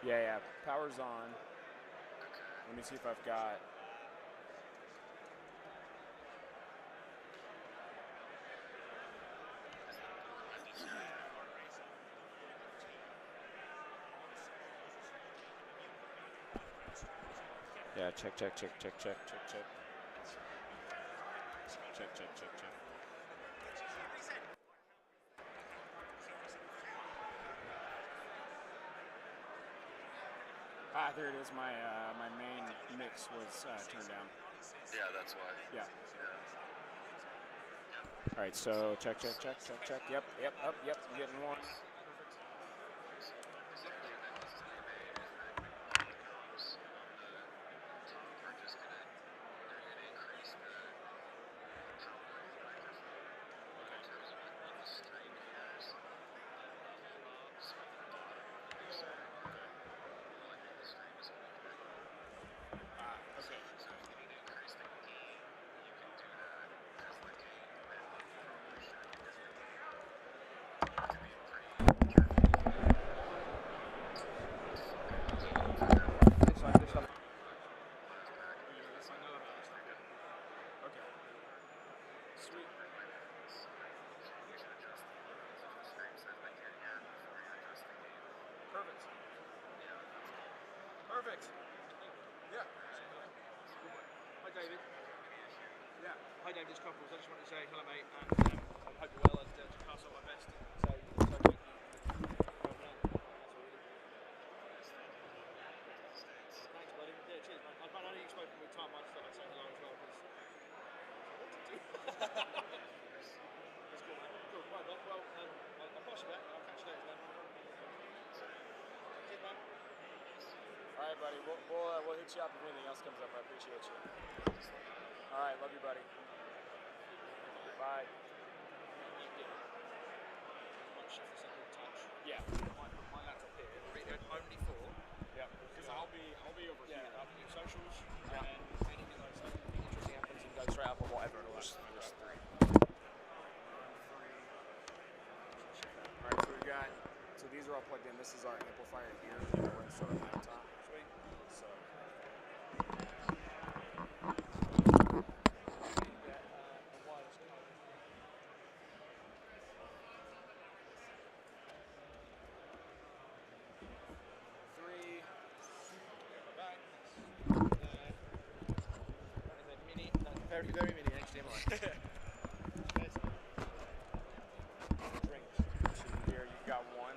Yeah, power's on. Let me see if I've got. Yeah, check. Check. Ah, there it is. My main mix was turned down. Yeah, that's why. Yeah. All right, so check. Yep. I'm getting one. Perfect. Yeah. Hi, David. Yeah. Hi, David. It's Couples. I just wanted to say hello, mate, and I hope you're well and to pass on my best. So thank you. That's all really. Thanks, buddy. Yeah, cheers, man. I know you've spoken with Tom. I just thought I'd say hello as well because I wanted to. That's cool, man. Cool. Right, then. Well, I'll pass you back. I'll catch you later, man. Cheers, man. All right, buddy. We'll hit you up if anything else comes up. I appreciate you. All right, love you, buddy. Bye. Yeah. My laptop here. Only for. Yeah. Because I'll be over here. I'll be your socials. Yeah. And anything like something interesting happens, you can go straight up or whatever. There's three. All right, so we got. So these are all plugged in. This is our amplifier here. We're inside our laptop. Sweet. So. Very, very mini HDMI. Drinks. Here, you've got one.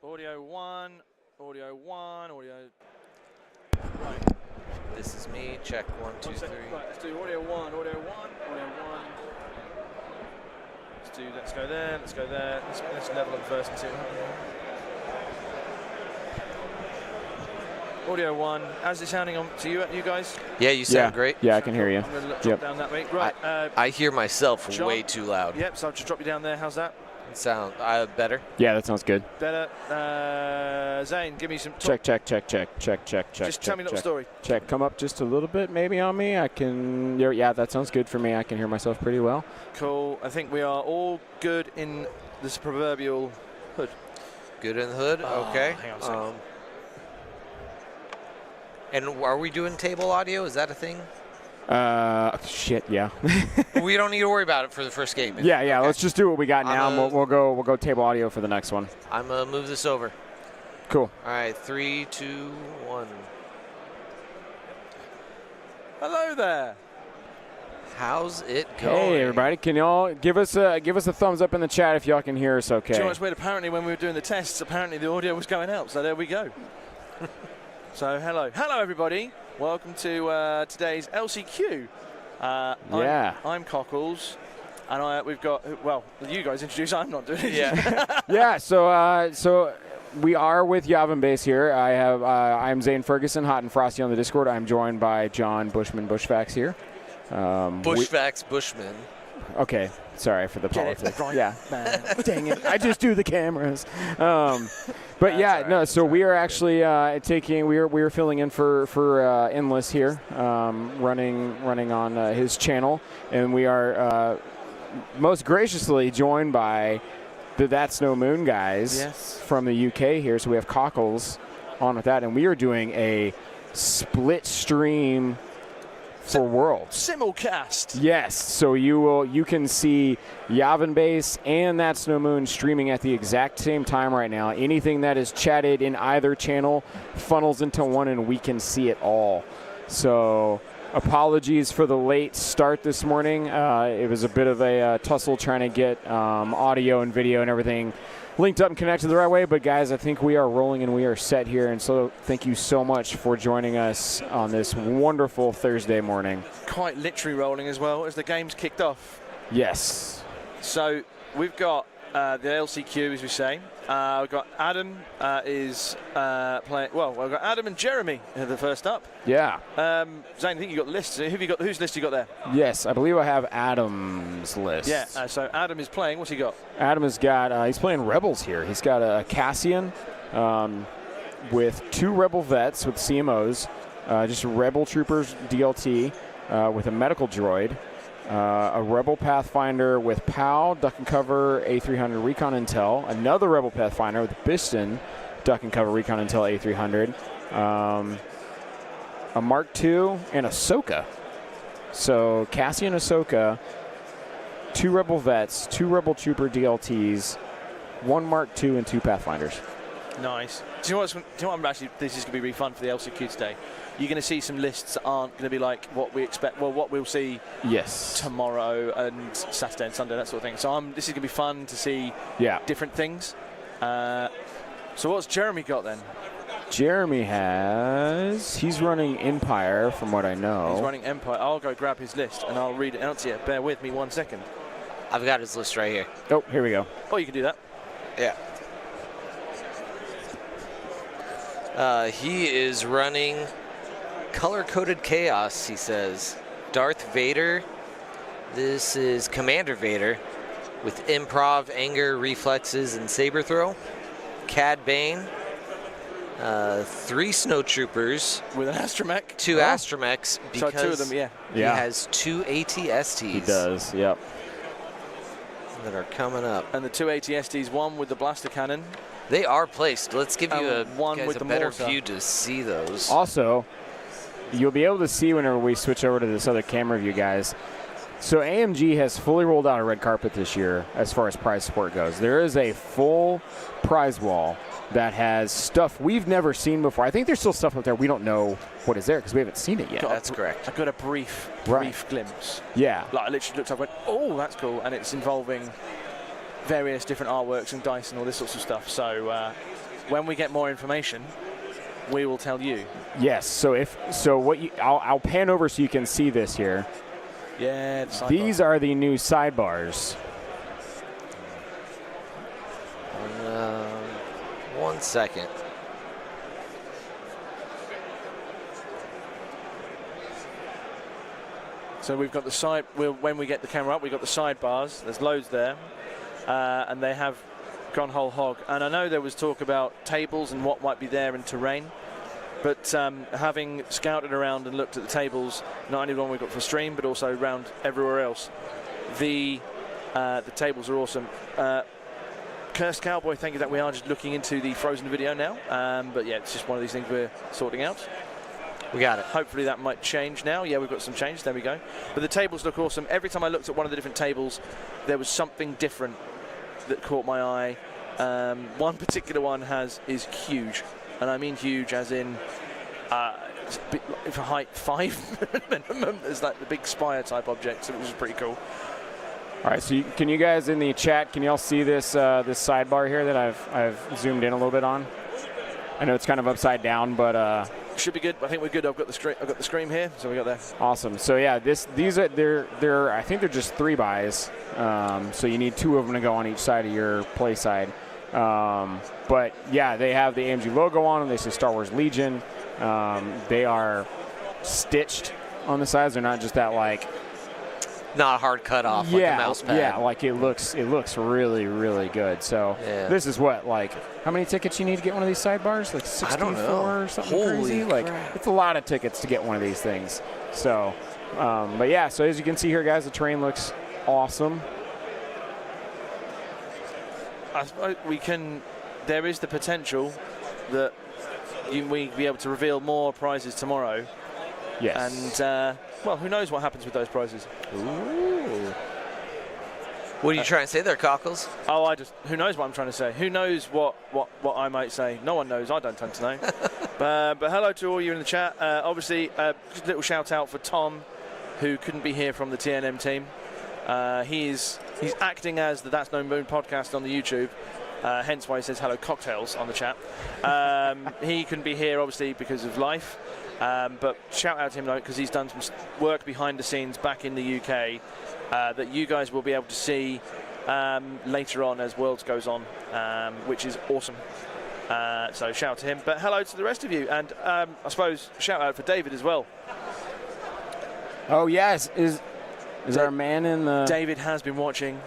Audio 1, audio 1, audio. Right. This is me. Check 1, 2, 3. Right, let's do audio 1, audio 1, audio 1. Let's go there, let's go there. Let's level up first and see what happens. Audio 1. How's it sounding on to you guys? Yeah, you sound great. Yeah, I can hear you. I'm going to drop down that way. Right. I hear myself John, way too loud. Yep, so I'll just drop you down there. How's that? Sound better? Yeah, that sounds good. Better. Zane, give me some. Check. Just tell me a little story. Check. Come up just a little bit, maybe on me. I can. Yeah, that sounds good for me. I can hear myself pretty well. Cool. I think we are all good in this proverbial hood. Good in the hood. Okay. Hang on a second. And are we doing table audio? Is that a thing? Shit, yeah. We don't need to worry about it for the first game. Yeah. Okay. Let's just do what we got now, and we'll go table audio for the next one. I'm gonna move this over. Cool. All right, 3, 2, 1. Hello there. How's it going? Hey, everybody! Can y'all give us a thumbs up in the chat if y'all can hear us? Okay. Do you know what's weird? Apparently, when we were doing the tests, apparently the audio was going out. So there we go. So hello everybody. Welcome to today's LCQ. I'm Cockles, and we've got you guys introduce. I'm not doing it. Yeah. Yeah. So we are with Yavin Base here. I'm Zane Ferguson, hot and frosty on the Discord. I'm joined by John Bushfax here. Bushman. Okay. Sorry for the politics. Right, yeah. man. Dang it. I just do the cameras. But yeah, right. no. So we are actually we're filling in for Endless here, running on his channel, and we are most graciously joined by the That's No Moon guys from the UK here. So we have Cockles on with that, and we are doing a split stream for Worlds. Simulcast. Yes, so you can see Yavin Base and That's No Moon streaming at the exact same time right now. Anything that is chatted in either channel funnels into one, and we can see it all. So apologies for the late start this morning. It was a bit of a tussle trying to get audio and video and everything linked up and connected the right way, but guys, I think we are rolling and we are set here, and so thank you so much for joining us on this wonderful Thursday morning. Quite literally rolling as well as the game's kicked off. Yes. So we've got the LCQ, as we say. We've got Adam is playing. Well, we've got Adam and Jeremy are the first up. Yeah. Zane, I think you got the list. Whose list you got there? Yes, I believe I have Adam's list. Yeah. So Adam is playing. What's he got? Adam has got. He's playing Rebels here. He's got a Cassian with 2 Rebel vets with CMOs, just Rebel Troopers DLT with a medical droid. A Rebel Pathfinder with POW, Duck and Cover, A300 Recon Intel. Another Rebel Pathfinder with Biston, Duck and Cover, Recon Intel, A300. A Mark II, and Ahsoka. So Cassian, Ahsoka, 2 Rebel Vets, 2 Rebel Trooper DLTs, 1 Mark II, and 2 Pathfinders. Nice. Do you know what I'm actually, this is going to be really fun for the LCQ today. You're going to see some lists that aren't going to be like what we expect, well, what we'll see tomorrow and Saturday and Sunday, that sort of thing. So this is going to be fun to see different things. So what's Jeremy got then? Jeremy he's running Empire from what I know. He's running Empire. I'll go grab his list and I'll read it out to you. Bear with me 1 second. I've got his list right here. Oh, here we go. Oh, you can do that. Yeah. He is running Color-Coded Chaos, he says. Darth Vader. This is Commander Vader with Improv, Anger, Reflexes, and Saber Throw. Cad Bane. 3 Snowtroopers. With an astromech. 2 astromechs. Because 2 of them, he has 2 ATSTs. He does, yep. That are coming up. And the 2 ATSTs, 1 with the blaster cannon. They are placed. Let's give you a better mortar. view to see those. Also, you'll be able to see whenever we switch over to this other camera view, guys. So AMG has fully rolled out a red carpet this year as far as prize support goes. There is a full prize wall that has stuff we've never seen before. I think there's still stuff up there we don't know what is there because we haven't seen it yet. That's correct. I got a brief glimpse. Yeah. Like I literally looked up and went, oh, that's cool. And it's involving various different artworks and dice and all this sorts of stuff. So when we get more information, we will tell you. Yes. So what you I'll pan over so you can see this here. Yeah. The These are the new sidebars. 1 second. So we've got the side. When we get the camera up, we've got the sidebars. There's loads there, and they have gone whole hog. And I know there was talk about tables and what might be there in terrain, but having scouted around and looked at the tables, not only the one we've got for stream, but also around everywhere else, the tables are awesome. Cursed Cowboy, thank you that we are just looking into the Frozen video now. But yeah, it's just one of these things we're sorting out. We got it. Hopefully that might change now. Yeah, we've got some change. There we go. But the tables look awesome. Every time I looked at one of the different tables, there was something different that caught my eye. One particular one is huge, and I mean huge as in for height 5 minimum. There's like the big spire type object, so it was pretty cool. All right, so can you guys in the chat, can you all see this this sidebar here that I've zoomed in a little bit on? I know it's kind of upside down, but should be good. I think we're good. I've got the screen here, so we got that. Awesome. So yeah, these are they're I think they're just 3 buys. So you need 2 of them to go on each side of your play side. But yeah, they have the AMG logo on them. They say Star Wars Legion. They are stitched on the sides. They're not just that like. Not a hard cut off like a mouse pad. Yeah, like it looks really, really good. So this is what, like, how many tickets you need to get one of these sidebars? Like 64 I don't know. or something Holy crazy? crap. Like, it's a lot of tickets to get one of these things. So, but yeah, so as you can see here, guys, the terrain looks awesome. I suppose there is the potential that we be able to reveal more prizes tomorrow. Yes. And, well, who knows what happens with those prizes? Ooh. What are you trying to say there, Cockles? Oh, who knows what I'm trying to say? Who knows what I might say? No one knows. I don't tend to know. But hello to all you in the chat. Obviously, just a little shout out for Tom, who couldn't be here from the TNM team. He's acting as the That's No Moon podcast on the YouTube. Hence why he says hello cocktails on the chat. He couldn't be here, obviously, because of life. But shout out to him because he's done some work behind the scenes back in the UK that you guys will be able to see later on as Worlds goes on, which is awesome. So shout out to him. But hello to the rest of you, and I suppose shout out for David as well. Oh yes, is our man in the? David has been watching.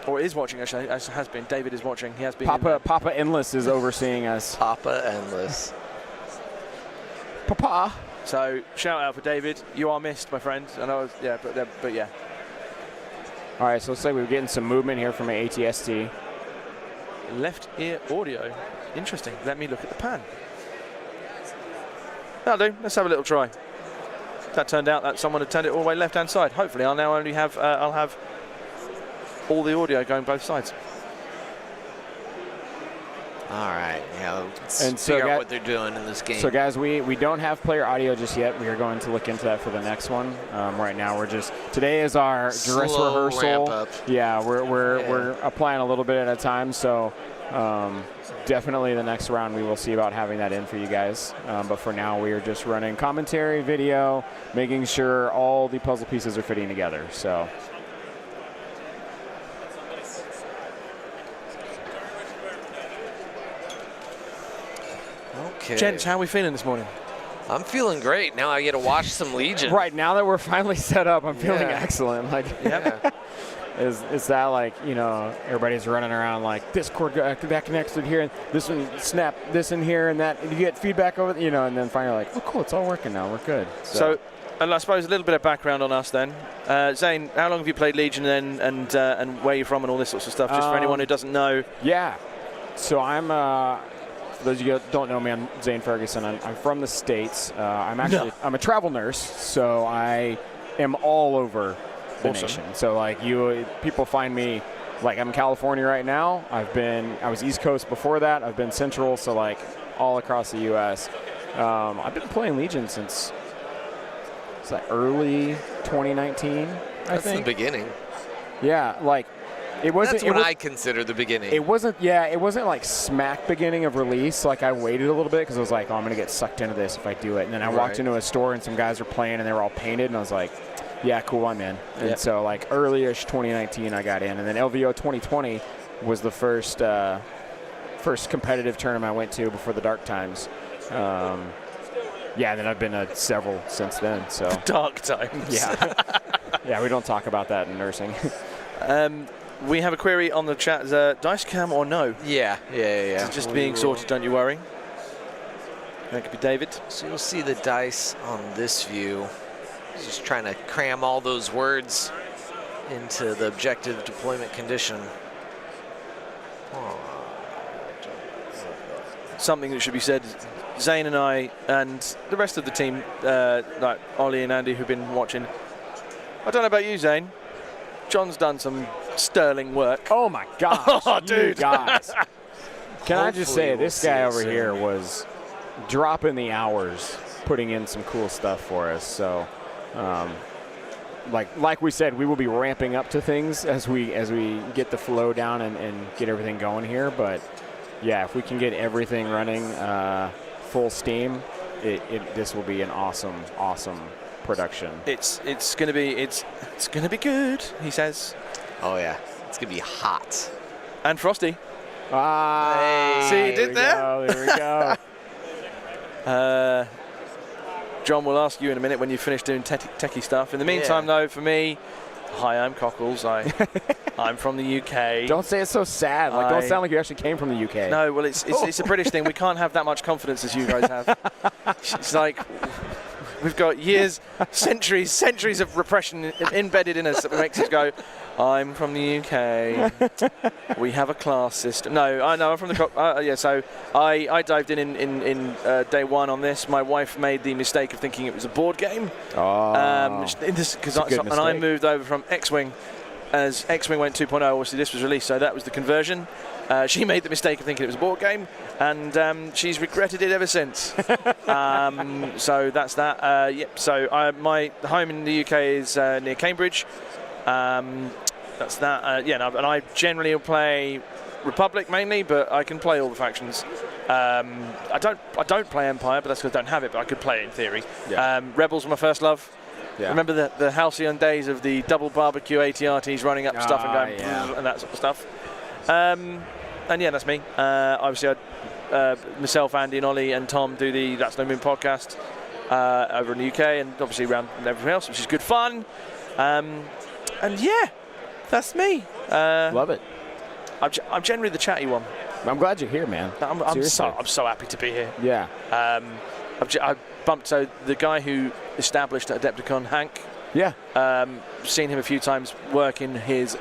Or is watching, actually. Has been. David is watching. He has been. Papa Endless is overseeing us. Papa Endless. Papa. So shout out for David. You are missed, my friend. I know. Yeah, but yeah. All right, so looks like we're getting some movement here from an ATST. Left ear audio. Interesting. Let me look at the pan. That'll do. Let's have a little try. That turned out that someone had turned it all the way left-hand side. Hopefully, I'll now only have I'll have all the audio going both sides. All right, yeah, let's and so figure out what they're doing in this game. So guys, we don't have player audio just yet. We are going to look into that for the next one. Right now, today is our dress rehearsal. Ramp up. Yeah, we're applying a little bit at a time. So definitely the next round we will see about having that in for you guys. But for now, we are just running commentary, video, making sure all the puzzle pieces are fitting together. So. Okay. Gents, how are we feeling this morning? I'm feeling great. Now I get to watch some Legion. Right, now that we're finally set up, I'm feeling excellent. Like, it's that, like, you know, everybody's running around like this cord that connected here, and this one snap this in here, and that, and you get feedback over, you know, and then finally like, oh cool, it's all working now, we're good. So and I suppose a little bit of background on us then. Zane, how long have you played Legion then, and where you're from and all this sorts of stuff, just for anyone who doesn't know? Yeah, so I'm for those of you who don't know me, I'm Zane Ferguson. I'm from the States. I'm a travel nurse, so I am all over the nation. So like people find me, like I'm in California right now. I was East Coast before that. I've been Central, so like all across the U.S. I've been playing Legion since early 2019. That's the beginning. Yeah, like It wasn't. That's what I consider the beginning. It wasn't. Yeah, it wasn't like smack beginning of release. Like I waited a little bit because I was like, oh, I'm gonna get sucked into this if I do it. And then I walked into a store and some guys were playing and they were all painted and I was like, yeah, cool, I'm in. And so like early-ish 2019 I got in, and then LVO 2020 was the first competitive tournament I went to before the dark times. Yeah, and then I've been to several since then. So dark times. Yeah. Yeah, we don't talk about that in nursing. We have a query on the chat. Dice cam or no? Yeah. It's just being sorted, don't you worry. That could be David. So you'll see the dice on this view. Just trying to cram all those words into the objective deployment condition. Something that should be said, Zane and I and the rest of the team, like Ollie and Andy who've been watching. I don't know about you, Zane. John's done some sterling work. Oh my gosh. Oh, dude. Guys. Can I just say, we'll this guy over here was dropping the hours, putting in some cool stuff for us. So, like we said, we will be ramping up to things as we get the flow down and get everything going here. But yeah, if we can get everything running full steam, this will be an awesome production. It's gonna be good, he says. Oh yeah, it's gonna be hot and frosty. Ah, see, you did there. There we go. John will ask you in a minute when you finish doing techie stuff. In the meantime, though, for me, hi, I'm Cockles. I'm from the UK. Don't say it so sad. Like, don't sound like you actually came from the UK. No, well, it's a British thing. We can't have that much confidence as you guys have. It's like we've got years, centuries of repression embedded in us that makes us go, I'm from the UK. We have a class system. No, I know I'm from the so I dived in day one on this. My wife made the mistake of thinking it was a board game. I moved over from X-Wing as X-Wing went 2.0. Obviously, this was released, so that was the conversion. She made the mistake of thinking it was a board game, and she's regretted it ever since. So that's that. So my home in the UK is near Cambridge. That's that. And I generally play Republic mainly, but I can play all the factions. I don't play Empire, but that's because I don't have it. But I could play it in theory. Yeah. Rebels were my first love. Yeah. Remember the halcyon days of the double barbecue ATRTs running up stuff and going and that sort of stuff. And yeah, that's me. Obviously, myself, Andy, and Ollie, and Tom do the That's No Moon podcast over in the UK, and obviously around everything else, which is good fun. And yeah, that's me. Love it. I'm generally the chatty one. I'm glad you're here, man. I'm so happy to be here. Yeah. I bumped the guy who established Adepticon, Hank. Yeah. Seen him a few times working his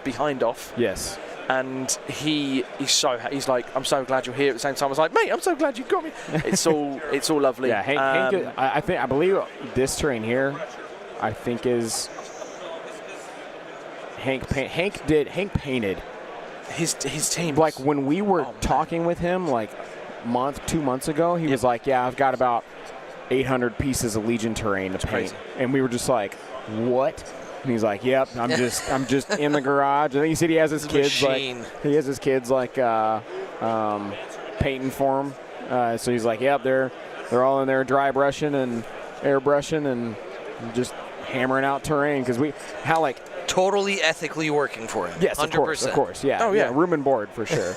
behind off. Yes. And he's like, I'm so glad you're here. At the same time, I was like, mate, I'm so glad you got me. It's all lovely. Yeah. Hank I believe this terrain here, I think is Hank painted his team. Like when we were talking with him, like 2 months ago, he was like, "Yeah, I've got about 800 pieces of Legion terrain to paint," and we were just like, "What?" And he's like, "Yep, I'm just in the garage." And he said he has his kids painting for him. So he's like, "Yep, they're all in there dry brushing and airbrushing and just hammering out terrain because totally ethically working for him." Yes, 100%. Of course, yeah. Oh, yeah. Room and board for sure.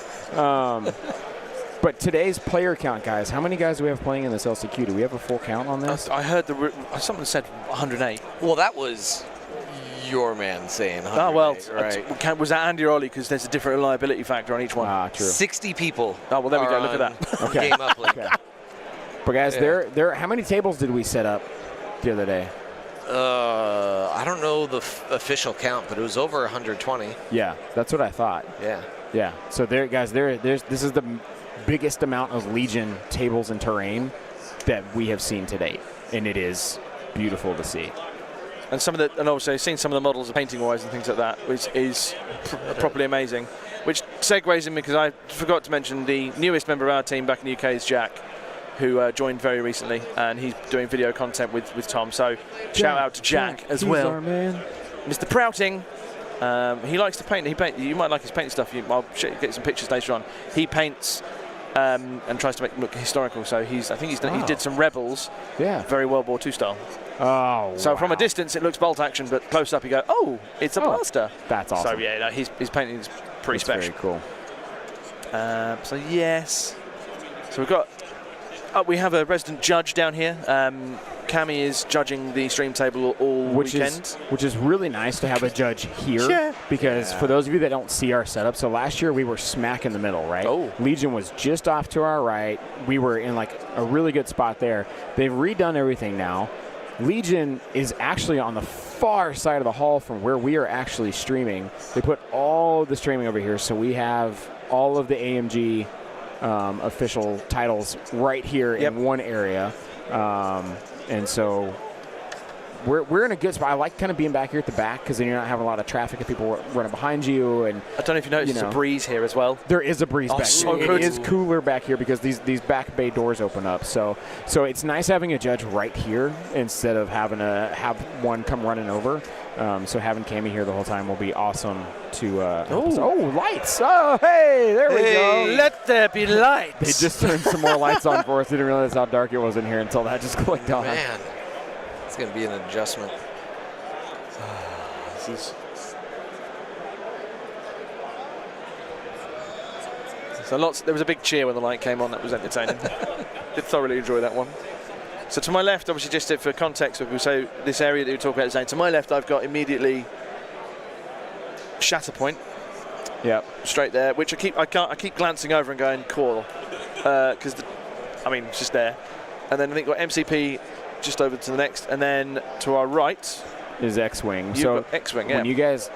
But today's player count, guys, how many guys do we have playing in this LCQ? Do we have a full count on this? I heard someone said 108. Well, that was your man saying 108. Oh, well, right. Was that Andy or Ollie? Because there's a different reliability factor on each one. Ah, true. 60 people. Oh, well, there we go. Look at that. Okay. Game Uplink. Okay. But, guys, how many tables did we set up the other day? I don't know the official count, but it was over 120. Yeah, that's what I thought. Yeah. Yeah. So this is the biggest amount of Legion tables and terrain that we have seen to date, and it is beautiful to see. And obviously I've seen some of the models painting-wise and things like that, which is properly amazing. Which segues in because I forgot to mention the newest member of our team back in the UK is Jack, who joined very recently, and he's doing video content with Tom. So shout out to Jack as well. Our man. Mr. Prouting. He likes to paint. You might like his painting stuff. I'll get some pictures later on. He paints and tries to make them look historical. So he did some Rebels. Yeah. Very World War II style. Oh. So from a distance it looks bolt action, but close up you go, oh, it's a blaster. That's awesome. So yeah, no, his painting is pretty special. Very cool. So yes. So we've got. We have a resident judge down here. Cammy is judging the stream table all weekend. Which is really nice to have a judge here. Because for those of you that don't see our setup, so last year we were smack in the middle, right? Oh. Legion was just off to our right. We were in like a really good spot there. They've redone everything now. Legion is actually on the far side of the hall from where we are actually streaming. They put all the streaming over here, so we have all of the AMG official titles right here in one area. And so we're in a good spot. I like kind of being back here at the back because then you're not having a lot of traffic and people running behind you. And I don't know if you noticed, there's a breeze here as well. There is a breeze back so here. good. It is cooler back here because these back bay doors open up. So it's nice having a judge right here instead of having to have one come running over. So having Cammy here the whole time will be awesome to lights. Oh, hey, there we go. Let there be lights. They just turned some more lights on for us. Didn't realize how dark it was in here until that just clicked on. Man, it's going to be an adjustment. There was a big cheer when the light came on. That was entertaining. Did thoroughly enjoy that one. So to my left, obviously, just for context, so this area that you talk about, Zane, to my left, I've got immediately Shatterpoint. Yep. Straight there, which I keep glancing over and going, cool, because it's just there. And then I think we've got MCP just over to the next, and then to our right is X-Wing. So X-Wing, when you guys,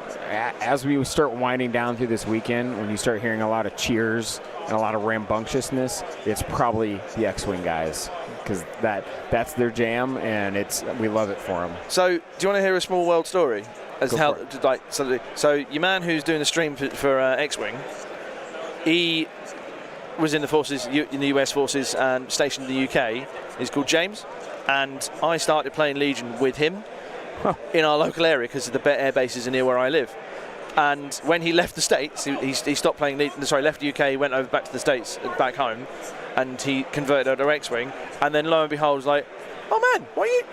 as we start winding down through this weekend, when you start hearing a lot of cheers and a lot of rambunctiousness, it's probably the X-Wing guys, because that's their jam, and we love it for them. So do you want to hear a small world story? So your man who's doing the stream for X-Wing, he was in the forces, in the US forces, and stationed in the UK. He's called James, and I started playing Legion with him in our local area because the air bases are near where I live. And when he left the States, he stopped playing Legion. Sorry, left the UK, went over back to the States, back home, and he converted over to X-Wing. And then lo and behold, was like, oh man, why are you?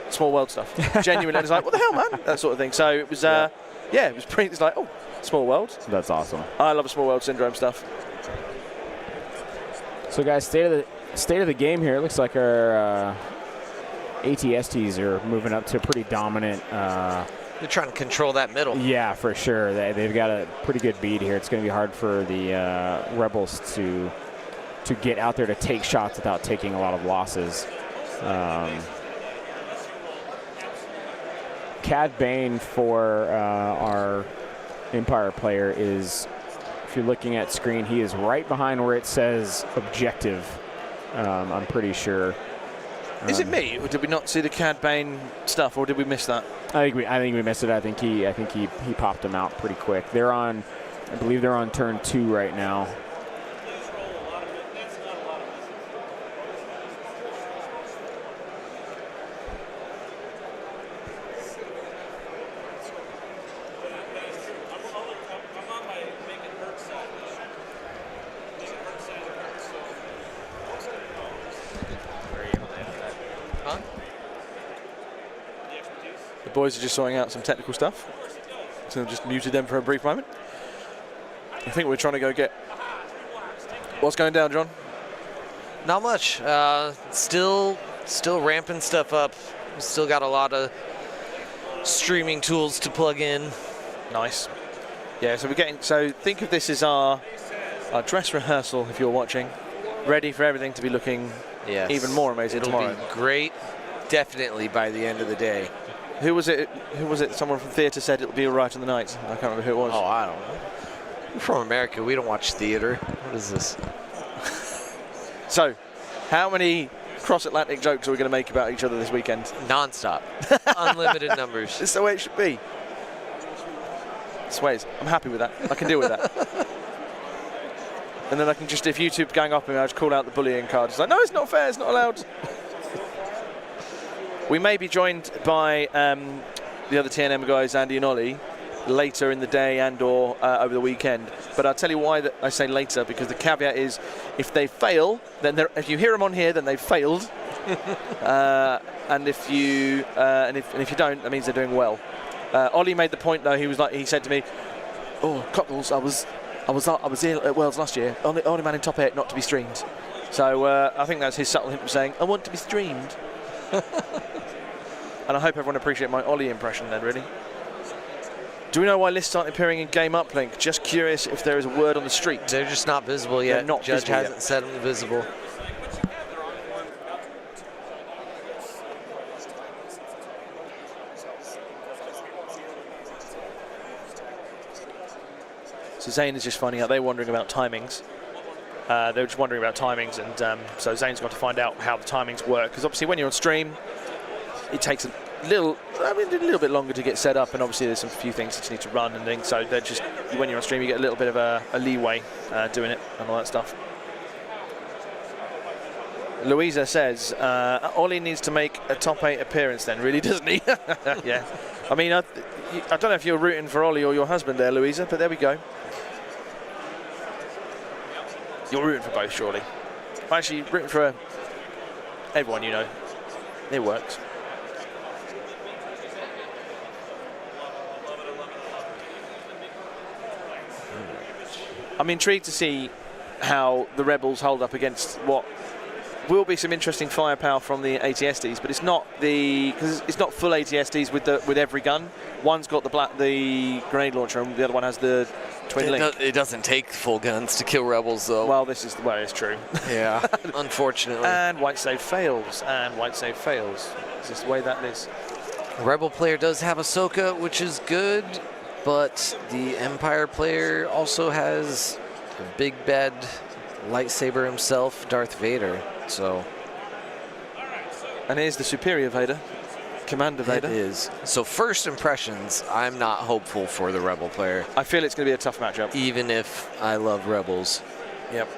Small world stuff. Genuinely, it's like, what the hell, man? That sort of thing. So it was, it was pretty. It's like, oh, small world. That's awesome. I love a small world syndrome stuff. So guys, state of the game here. It looks like our ATSTs are moving up to a pretty dominant. They're trying to control that middle. Yeah, for sure. They've got a pretty good bead here. It's going to be hard for the Rebels to get out there to take shots without taking a lot of losses. Cad Bane for our Empire player is, if you're looking at screen, he is right behind where it says objective. I'm pretty sure. Is it me, or did we not see the Cad Bane stuff, or did we miss that? I think we missed it. I think he popped them out pretty quick. I believe they're on turn 2 right now. The boys are just sorting out some technical stuff, so I've just muted them for a brief moment. I think we're trying to go get. What's going down, John? Not much. Still ramping stuff up. Still got a lot of streaming tools to plug in. Nice. Yeah, so think of this as our dress rehearsal if you're watching. Ready for everything to be looking even more amazing tomorrow. It'll be great, definitely by the end of the day. Who was it? Someone from theatre said it'll be all right on the night. I can't remember who it was. Oh, I don't know. We're from America. We don't watch theater. What is this? So, how many cross-Atlantic jokes are we going to make about each other this weekend? Non-stop. Unlimited numbers. It's the way it should be. I'm happy with that. I can deal with that. And then I can just, if YouTube gang up on me, I'll just call out the bullying card. It's like, no, it's not fair. It's not allowed. We may be joined by the other TNM guys, Andy and Ollie, later in the day and or over the weekend. But I'll tell you why I say later, because the caveat is if they fail, then if you hear them on here, then they've failed. And if you don't, that means they're doing well. Ollie made the point though. He said to me, "Oh, Cockles, I was here at Worlds last year. Only man in top 8 not to be streamed." So I think that's his subtle hint of saying, "I want to be streamed." And I hope everyone appreciates my Ollie impression then, really. Do we know why lists aren't appearing in game uplink? Just curious if there is a word on the street. They're just not visible yet. Judge hasn't set them visible. So Zane is just finding out. They're wondering about timings. They're just wondering about timings, and so Zane's got to find out how the timings work. Because obviously, when you're on stream, it takes a little bit longer to get set up, and obviously there's a few things that you need to run and things. So they're just, when you're on stream, you get a little bit of a leeway doing it and all that stuff. Louisa says Ollie needs to make a top 8 appearance then, really, doesn't he? Yeah. I mean, I don't know if you're rooting for Ollie or your husband there, Louisa, but there we go. You're rooting for both, surely. I'm actually rooting for everyone, you know. It works. I'm intrigued to see how the Rebels hold up against what will be some interesting firepower from the ATSDs, but it's not because it's not full ATSDs with every gun. One's got the grenade launcher, and the other one has the twin link. It doesn't take full guns to kill Rebels, though. Well, this is the way it's true. Yeah, unfortunately. And white save fails, and white save fails. It's just the way that is. Rebel player does have Ahsoka, which is good, but the Empire player also has a big bad lightsaber himself, Darth Vader. So, and here's the superior Vader, Commander Vader. It is. So first impressions, I'm not hopeful for the Rebel player. I feel it's going to be a tough matchup. Even if I love Rebels. Yep.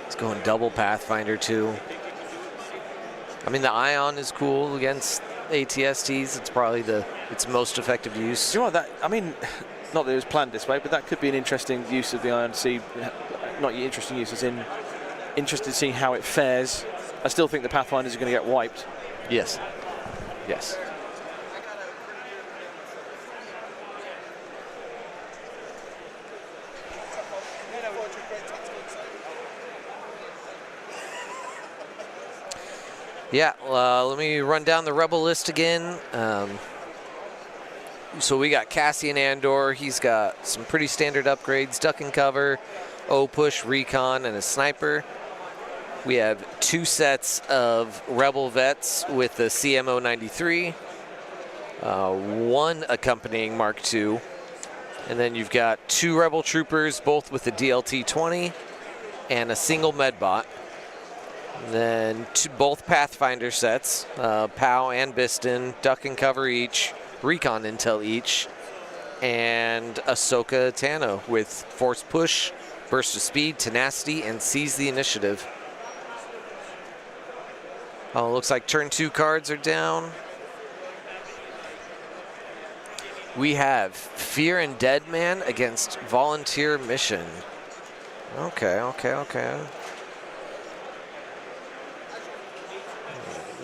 It's going double Pathfinder too. I mean, the Ion is cool against ATSTs. It's probably its most effective use. Do you know what, I mean, not that it was planned this way, but that could be an interesting use of the Ion. Not interesting use, as in interested to see how it fares. I still think the Pathfinders are going to get wiped. Yes. Yes. Yeah, let me run down the Rebel list again. So we got Cassian Andor. He's got some pretty standard upgrades: duck and cover, O-push, recon, and a sniper. We have 2 sets of Rebel vets with the CMO 93, 1 accompanying Mark II, and then you've got 2 Rebel troopers, both with the DLT 20, and a single medbot. Then both Pathfinder sets, POW and Biston, duck and cover each, recon intel each, and Ahsoka Tano with force push, burst of speed, tenacity, and seize the initiative. Oh, looks like turn 2 cards are down. We have Fear and Dead Man against Volunteer Mission. Okay.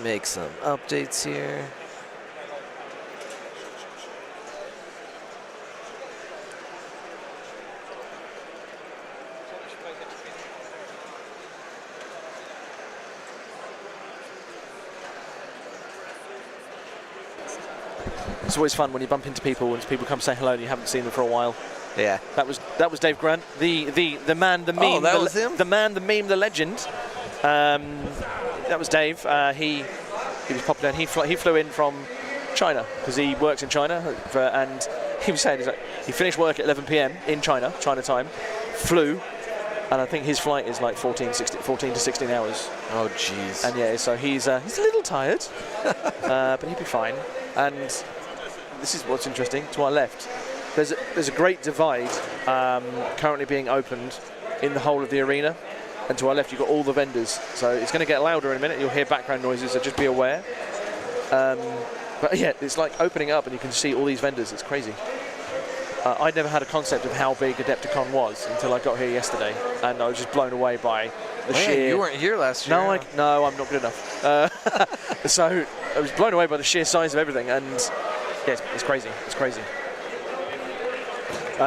Make some updates here. It's always fun when you bump into people and people come say hello and you haven't seen them for a while. Yeah. That was Dave Grant, the man, the meme. Oh, that was him? The man, the meme, the legend. That was Dave. He was popular, and he flew in from China because he works in China, and he was saying he finished work at 11 p.m. in China time, flew, and I think his flight is like 14 to 16 hours. Oh, jeez. And yeah, so he's a little tired, but he'll be fine. And this is what's interesting. To our left, there's a great divide currently being opened in the whole of the arena. And to our left, you've got all the vendors. So it's going to get louder in a minute. You'll hear background noises, so just be aware. But yeah, it's like opening up and you can see all these vendors. It's crazy. I'd never had a concept of how big Adepticon was until I got here yesterday, and I was just blown away by the sheer. Yeah, you weren't here last year. No, I'm not good enough. So I was blown away by the sheer size of everything, and yeah, it's crazy. It's crazy.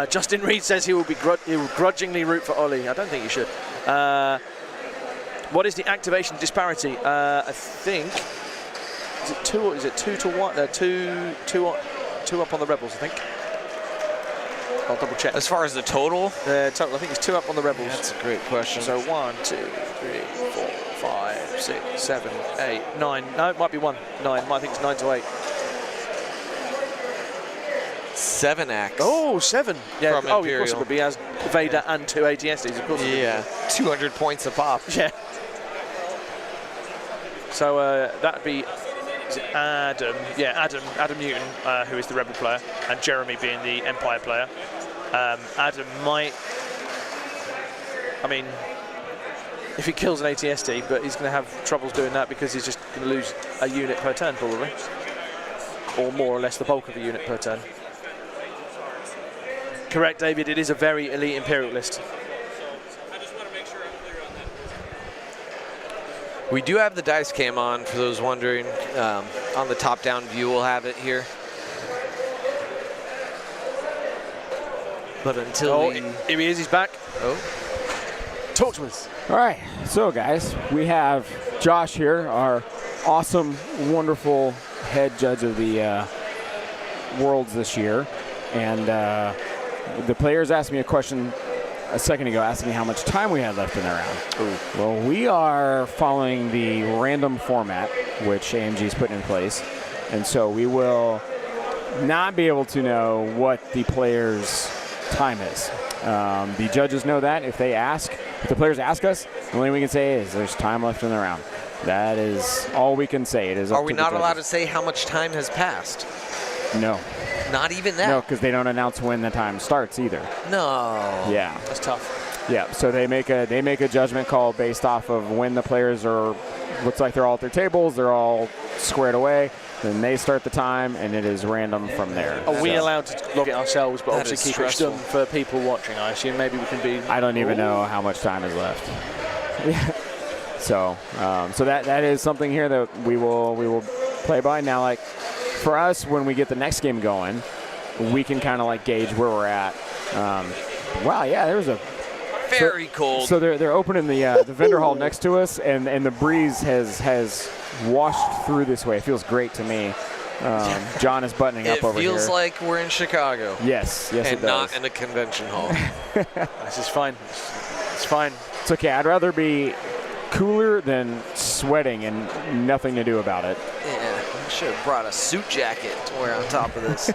Justin Reed says he will grudgingly root for Ollie. I don't think you should. What is the activation disparity? I think is it 2 or is it 2 to 1? Two up on the Rebels, I think. I'll double check. As far as the total? Total, I think it's 2 up on the Rebels. Yeah, that's a great question. So 1, 2, 3, 4, 5, 6, 7, 8, 9. No, it might be 1. 9. I think it's 9 to 8. 7x. Oh, 7. Yeah. From Imperial. Imperial. Of course it would be as Vader and 2 ATSDs. Of course. Yeah. 200 points a pop. Yeah. So that'd be is it Adam. Yeah, Adam Newton, who is the Rebel player, and Jeremy being the Empire player. Adam might. I mean, if he kills an ATSD, but he's going to have troubles doing that because he's just going to lose a unit per turn probably, or more or less the bulk of a unit per turn. Correct, David. It is a very elite Imperial list. I just want to make sure I'm clear on that. We do have the dice cam on, for those wondering. On the top-down view, we'll have it here. But until here he is. He's back. Oh. Talk to us. All right, so guys, we have Josh here, our awesome, wonderful head judge of the Worlds this year. And the players asked me a question a second ago, asking me how much time we had left in the round. Ooh. Well, we are following the random format, which AMG's put in place. And so we will not be able to know what the players' time is. The judges know that if they ask. If the players ask us, the only thing we can say is there's time left in the round. That is all we can say. It is. Are we not allowed to say how much time has passed? No. Not even that? No, because they don't announce when the time starts either. No. Yeah. That's tough. Yeah. So they make a judgment call based off of when the players are. Looks like they're all at their tables. They're all squared away. Then they start the time, and it is random from there. Are we allowed to log it ourselves, but That obviously is keep it stressful. stum for people watching? I assume maybe we can be. I don't even know how much time is left. So that is something here that we will play by. Now, like for us, when we get the next game going, we can kind of like gauge where we're at. Wow, yeah, there was a Very cold. So they're opening the vendor hall next to us, and the breeze has washed through this way. It feels great to me. John is buttoning up over here. It feels like we're in Chicago. Yes, And it does. not in a convention hall. This is fine. It's fine. It's okay. I'd rather be cooler than sweating and nothing to do about it. Yeah, I should have brought a suit jacket to wear on top of this.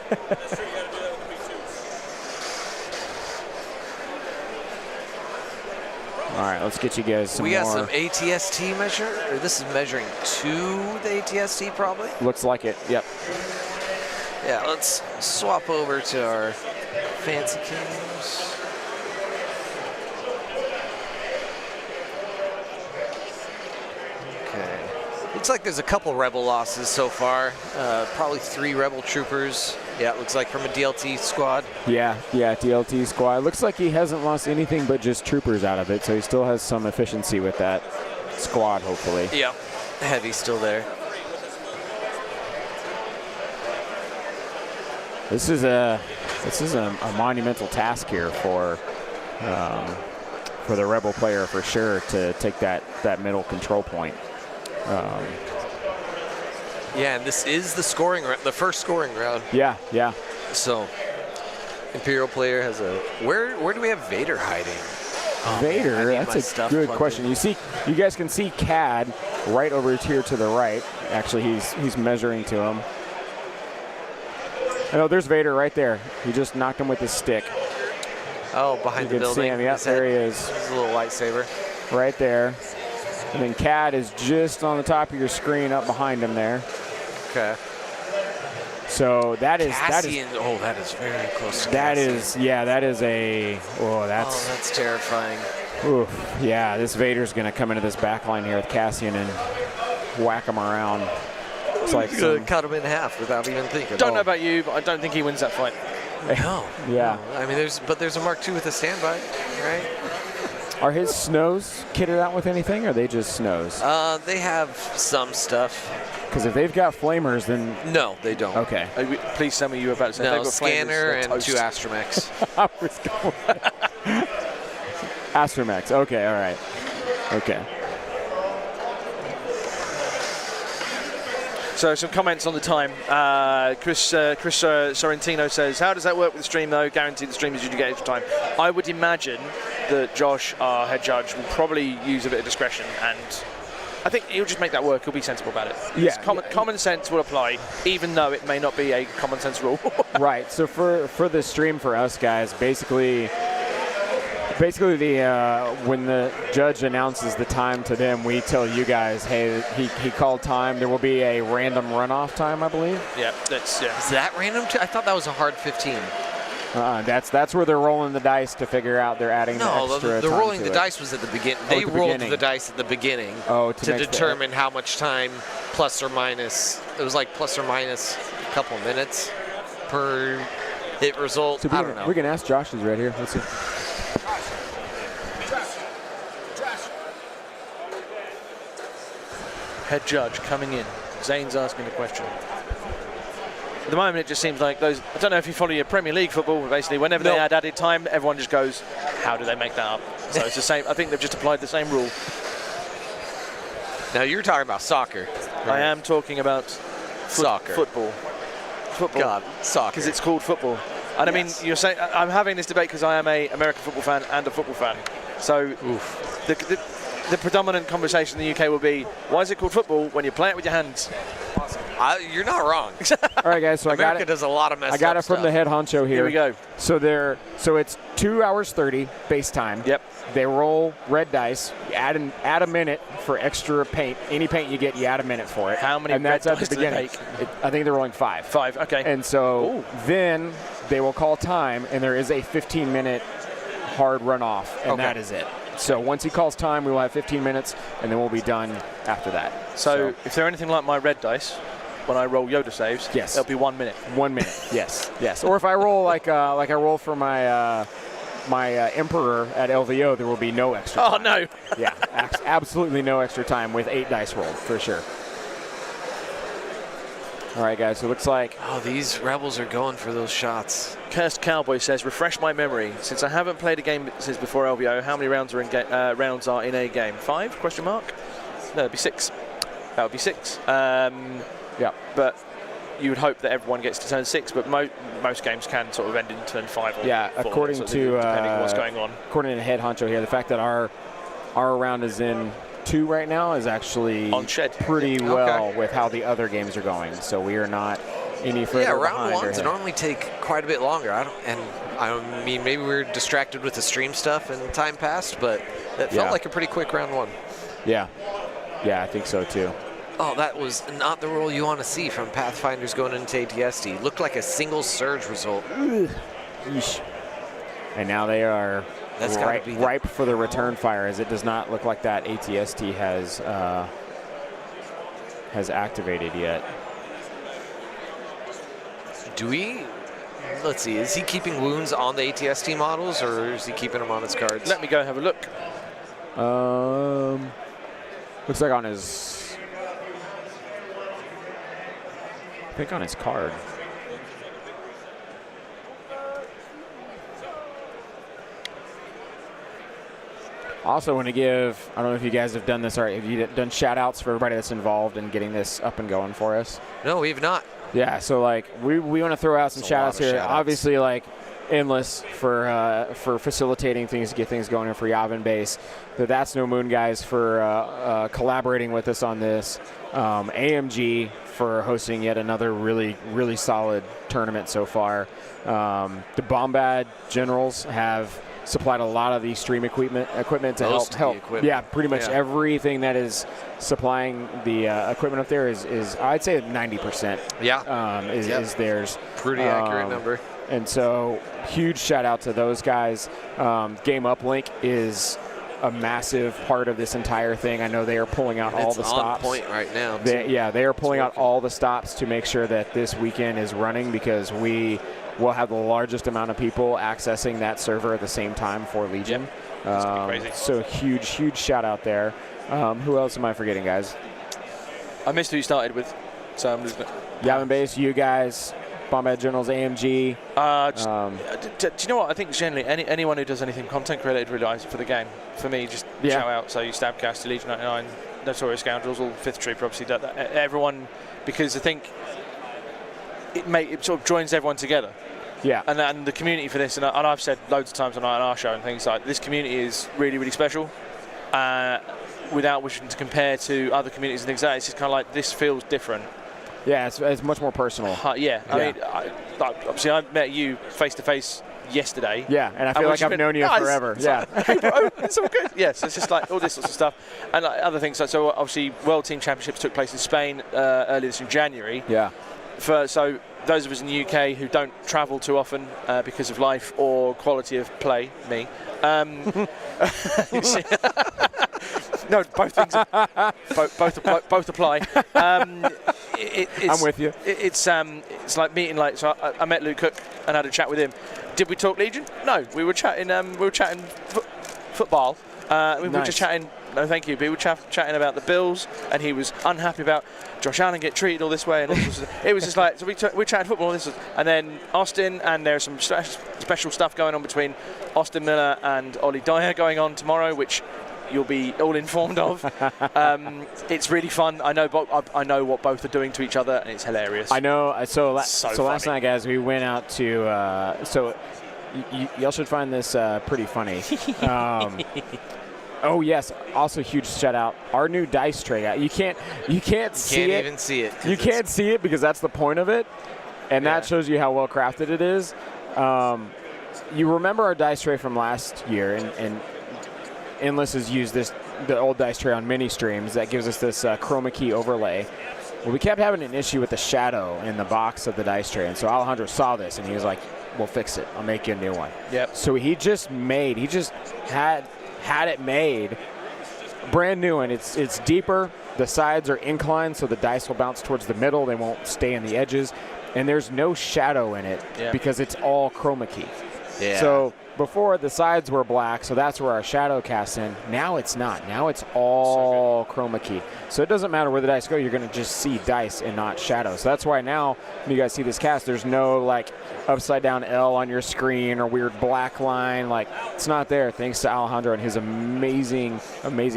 All right, let's get you guys some We more. got some ATST measure, or this is measuring to the ATST probably. Looks like it. Yep. Yeah, let's swap over to our fancy cams. Okay. Looks like there's a couple Rebel losses so far. Probably 3 Rebel troopers. Yeah, it looks like from a DLT squad. Yeah, DLT squad. Looks like he hasn't lost anything but just troopers out of it, so he still has some efficiency with that squad, hopefully. Yep. Heavy still there. This is a monumental task here for the Rebel player for sure to take that middle control point. Yeah, and this is the first scoring round. Yeah. So, Imperial player has a. Where do we have Vader hiding? Oh, Vader, man, I need my that's a stuff good plugged question. in. You guys can see Cad right over here to the right. Actually, he's measuring to him. Oh, there's Vader right there. He just knocked him with his stick. Oh, behind the You can building. see him. Yep, there he is. His little lightsaber. Right there. And then Cad is just on the top of your screen up behind him there. Okay. So that is Cassian. Oh, that is very close to that Cassian. is yeah, that is a that's terrifying. oof, yeah, this Vader's gonna come into this back line here with Cassian and whack him around. It's like You could cut him in half without even thinking. Don't know about you, but I don't think he wins that fight. No. Yeah. No. I mean, there's a Mark II with a standby, right? Are his snows kitted out with anything, or are they just snows? They have some stuff. Because if they've got flamers, then No, they don't. okay. Please tell me you were about to say No, they've got scanner flamers, and they're 2 toast. Astromechs. I was going. Astromex. Okay, all right. Okay. So some comments on the time. Chris Sorrentino says, how does that work with the stream though? Guaranteed the streamers usually get extra time. I would imagine that Josh, our head judge, will probably use a bit of discretion, and I think he'll just make that work. He'll be sensible about it. Yeah. Common sense will apply, even though it may not be a common sense rule. Right. So for the stream for us guys, basically when the judge announces the time to them, we tell you guys, hey, he called time. There will be a random runoff time, I believe. Yeah, that's Is that random? I thought that was a hard 15. That's where they're rolling the dice to figure out they're adding the extra the time rolling to the it. dice was at the beginning. Oh, They at the rolled beginning. the dice at the beginning to to make determine how much time, plus or minus. It was like plus or minus a couple minutes per hit result. So I don't know. we can ask Josh who's right here. Let's see. head judge coming in. Zane's asking the question. At the moment, it just seems like those. I don't know if you follow your Premier League football, but basically, whenever they add added time, everyone just goes, how do they make that up? So it's the same. I think they've just applied the same rule. Now you're talking about soccer. I am talking about Soccer. Football. God, soccer. Because it's called football. And Yes. I mean, you're saying I'm having this debate because I am a American football fan and a football fan. So the predominant conversation in the UK will be, why is it called football when you play it with your hands? You're not wrong. All right, guys. So America I got it. does a lot of messed I got up it from stuff. the head honcho here. Here we go. So it's 2 hours 30 base time. Yep. They roll red dice. You add a minute for extra paint. Any paint you get, you add a minute for it. How many And that's red at the dice do they beginning. take? I think they're rolling 5. 5, okay. And so then they will call time, and there is a 15-minute hard runoff, and Okay. that is it. So once he calls time, we will have 15 minutes, and then we'll be done after that. So if they're anything like my red dice, when I roll Yoda saves, Yes. it'll be 1 minute. 1 minute, yes. Or if I roll like I roll for my my Emperor at LVO, there will be no extra time. Oh, no. Yeah, absolutely no extra time with 8 dice rolled, for sure. All right, guys, so it looks like... Oh, these rebels are going for those shots. Cursed Cowboy says, refresh my memory. Since I haven't played a game since before LVO, how many rounds are rounds are in a game? 5? Question mark? No, it'd be 6. That would be 6. Yeah. But you would hope that everyone gets to turn 6, but most games can sort of end in turn 5 or Yeah, 4, according sort of, to depending on what's going on. According to the head honcho here, the fact that our round is in 2 right now is actually On shed. pretty well with how the other games are going. So we are not any further Yeah, round behind or ones ahead. normally take quite a bit longer. I mean, maybe we were distracted with the stream stuff and time passed, but it felt like a pretty quick round 1. Yeah, I think so too. Oh, that was not the roll you want to see from Pathfinders going into ATST. Looked like a single surge result. Yeesh. And now they are That's gotta be the- ripe for the return fire, as it does not look like that ATST has activated yet. Let's see, is he keeping wounds on the ATST models, or is he keeping them on his cards? Let me go have a look. Looks like on his... I think on his card. Also want to give, I don't know if you guys have done this already, have you done shout outs for everybody that's involved in getting this up and going for us? No, we have not. Yeah, so like we want to throw out some That's a shout lot outs of here. shout-outs. Obviously, like Endless for facilitating things to get things going, and for Yavin Base. The That's No Moon guys for collaborating with us on this. AMG for hosting yet another really, really solid tournament so far. The Bombad Generals have supplied a lot of the stream equipment to Most of the help. equipment. Yeah, pretty much Yeah. everything that is supplying the equipment up there is I'd say 90%. Yeah. Is theirs. Pretty accurate number. And so huge shout out to those guys. Game Uplink is a massive part of this entire thing. I know they are pulling out all the stops. It's on point right now. They are pulling out all the stops to make sure that this weekend is running, because we will have the largest amount of people accessing that server at the same time for Legion. Crazy. So huge shout out there. Who else am I forgetting, guys? I missed who you started with, so I'm just going to... Yavin Base, you guys, Bombad Journals, AMG. Do you know what? I think generally anyone who does anything content related really for the game, for me, just shout out. So you Stabcast, Legion 99, Notorious Scoundrels, all 5th Trooper, obviously, everyone, because I think it sort of joins everyone together. Yeah. And the community for this, and I've said loads of times on our show and things like this, community is really special. Without wishing to compare to other communities and things like that, it's just kind of like this feels different. Yeah, it's much more personal. I mean, obviously I met you face to face yesterday. Yeah, and I feel like I've known you forever. Hey bro, it's all good. Yes, it's just like all this sorts of stuff, and like other things. So obviously, World Team Championships took place in Spain earlier this in January. Yeah. So those of us in the UK who don't travel too often because of life or quality of play, me. No, both things. Both apply. I'm with you. It's like meeting. So I met Luke Cook and had a chat with him. Did we talk Legion? No, we were chatting. Football. We were just chatting. No, thank you. We were chatting about the Bills, and he was unhappy about Josh Allen get treated all this way, and it was just like, so we chatted football. And then Austin, and there's some special stuff going on between Austin Miller and Ollie Dyer going on tomorrow, which you'll be all informed of. It's really fun. I know what both are doing to each other, and it's hilarious. I know. So last night, guys, we went out to. Y'all should find this pretty funny. Oh yes! Also, huge shout out our new dice tray. You can't see it. Can't even see it. You can't see it because that's the point of it, and that shows you how well crafted it is. You remember our dice tray from last year, and Endless has used the old dice tray on mini streams that gives us this chroma key overlay. Well, we kept having an issue with the shadow in the box of the dice tray, and so Alejandro saw this and he was like, "We'll fix it. I'll make you a new one." Yep. So he just had it made brand new, and it's deeper. The sides are inclined, so the dice will bounce towards the middle. They won't stay in the edges, and there's no shadow in it because it's all chroma key. Yeah. So before the sides were black, so that's where our shadow casts in. Now it's not. Now it's all chroma key. So it doesn't matter where the dice go. You're going to just see dice and not shadow. So that's why now when you guys see this cast, there's no like upside down L on your screen or weird black line. Like it's not there. Thanks to Alejandro and his amazing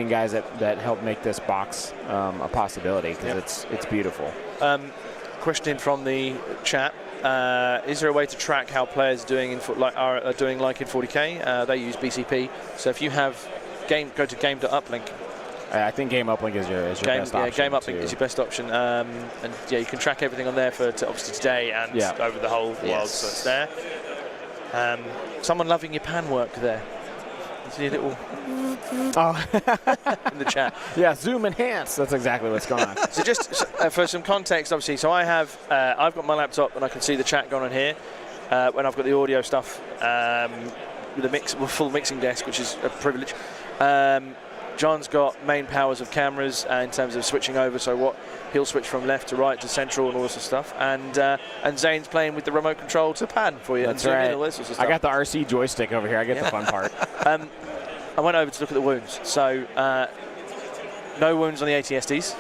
guys that helped make this box a possibility, because it's beautiful. Question from the chat. Is there a way to track how players are doing in 40K? They use BCP. So if you have go to game.uplink. I think game uplink is your best option. Yeah, game uplink is your best option. And you can track everything on there for obviously today and over the whole world. So it's there. Someone loving your pan work there. You see a little in the chat. Yeah, zoom enhance. That's exactly what's going on. So just for some context, obviously, so I've got my laptop and I can see the chat going on here. When I've got the audio stuff with a full mixing desk, which is a privilege. John's got main powers of cameras in terms of switching over, so he'll switch from left to right to central and all this sort of stuff. And Zane's playing with the remote control to pan for you. That's and right. and all this sort of stuff. I got the RC joystick over here. I get the fun part. I went over to look at the wounds. So no wounds on the ATSTs.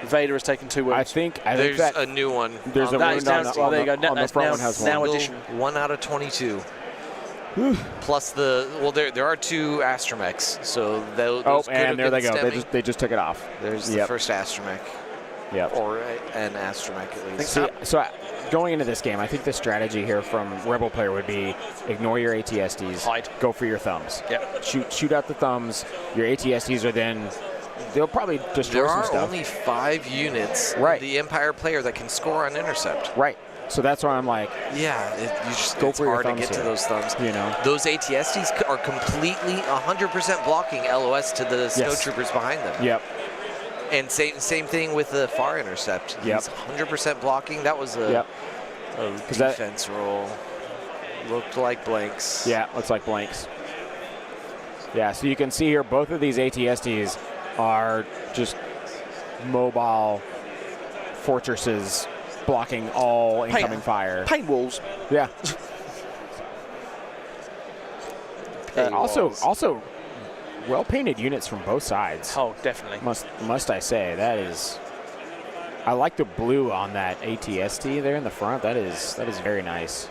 Vader has taken 2 wounds. I think there's that a new one. There's a wound on the front one has now one. Addition. 1 out of 22. Plus there are 2 astromechs, so those could have and there been they go. stemming. They just took it off. There's the first astromech. Yep. Or an astromech at least. So going into this game, I think the strategy here from Rebel player would be ignore your ATSDs. Hide. Go for your thumbs. Yep. Shoot out the thumbs. Your ATSDs are then they'll probably destroy some stuff. There are only 5 units in the Empire player that can score on intercept. Right. So that's why I'm like, it's hard to get to those thumbs. You know, those ATSDs are completely 100% blocking LOS to the snowtroopers behind them. Yep. And same thing with the far intercept. Yep. He's 100% blocking. That was a defense roll. Looked like blanks. Yeah, looks like blanks. Yeah, so you can see here both of these ATSTs are just mobile fortresses blocking all incoming fire. Paint walls. Yeah. Also, well-painted units from both sides. Oh, definitely. Must I say, that is. I like the blue on that ATST there in the front. That is very nice.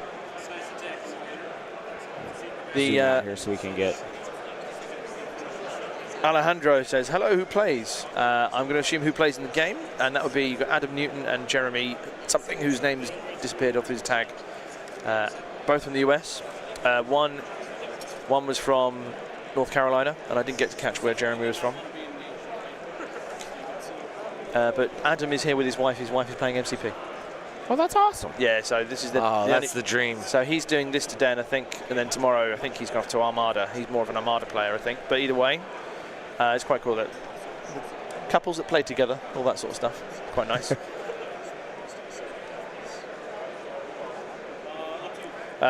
Here so we can get. Alejandro says, hello, who plays? I'm going to assume who plays in the game, and that would be you've got Adam Newton and Jeremy something, whose name has disappeared off his tag. Both from the US. One was from North Carolina, and I didn't get to catch where Jeremy was from. But Adam is here with his wife. His wife is playing MCP. Oh, that's awesome. Yeah, so this is the... that's the dream. So he's doing this today, and then tomorrow, I think he's going off to Armada. He's more of an Armada player, I think. But either way, it's quite cool that couples that play together, all that sort of stuff. Quite nice.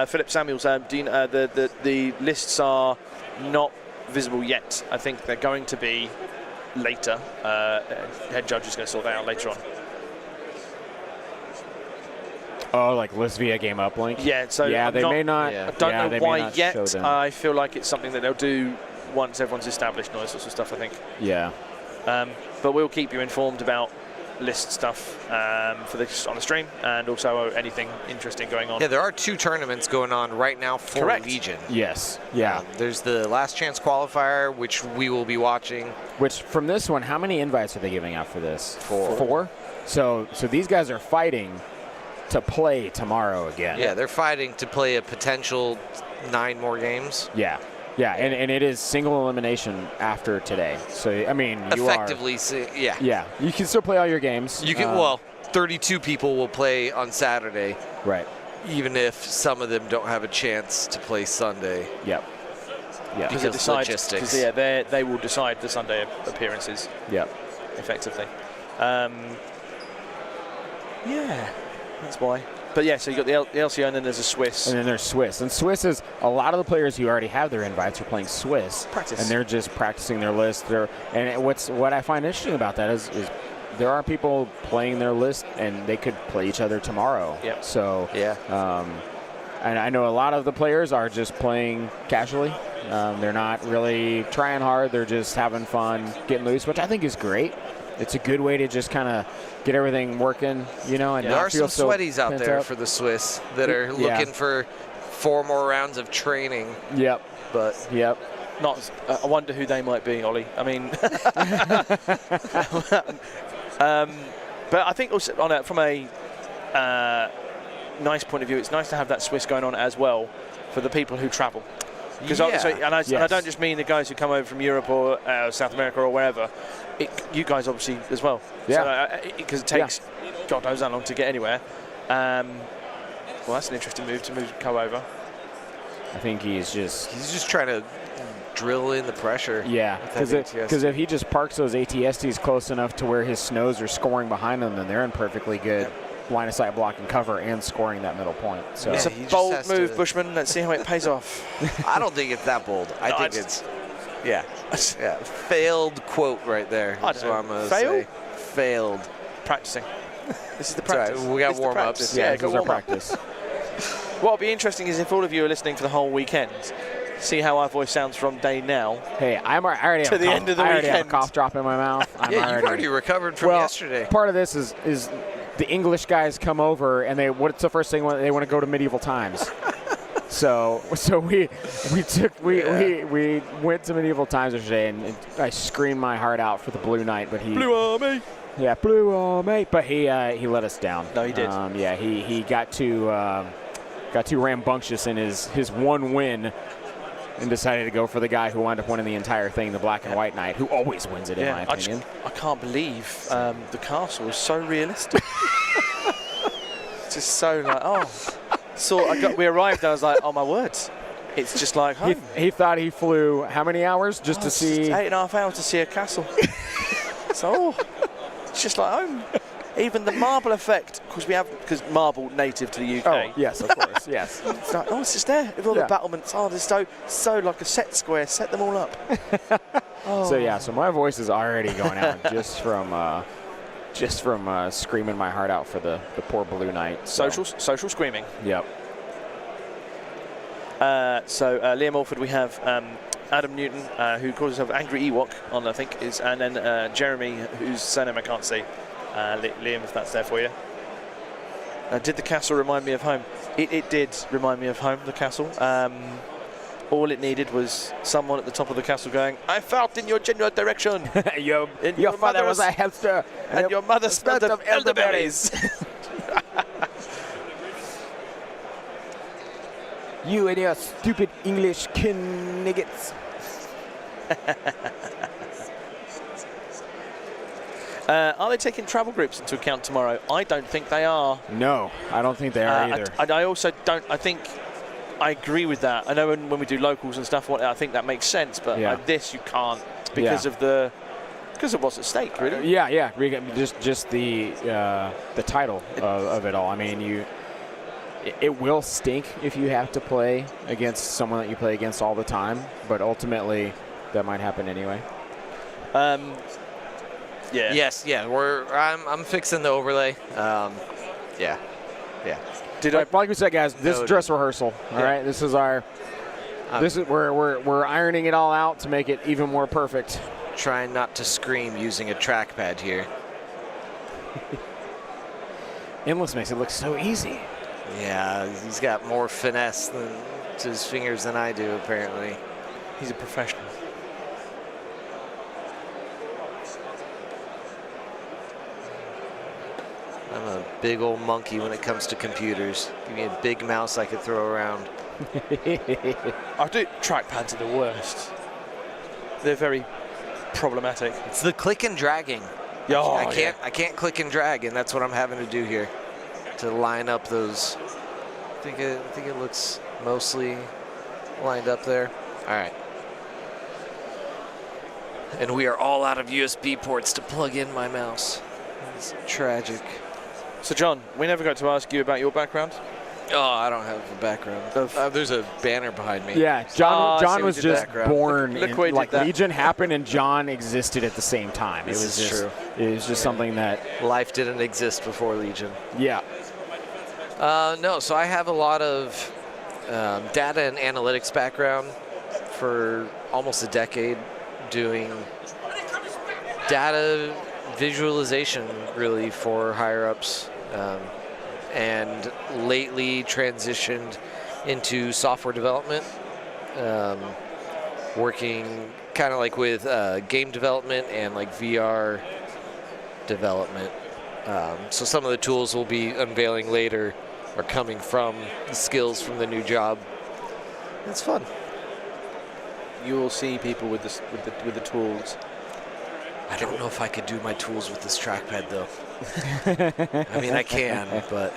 Philip Samuels, the lists are not visible yet. I think they're going to be later. Head judge is going to sort that out later on. Oh, like list via game uplink? Yeah, so yeah, they may not. I don't know why yet. I feel like it's something that they'll do once everyone's established and all this sorts of stuff, I think. Yeah. But we'll keep you informed about list stuff for this on the stream, and also anything interesting going on. Yeah, there are 2 tournaments going on right now for Legion. Yes. Yeah. There's the Last Chance Qualifier, which we will be watching. Which, from this one, how many invites are they giving out for this? 4. 4? So these guys are fighting to play tomorrow again. Yeah, they're fighting to play a potential 9 more games. Yeah. Yeah, and it is single elimination after today. So, I mean, you effectively, yeah. Yeah, you can still play all your games. You can, well, 32 people will play on Saturday. Right. Even if some of them don't have a chance to play Sunday. Yep. Yeah. Because logistics. Yeah, they will decide the Sunday appearances. Yep. Effectively. Yeah, that's why. But yeah, so you got the LCO, and then there's a Swiss. And then there's Swiss. And Swiss is a lot of the players who already have their invites are playing Swiss. Practice. And they're just practicing their list. And what I find interesting about that is there are people playing their list, and they could play each other tomorrow. Yep. So yeah. And I know a lot of the players are just playing casually. They're not really trying hard. They're just having fun, getting loose, which I think is great. It's a good way to just kind of get everything working, you know. And there are some sweaties out there for the Swiss that are looking for 4 more rounds of training. Yep. But not. I wonder who they might be, Ollie. I mean, but I think also from a nice point of view, it's nice to have that Swiss going on as well for the people who travel. Because and I don't just mean the guys who come over from Europe or South America or wherever. You guys obviously as well. Yeah. Because it takes God knows how long to get anywhere. Well, that's an interesting move to go over. I think he's just trying to drill in the pressure. Yeah, because if he just parks those ATSTs close enough to where his snows are scoring behind them, then they're in perfectly good line of sight blocking cover and scoring that middle point. So it's a bold move, Bushman. Let's see how it pays off. I don't think it's that bold. I think it's failed quote right there. That's what I'm gonna say. Failed. Practicing. This is the practice. Right. We got warm ups. Yeah, this is our practice. What'll be interesting is if all of you are listening for the whole weekend, see how our voice sounds from day now. Hey, I already to the end of the weekend. have a cough drop in my mouth. You've already recovered from yesterday. Part of this is the English guys come over, and what's the first thing they want to go to medieval times. So we went to medieval times yesterday, and I screamed my heart out for the Blue Knight, but Blue Army. Yeah, Blue Army. But he let us down. No, he did. He got too rambunctious in his one win, and decided to go for the guy who wound up winning the entire thing, the Black and White Knight, who always wins it, in my opinion. I can't believe the castle is so realistic. Just so like, we arrived, I was like, oh my word, it's just like home. He thought he flew how many hours just to see? 8.5 hours to see a castle. So, it's just like home. Even the marble effect, because we have marble native to the UK. Oh, yes, of course, yes. It's like, oh, it's just there with all the battlements. Oh, there's so like a set square. Set them all up. So yeah, so my voice is already going out just from screaming my heart out for the poor Blue Knight. So. Social screaming. Yep. So Liam Alford, we have Adam Newton, who calls himself Angry Ewok on, I think, and then Jeremy, whose surname I can't see. Liam, if that's there for you. Did the castle remind me of home? It did remind me of home, the castle. All it needed was someone at the top of the castle going, I felt in your general direction. your father was a hamster. And your mother smelled of elderberries. You and your stupid English kniggets. Are they taking travel groups into account tomorrow? I don't think they are. No, I don't think they are either. I also don't. I think I agree with that. I know when we do locals and stuff, I think that makes sense. But this you can't because of what's at stake, really. Yeah. Just the title of it all. I mean, it will stink if you have to play against someone that you play against all the time. But ultimately, that might happen anyway. Yeah. Yes. Yeah. I'm fixing the overlay. Yeah. Like we said, guys, this is dress rehearsal. All right. This is our. We're ironing it all out to make it even more perfect. Trying not to scream using a trackpad here. Endless makes it look so easy. Yeah, he's got more finesse to his fingers than I do, apparently. He's a professional. I'm a big old monkey when it comes to computers. Give me a big mouse I could throw around. I do. Trackpads are the worst. They're very problematic. It's the click and dragging. I can't click and drag, and that's what I'm having to do here to line up those. I think it looks mostly lined up there. All right. And we are all out of USB ports to plug in my mouse. It's tragic. So, John, we never got to ask you about your background. Oh, I don't have a background. There's a banner behind me. Yeah, John was just born. Look like Legion happened and John existed at the same time. This is true. It was just something that life didn't exist before Legion. Yeah. No, so I have a lot of data and analytics background for almost a decade, doing data visualization really for higher ups. And lately transitioned into software development, working kind of like with game development and like VR development. So some of the tools we'll be unveiling later are coming from the skills from the new job. It's fun. You will see people with the tools. I don't know if I could do my tools with this trackpad though. I mean, I can, but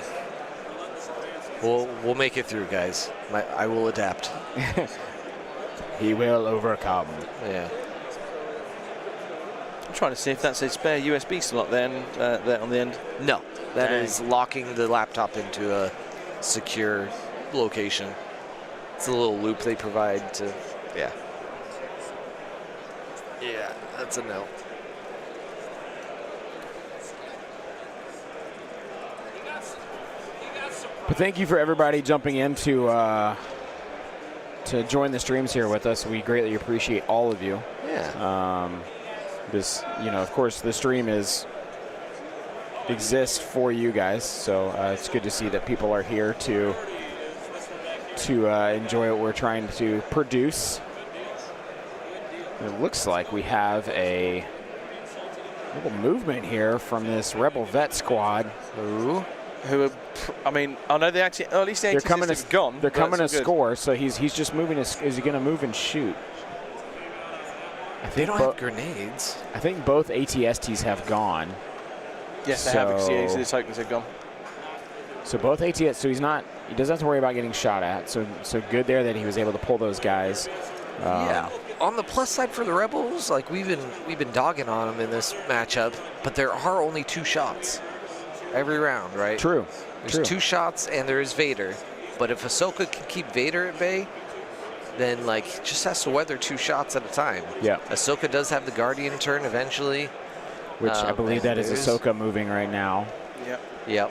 we'll make it through, guys. I will adapt. He will overcome. Yeah. I'm trying to see if that's a spare USB slot there on the end. No, that is locking the laptop into a secure location. It's a little loop they provide to, yeah. Yeah, that's a no. But thank you for everybody jumping in to join the streams here with us. We greatly appreciate all of you. Yeah. Of course, the stream exists for you guys, so it's good to see that people are here to enjoy what we're trying to produce. It looks like we have a little movement here from this Rebel Vet squad. Who I mean, I know they actually, at least the they're coming to gone. They're coming to score, so he's just moving. Is he going to move and shoot? They don't have grenades. I think both ATSTs have gone. Yes, they have. Because the tokens have gone. So both ATS. So he doesn't have to worry about getting shot at. So good there that he was able to pull those guys. Yeah. On the plus side for the Rebels, like we've been dogging on them in this matchup, but there are only 2 shots. every round, right? True. There's 2 shots, and there is Vader. But if Ahsoka can keep Vader at bay, then like just has to weather 2 shots at a time. Yeah. Ahsoka does have the Guardian turn eventually. Which I believe that is Ahsoka moving right now. Yep.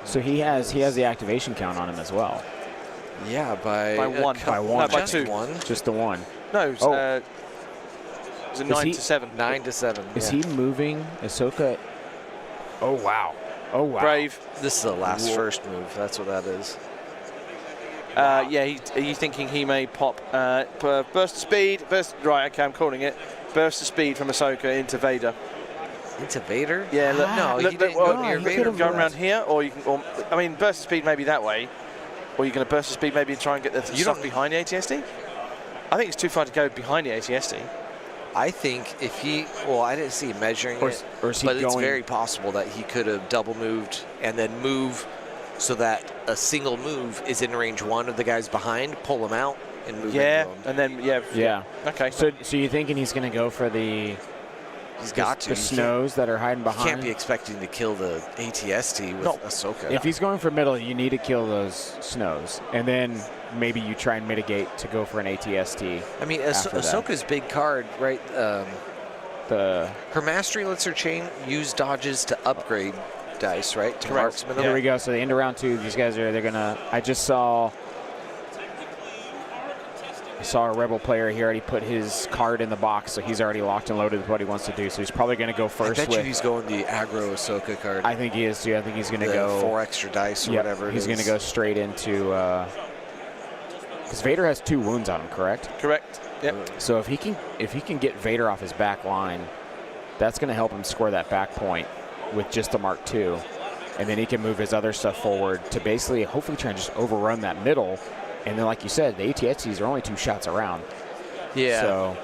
So he has the activation count on him as well. Yeah, by 1. By 1. No, by just 2. 1. Just the 1. No, it's, it was a 9 to 7. 9 to 7. Is he moving Ahsoka? Oh wow. Oh wow. Brave. This is the last first move. That's what that is. Yeah, are you thinking he may pop burst of speed? Right, okay, I'm calling it. Burst of speed from Ahsoka into Vader. Into Vader? Yeah, look, No, look, he didn't well, go near he Vader. could've Going around here, or you can. I mean, burst of speed maybe that way, or you're going to burst of speed maybe and try and get the stuff behind the ATST. I think it's too far to go behind the ATST. I think if he, well, I didn't see him measuring it, or is he but it's going- very possible that he could have double moved and then move so that a single move is in range 1 of the guys behind, pull him out, and move Yeah, into him. and then Yeah. Okay. So you're thinking he's going to go for the He's got to. the He snows that are hiding can't behind? be expecting to kill the ATST with Ahsoka. If he's going for middle, you need to kill those snows, and then maybe you try and mitigate to go for an ATST. I mean, after that. Ahsoka's big card, right? The Her mastery lets her use dodges to upgrade dice, right? To marksman. Here we go. So the end of round 2, these guys they're gonna. I saw a Rebel player. He already put his card in the box, so he's already locked and loaded with what he wants to do. So he's probably going to go first. I bet you he's going the aggro Ahsoka card. I think he is too. I think he's going to go 4 extra dice or whatever. He's going to go straight into. Because Vader has 2 wounds on him, correct? Correct. Yep. So if he can get Vader off his back line, that's going to help him score that back point with just the Mark II, and then he can move his other stuff forward to basically hopefully try and just overrun that middle. And then, like you said, the ATSTs are only 2 shots around. Yeah. So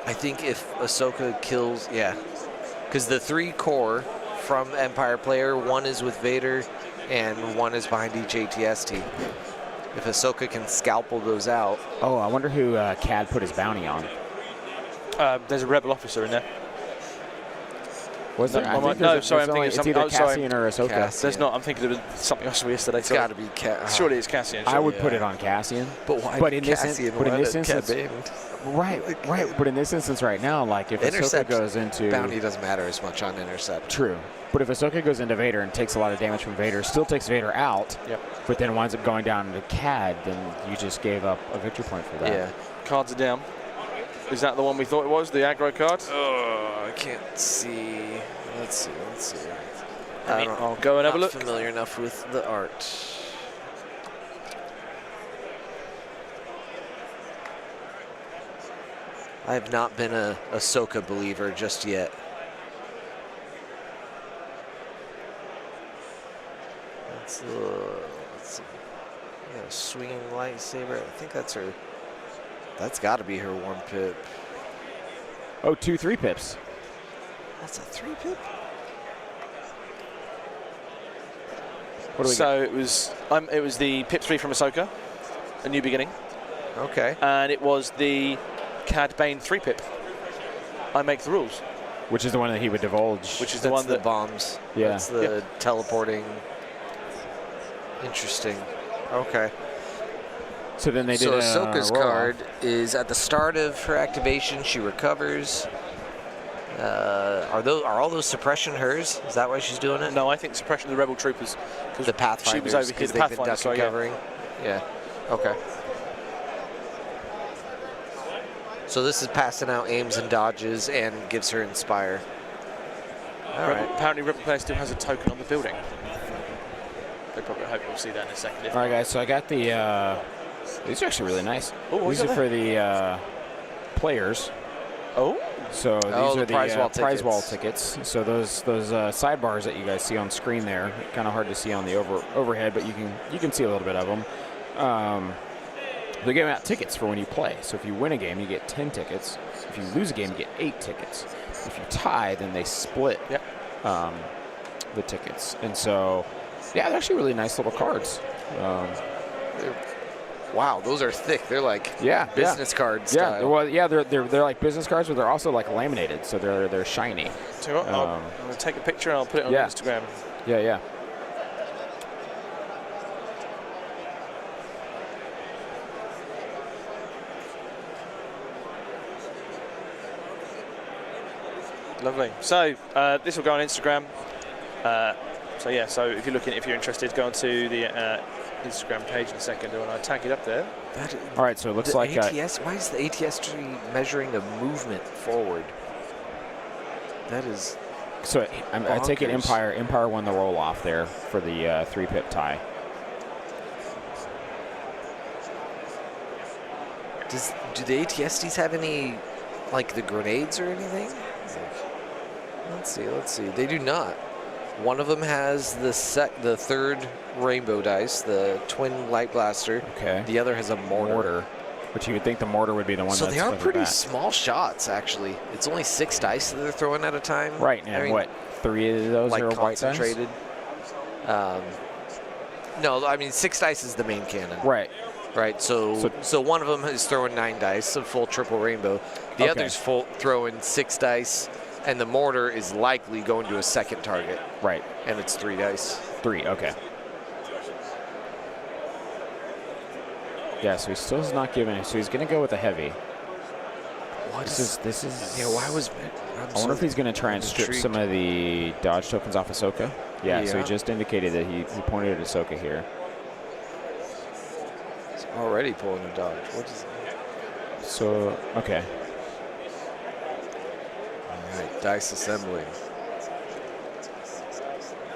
I think if Ahsoka kills, because the 3 core from Empire player, 1 is with Vader, and 1 is behind each ATST. If Ahsoka can scalpel those out. Oh, I wonder who Cad put his bounty on. There's a Rebel officer in there. Was there? No, I think no, there's sorry, there's I'm only- thinking it's either something- oh, sorry. Cassian or Ahsoka. Cassian. There's not. I'm thinking there was something else from yesterday. It's got to be Surely it's Cassian. I would put Yeah. it on Cassian. But why But in this Cassian? but in Why this did Cad instance, Bane? right. But in this instance right now, like if Ahsoka Intercept goes into bounty doesn't matter as much on intercept. True. But if Ahsoka goes into Vader and takes a lot of damage from Vader, still takes Vader out, but then winds up going down to Cad, then you just gave up a victory point for that. Yeah. Cards are down. Is that the one we thought it was? The aggro card? Oh, I can't see. Let's see. I'll go and have a look. Not familiar enough with the art. I have not been a Ahsoka believer just yet. Let's see. Yeah, swinging lightsaber. I think that's her. That's got to be her 1 pip. Oh, 2 3 pips. That's a 3 pip. What do we So it was the Pip 3 from Ahsoka, A New Beginning, Okay. and it was the Cad Bane 3 Pip. I make the rules. Which is the one that he would divulge. Which is the That's one the that bombs. Yeah. That's the teleporting. Interesting. Okay. So then they did So a Ahsoka's roll-off. card is at the start of her activation. She recovers. Are all those suppression hers? Is that why she's doing it? No, I think suppression of the Rebel troopers. 'Cause The Pathfinders. She was over here. 'cause The they've been Pathfinder. duck So and yeah. covering. Yeah. Okay. So this is passing out aims and dodges and gives her inspire. All right. Apparently, Rebel player still has a token on the building. They probably hope we'll see that in a second. If All right, guys. So I got the. These are actually really nice. Oh, what These you are got for the players. Oh, So these Oh, are the the prize wall prize wall tickets. tickets. So those sidebars that you guys see on screen there, kind of hard to see on the overhead, but you can see a little bit of them. They're giving out tickets for when you play. So if you win a game, you get 10 tickets. If you lose a game, you get 8 tickets. If you tie, then they split the tickets. And so, yeah, they're actually really nice little cards. Wow, those are thick. They're like Yeah, business cards. Yeah, well, yeah, they're like business cards, but they're also like laminated, so they're shiny. so I'm going to take a picture and I'll put it on Yeah. Instagram. Yeah. Lovely. So this will go on Instagram. So if you're interested, go onto the Instagram page in a second, and I tag it up there. All right, so it looks like ATS. Why is the ATS tree measuring a movement forward? That is. So I take it Empire won the roll off there for the 3-pip tie. Do the ATSTs have any, like the grenades or anything? Let's see. They do not. One of them has the third rainbow dice, the twin light blaster. Okay. The other has a mortar. Which you would think the mortar would be the one. So that's they are further pretty back. small shots, actually. It's only 6 dice that they're throwing at a time. Right, and I mean, what, 3 of those like are white dice? concentrated. No, I mean 6 dice is the main cannon. Right. Right. So one of them is throwing 9 dice, a full triple rainbow. The other's throwing 6 dice, and the mortar is likely going to a second target. Right. And it's 3 dice. 3. Okay. Yeah, so he still is not giving it. So he's going to go with a heavy. What This is. Yeah, why was... I wonder if he's going to try and strip some of the dodge tokens off Ahsoka. Yeah, so he just indicated that he pointed at Ahsoka here. He's already pulling a dodge. What is that? So, okay. All right, dice assembling.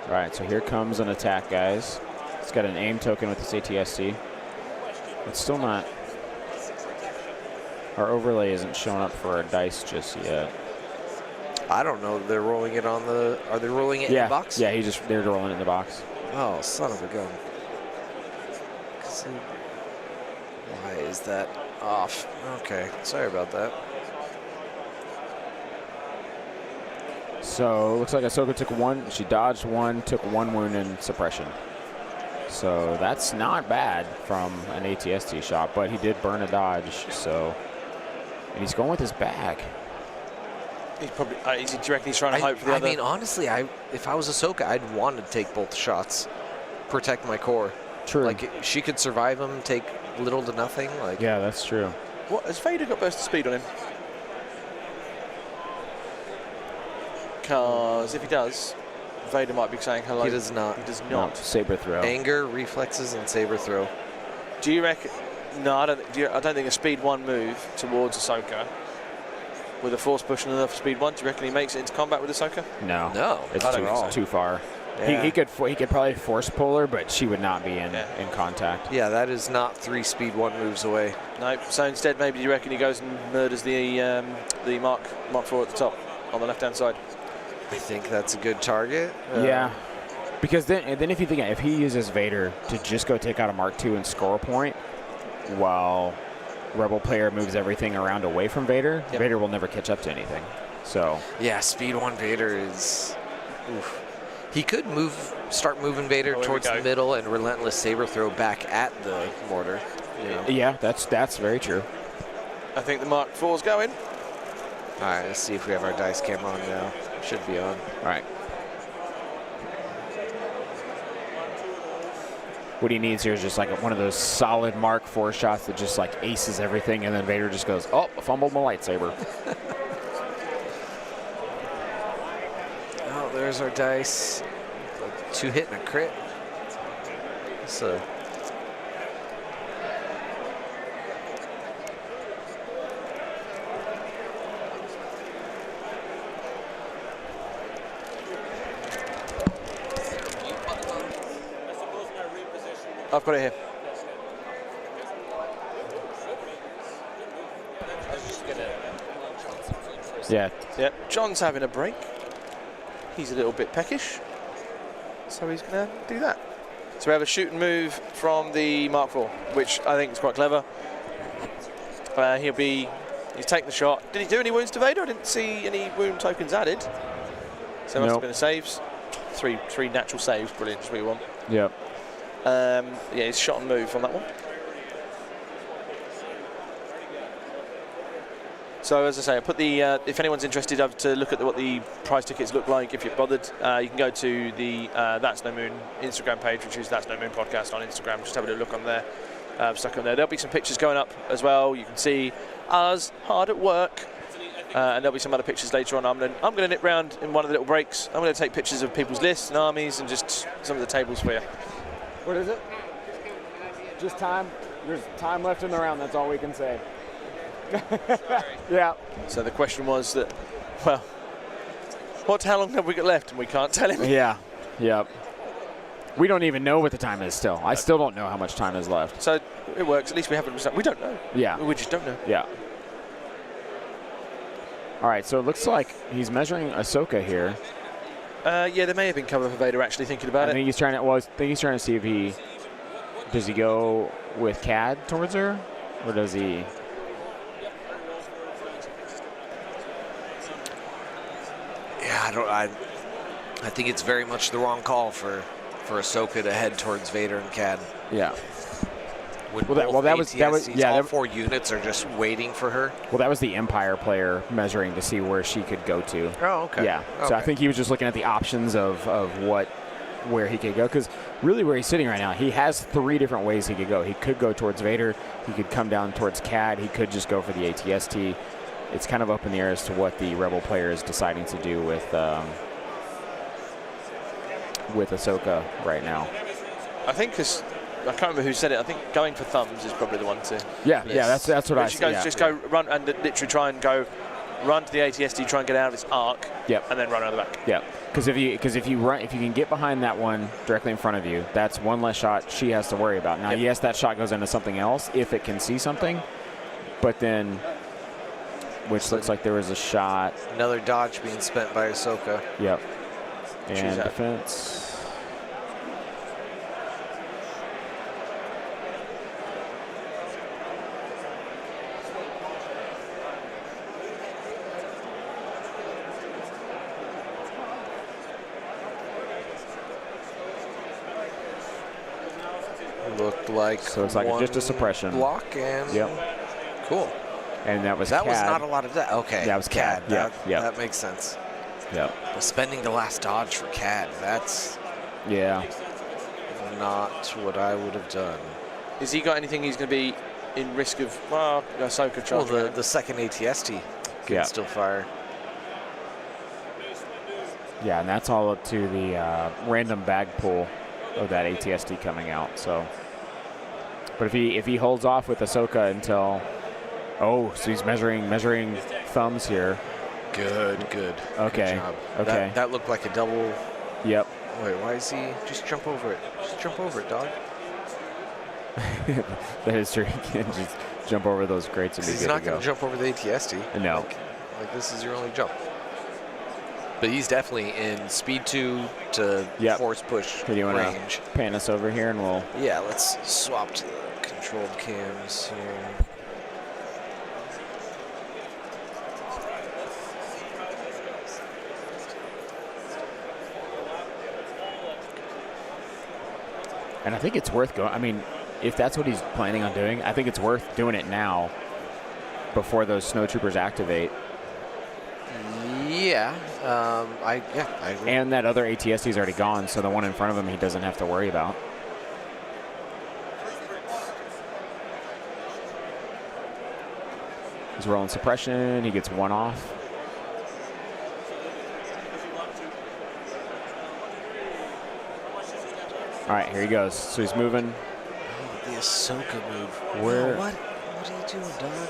All right, so here comes an attack, guys. It's got an aim token with this ATST. It's still not. Our overlay isn't showing up for our dice just yet. I don't know. They're rolling it on the. Are they rolling it in the box? Yeah, they're rolling it in the box. Oh, son of a gun. Why is that off? Okay, sorry about that. So it looks like Ahsoka took 1. She dodged 1, took 1 wound in suppression. So that's not bad from an ATST shot, but he did burn a dodge. So, and he's going with his bag. He's probably. Do you reckon he's trying to hope for the other? I mean, honestly, if I was Ahsoka, I'd want to take both shots, protect my core. True. Like she could survive him, take little to nothing. Like yeah, that's true. What has Vader got burst of speed on him? Because if he does, Vader might be saying hello. He does not. He does No, not. saber throw. Anger, reflexes, and saber throw. Do you reckon? No, I don't. I don't think a speed 1 move towards Ahsoka with a force push and enough speed 1. Do you reckon he makes it into combat with Ahsoka? No. It's too far. Yeah. He could probably force pull her, but she would not be in contact. Yeah, that is not 3 speed 1 moves away. No. So instead, maybe you reckon he goes and murders the Mark IV at the top on the left-hand side. I think that's a good target. Yeah. Because then if you think if he uses Vader to just go take out a Mark II and score a point, while Rebel player moves everything around away from Vader, Vader will never catch up to anything. So yeah, speed 1 Vader is. Oof. He could start moving Vader towards the middle and relentless saber throw back at the mortar. You know? Yeah, that's very true. I think the Mark IV's going. All right, let's see if we have our dice cam on now. Should be on. All right. What he needs here is just like one of those solid Mark IV shots that just like aces everything, and then Vader just goes, "Oh, I fumbled my lightsaber." Oh, there's our dice. 2 hit and a crit. So. I've got it here. Yeah. Yeah. John's having a break. He's a little bit peckish, so he's going to do that. So we have a shoot and move from the Mark IV, which I think is quite clever. He's taken the shot. Did he do any wounds to Vader? I didn't see any wound tokens added. So it must have been a saves. Three natural saves. Brilliant. That's what we want. Yep. Yeah, it's shot and move on that one. So as I say, I put the if anyone's interested to look at what the prize tickets look like, if you're bothered, you can go to the That's No Moon Instagram page, which is That's No Moon Podcast on Instagram. Just have a little look on there. Stuck on there. There'll be some pictures going up as well. You can see us hard at work and there'll be some other pictures later on. I'm gonna nip round in one of the little breaks. I'm gonna take pictures of people's lists and armies and just some of the tables for you. What is it? Just time. There's time left in the round. That's all we can say. Yeah. So the question was that, well, how long have we got left? And we can't tell him. Yeah. Yep. We don't even know what the time is still. I still don't know how much time is left. So it works. At least we haven't. We don't know. Yeah. We just don't know. Yeah. All right. So it looks like he's measuring Ahsoka here. Yeah, there may have been cover for Vader actually thinking about I it. think he's trying to. Well, I think he's trying to see if does he go with Cad towards her, or does he? Yeah, I think it's very much the wrong call for Ahsoka to head towards Vader and Cad. Yeah. When that was all 4 units are just waiting for her. Well, that was the Empire player measuring to see where she could go to. Oh, okay. Yeah. Okay. So I think he was just looking at the options of where he could go, because really where he's sitting right now, he has 3 different ways he could go. He could go towards Vader. He could come down towards Cad. He could just go for the ATST. It's kind of up in the air as to what the Rebel player is deciding to do with Ahsoka right now. I think because I can't remember who said it. I think going for thumbs is probably the one to. Yeah, that's what I said. Just go run and literally try and go run to the ATSD, try and get out of its arc. Yep. And then run around the back. Yeah, because if you can get behind that one directly in front of you, that's one less shot she has to worry about. Now, yes, that shot goes into something else if it can see something, but then, which looks like there was a shot. Another dodge being spent by Ahsoka. Yep. And defense. Looked like so it's like just a suppression block and cool. And that was that Cad. was not a lot of that. Okay, that was Cad. Yeah, that makes sense. Yep. But spending the last dodge for Cad, that's not what I would have done. Has he got anything he's going to be in risk of? Well, Ahsoka charge. Well, the second ATST can still fire. Yeah, and that's all up to the random bag pull of that ATST coming out. So, but if he holds off with Ahsoka until, so he's measuring thumbs here. Good. Okay. Good job. Okay. That looked like a double. Yep. Wait, why is he? Just jump over it. Just jump over it, dog. That is true. He can just jump over those grates and be good to go. He's not going to jump over the ATST. No. Like this is your only jump. But he's definitely in speed 2 to force push do you want range. To pan us over here and we'll... Yeah, let's swap to the controlled cams here. And I think it's worth going. I mean, if that's what he's planning on doing, I think it's worth doing it now before those snowtroopers activate. Yeah, I agree. And that other ATST is already gone, so the one in front of him he doesn't have to worry about. He's rolling suppression. He gets 1 off. All right, here he goes. So he's moving. The Ahsoka move. Where? Oh, what are you doing, dog?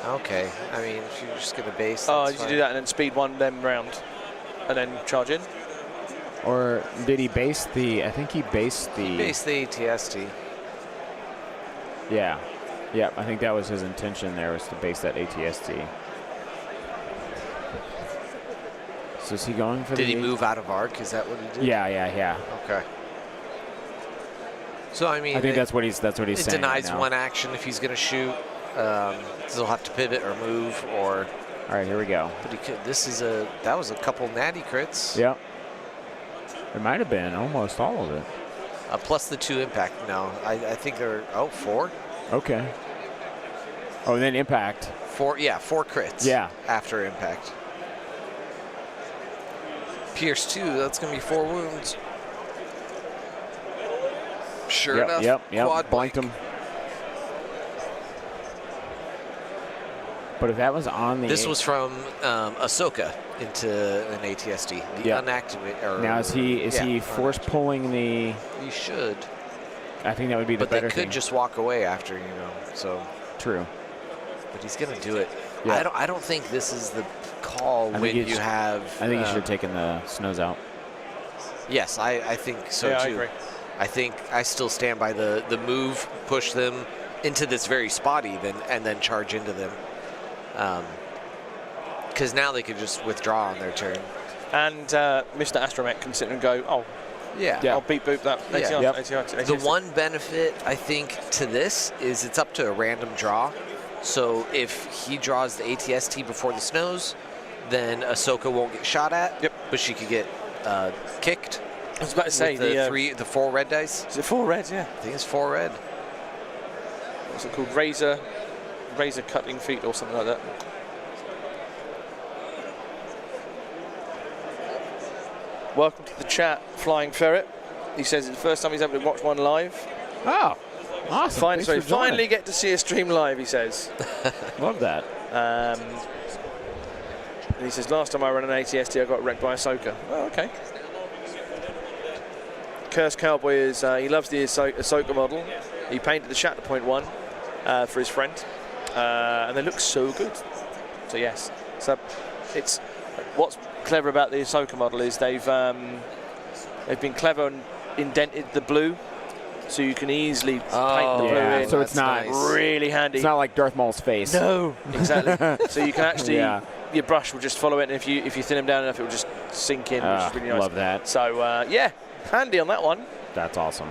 Okay, I mean, if you're just going to base. Did you do that and then speed 1 them round and then charge in? Or did he base the? I think he based the. He based the ATST. Yeah. Yeah, I think that was his intention there, was to base that ATST. So is he going for Did he move out of arc? Is that what he did? Yeah. Okay. So I mean, I think that's what he's saying. It denies right now. one action if he's going to shoot. He'll have to pivot or move or. All right, here we go. But he could. That was a couple natty crits. Yep. It might have been almost all of it. Plus the 2 impact. No, I think there are 4. Okay. Oh, and then impact. 4 crits. Yeah. After impact. Pierce 2. That's going to be 4 wounds. Sure enough. Yep. Quad Blanked him. But if that was on the... This was from Ahsoka into an ATSD. The unactivated... Or, now, is he force pulling the... He should. I think that would be the better thing. But they could just walk away after, you know, so... True. But he's going to do it. Yeah. I don't think this is the call when you have... I think you should have taken the snows out. Yes, I think so, too. I agree. I think I still stand by the move, push them into this very spot even, and then charge into them. Because now they could just withdraw on their turn. And Mr. Astromech can sit and go, oh, yeah. I'll beat boop that. Yeah. The one benefit, I think, to this is it's up to a random draw. So if he draws the ATST before the snows, then Ahsoka won't get shot at, but she could get kicked. I was about to say the 4 red dice. Is it 4 red? Yeah. I think it's 4 red. What's it called? Razor cutting feet or something like that. Welcome to the chat, Flying Ferret. He says it's the first time he's able to watch one live. Oh, awesome. Finally get to see a stream live, he says. Love that. And he says, last time I ran an ATST, I got wrecked by Ahsoka. Oh, okay. Cursed Cowboy is, he loves the Ahsoka model. He painted the Shatter Point one for his friend. And they look so good. So, yes. So, it's what's clever about the Ahsoka model is they've been clever and indented the blue, so you can easily paint the blue in. So it's not really handy. It's not like Darth Maul's face. No, exactly. So you can actually your brush will just follow it, and if you thin them down enough, it will just sink in. Which is really nice. Love that. So yeah, handy on that one. That's awesome.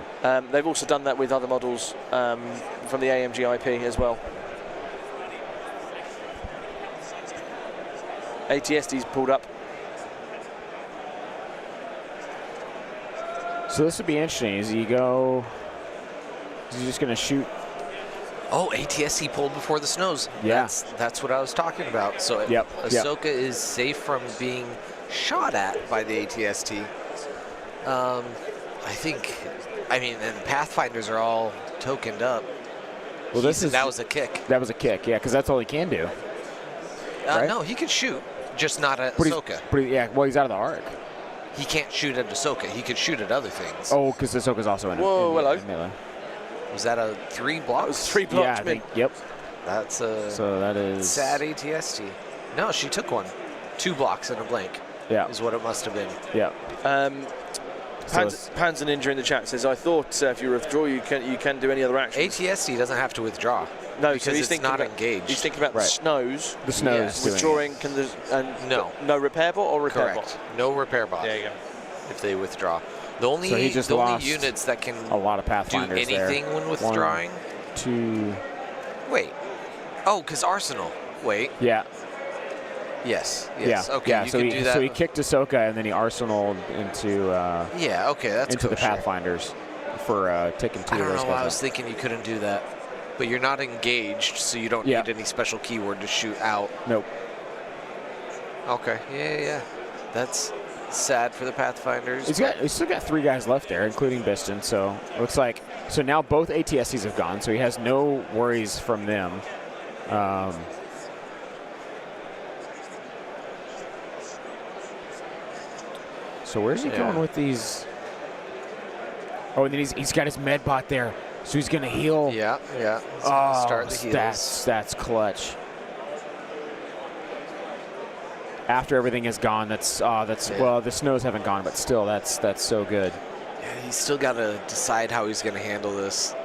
They've also done that with other models from the AMG IP as well. ATSD's pulled up. So this would be interesting. Is he just going to shoot? Oh, ATST pulled before the snows. Yeah. That's what I was talking about. So Ahsoka is safe from being shot at by the ATST. I mean, and Pathfinders are all tokened up. Well, that was a kick. That was a kick, yeah, because that's all he can do. Right? No, he can shoot, just not at Ahsoka. Well, he's out of the arc. He can't shoot at Ahsoka. He could shoot at other things. Oh, because Ahsoka's also in it. Whoa, hello. Melee. Was that a 3 blocks? That was 3 blocks. Yeah, I think, yep. That's a so that is sad ATST. No, she took one. 2 blocks and a blank. Yeah. Is what it must have been. Yeah. Panzer Ninja in the chat says, I thought if you withdraw, you can do any other action. ATST doesn't have to withdraw. No, because it's not engaged. He's thinking about the snows. The snows. Yeah. Withdrawing no repair bot or repair bot? No repair bot. There you go. If they withdraw. The only units that can a lot of Pathfinders do anything when withdrawing. 1, 2. Wait. Oh, because Arsenal. Wait. Yeah. Yes. Yeah. Okay. Yeah. You So can do that. So he kicked Ahsoka and then he arsenaled into. Yeah. Okay. That's into the Pathfinders for taking 2 of those guys. I don't know why I was thinking you couldn't do that, but you're not engaged, so you don't need any special keyword to shoot out. Nope. Okay. Yeah. That's sad for the Pathfinders. He's still got 3 guys left there, including Biston. So it looks like now both ATSTs have gone, so he has no worries from them. So where's he going with these? Oh, and then he's got his med bot there, so he's gonna heal. Yeah. Oh, start the heals. That's clutch. After everything is gone, well, the snows haven't gone, but still, that's so good. Yeah, he's still got to decide how he's going to handle this.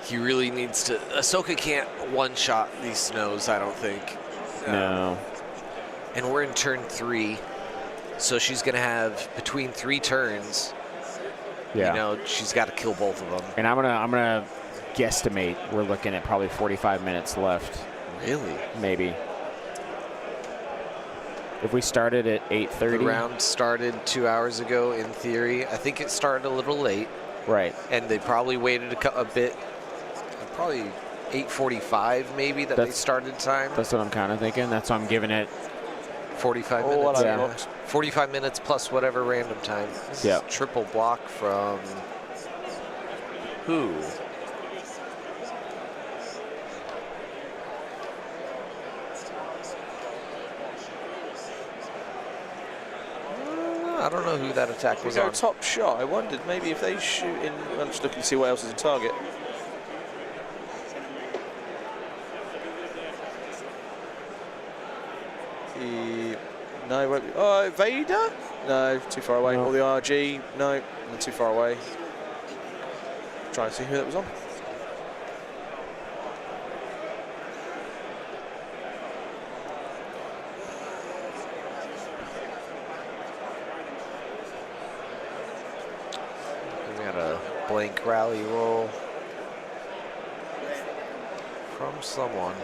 He really needs to. Ahsoka can't one-shot these snows, I don't think. No. And we're in turn 3, so she's going to have between 3 turns. Yeah. You know, she's got to kill both of them. And I'm gonna guesstimate we're looking at probably 45 minutes left. Really? Maybe. If we started at 8:30. The round started 2 hours ago, in theory. I think it started a little late. Right. And they probably waited a bit. Probably 8:45 maybe that they started time. That's what I'm kind of thinking. That's why I'm giving it 45 minutes. Yeah. 45 minutes plus whatever random time. This is triple block from who? I don't know who that attack was Was there on. a top shot? I wondered maybe if they shoot in. I'm just looking to see what else is in target. No, won't be. Oh, Vader? No, too far away. No. Or the RG? No, too far away. Try and see who that was on. We got a blank rally roll from someone.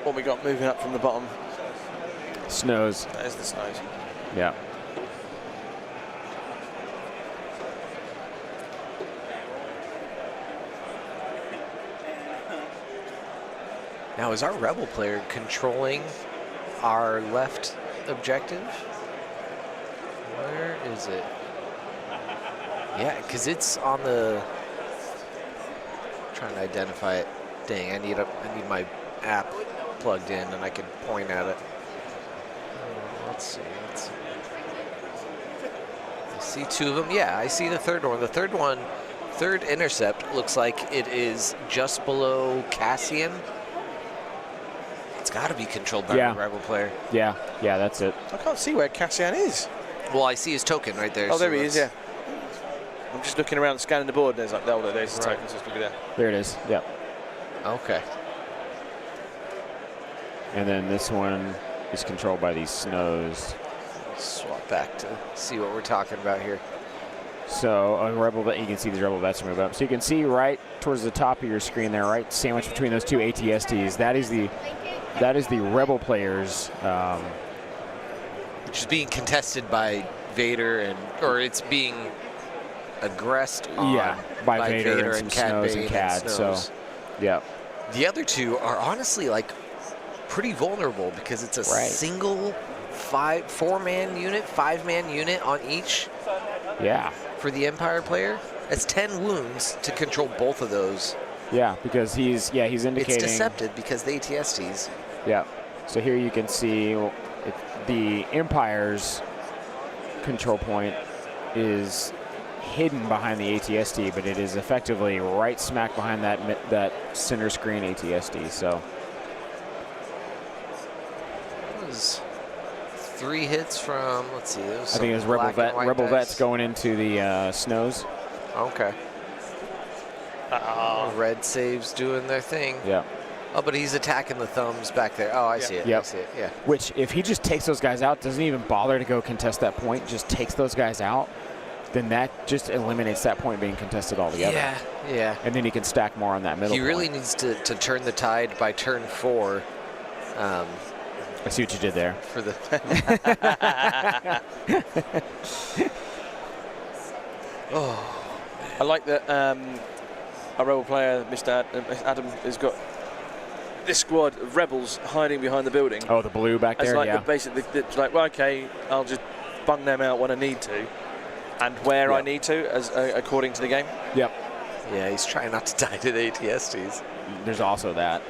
What we got moving up from the bottom? Snows. That is the snows. Yeah. Now, is our rebel player controlling our left objective? Where is it? Yeah, because it's on the. Trying to identify it. Dang, I need my app plugged in and I can point at it. Let's see. I see two of them. Yeah, I see the third one. The third intercept looks like it is just below Cassian. It's got to be controlled by the rebel player. Yeah, that's it. I can't see where Cassian is. Well, I see his token right there. Oh, there he is, yeah. I'm just looking around scanning the board and there's like, oh, there's the token, so it's going to be there. There it is. Yep. Okay. And then this one is controlled by these snows. Swap back to see what we're talking about here. So a rebel vet, you can see these rebel vets move up. So you can see right towards the top of your screen there, right sandwiched between those two ATSTs. That is the rebel players. Which is being contested by Vader or it's being aggressed on by Vader and some snows and Cad. So, yeah. The other two are honestly like pretty vulnerable because it's a single 4-man unit, 5-man unit on each. Yeah. For the Empire player, it's 10 wounds to control both of those. Yeah, because he's indicating it's deceptive because the ATSTs. Yeah. So here you can see the Empire's control point is hidden behind the ATST, but it is effectively right smack behind that center screen ATST. So that was 3 hits from, let's see, I think it was rebel vets going into the snows. Okay. Red saves doing their thing. Yeah. Oh, but he's attacking the thumbs back there. Oh, I see it. Yep. I see it. Yeah. Which, if he just takes those guys out, doesn't even bother to go contest that point, just takes those guys out, then that just eliminates that point being contested altogether. Yeah. Yeah. And then he can stack more on that middle. He really needs to turn the tide by turn 4. I see what you did there. For the. Oh. I like that our rebel player, Mr. Adam, has got this squad of rebels hiding behind the building. Oh, the blue back there, like basically, it's like, well, okay, I'll just bung them out when I need to, and where I need to, as according to the game. Yep. Yeah, he's trying not to die to the ATSTs. There's also that.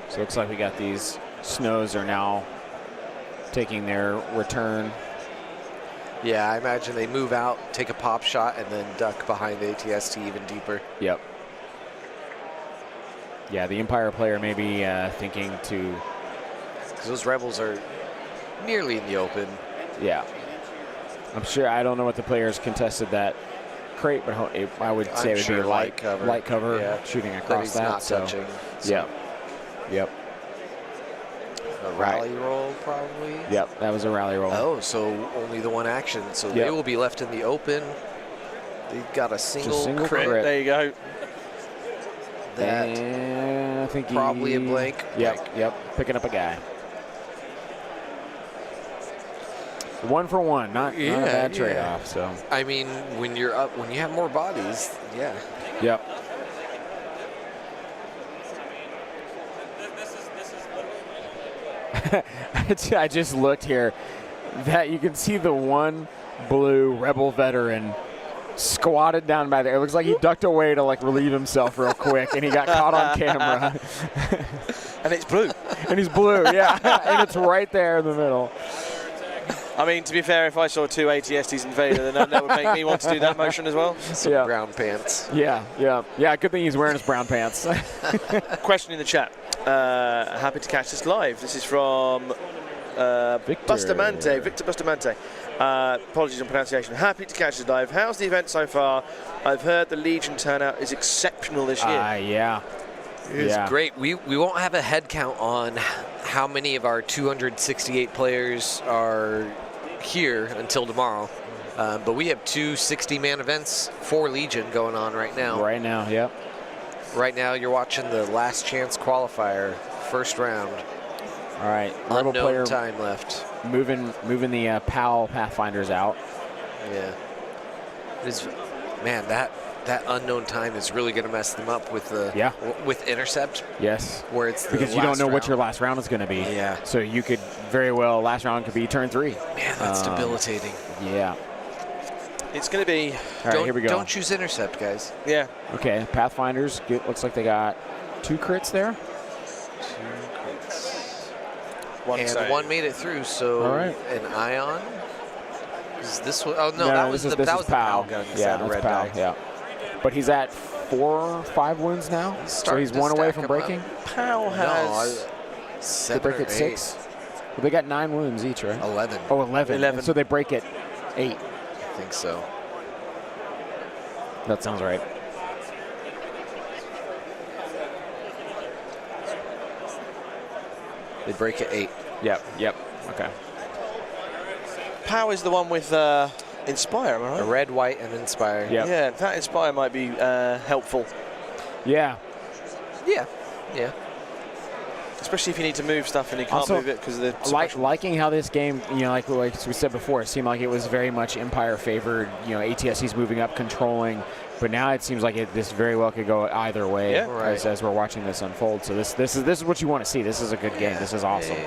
So it looks like we got these snows are now taking their return. Yeah, I imagine they move out, take a pop shot, and then duck behind the ATST even deeper. Yep. Yeah, the Empire player may be thinking to... Because those rebels are nearly in the open. Yeah. I'm sure, I don't know what the players contested that crate, but I would say it would be light cover shooting across that. Not touching. So. Yep. A rally roll, probably? Yep, that was a rally roll. Oh, so only the one action. So they will be left in the open. They've got a single crit. There you go. That I think probably a blank. Yep, picking up a guy. 1 for 1, not a bad trade-off. So I mean, when you have more bodies, yeah. yep. I just looked here. That you can see the one blue Rebel veteran squatted down by there. It looks like he ducked away to like relieve himself real quick, and he got caught on camera. And it's blue. And he's blue, yeah. And it's right there in the middle. I mean, to be fair, if I saw 2 ATSTs in Vader, then that would make me want to do that motion as well. Some brown pants. Yeah. Good thing he's wearing his brown pants. Question in the chat. Happy to catch this live. This is from Bustamante, Victor Bustamante. Apologies on pronunciation. Happy to catch this live. How's the event so far? I've heard the Legion turnout is exceptional this year. Yeah. It's great. We won't have a head count on how many of our 268 players are here until tomorrow. But we have 2 60-man events for Legion going on right now. Right now, yep. Right now, you're watching the last chance qualifier, first round. All right, Rebel player Unknown time left. moving the PAL Pathfinders out. Yeah. Man, that unknown time is really going to mess them up with the with intercept. Yes. Where it's the because you don't know round. what your last round is going to be. Yeah. So you could very well last round could be turn 3. Man, that's debilitating. Yeah. It's going to be. All right, here we go. Don't choose intercept, guys. Yeah. Okay, Pathfinders. Looks like they got 2 crits there. 2 crits. One one made it through. So an ion. Is this one? Oh no, that was the PAL gun. Yeah, that's PAL. Yeah. But he's at 4 or 5 wounds now, so he's 1 away from breaking. PAL has. They break at 6. Well, they got 9 wounds each, right? 11. Oh, 11. So they break at 8. I think so. That sounds right. They break at 8. Yep. Okay. PAL is the one with Inspire, am I right? A red, white, and Inspire. Yep. Yeah, that Inspire might be helpful. Yeah. Especially if you need to move stuff and you can't Also, move it because of the liking how this game, like we said before, it seemed like it was very much Empire favored. ATST's moving up, controlling, but now it seems like this very well could go either way as we're watching this unfold. So this is what you want to see. This is a good game. This is awesome.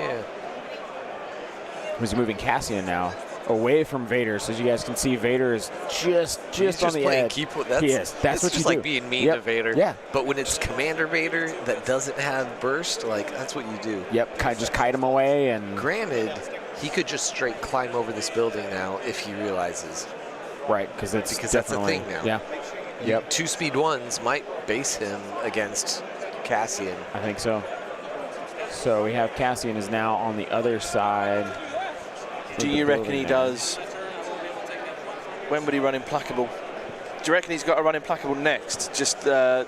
He's moving Cassian now away from Vader, so as you guys can see, Vader is just on the edge. He is. That's what just you like do. Being mean to Vader. Yeah. But when it's Commander Vader that doesn't have burst, that's what you do. Yep. Just kite him away and. Granted, he could just straight climb over this building now if he realizes. Right, because that's the thing now. Yeah. Yep. 2 speed 1s might base him against Cassian. I think so. So we have Cassian is now on the other side. Do you reckon he does? When would he run Implacable? Do you reckon he's got to run Implacable next? Just the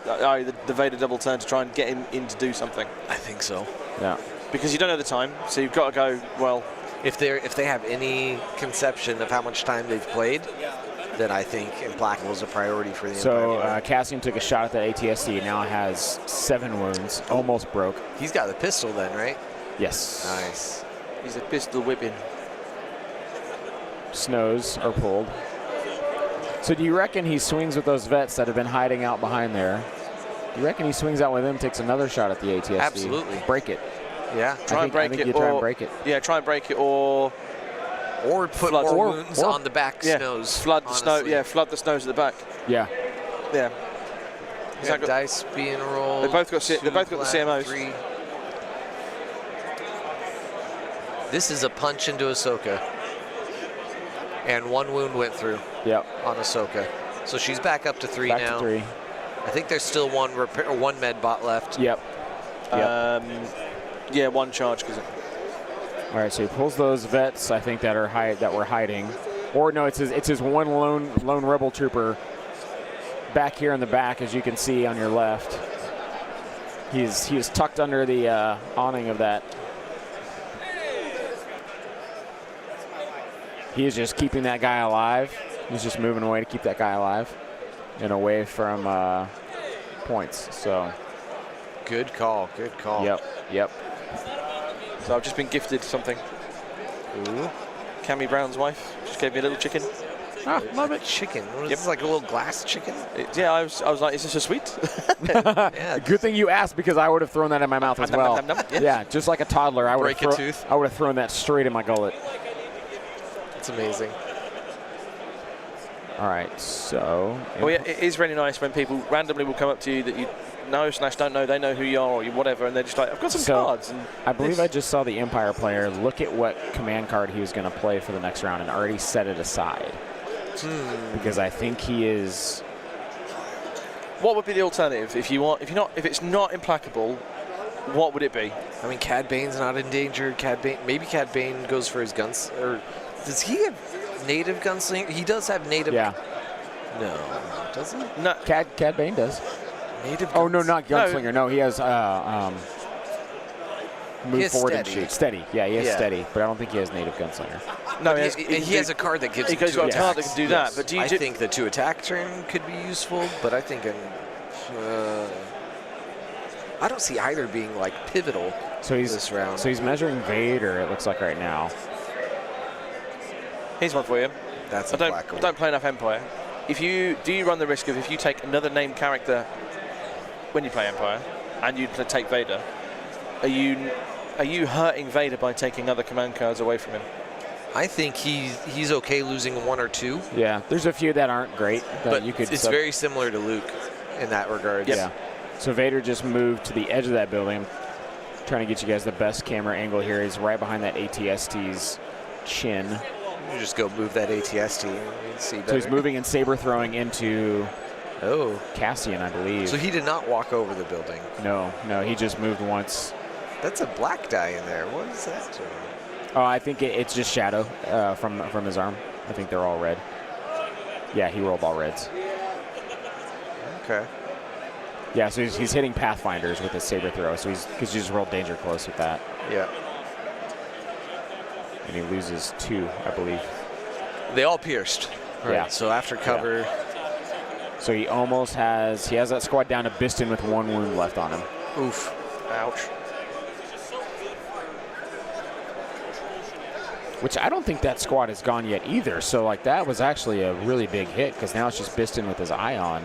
Vader double turn to try and get him in to do something? I think so. Yeah. Because you don't know the time, so you've got to go, well... If they have any conception of how much time they've played, then I think Implacable is a priority for the So Empire. Cassian took a shot at that ATST, now has 7 wounds, almost broke. He's got the pistol then, right? Yes. Nice. He's a pistol whipping. Snows are pulled. So do you reckon he swings with those vets that have been hiding out behind there? Do you reckon he swings out with them, takes another shot at the ATSD? Absolutely. Break it. Yeah. Try and break it. Yeah, try and break it or put more wounds on the back snows. Flood the snow. Yeah, flood the snows at the back. Yeah. Yeah. Dice being rolled. They both got the CMOs. 3. This is a punch into Ahsoka. And 1 wound went through. Yep. On Ahsoka. So she's back up to 3 now. Back to 3. I think there's still one med bot left. Yep. Yeah, 1 charge. All right, so he pulls those vets, I think, that were hiding. Or no, it's his one lone rebel trooper back here in the back, as you can see on your left. He is tucked under the awning of that. He is just keeping that guy alive. He's just moving away to keep that guy alive and away from points. So good call. Good call. Yep. So I've just been gifted something. Ooh. Cammy Brown's wife. Just gave me a little chicken. Ah, love it. Chicken. What is Yep. this, like a little glass chicken? Yeah, I was like, is this a sweet? Yeah. Good thing you asked, because I would have thrown that in my mouth as well. Yes. Yeah, just like a toddler, I would Break a tooth. I would have thrown that straight in my gullet. It's amazing. All right, so. Well, yeah, it is really nice when people randomly will come up to you that you know / don't know, they know who you are or you whatever, and they're just like, I've got some cards. And I believe I just saw the Empire player look at what command card he was going to play for the next round and already set it aside. Because I think he is. What would be the alternative if it's not implacable? What would it be? I mean, Cad Bane's not endangered. Maybe Cad Bane goes for his guns. Or does he have native gunslinger? He does have native. Yeah. No, does he? No. Cad Bane does. Native. Oh no, not No. gunslinger. No, he has move has forward and steady. shoot. Steady. Yeah, he has Yeah. steady, but I don't think he has native gunslinger. No, But he has a card that gives. He him goes two got a card that attacks. can do that. But do you I do, think the 2 attack turn could be useful, but I think I don't see either being like pivotal. So he's this round. So he's measuring Vader. It looks like right now. here's one for you. That's I a black one. don't play enough Empire. Do you run the risk of if you take another named character when you play Empire and you take Vader, are you hurting Vader by taking other command cards away from him? I think he's okay losing 1 or 2. Yeah, there's a few that aren't great that But you could. it's very similar to Luke in that regard. Yeah. So Vader just moved to the edge of that building. Trying to get you guys the best camera angle here. He's right behind that ATST's chin. You just go move that ATST. You can see better. So he's moving and saber throwing into Oh. Cassian, I believe. So he did not walk over the building. No, he just moved once. That's a black die in there. What is that? Oh, I think it's just shadow from his arm. I think they're all red. Yeah, he rolled all reds. Okay. Yeah, so he's hitting Pathfinders with his saber throw. So because he just rolled danger close with that, Yeah. and he loses 2, I believe. They all pierced. Right. Yeah. So after cover. So he has that squad down to Biston with 1 wound left on him. Oof. Ouch. Which I don't think that squad has gone yet either. So like that was actually a really big hit because now it's just Biston with his eye on.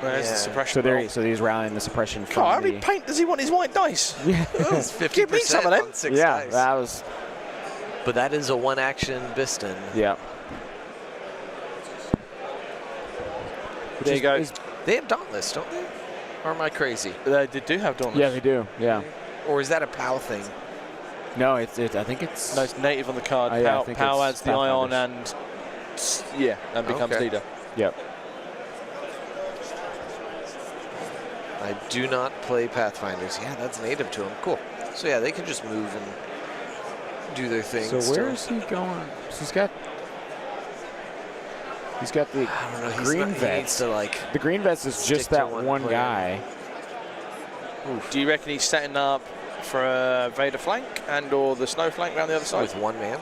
There's the Yeah. suppression. So he's rallying the suppression from God, how many the. paint does he want his white dice? It's 50% Give me some of them. on 6 Yeah, dice. that was. But that is a 1-action Biston. Yeah. There you go. They have Dauntless, don't they? Or am I crazy? They do have Dauntless. Yeah, they do. Yeah. Or is that a POW thing? No, I think it's. No, it's native on the card. Yeah, I Pow, think Pow it's adds the ion Pathfinders. and becomes Okay. leader. Yep. I do not play Pathfinders. Yeah, that's native to them. Cool. So yeah, they can just move and do their thing. So where is he going? So he's got the I don't know. He's green not, he needs vets. to like. The green vets is stick just to that one one player. guy. Do you reckon he's setting up for a Vader flank and/or the snow flank around the other side? With 1 man.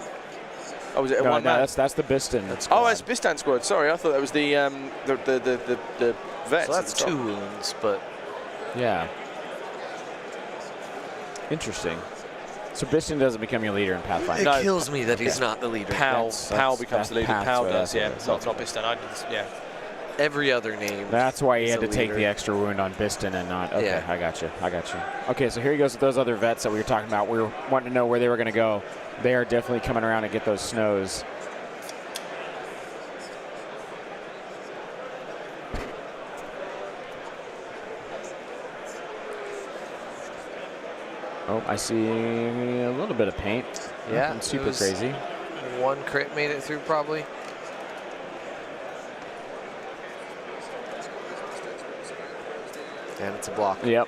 Oh, was it a No, one man? that's the Biston. Oh, it's Bistan squad. Sorry, I thought that was the vets. So at that's the top. 2 wounds, but Yeah. Interesting. So Biston doesn't become your leader in Pathfinder. it No. kills me that he's not the leader. Pow That's becomes the leader. Path's Pow what does, I yeah. thought. It's not Bistan. Yeah. Every other name. That's why he is had a to take leader. the extra wound on Biston and not. Okay, Yeah. I got you. Okay, so here he goes with those other vets that we were talking about. We were wanting to know where they were going to go. They are definitely coming around to get those snows. Oh, I see a little bit of paint. Yeah, Nothing it super was- crazy. 1 crit made it through probably. And it's a block. Yep.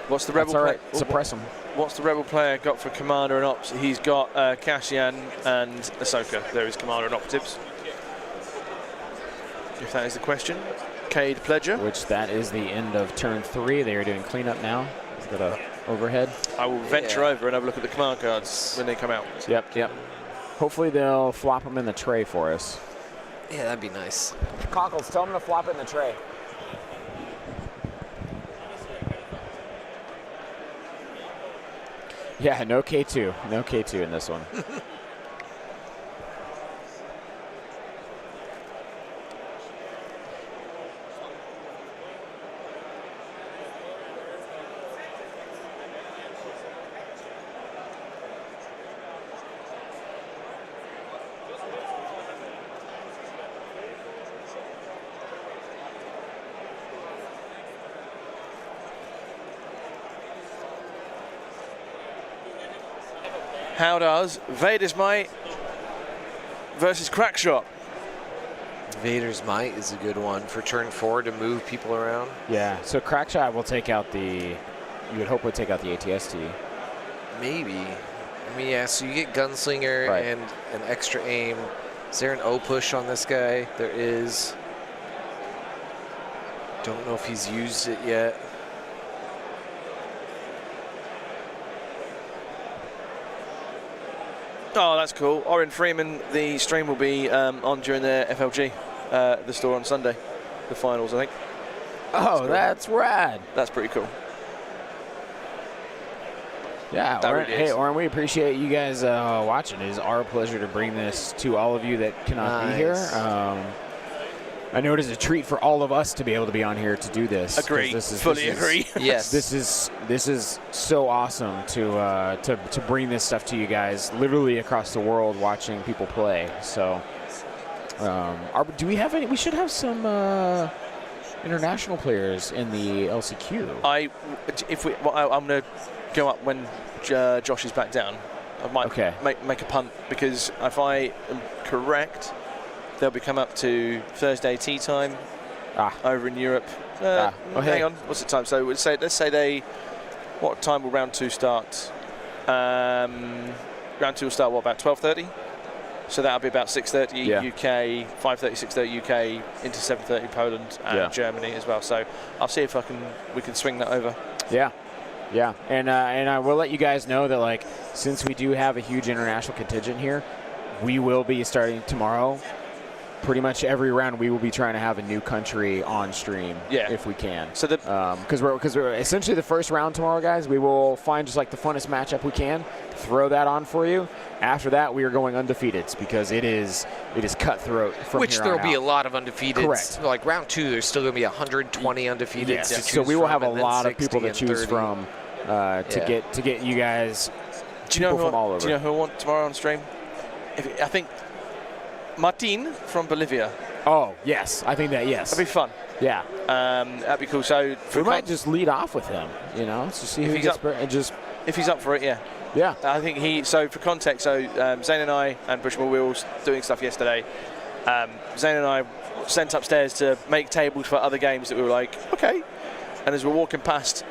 What's the That's rebel all right. play- Suppress them. What's the rebel player got for commander and ops? He's got Cassian and Ahsoka. There is commander and operatives. If that is the question. Cade Pledger. Which that is the end of turn 3. They are doing cleanup now. We've got a overhead. I will venture over and have a look at the command cards when they come out. Yep. Hopefully they'll flop them in the tray for us. Yeah, that'd be nice. Cockles, tell them to flop it in the tray. Yeah, no K2. No K2 in this one. How does Vader's Might versus Crackshot? Vader's Might is a good one for turn 4 to move people around. Yeah, so Crackshot will take out the, you would hope would take out the ATST. Maybe. I mean, yeah, so you get Gunslinger Right. and an extra aim. Is there an O push on this guy? There is. Don't know if he's used it yet. Oh, that's cool. Oren Freeman, the stream will be on during the FLG, the store on Sunday, the finals, I think. Oh, that's rad. That's pretty cool. Yeah, That Oren, really hey, is. Oren, we appreciate you guys watching. It is our pleasure to bring this to all of you that cannot be here. Nice. I know it is a treat for all of us to be able to be on here to do this. 'cause Agree. This Fully is, agree. Yes. This is so awesome to bring this stuff to you guys, literally across the world, watching people play. So, do we have any? We should have some international players in the LCQ. I'm going to go up when Josh is back down. I might make a punt, because if I am correct, they'll be come up to Thursday tea time over in Europe. Oh, hey. Hang on, what's the time? So let's say they. What time will round 2 start? Round 2 will start about 12:30. So that'll be about 6:30 UK, 5:30, 6:30 UK into 7:30 Poland and Germany as well. So I'll see if we can swing that over. Yeah. Yeah, and I will let you guys know that, like, since we do have a huge international contingent here, we will be starting tomorrow. Pretty much every round, we will be trying to have a new country on stream, if we can. So because we're essentially the first round tomorrow, guys. We will find just like the funnest matchup we can, throw that on for you. After that, we are going undefeateds, because it is cutthroat from Which here there on will be out. a lot of undefeated. Correct. Like round 2, there's still going to be 120 undefeated. Yes. To choose So we will from, have a and then lot of 60 people to and choose 30. from to get you guys. Do you know from all over. Do you know who I want tomorrow on stream? I think Martin from Bolivia. Oh yes, I think that yes. That'd be fun. Yeah. That'd be cool. So We might just lead off with him, you know, to see who he's gets up. and just if he's up for it, yeah. yeah. I think so for context, Zane and I and Bushmore, we were all doing stuff yesterday. Zane and I sent upstairs to make tables for other games that we were like, okay. And as we're walking past,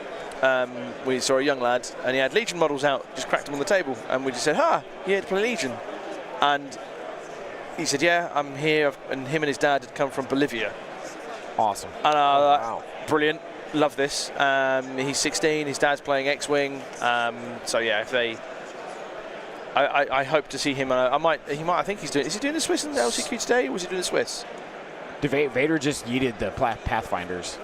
we saw a young lad, and he had Legion models out, just cracked them on the table, and we just said, you here to play Legion? And he said, yeah, I'm here, and him and his dad had come from Bolivia. Awesome. And wow. Brilliant, love this. He's 16, his dad's playing X-Wing, so yeah, if they... I hope to see him. I think he's doing. Is he doing the Swiss in the LCQ today, or was he doing the Swiss? Vader just yeeted the Pathfinders.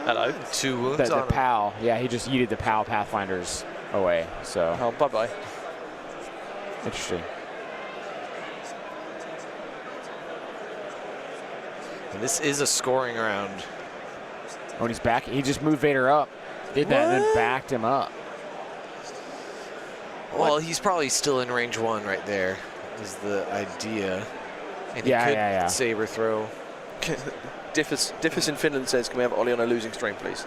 Hello. 2 wounds The on him. PAL. Yeah, he just yeeted the PAL Pathfinders away. So Oh, bye-bye. interesting. And this is a scoring round. When he's back, he just moved Vader up. Did that and then backed him up. Well, he's probably still in range 1 right there, is the idea. And he could saber throw. Diffus in Finland says, can we have Ollie on a losing stream, please?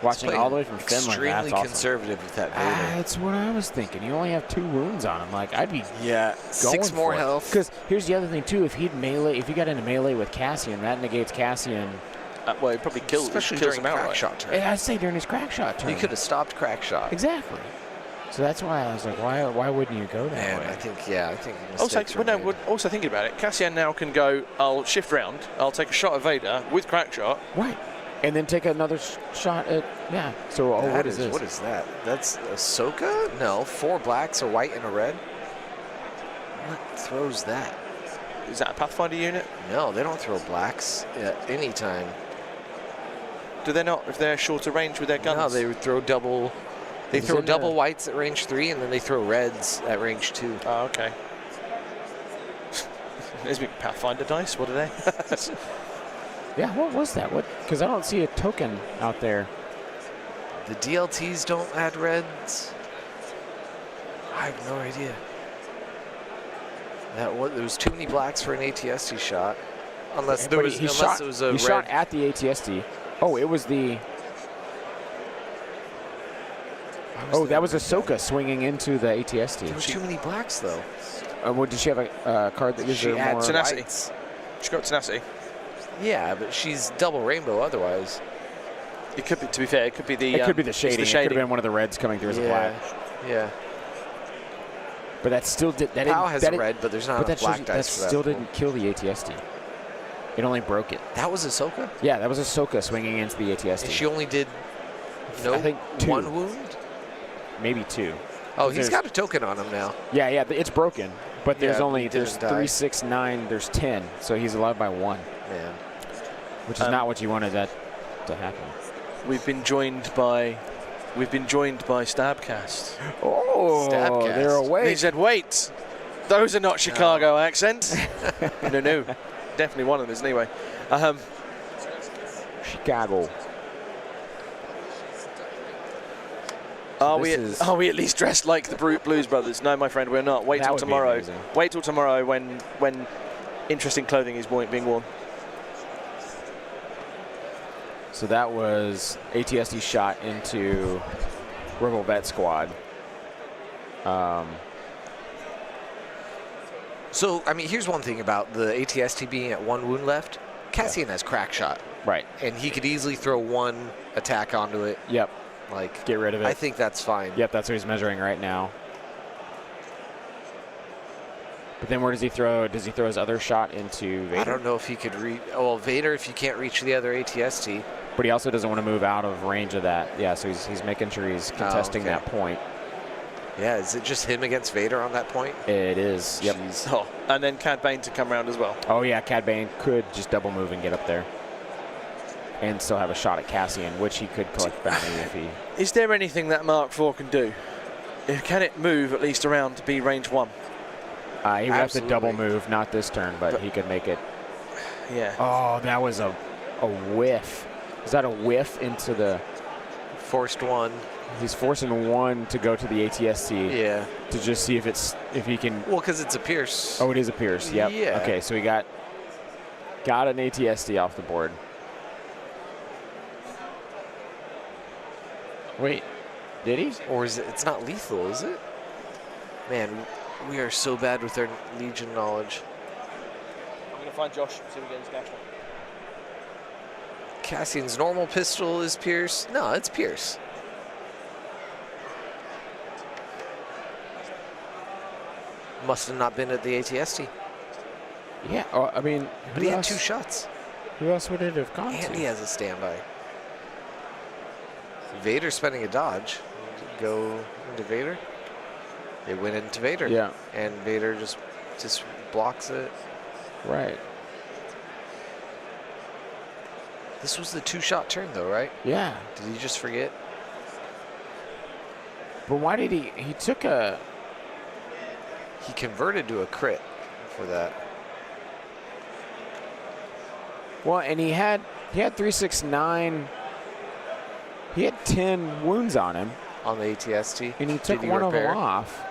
Watching all the way from Finland. Extremely That's awesome. conservative with that Vader. That's what I was thinking. You only have 2 wounds on him. Like, I'd be going 6 more for it. health. Because here's the other thing too. If he got into melee with Cassian, that negates Cassian. Well, he probably kills Especially him during outright. Crackshot turn. I'd say during his crack shot turn. He could have stopped Crackshot. Exactly. So that's why I was like, why wouldn't you go that Man, way? I think Also, mistakes were made. also thinking about it, Cassian now can go, I'll shift round, I'll take a shot at Vader with Crackshot. Right. And then take another shot at, yeah. So, what is this? What is that? That's Ahsoka? No, 4 blacks, a white, and a red. What throws that? Is that a Pathfinder unit? No, they don't throw blacks at any time. Do they not? If they're shorter range with their guns? No, they would throw double. They throw Isn't double there- whites at range 3, and then they throw reds at range 2. Oh, okay. There's big Pathfinder dice. What are they? Yeah, what was that? What? Because I don't see a token out there. The DLTs don't add reds. I have no idea. There was too many blacks for an ATST shot. Unless there But was, he unless shot, it was a he red. shot at the ATST. Oh, it was the. Oh, that was Ahsoka swinging into the There ATST. was too many blacks though. What, did she have a card that gives She her had more? tenacity. whites. She's got tenacity. Yeah, but she's double rainbow otherwise. It could be. To be fair, it could be the. It could be the it's shading. It could have been one of the reds coming through as a black. Yeah. But that still did. That Pow didn't- has that a did- red, but there's not But enough that, shows black you, that dice for that. still pool. didn't kill the ATST. It only broke it. That was Ahsoka? Yeah, that was Ahsoka swinging into the ATST. And she only did I think 2. 1 wound? Maybe 2. Oh, he's There's- got a token on him now. Yeah, it's broken. But there's Yeah, only he didn't there's die. 3, 6, 9. There's 10. So he's allowed by 1, Man. which is not what you wanted that to happen. We've been joined by Stabcast. Oh, Stabcast. they're away. He said, "Wait, those are not Chicago accents." No, definitely one of them is anyway. Chicago. Are this we at least dressed like the Blues Brothers? No, my friend, we're not. Wait That till would be tomorrow. amazing. Wait till tomorrow when interesting clothing is being worn. So that was ATST shot into Rebel Vet Squad. So, I mean, here's one thing about the ATST being at 1 wound left. Cassian has crack shot, Right. and he could easily throw 1 attack onto it. Yep. Like, Get rid of it. I think that's fine. Yep, that's what he's measuring right now. But then where does he throw? Does he throw his other shot into Vader? I don't know if he could reach. Oh, well, Vader, if you can't reach the other ATST. But he also doesn't want to move out of range of that. Yeah, so he's making sure he's contesting okay. that point. Yeah, is it just him against Vader on that point? It is. Yep. Oh, and then Cad Bane to come around as well. Oh yeah, Cad Bane could just double move and get up there, and still have a shot at Cassian, which he could collect bounty if he. Is there anything that Mark IV can do? Can it move at least around to be range 1? He would have to double Absolutely. move, not this turn, but he could make it. Yeah. Oh, that was a whiff. Is that a whiff into the? Forced 1. He's forcing 1 to go to the ATST Yeah. to just see if he can. Well, because it's a Pierce. Oh, it is a Pierce. Yep. Yeah. Okay, so he got an ATST off the board. Wait, did he? Or is it? It's not lethal, is it? Man, we are so bad with our Legion knowledge. I'm going to find Josh, see if we get his national. Cassian's normal pistol is Pierce. No, it's Pierce. Must have not been at the ATST. Yeah. Oh, I mean, But he had 2 shots. Who else would it have gone And to? he has a standby. Vader spending a dodge. Go into Vader. They went into Vader. Yeah. And Vader just blocks it. Right. This was the 2-shot turn though, right? Yeah. Did he just forget? But why did he? He took a. He converted to a crit for that. Well, and he had 369. He had 10 wounds on him, On the ATST. and he took Did one of repair? them off.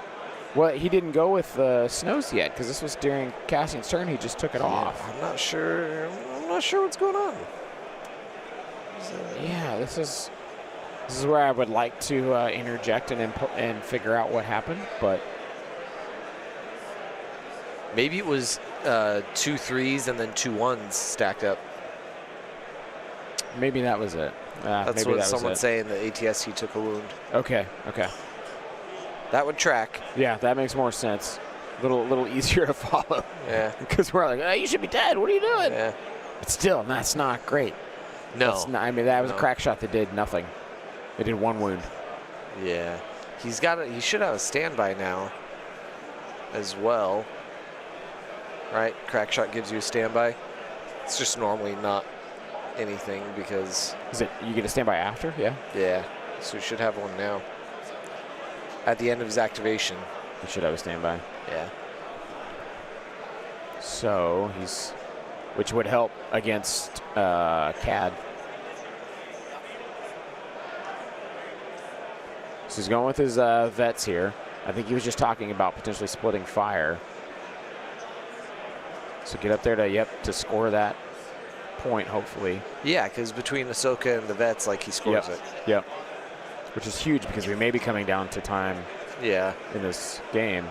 Well, he didn't go with snows yet because this was during Cassian's turn. He just took it off. I'm not sure. I'm not sure what's going on. Yeah, this is where I would like to interject and figure out what happened, but Maybe it was 2 3s and then 2 1s stacked up. maybe that was it. That's maybe what that someone's was it. saying. The ATST took a wound. Okay. That would track. Yeah, that makes more sense. Little easier to follow. Yeah. Because we're like, you should be dead. What are you doing? Yeah. But still, that's not great. No. That's not, I mean, that was No. a crack shot that did nothing. It did 1 wound. Yeah. He should have a standby now as well. Right? Crack shot gives you a standby. It's just normally not anything because... Is it you get a standby after? Yeah. Yeah, so he should have one now. At the end of his activation. He should have a standby. Yeah. So he's, which would help against CAD. So he's going with his vets here. I think he was just talking about potentially splitting fire. So get up there to score that point, hopefully. Yeah, because between Ahsoka and the vets, like, he scores it. Yep. Which is huge because we may be coming down to time. Yeah. In this game.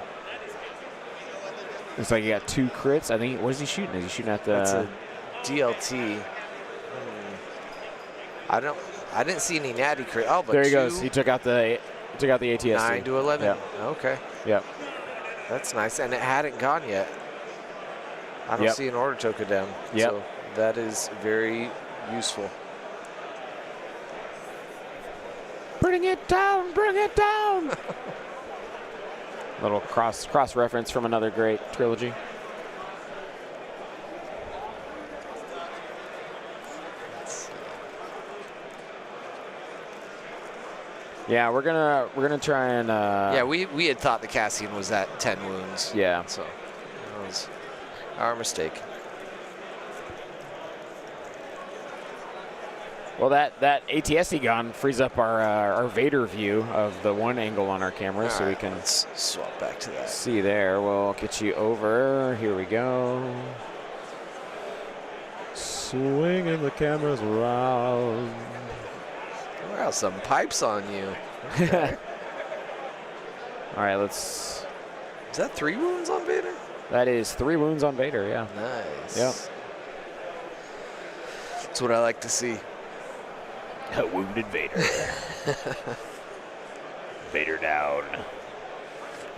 Looks like he got 2 crits. I think. What is he shooting? Is he shooting at the? That's a DLT. I didn't see any natty crit. Oh, but there he goes. He took out the ATST. 9 to 11. Yep. Okay. Yep. That's nice, and it hadn't gone yet. I don't see an order token down. Yep. So that is very useful. Bring it down! Bring it down! Little cross reference from another great trilogy. Yeah, we're gonna try and. Yeah, we had thought the Cassian was at 10 wounds. Yeah. So that was our mistake. Well, that ATST gun frees up our Vader view of the one angle on our camera, so we can swap back to that. See there. We'll get you over. Here we go. Swinging the cameras around. Wow, some pipes on you. Okay. All right, let's. Is that 3 wounds on Vader? That is 3 wounds on Vader. Yeah. Nice. Yep. That's what I like to see. A wounded Vader. Vader down.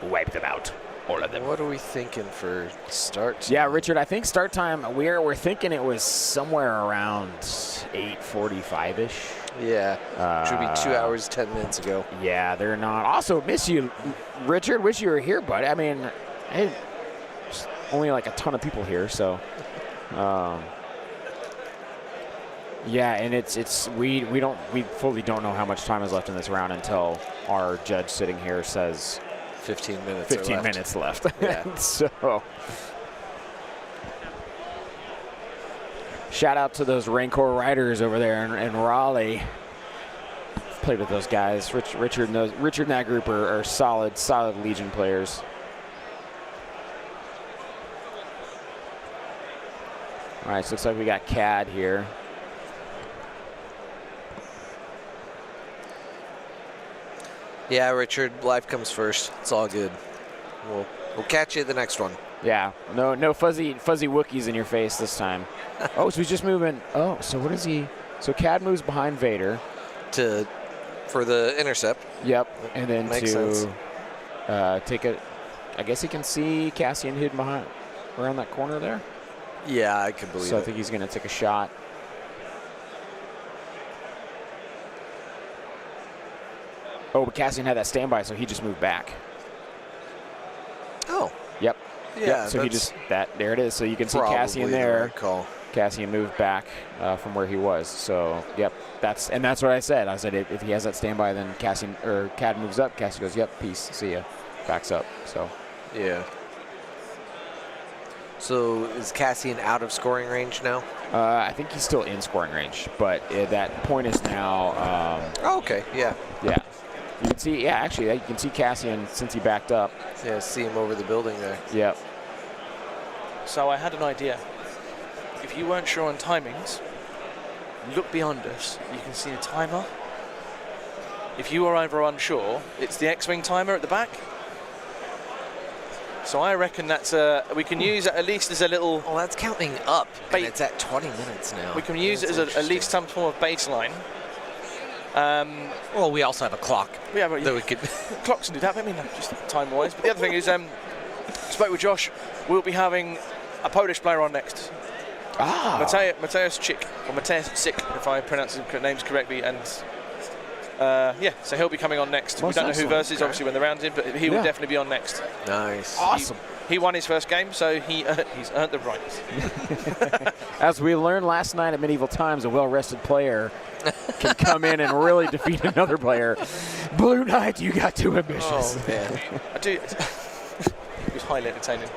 Wipe them out. All of them. What are we thinking for start? Yeah, Richard, I think start time, we're thinking it was somewhere around 8:45-ish. Yeah, should be 2 hours, 10 minutes ago. Yeah, they're not. Also, miss you, Richard. Wish you were here, buddy. I mean, only like a ton of people here, so. Yeah, and we fully don't know how much time is left in this round until our judge sitting here says 15 minutes. 15 minutes left. Yeah. So, shout out to those Rancor riders over there in Raleigh. Played with those guys. Richard and that group are solid Legion players. All right, so looks like we got CAD here. Yeah, Richard, life comes first. It's all good. We'll catch you at the next one. Yeah, no fuzzy Wookiees in your face this time. Oh, so he's just moving. Oh, so what is he? So CAD moves behind Vader for the intercept. Yep, and then Makes sense. Take a. I guess he can see Cassian hidden behind around that corner there. Yeah, I can believe it. So I think he's going to take a shot. Oh, but Cassian had that standby, so he just moved back. Oh. Yep. Yeah. Yep. So he just there it is. So you can see Cassian there. Right call. Cassian moved back from where he was. So yep, that's what I said. I said if he has that standby, then CAD moves up. Cassian goes, yep, peace, see ya, backs up. So. Yeah. So is Cassian out of scoring range now? I think he's still in scoring range, but that point is now. Okay. Yeah. Yeah. You can see, actually, you can see Cassian since he backed up. Yeah, see him over the building there. Yep. So I had an idea. If you weren't sure on timings, look beyond us. You can see a timer. If you are either unsure, it's the X-Wing timer at the back. So I reckon that's we can use it at least as a little... Oh, that's counting up, and it's at 20 minutes now. We can use it as at least some form of baseline. Well, we also have a clock. Yeah, but that we could. Clocks can do that. I mean, just time-wise. But the other thing is, spoke with Josh. We'll be having a Polish player on next. Mateusz Cik, or Mateusz Cik, if I pronounce his names correctly, and so he'll be coming on next. Most we don't know who excellent. versus, obviously, when the round's in, but he will definitely be on next. Nice. Awesome. he won his first game, so he's earned the right. As we learned last night at Medieval Times, a well-rested player can come in and really defeat another player. Blue Knight, you got too ambitious. Oh, man. I do. It was highly entertaining.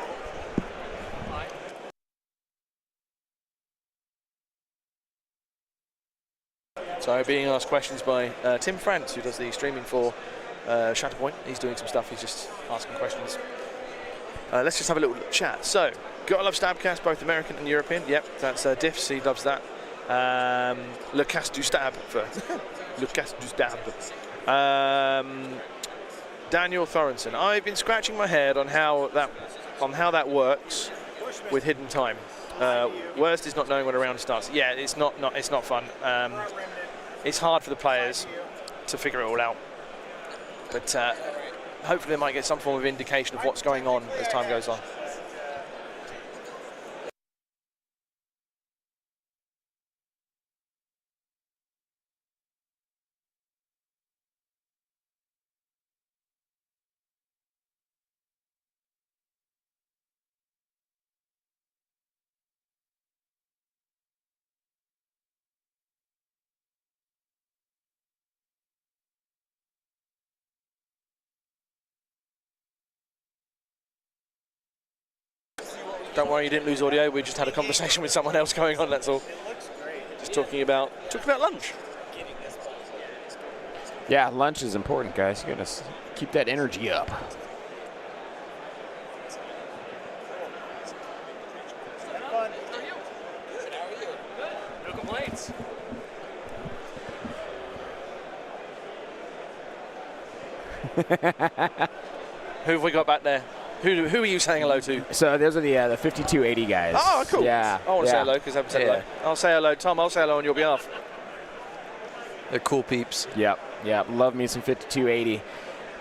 So being asked questions by Tim France, who does the streaming for Shatterpoint. He's doing some stuff. He's just asking questions. Let's just have a little chat. So, gotta love Stabcast, both American and European. Yep, that's Diffs. He loves that. Le Cast du Stab. Le Cast du Stab. Daniel Thorenson. I've been scratching my head on how that works with hidden time. Worst is not knowing when a round starts. Yeah, it's not fun. It's hard for the players to figure it all out. But hopefully they might get some form of indication of what's going on as time goes on. Don't worry, you didn't lose audio. We just had a conversation with someone else going on, that's all. Just talking about lunch. Yeah, lunch is important, guys. You gotta keep that energy up. No complaints. Who have we got back there? Who are you saying hello to? So those are the 5280 guys. Oh, cool. Yeah. I want to say hello because I haven't said hello. I'll say hello, Tom. I'll say hello on your behalf. They're cool peeps. Yep. Love me some 5280.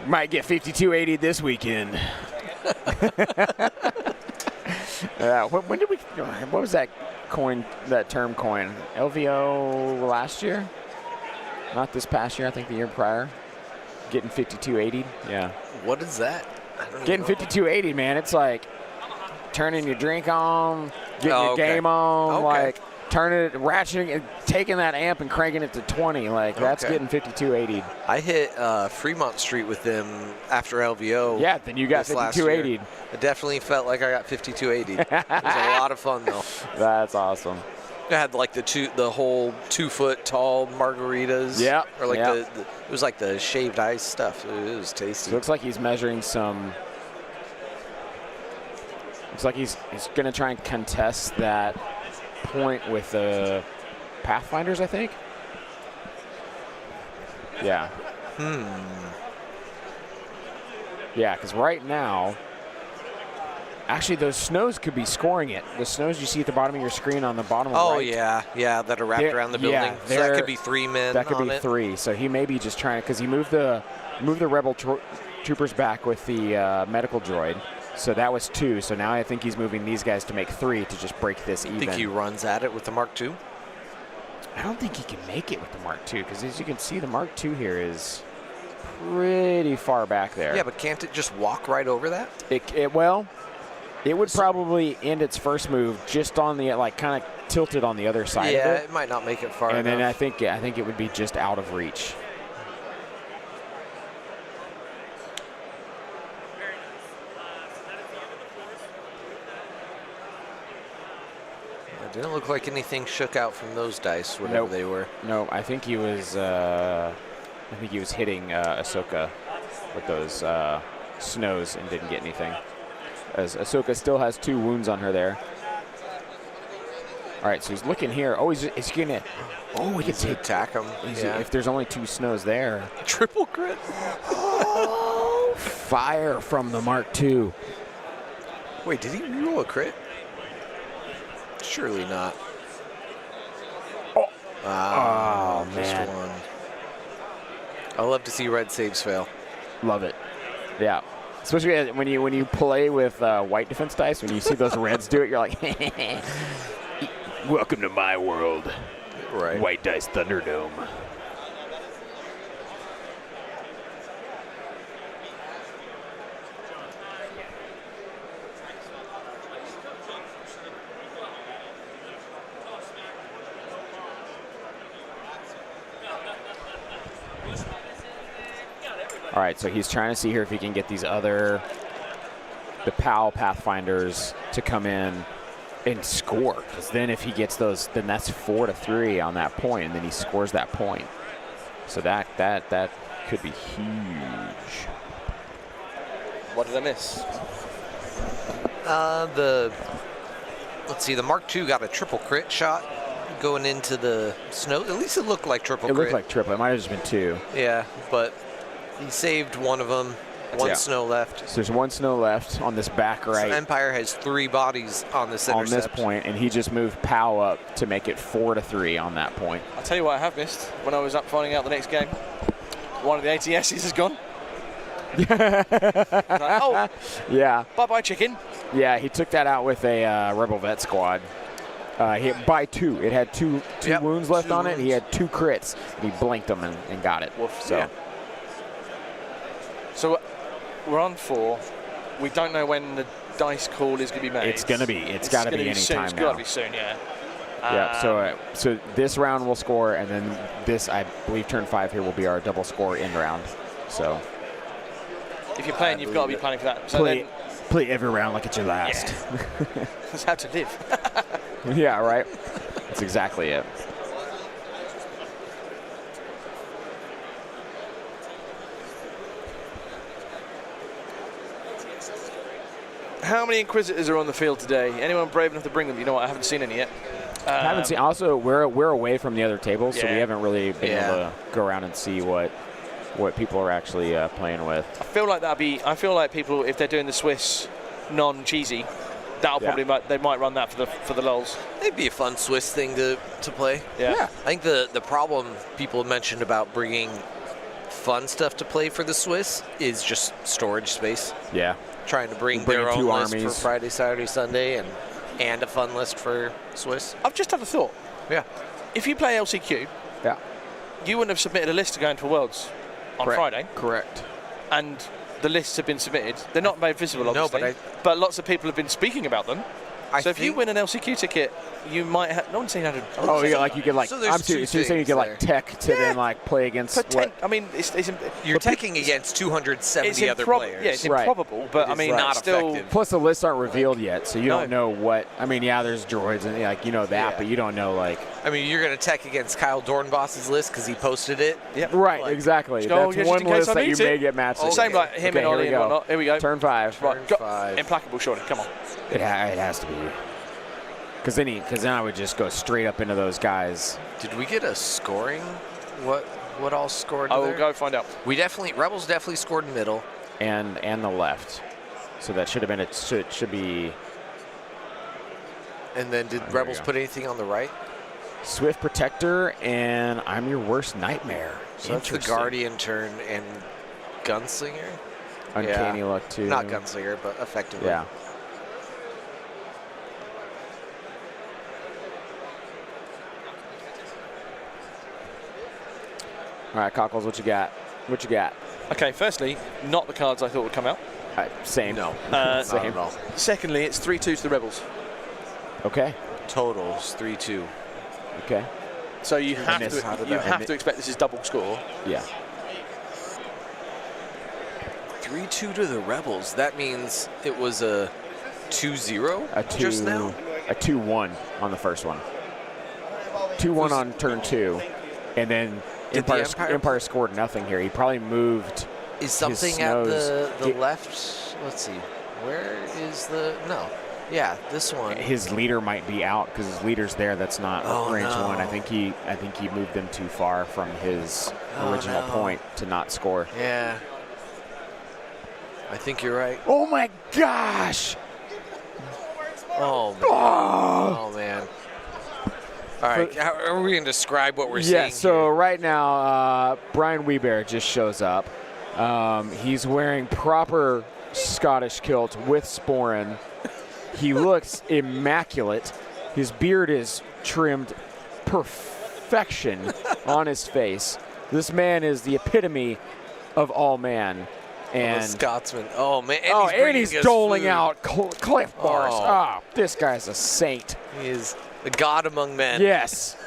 Might get 5280 this weekend. When did we? What was that coin? That term coin? LVO last year? Not this past year. I think the year prior. Getting 5280. Yeah. What is that? Getting 5280, man. It's like turning your drink on, getting your game on, like turning it, ratcheting, and taking that amp and cranking it to 20. Like that's getting 5280. I hit Fremont Street with them after LVO. Yeah, then you got 5280. I definitely felt like I got 5280. It was a lot of fun though. That's awesome. I had like the whole 2 foot tall margaritas. Yeah. Or like it was like the shaved ice stuff. It was tasty. So it looks like he's measuring some. Looks like he's going to try and contest that point with the Pathfinders, I think. Yeah. Yeah, because right now, actually, those snows could be scoring it. The snows you see at the bottom of your screen on the bottom right. Yeah, that are wrapped around the building. Yeah, so that could be 3 men. That could be 3. So he may be just trying, because he moved the rebel troopers back with the medical droid. So that was 2. So now I think he's moving these guys to make 3 to just break this even. Think he runs at it with the Mark II? I don't think he can make it with the Mark II, because as you can see, the Mark II here is pretty far back there. Yeah, but can't it just walk right over that? Well, it would probably end its first move just on the, like, kind of tilted on the other side of it. Yeah, it might not make it far enough. And then I think it would be just out of reach. It didn't look like anything shook out from those dice, whatever they were. No, I think he was hitting Ahsoka with those snows and didn't get anything. As Ahsoka still has 2 wounds on her there. All right, so he's looking here. Oh, he's going to. Oh, he can attack him. If there's only 2 snows there. Triple crit. Oh, fire from the Mark II. Wait, did he roll a crit? Surely not. Oh man. One. I love to see red saves fail. Love it. Yeah. Especially when you play with white defense dice, when you see those reds do it, you're like, welcome to my world. Right. White dice Thunderdome. All right, so he's trying to see here if he can get these the PAL Pathfinders to come in and score. Because then if he gets those, then that's 4-3 on that point, and then he scores that point. So that could be huge. What did I miss? Let's see, the Mark II got a triple crit shot going into the snow. At least it looked like triple crit. It looked like triple. It might have just been 2. Yeah, but he saved one of them. One snow left. So there's 1 snow left on this back right. So Empire has 3 bodies on this intercept. On this point, and he just moved PAL up to make it 4-3 on that point. I'll tell you what I have missed when I was up finding out the next game. One of the ATSs has gone. Like, oh, yeah. Bye-bye, chicken. Yeah, he took that out with a Rebel Vet squad. He hit by 2. It had two wounds left 2 on wounds. it. He had 2 crits. And he blinked them and got it. Woof. So. Yeah. So we're on 4. We don't know when the dice call is going to be made. It's got to be any soon. time It's now. got to be soon, yeah. Yeah, so this round will score, and then this, I believe, turn 5 here will be our double score end round. So If you're playing, you've got to be planning for that. So play every round like it's your last. Yeah. That's how to live. Yeah, right? That's exactly it. How many Inquisitors are on the field today? Anyone brave enough to bring them? You know what? I haven't seen any yet. I haven't seen. Also, we're away from the other tables, so we Yeah. haven't really been able to go around and see what people are actually playing with. I feel like people, if they're doing the Swiss non-cheesy, they might run that for the lulz. It'd be a fun Swiss thing to play. Yeah. I think the problem people mentioned about bringing fun stuff to play for the Swiss is just storage space. Yeah. Trying to bring Bringing their own 2 list armies. for Friday, Saturday, Sunday, and a fun list for Swiss. I've just had a thought. Yeah. If you play LCQ, Yeah. you wouldn't have submitted a list to go into Worlds on Friday, Correct. and the lists have been submitted. They're not made visible, No, obviously, but lots of people have been speaking about them. So if you win an LCQ ticket, you might have. No one's saying how to. Oh, yeah, like you could So there's I'm two serious. So you're saying you could things tech to then play against what? I mean, You're taking against 270 other players. Yeah, it's Right. improbable, but I mean, not still. effective. Plus the lists aren't revealed yet, so you No. don't know what. I mean, yeah, there's droids and that, Yeah. but you don't know I mean, you're going to tech against Kyle Dornboss's list because he posted it. Right, Like, exactly. go, That's just one in case list I that you need to. may get matched. Okay. Same like him Okay, and here we Ollie and go. whatnot. Here we go. Turn 5. Right, go. 5. Implacable, surely. Come on. It has to be. Because then I would just go straight up into those guys. Did we get a scoring? What all scored? I will there? go find out. Rebels definitely scored middle. And the left. So that should have been it. Should be And then did we Rebels go. put anything on the right? Swift Protector and I'm Your Worst Nightmare. So that's the Interesting. Guardian turn and Gunslinger. Uncanny Yeah. Luck too. Not Gunslinger, but effectively. Yeah. All right, Cockles, what you got? What you got? Okay, firstly, not the cards I thought would come out. Same. No. Same. Not at all. Secondly, it's 3-2 to the Rebels. Okay. Totals 3-2. Okay. So you have miss- to expect this is double score. Yeah. 3-2 to the Rebels. That means it was a 2-0 A 2 just now? A 2-1 on the first one. 2-1 on turn 2. And then Did the Empire scored nothing here. He probably moved. Is something his at snows. the left? Let's see. Where is the... No. Yeah, this one. His leader might be out because his leader's there. That's not range no. 1. I think he moved them too far from his original no. point to not score. Yeah. I think you're right. Oh my gosh! Oh, man. Oh, man. All right, how are we going to describe what we're seeing Yeah, so here? right now, Brian Weber just shows up. He's wearing proper Scottish kilt with sporran. He looks immaculate. His beard is trimmed perfection on his face. This man is the epitome of all man. And a Scotsman. Oh, man. and he's doling food. out Cliff bars. Oh. This guy's a saint. He is the god among men. Yes.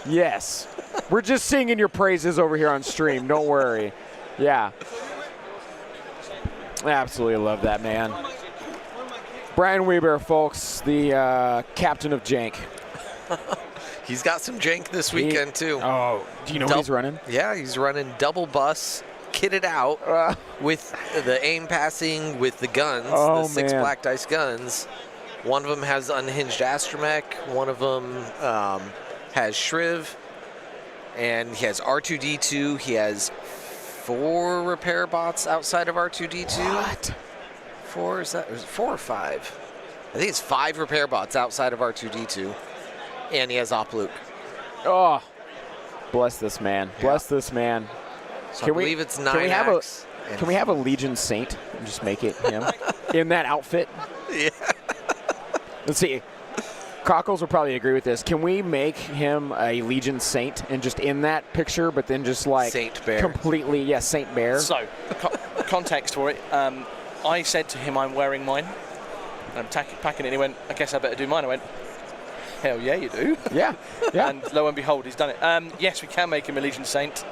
Yes. We're just singing your praises over here on stream. Don't worry. Yeah. I absolutely love that, man. Brian Weber, folks, the captain of Jank. He's got some jank this weekend, too. Oh, do you know what he's running? Yeah, he's running double bus, kitted out with the aim passing with the guns, the 6 black dice guns. One of them has unhinged astromech. One of them has Shriv. And he has R2-D2. He has 4 repair bots outside of R2-D2. What? 4, is it 4 or 5? I think it's 5 repair bots outside of R2-D2. And he has Opluke. Oh, bless this man. Bless this man. So I believe it's 9 Can we have a Legion Saint and just make it him in that outfit? Yeah. Let's see. Cockles will probably agree with this. Can we make him a Legion Saint and just in that picture, but then just like Saint Bear. Completely, yeah, Saint Bear. So, context for it. I said to him, I'm wearing mine. And I'm packing it, and he went, I guess I better do mine. I went, hell yeah, you do. Yeah, yeah. And lo and behold, he's done it. Yes, we can make him a Legion Saint.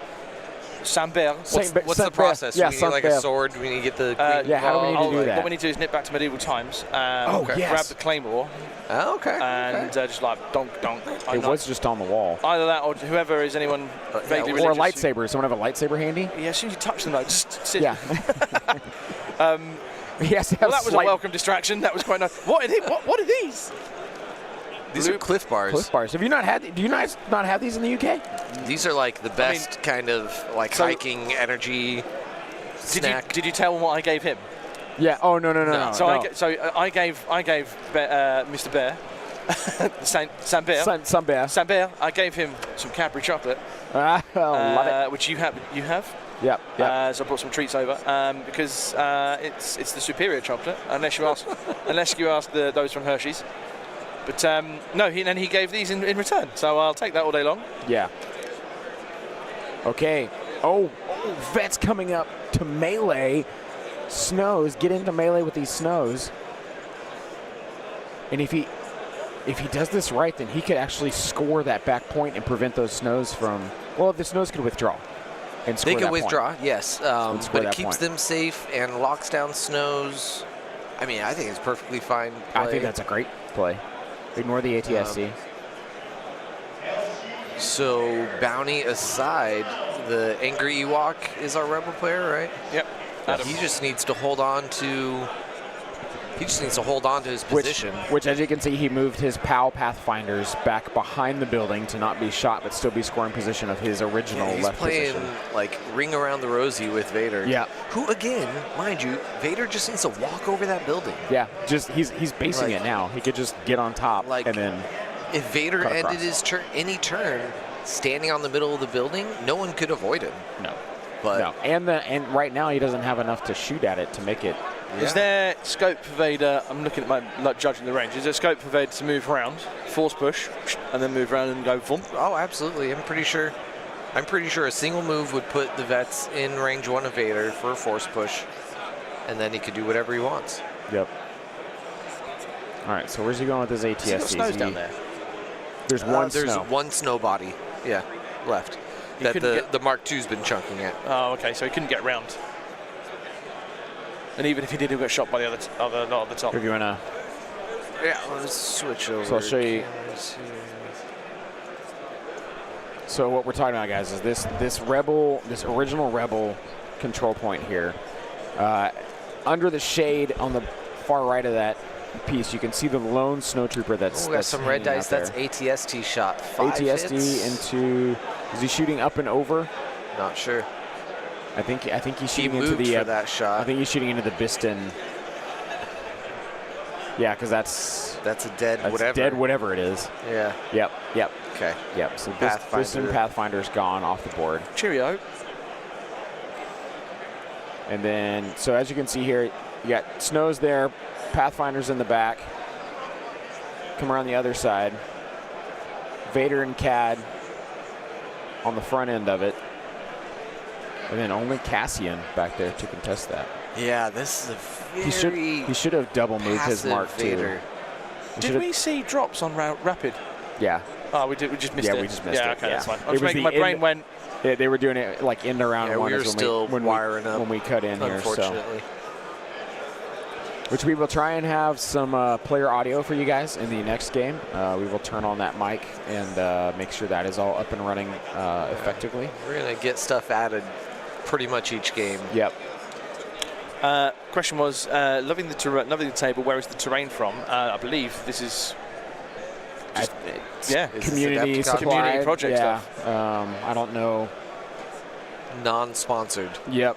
Saint-Bear. What's the process? Yeah, we need like a sword. We need to get the queen yeah, how do we need to do that? What we need to do is nip back to medieval times. Yes. Grab the claymore. Oh, okay. And just like donk. It was just on the wall. Either that or whoever is anyone vaguely Or a religious. lightsaber. Someone have a lightsaber handy? Yeah, as soon as you touch them though, just sit. Yeah. He has to have Well, that was a welcome distraction. That was quite nice. What are these? These are Cliff Bars. Cliff Bars. Have you not had? Do you guys not have these in the UK? These are like the best kind of like hiking energy snack. Did you tell him what I gave him? Yeah. Oh no. So I gave Mr. Bear, Saint Bear. Saint Bear. I gave him some Cadbury chocolate. Love it. Which you have. Yep. So I brought some treats over because it's the superior chocolate, unless you ask those from Hershey's. But no, he gave these in return, so I'll take that all day long. Yeah. Okay. Oh, Vet's coming up to melee. Snows. Get into melee with these snows. And if he does this right, then he could actually score that back point and prevent those snows from. Well, the snows could withdraw. And score they could withdraw, point. Yes, but it keeps them safe and locks down snows. I mean, I think it's perfectly fine play. I think that's a great play. Ignore the ATSC. So, bounty aside, the Angry Ewok is our rebel player, right? Yep. He just needs to hold on to. He just needs to hold on to his position. Which, as you can see, he moved his POW Pathfinders back behind the building to not be shot, but still be scoring position of his original left position. He's playing like ring around the rosy with Vader. Yeah. Who, again, mind you, Vader just needs to walk over that building. Yeah. Just he's basing it now. He could just get on top and then. If Vader ended his turn, any turn, standing on the middle of the building, no one could avoid him. No. But no. And right now he doesn't have enough to shoot at it to make it. Yeah. Is there scope for Vader? I'm looking at my judging the range. Is there scope for Vader to move around, force push, and then move around and go boom? Oh, absolutely. I'm pretty sure a single move would put the vets in range 1 of Vader for a force push, and then he could do whatever he wants. Yep. All right. So where's he going with his ATS? There's snows down there. There's one snow. There's one snow body. Yeah, left. That the Mark II's been chunking at. Oh, okay. So he couldn't get round. And even if he did, he'll get shot by the other lot at the top. If you wanna. Yeah, let's switch over. So I'll show you. So what we're talking about, guys, is this original rebel control point here. Under the shade on the far right of that piece, you can see the lone snowtrooper that's. Oh, we got some red dice. That's ATST shot. 5 ATST hits. into. Is he shooting up and over? Not sure. I think he's shooting into the. For that shot. I think he's shooting into the Biston. Yeah, because that's a dead whatever. Dead whatever it is. Yeah. Yep. Okay. Yep. So Biston Pathfinder's gone off the board. Cheerio. And then, so as you can see here, you got Snows there, Pathfinder's in the back. Come around the other side. Vader and Cad on the front end of it. And then only Cassian back there to contest that. Yeah, this is a very he should have double moved his Mark Vader. II. Did we see drops on Rapid? Yeah. Oh, we did. We just missed it. Yeah, we just missed it. Yeah, okay, that's fine. My brain went. They were doing it like in the round one. We were still wiring up. when we cut in here. So. which we will try and have some player audio for you guys in the next game. We will turn on that mic and make sure that is all up and running effectively. We're going to get stuff added pretty much each game. Yep. Question was, loving the table, where is the terrain from? I believe this is community Adepticon? Community project stuff. I don't know. Non-sponsored. Yep.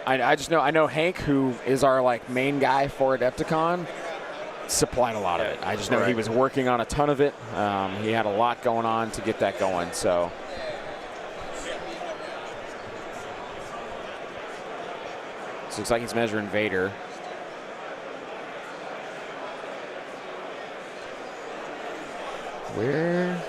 I just know. I know Hank, who is our main guy for Adepticon, supplied a lot of it. I just know he was working on a ton of it. He had a lot going on to get that going. So. Looks like he's measuring Vader. Where?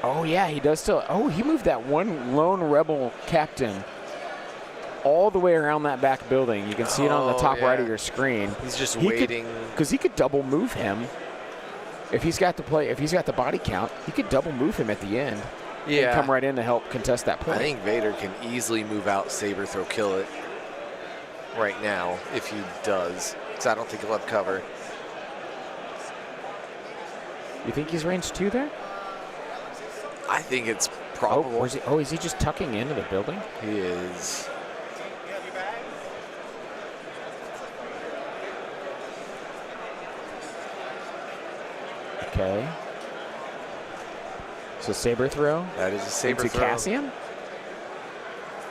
Oh, yeah, he does still. Oh, he moved that one lone rebel captain all the way around that back building. You can see it on the top right of your screen. He's just waiting. Because he could double move him. If he's got the body count, he could double move him at the end. Yeah. And come right in to help contest that point. I think Vader can easily move out, saber throw, kill it right now if he does. Because I don't think he'll have cover. You think he's range 2 there? I think it's probable. Is he just tucking into the building? He is. Okay. So saber throw. That is a saber into throw. Cassian.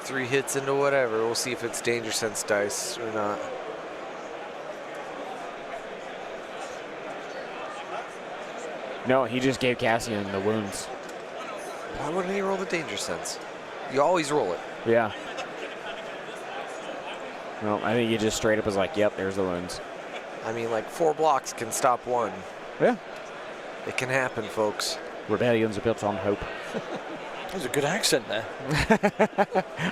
3 hits into whatever. We'll see if it's danger sense dice or not. No, he just gave Cassian the wounds. Why wouldn't he roll the danger sense? You always roll it. Yeah. No, I think he just straight up was like, yep, there's the wounds. I mean, 4 blocks can stop 1. Yeah. It can happen, folks. Rebellions are built on hope. That was a good accent there.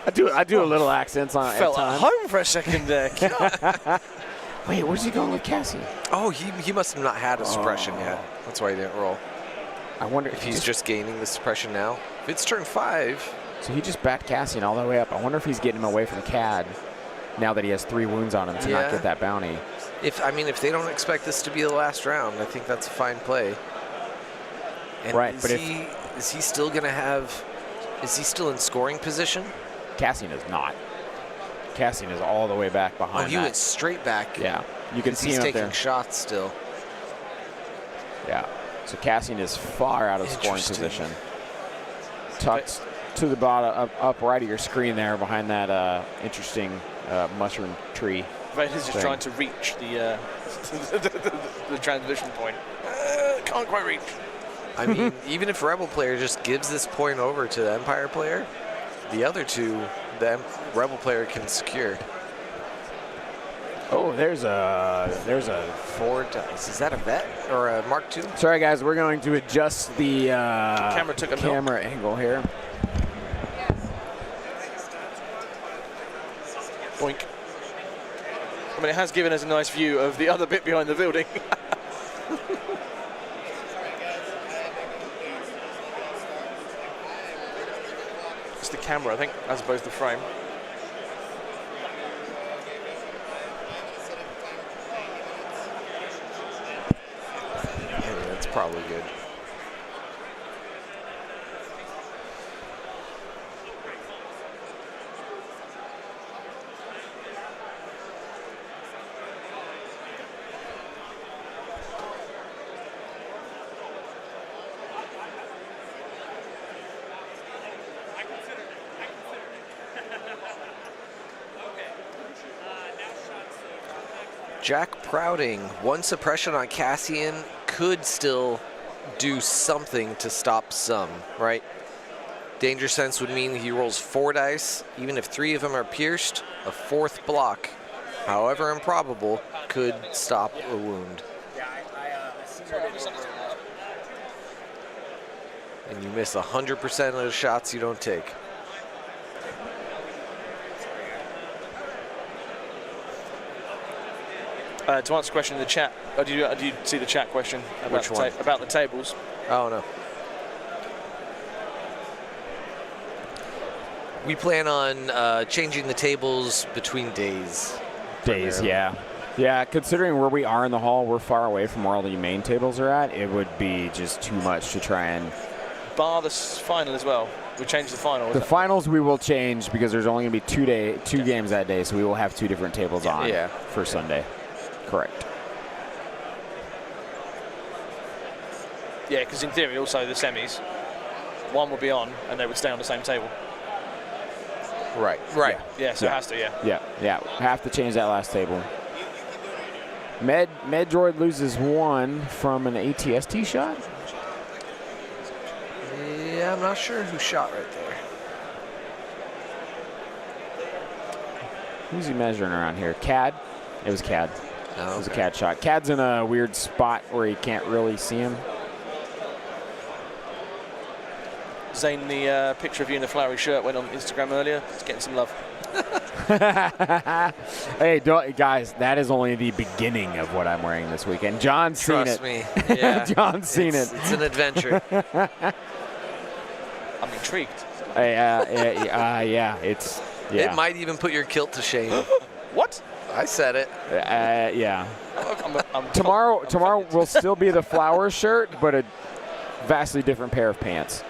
I do a little accents on Felt at at times. home for a second there. Wait, where's he going with Cassian? Oh, he must have not had a suppression yet. That's why he didn't roll. I wonder If he's just gaining the suppression now. If it's turn 5. So he just backed Cassian all the way up. I wonder if he's getting him away from Cad now that he has 3 wounds on him to not get that bounty. If they don't expect this to be the last round, I think that's a fine play. And right, but is he still going to have? Is he still in scoring position? Cassian is not. Cassian is all the way back behind. Oh, he went straight back. Yeah, you can see he's him up taking there. shots still. Yeah, so Cassian is far out of scoring position. Tucked to the bottom, up right of your screen there, behind that interesting mushroom tree. Vader's just trying to reach the transition point. Can't quite reach. I mean, even if Rebel player just gives this point over to the Empire player, the other 2, the Rebel player can secure. Oh, there's a 4 dice. Is that a vet or a Mark II? Sorry, guys, we're going to adjust the Camera took a camera angle here. Boink. I mean, it has given us a nice view of the other bit behind the building. It's the camera, I think, as opposed to the frame. Yeah, that's probably good. Jack Prouting, 1 suppression on Cassian could still do something to stop some, right? Danger sense would mean he rolls 4 dice. Even if 3 of them are pierced, a 4th block, however improbable, could stop a wound. And you miss 100% of the shots you don't take. To answer the question in the chat, do you see the chat question about Which one? about the tables? Oh, no. We plan on changing the tables between days. Days, primarily. yeah. Yeah, considering where we are in the hall, we're far away from where all the main tables are at. It would be just too much to try and... Bar the final as well. We changed the final. The finals we will change because there's only going to be two games that day, so we will have 2 different tables on for Sunday. Correct. Yeah, because in theory, also the semis, one would be on and they would stay on the same table. Right. Yeah, so it has to, Yeah. Have to change that last table. Medroid loses 1 from an ATST shot. Yeah, I'm not sure who shot right there. Who's he measuring around here? CAD? It was CAD. Oh, It was a CAD shot. CAD's in a weird spot where you can't really see him. Zane, the picture of you in the flowery shirt went on Instagram earlier. It's getting some love. Hey, guys, that is only the beginning of what I'm wearing this weekend. John's seen it. Trust me. Yeah. John's seen it. It's an adventure. I'm intrigued. Yeah, it's... Yeah. It might even put your kilt to shame. What? I said it. Yeah. I'm Tomorrow will still be the flower shirt, but a vastly different pair of pants.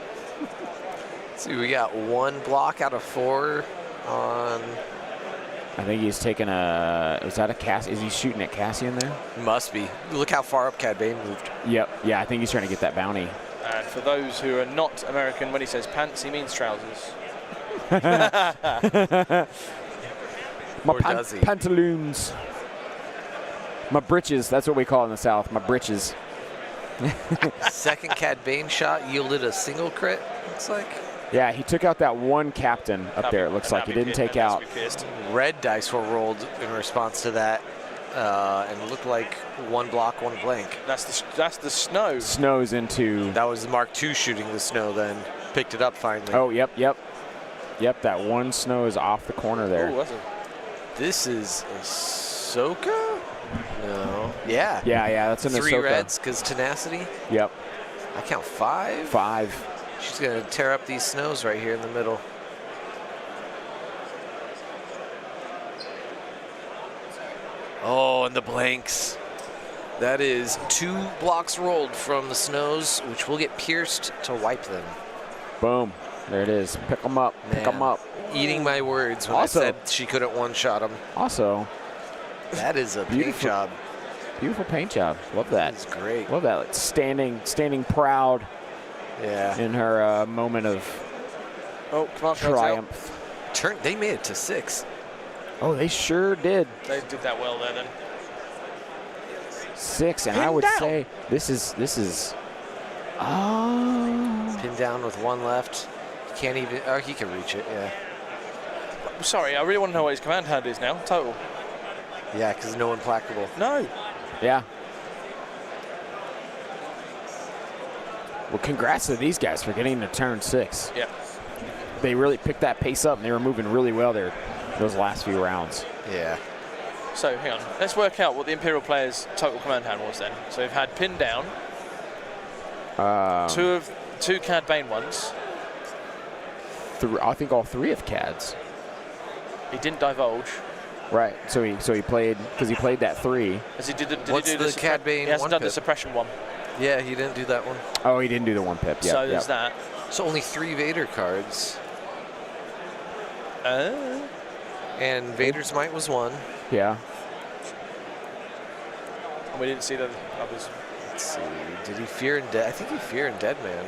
See, we got 1 block out of 4 on... I think he's taking a... Is that a Cass? Is he shooting at Cassian there? Must be. Look how far up Cad Bane moved. Yep. Yeah, I think he's trying to get that bounty. And for those who are not American, when he says pants, he means trousers. My Or does he? pantaloons. My britches. That's what we call it in the South. My britches. Second Cad Bane shot yielded a single crit, looks like. Yeah, he took out that one captain up there. It looks like he didn't take out. Red dice were rolled in response to that, and it looked like 1 block, 1 blank. That's the snow. Snows into. That was the Mark II shooting the snow then. Picked it up finally. Oh, yep. That one snow is off the corner there. Ooh, that's This is Ahsoka? No. Yeah. Yeah, that's an 3 Ahsoka. reds because tenacity. Yep. I count 5. 5. She's going to tear up these snows right here in the middle. Oh, and the blanks. That is 2 blocks rolled from the snows, which will get pierced to wipe them. Boom. There it is. Pick them up. Pick them up. Eating my words when Also- I said she couldn't one-shot him. Also, That is a paint Beautiful. job. beautiful paint job. Love that. That's great. Love that. Like standing proud Yeah. in her moment of triumph. They made it to 6. Oh, they sure did. They did that well there then. 6, and I Pinned would down. say this is. Oh. Pinned down with 1 left. He can't even. Oh, he can reach it. Yeah. Sorry, I really want to know what his command hand is now. Total. Yeah, because no implacable. No. Yeah. Well, congrats to these guys for getting to turn 6. Yeah. They really picked that pace up, and they were moving really well there those last few rounds. Yeah. So hang on. Let's work out what the Imperial players' total command hand was then. So we've had pinned down. 2 Cad Bane ones. I think all 3 of CADs. He didn't divulge. Right. So he played because he played that 3. As he did What's he do the Cad Bane He hasn't one done the pip? suppression one. Yeah, he didn't do that one. Oh, he didn't do the 1 pip. Yep, So there's yep. that. So only 3 Vader cards. And Vader's Might was 1. Yeah. And we didn't see the others. Let's see. Did he fear and dead? I think he fear and dead man.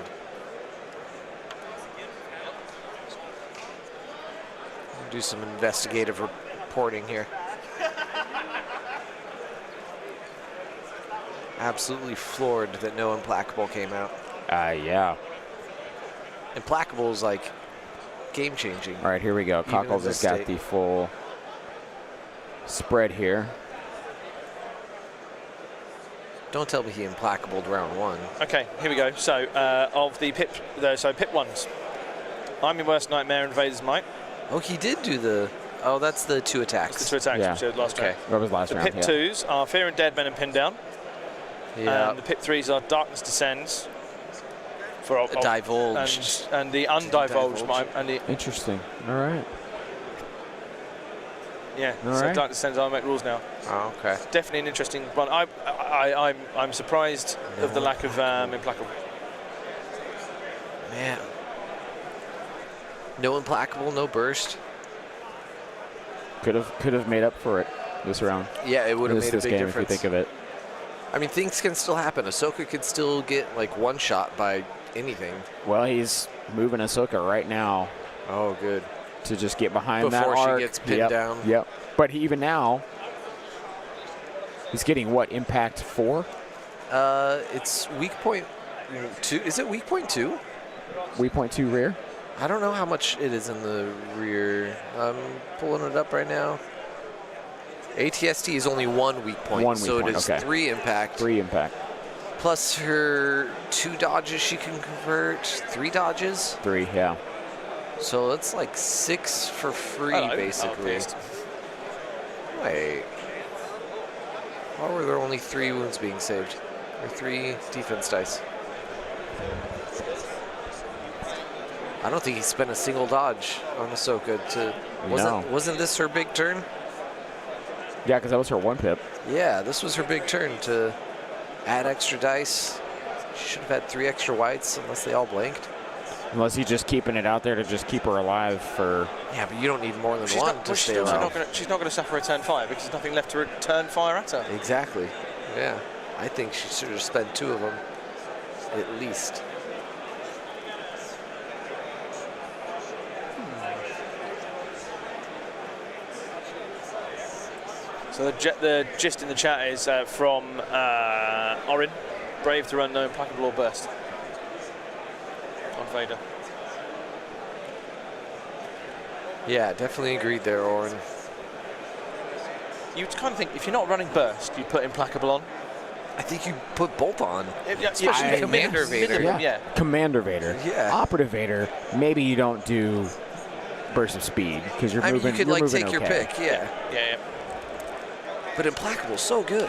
Do some investigative reporting here. Absolutely floored that no implacable came out. Yeah. Implacable is like game changing. All right, here we go. Even Cockles in has this got state. the full spread here. Don't tell me he implacabled round 1. Okay, here we go. So of the pip, so pip ones. I'm your worst nightmare, Invader's Might. Oh, he did do the. Oh, that's the 2 attacks. It's the 2 attacks Yeah. we showed last Okay. round. That was last The round. pip Yeah. 2s are Fear and Dead Men and Pinned Down. Yeah. And the pip 3s are Darkness Descends. for divulged. and the undivulged Interesting. All right. Yeah. All So right. Dark Descends are make rules now. Oh, okay. Definitely an interesting one. I'm surprised of the lack of Implacable. Man. No Implacable, no Burst. Could have made up for it this round. Yeah, it would have made a this big game difference. if you think of it. I mean, things can still happen. Ahsoka could still get like one shot by anything. Well, he's moving Ahsoka right now Oh, good. to just get behind Before that she arc. gets pinned down. Yep. But even now, he's getting what, impact 4? It's weak point 2. Is it weak point 2? Weak point 2 rear? I don't know how much it is in the rear. I'm pulling it up right now. ATST is only 1 weak point, One weak so point, it is okay. 3 impact. 3 impact. Plus her 2 dodges she can convert, 3 dodges. 3, yeah. So it's like 6 for free, Hello. basically. Oh, Wait. Why were there only 3 wounds being saved? Or 3 defense dice? I don't think he spent a single dodge on Ahsoka to. Wasn't this her big turn? Yeah, because that was her 1 pip. Yeah, this was her big turn to add extra dice. She should have had 3 extra whites unless they all blanked. Unless he's just keeping it out there to just keep her alive for... Yeah, but you don't need more than one to stay alive. She's not going to suffer a turn fire because there's nothing left to return fire at her. Exactly. Yeah. I think she should have spent 2 of them at least. So the gist in the chat is from Orin, brave to run no Implacable or Burst on Vader. Yeah, definitely agreed there, Orin. You'd kind of think if you're not running Burst, you'd put Implacable on. I think you put both on. Especially Commander Vader. Yeah. Commander Vader. Yeah. Operative Vader, maybe you don't do burst of speed because you're I mean, moving. you could you're like moving take your okay. pick, yeah. Yeah. But Implacable's so good.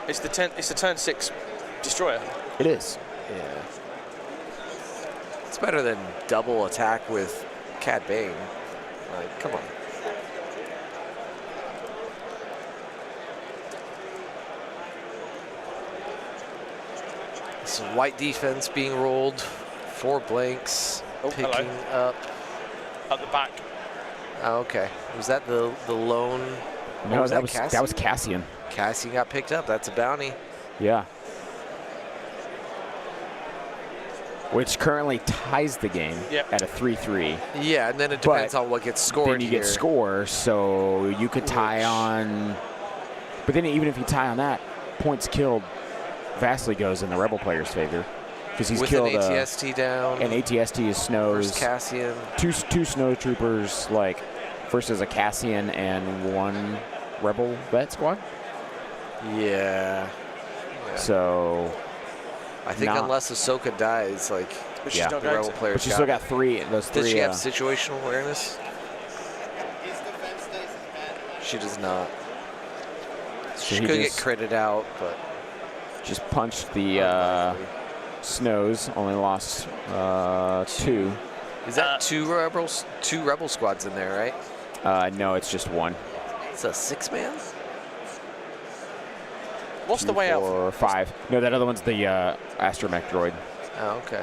It's the turn 6 destroyer. It is. Yeah. It's better than double attack with Cad Bane. Like, come on. Some white defense being rolled. 4 blanks. Oh, picking hello. up. The back. Oh, okay. Was that the lone? No, was that Cassian? was Cassian. Cassian got picked up. That's a bounty. Yeah. Which currently ties the game at a 3-3. Yeah, and then it depends on what gets scored. Then you get score, so you could tie on. But then even if you tie on that, points killed vastly goes in the Rebel player's favor because he's with killed an ATST down. And ATST is Snows. First Cassian. Two Snow Troopers, like versus a Cassian and 1 Rebel vet squad. Yeah. So. I think unless Ahsoka dies, like, but she's not the Rebel players. But she's still got 3. Those 3. Does she have situational awareness? She does not. So she could get critted out, but just punched the Snows. Only lost 2. Is that 2 rebel squads in there, right? No, it's just 1. It's a 6-man. What's the way out? 4 or 5. No, that other one's the astromech droid. Oh, okay.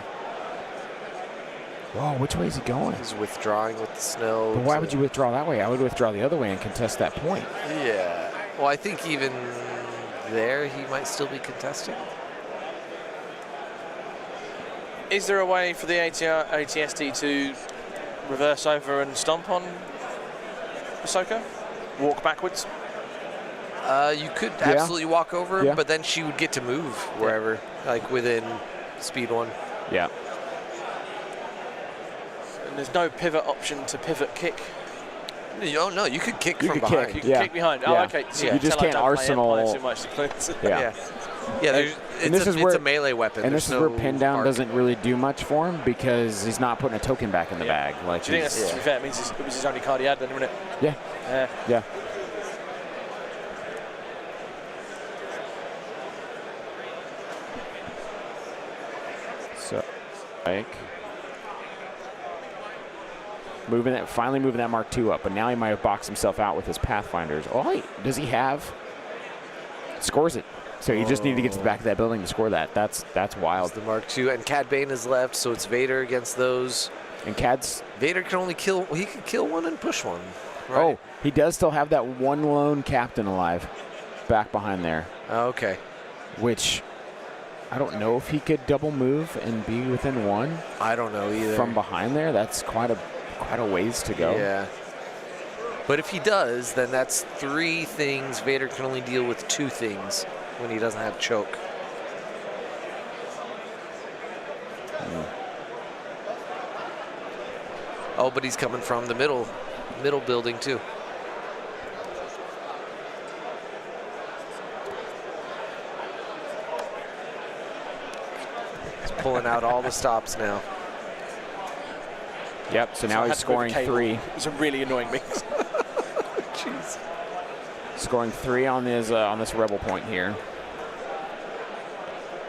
Whoa, which way is he going? He's withdrawing with the snow. But why would you withdraw that way? I would withdraw the other way and contest that point. Yeah. Well, I think even there he might still be contesting. Is there a way for the ATST to reverse over and stomp on Ahsoka? Walk backwards? You could absolutely walk over him, but then she would get to move wherever, like within speed 1. Yeah. And there's no pivot option to pivot kick. No, you could kick from could behind. kick. You can kick behind. Yeah. Oh, okay. So You just can't arsenal. Too much. Yeah. It's a melee weapon. And this is There's where no pin down arc. doesn't really do much for him because he's not putting a token back in the bag. Like, do you think that's, to be fair, it means it was his only card he had then, wasn't it? Yeah. Yeah. So Finally moving that Mark II up, but now he might have boxed himself out with his Pathfinders. Oh, does he have? Scores it. So you just need to get to the back of that building to score that. That's wild. It's the Mark II, and Cad Bane is left, so it's Vader against those. And Vader can only kill. He could kill one and push one. Right? Oh, he does still have that one lone captain alive, back behind there. Okay. Which I don't know if he could double move and be within one. I don't know either. From behind there, that's quite a ways to go. Yeah. But if he does, then that's 3 things. Vader can only deal with 2 things when he doesn't have choke. Oh, but he's coming from the middle building too. He's pulling out all the stops now. Yep, so now he's scoring 3. It's really annoying me. Jeez. Scoring 3 on this rebel point here.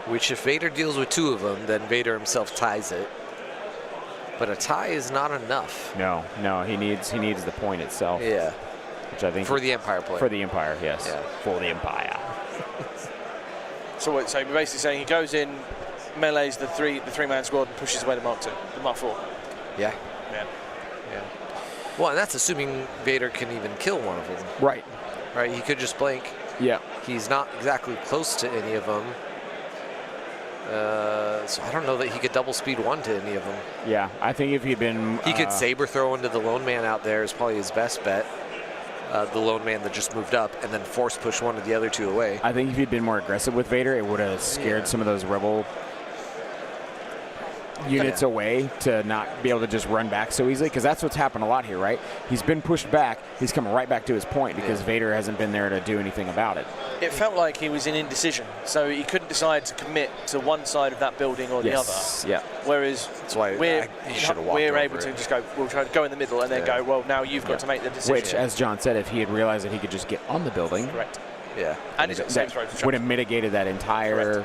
Which if Vader deals with 2 of them, then Vader himself ties it. But a tie is not enough. No, he needs the point itself. Yeah. Which I think for the Empire play. For the Empire, yes. Yeah. For the Empire. So you're basically saying he goes in, melees the three-man squad and pushes away the Mark II, the Mark IV. Yeah. Yeah. Yeah. Well, and that's assuming Vader can even kill one of them. Right. Right. He could just blink. Yeah. He's not exactly close to any of them. So I don't know that he could double speed 1 to any of them. Yeah, I think if he'd been... He could saber throw into the lone man out there is probably his best bet. The lone man that just moved up, and then force push one of the other 2 away. I think if he'd been more aggressive with Vader, it would have scared some of those rebel units away to not be able to just run back so easily, because that's what's happened a lot here, right? He's been pushed back. He's coming right back to his point because Vader hasn't been there to do anything about it. It felt like he was in indecision, so he couldn't decide to commit to one side of that building or the other. Yeah. Whereas that's why we're able to just go, we'll try to go in the middle and then go, well, now you've got to make the decision. Which, as John said, if he had realized that he could just get on the building. Correct. Yeah. And that would have mitigated that entire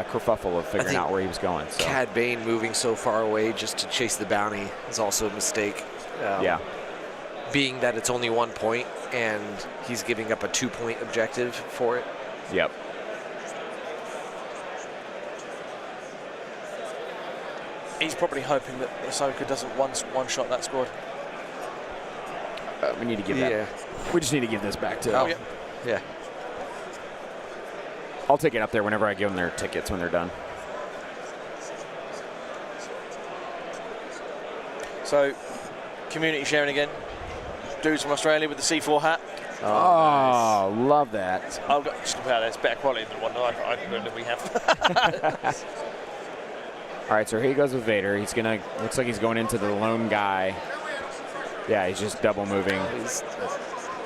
kerfuffle of figuring out where he was going. So. Cad Bane moving so far away just to chase the bounty is also a mistake. Yeah. Being that it's only 1 point and he's giving up a 2-point objective for it. Yep. He's probably hoping that Ahsoka doesn't one-shot that squad. We need to give that. We just need to give this back to. Oh, yeah. I'll take it up there whenever I give them their tickets when they're done. So, community sharing again. Dudes from Australia with the C4 hat. Oh, nice. Love that. I'll just compare that. It's better quality than the one that we have. All right, so here he goes with Vader. He's gonna. Looks like he's going into the lone guy. Yeah, he's just double moving. He's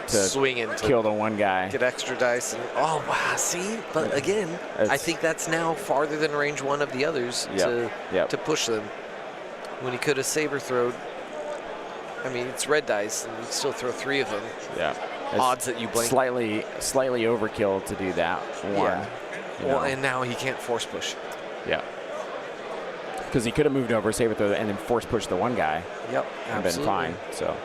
to swinging to kill the one guy. Get extra dice. And, oh, wow, see? But again, I think that's now farther than range 1 of the others to push them. When he could have saber throwed. I mean, it's red dice, and you still throw 3 of them. Yeah. Odds that you blink. Slightly overkill to do that one. Yeah. Well, and now he can't force push. Yeah. Because he could have moved over, saber throw, and then force push the one guy. Yep, and been fine. So.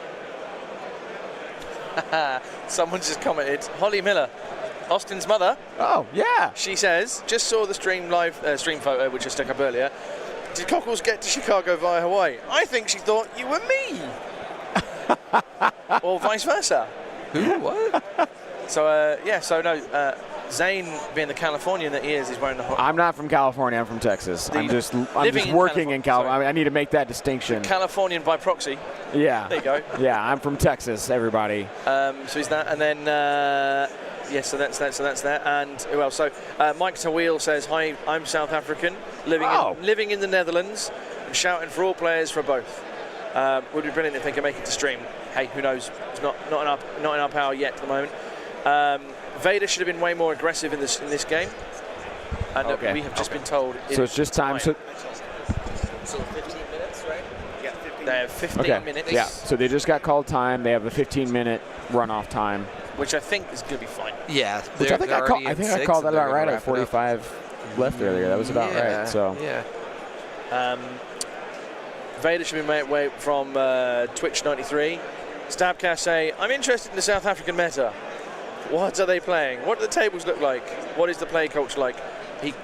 Someone just commented, Holly Miller, Austin's mother. Oh, yeah. She says, just saw the stream photo, which I stuck up earlier. Did Cockles get to Chicago via Hawaii? I think she thought you were me. Or vice versa. Who? What? So, Zane, being the Californian that he is wearing the... I'm not from California. I'm from Texas. I'm just working in California. I mean, I need to make that distinction. Californian by proxy. Yeah. There you go. Yeah, I'm from Texas, everybody. So is that, and then... so that's that. And who else? So Mike Tawil says, hi, I'm South African, living in the Netherlands, and shouting for all players for both. Would be brilliant if they can make it to stream. Hey, who knows? It's not in our power yet at the moment. Vader should have been way more aggressive in this game, and we have just been told. So it's just time. So 15 minutes, right? Yeah, 15. They have 15 minutes. Yeah. So they just got called time. They have a 15-minute runoff time, which I think is going to be fine. Yeah. Which I think I called that out right at 45 left earlier. That was about right. So. Yeah. Vader should be made from Twitch93. Stabcast say, I'm interested in the South African meta. What are they playing? What do the tables look like? What is the play culture like? He's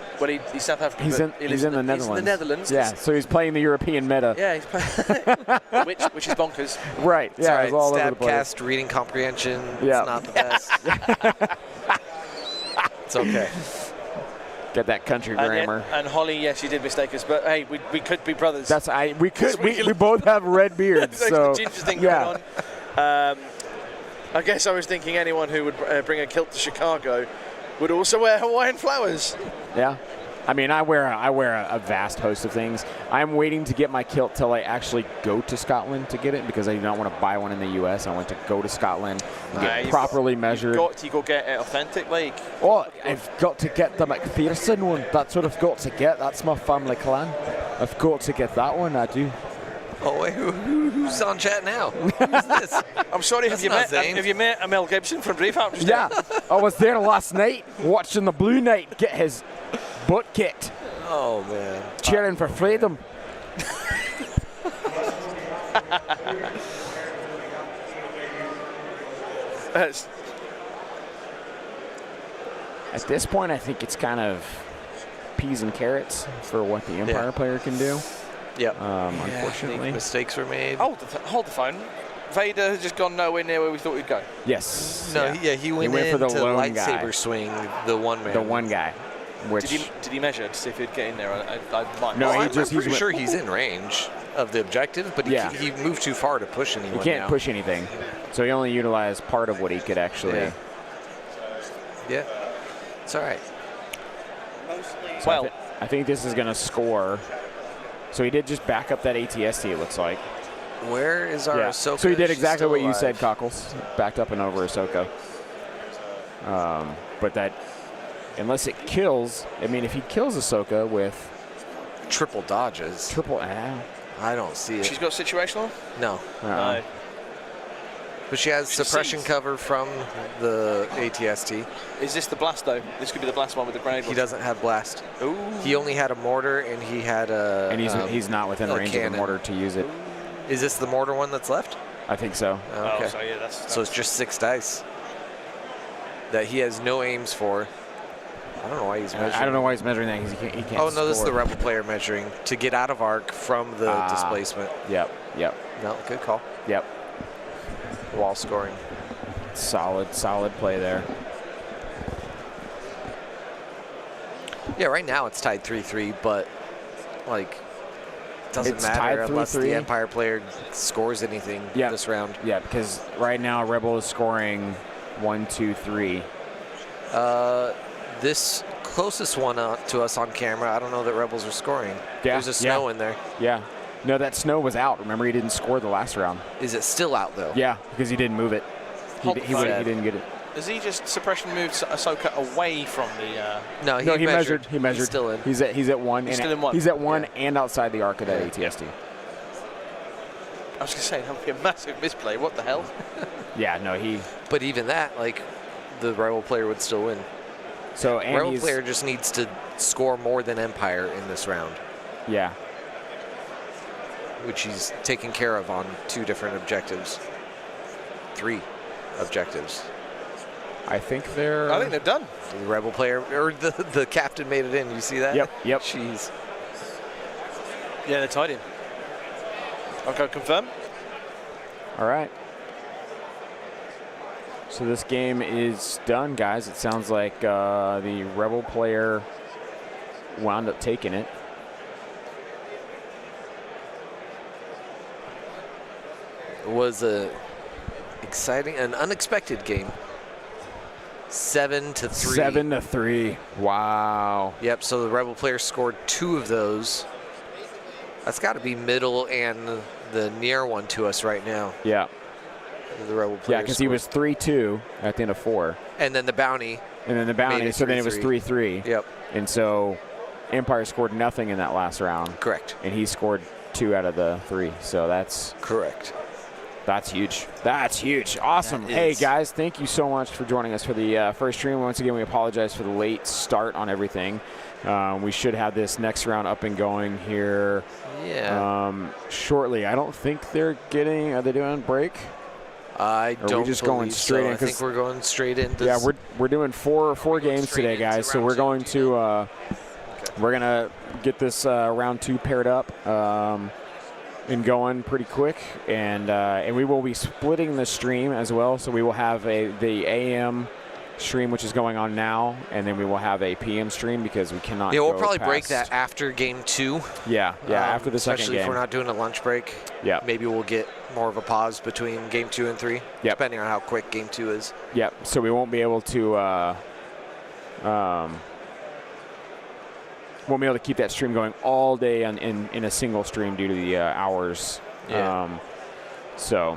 South African. He's in the Netherlands. He's in the Netherlands. Yeah, so he's playing the European meta. Yeah, he's playing, which is bonkers. Right. Yeah, Right. it's all over the place. Stabcast reading comprehension. Yeah. It's not the best. It's okay. Get that country grammar. And Holly, yes, she did mistake us, but hey, we could be brothers. We both have red beards. There's so the ginger thing yeah. going on. I guess I was thinking anyone who would bring a kilt to Chicago would also wear Hawaiian flowers. Yeah. I mean, I wear a vast host of things. I'm waiting to get my kilt till I actually go to Scotland to get it because I do not want to buy one in the U.S. I want to go to Scotland and get properly measured. You've got to go get it authentic, like. Oh, I've got to get the McPherson one. That's what I've got to get. That's my family clan. I've got to get that one. I do. Oh, wait, who's on chat now? Who's this? I'm sorry, have you met Mel Gibson from Braveheart? Yeah, I was there last night watching the Blue Knight get his butt kicked. Oh, man. Cheering for freedom. At this point, I think it's kind of peas and carrots for what the Empire player can do. Yep. Unfortunately. Mistakes were made. Hold the phone. Vader has just gone nowhere near where we thought he'd go. Yes. No, he went for the into lone lightsaber guy. swing, the one man. The one guy. Which Did he measure to see if he'd get in there? I might. No, I'm he's pretty sure he's in range of the objective, but he moved too far to push anyone. he can't push anything. So he only utilized part of what he could actually. Yeah. It's all right. So Well, I think this is going to score. So he did just back up that ATST, it looks like. Where is our Ahsoka? So he did She's exactly still what you alive. said, Cockles. Backed up and over Ahsoka. But that, unless it kills, I mean, if he kills Ahsoka with Triple dodges. triple, I don't see it. she's got situational? No. No. But she has suppression sees. cover from the ATST. Is this the blast, though? This could be the blast one with the grenade. He doesn't have blast. Ooh. He only had a mortar, and he had a. and he's not within a range of the cannon. mortar to use it. Is this the mortar one that's left? I think so. Okay. Oh, so yeah, that's So it's just 6 dice that he has no aims for. I don't know why he's measuring. I don't know why he's measuring that because he can't Oh, no, this is the score. rebel player measuring to get out of arc from the displacement. Yep. No, good call. Yep. Wall scoring. Solid play there. Yeah, right now it's tied 3-3, but like it doesn't It's matter tied unless 3-3. the Empire player scores anything this round. Yeah, because right now Rebel is scoring 1, 2, 3. This closest one to us on camera, I don't know that Rebels are scoring. Yeah, There's a snow in there. Yeah. No, that snow was out. Remember, he didn't score the last round. Is it still out though? Yeah, because he didn't move it. He didn't get it. Has he just suppression moved Ahsoka away from the... No, He measured. He's still in. He's at 1. He's still in 1. He's at 1 and outside the arc of that ATST. I was going to say, that would be a massive misplay. What the hell? Yeah, no, he... But even that, like, the Rebel player would still win. So, and Rebel he's... player just needs to score more than Empire in this round, Yeah. which he's taken care of on 2 different objectives. 3 objectives. I think they're... I think they're done. The Rebel player, or the captain made it in. You see that? Yep. Jeez. Yeah, they're tied in. I'll go confirm. All right. So this game is done, guys. It sounds like the Rebel player wound up taking it. It was a exciting, an unexpected game. 7-3. 7-3. Wow. Yep. So the Rebel player scored 2 of those. That's got to be middle and the near one to us right now. Yeah. The Rebel player. Yeah, because he was 3-2 at the end of 4. And then the bounty. And then the bounty, it so then it was 3-3. Yep. And so Empire scored nothing in that last round. Correct. And he scored 2 out of the 3. So that's Correct. That's huge. That's huge. Awesome. Hey, guys, thank you so much for joining us for the first stream. Once again, we apologize for the late start on everything. We should have this next round up and going here shortly. I don't think they're getting – are they doing break? I don't we just going straight in? I think we're going straight into yeah, we're doing four games today, guys. So we're going to we're going to get this round 2 paired up. And going pretty quick, and we will be splitting the stream as well. So we will have the AM stream, which is going on now, and then we will have a PM stream because we cannot. Yeah, we'll probably break that after game 2. Yeah, after the second game. Especially if we're not doing a lunch break. Yeah. Maybe we'll get more of a pause between game 2 and 3. Yeah. Depending on how quick game 2 is. Yep. So we won't be able to. Won't be able to keep that stream going all day in a single stream due to the hours. Yeah. So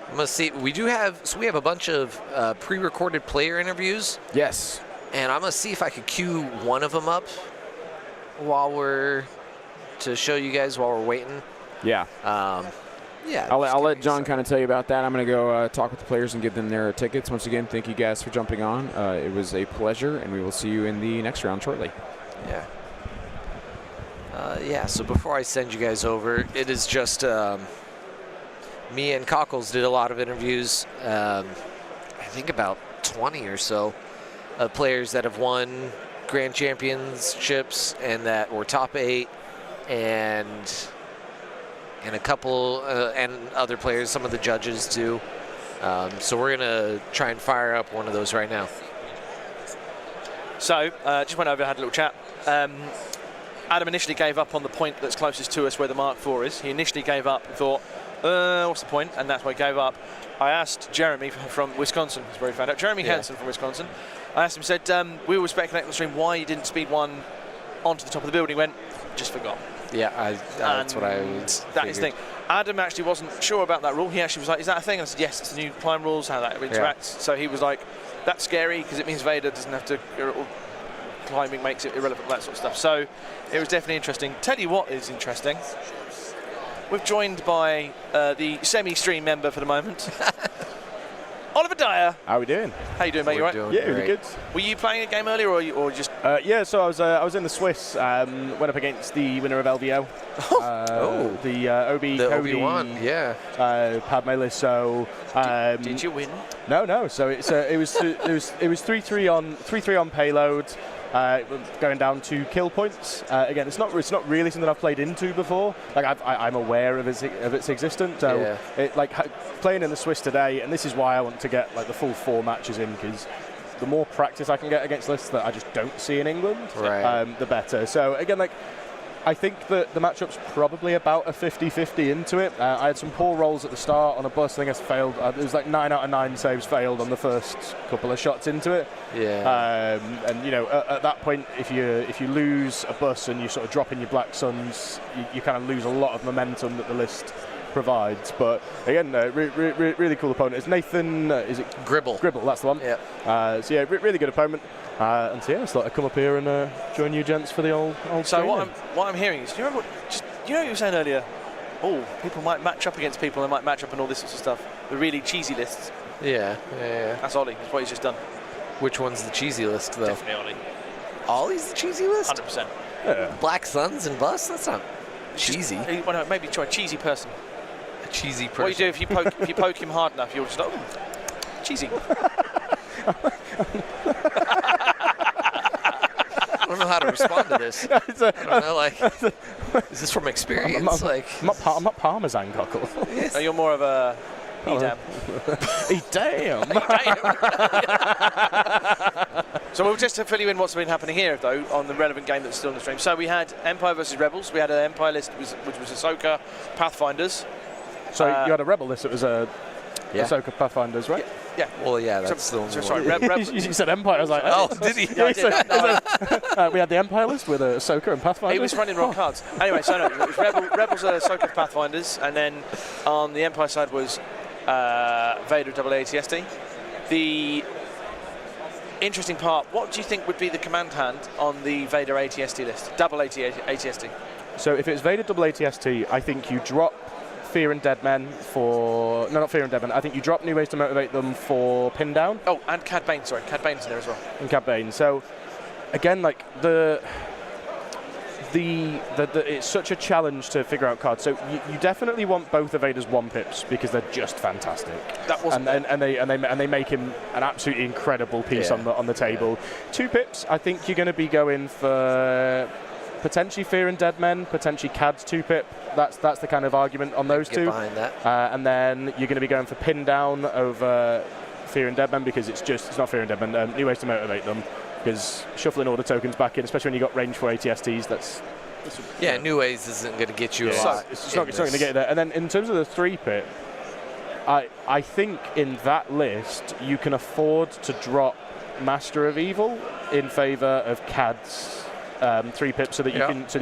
I'm gonna see. We have a bunch of pre-recorded player interviews. Yes. And I'm gonna see if I could queue one of them up to show you guys while we're waiting. Yeah. Yeah. I'll let John kind of tell you about that. I'm going to go talk with the players and give them their tickets. Once again, thank you guys for jumping on. It was a pleasure, and we will see you in the next round shortly. Yeah. So before I send you guys over, it is just me and Cockles did a lot of interviews. I think about 20 or so of players that have won Grand Championships and that were top 8, and a couple and other players, some of the judges too. So we're gonna try and fire up one of those right now. So just went over and had a little chat. Adam initially gave up on the point that's closest to us where the Mark IV is. He initially gave up and thought, what's the point? And that's why he gave up. I asked Jeremy from Wisconsin, that's where he found out. Jeremy Hansen from Wisconsin. I asked him, said, we were speculating on the stream why he didn't speed one onto the top of the building. He went, just forgot. Yeah, that's what I was. That is the thing. Adam actually wasn't sure about that rule. He actually was like, is that a thing? I said, yes, it's the new climb rules, how that interacts. Yeah. So he was like, that's scary because it means Vader doesn't have to... climbing makes it irrelevant, that sort of stuff. So it was definitely interesting. Tell you what is interesting. We're joined by the semi-stream member for the moment, Oliver Dyer. How are we doing? How you doing, mate? You right? Yeah, really good. Were you playing a game earlier, or just? Yeah, so I was in the Swiss. Went up against the winner of LVO. The Obi-Wan. Yeah. Padme Lisso. Did you win? No. So it was 3-3 on payload. Going down to kill points. Again, it's not really something I've played into before. Like I'm aware of its existence. So playing in the Swiss today, and this is why I want to get like the full 4 matches in, because the more practice I can get against lists that I just don't see in England, the better. So again, like I think that the matchup's probably about a 50-50 into it. I had some poor rolls at the start on a bus. I think I failed. It was like 9 out of 9 saves failed on the first couple of shots into it. Yeah. And you know, at that point, if you lose a bus and you sort of drop in your Black Suns, you kind of lose a lot of momentum that the list provides. But again, really cool opponent. It's Nathan. Is it Gribble? Gribble, that's the one. Yeah. So yeah, really good opponent. And so yeah, I thought I'd come up here and join you gents for the old. So what I'm hearing is, do you remember? You know what you were saying earlier? Oh, people might match up against people. They might match up and all this sorts of stuff. The really cheesy lists. Yeah. That's Ollie. That's what he's just done. Which one's the cheesy list, though? Definitely Ollie. Ollie's the cheesy list? 100%. Yeah. Black Suns and Bus? That's not cheesy. Well, maybe try a cheesy person. A cheesy person. What you do if you poke him hard enough, you'll just cheesy. I don't know how to respond to this. I don't know, like, is this from experience? I'm not Parmesan Cockle. No, you're more of a Edam. Edam. So we'll just fill you in what's been happening here, though, on the relevant game that's still on the stream. So we had Empire versus Rebels. We had an Empire list, which was Ahsoka, Pathfinders. So you had a Rebel list. It was Ahsoka, Pathfinders, right? Yeah. Well, yeah, that's the one. Sorry, you said Empire. I was like, oh, did he? Yeah, I did. We had the Empire list with Ahsoka and Pathfinders. He was running wrong cards. Anyway, so no, it was Rebels, Ahsoka, Pathfinders, and then on the Empire side was Vader double ATST. The interesting part, what do you think would be the command hand on the Vader ATST list? Double ATST. So if it's Vader double ATST, I think you drop Fear and Dead Men for... No, not Fear and Dead Men. I think you drop New Ways to Motivate them for Pin Down. Oh, and Cad Bane, sorry. Cad Bane's in there as well. And Cad Bane. So, again, like, it's such a challenge to figure out cards. So you definitely want both evaders 1-pips because they're just fantastic. That wasn't and they make him an absolutely incredible piece on the table. 2-pips, I think you're going to be going for potentially Fear and Dead Men, potentially Cad's 2-pip. That's the kind of argument on those two. Behind that. And then you're going to be going for Pin Down over Fear and Dead Men because it's not Fear and Dead Men. New Ways to Motivate them. Because shuffling all the tokens back in, especially when you've got range 4 ATSTs, that's New Ways isn't going to get you a lot. It's not going to get you there. And then in terms of the 3-pip, I think in that list you can afford to drop Master of Evil in favour of Cad's 3-pip so that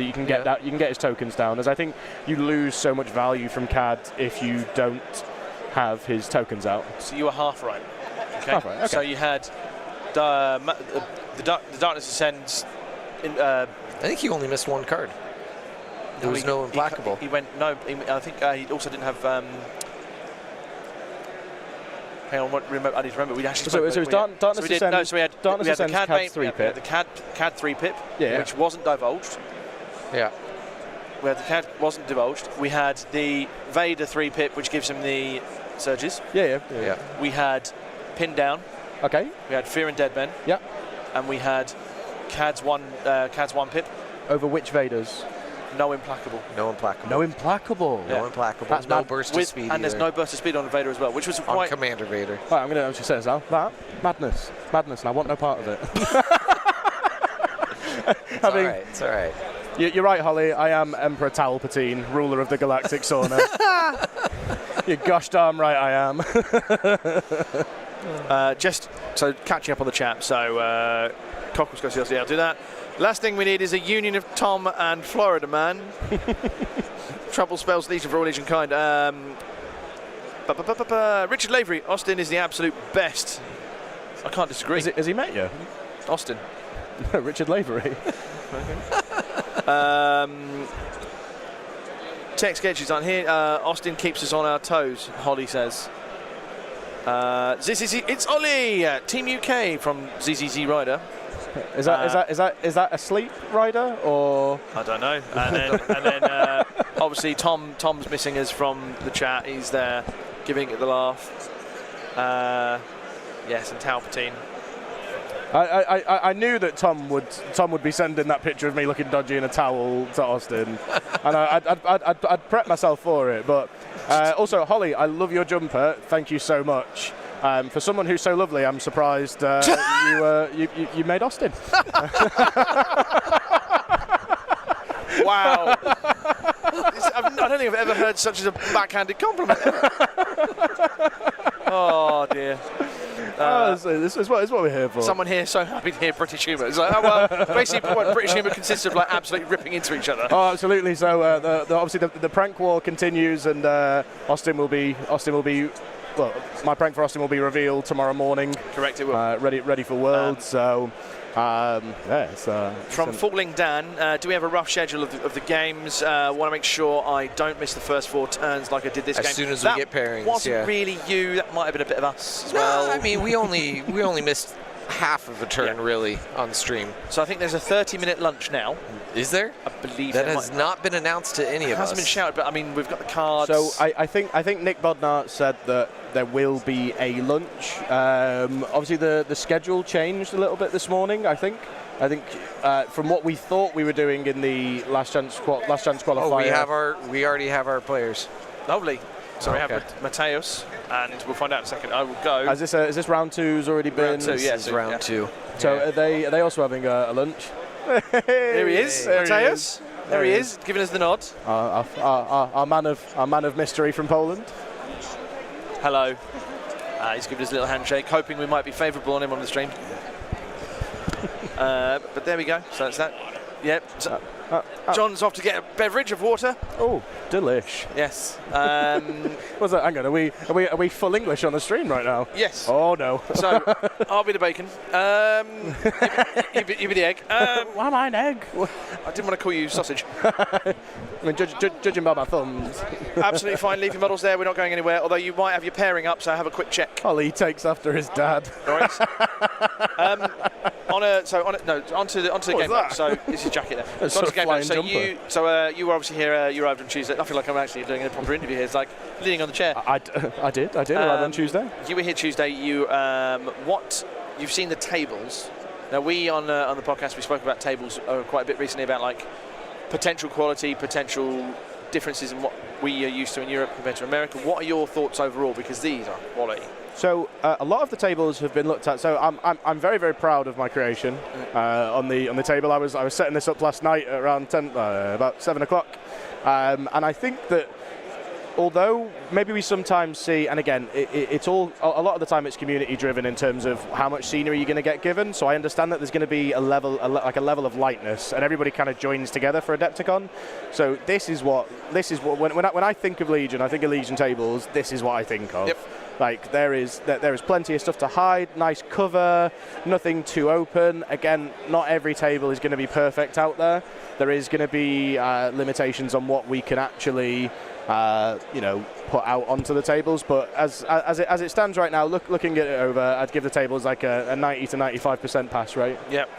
you can get that, you can get his tokens down. As I think you lose so much value from Cad if you don't have his tokens out. So you were half right. Okay. Half right, okay. So you had the Darkness Ascends. I think he only missed one card. There was no Implacable. He went no. I think he also didn't have. Hang on, I need to remember. We actually. So it was Darkness Ascends. No, so we had Darkness Ascends, Cad Cad's 3-pip. the Cad 3-pip, Yeah. which wasn't divulged. Yeah. We had the Cad wasn't divulged. We had the Vader 3-pip, which gives him the surges. Yeah. We had Pin Down. Okay. We had Fear and Dead Men. Yeah. And we had Cad's 1-pip. Over which Vaders? No Implacable. No Implacable. No Implacable. No Implacable. That's no mad. burst of speed. And there's no burst of speed on Vader as well, which was on quite. Commander Vader. Right, I'm going to actually say this now. That madness, and I want no part of it. It's all right. You're right, Holly. I am Emperor Palpatine, ruler of the galactic sauna. You're gosh darn right I am. Just so catching up on the chat. So Cockles goes to I'll do that. Last thing we need is a union of Tom and Florida Man. Trouble spells Legion for all Legion kind. Richard Lavery, Austin is the absolute best. I can't disagree. Has he met you? Austin. Richard Lavery. Tech sketches aren't here. Austin keeps us on our toes, Holly says. ZZZ, it's Ollie, Team UK from ZZZ Rider. Is that a sleep rider or? I don't know. And then obviously Tom's missing us from the chat. He's there, giving it the laugh. Yes, and Palpatine. I knew that Tom would be sending that picture of me looking dodgy in a towel to Austin, and I'd prep myself for it. But also, Holly, I love your jumper. Thank you so much. For someone who's so lovely, I'm surprised you made Austin. Wow. I don't think I've ever heard such a backhanded compliment. Oh dear. This is what we're here for. Someone here so happy to hear British humour. It's like, oh, well, basically, what British humour consists of, like, absolutely ripping into each other. Oh, absolutely. So obviously the prank war continues, and Austin will be. Well, my prank for Austin will be revealed tomorrow morning. Correct, it will. Ready for Worlds. From Falling Dan, do we have a rough schedule of the games? Want to make sure I don't miss the first 4 turns like I did this game. As soon as we get pairings, wasn't really you. That might have been a bit of us as well. I mean, we only missed half of a turn really on the stream. So I think there's a 30-minute lunch now. Is there? I believe that has not been announced to any of us. It hasn't been shouted, but I mean we've got the cards. So I think Nick Bodnar said that there will be a lunch. Obviously the schedule changed a little bit this morning. I think from what we thought we were doing in the last chance qualifier. Oh, we already have our players. Lovely. So we have Mateus, and we'll find out in a second. I will go. Is this round 2's already been? Round 2, yes. Yeah, round 2. So are they also having a lunch? Here he is, Mateus. There he is, giving us the nod. Our man of mystery from Poland. Hello. He's giving us a little handshake, hoping we might be favourable on him on the stream. But there we go. So that's that. Yep. So John's off to get a beverage of water. Oh, delish. Yes. What's that? Hang on, are we full English on the stream right now? Yes. Oh no. So, I'll be the bacon. You be the egg. Why am I an egg? I didn't want to call you sausage. I mean, judging by my thumbs. Absolutely fine. Leave your models there. We're not going anywhere. Although you might have your pairing up, so have a quick check. Ollie takes after his dad. All right. Onto the game map. So this is jacket there. That's Onto sort of the game map. flying So you were obviously here. You arrived on Tuesday. I feel like I'm actually doing a proper interview here. It's like leaning on the chair. I did arrive on Tuesday. You were here Tuesday. You've seen the tables. Now we on the podcast we spoke about tables quite a bit recently about like potential quality, potential differences in what we are used to in Europe compared to America. What are your thoughts overall? Because these are quality. So a lot of the tables have been looked at. So I'm very, very proud of my creation on the table. I was setting this up last night at around about 7 o'clock, and I think that although maybe we sometimes see, and again, it's all a lot of the time it's community driven in terms of how much scenery you're going to get given. So I understand that there's going to be a level of lightness, and everybody kind of joins together for Adepticon. So this is what when I think of Legion, I think of Legion tables. This is what I think of. Yep. Like there is plenty of stuff to hide, nice cover, nothing too open. Again, not every table is going to be perfect out there. There is going to be limitations on what we can actually put out onto the tables. But as it stands right now, looking at it over, I'd give the tables like a 90 to 95% pass rate. Yep.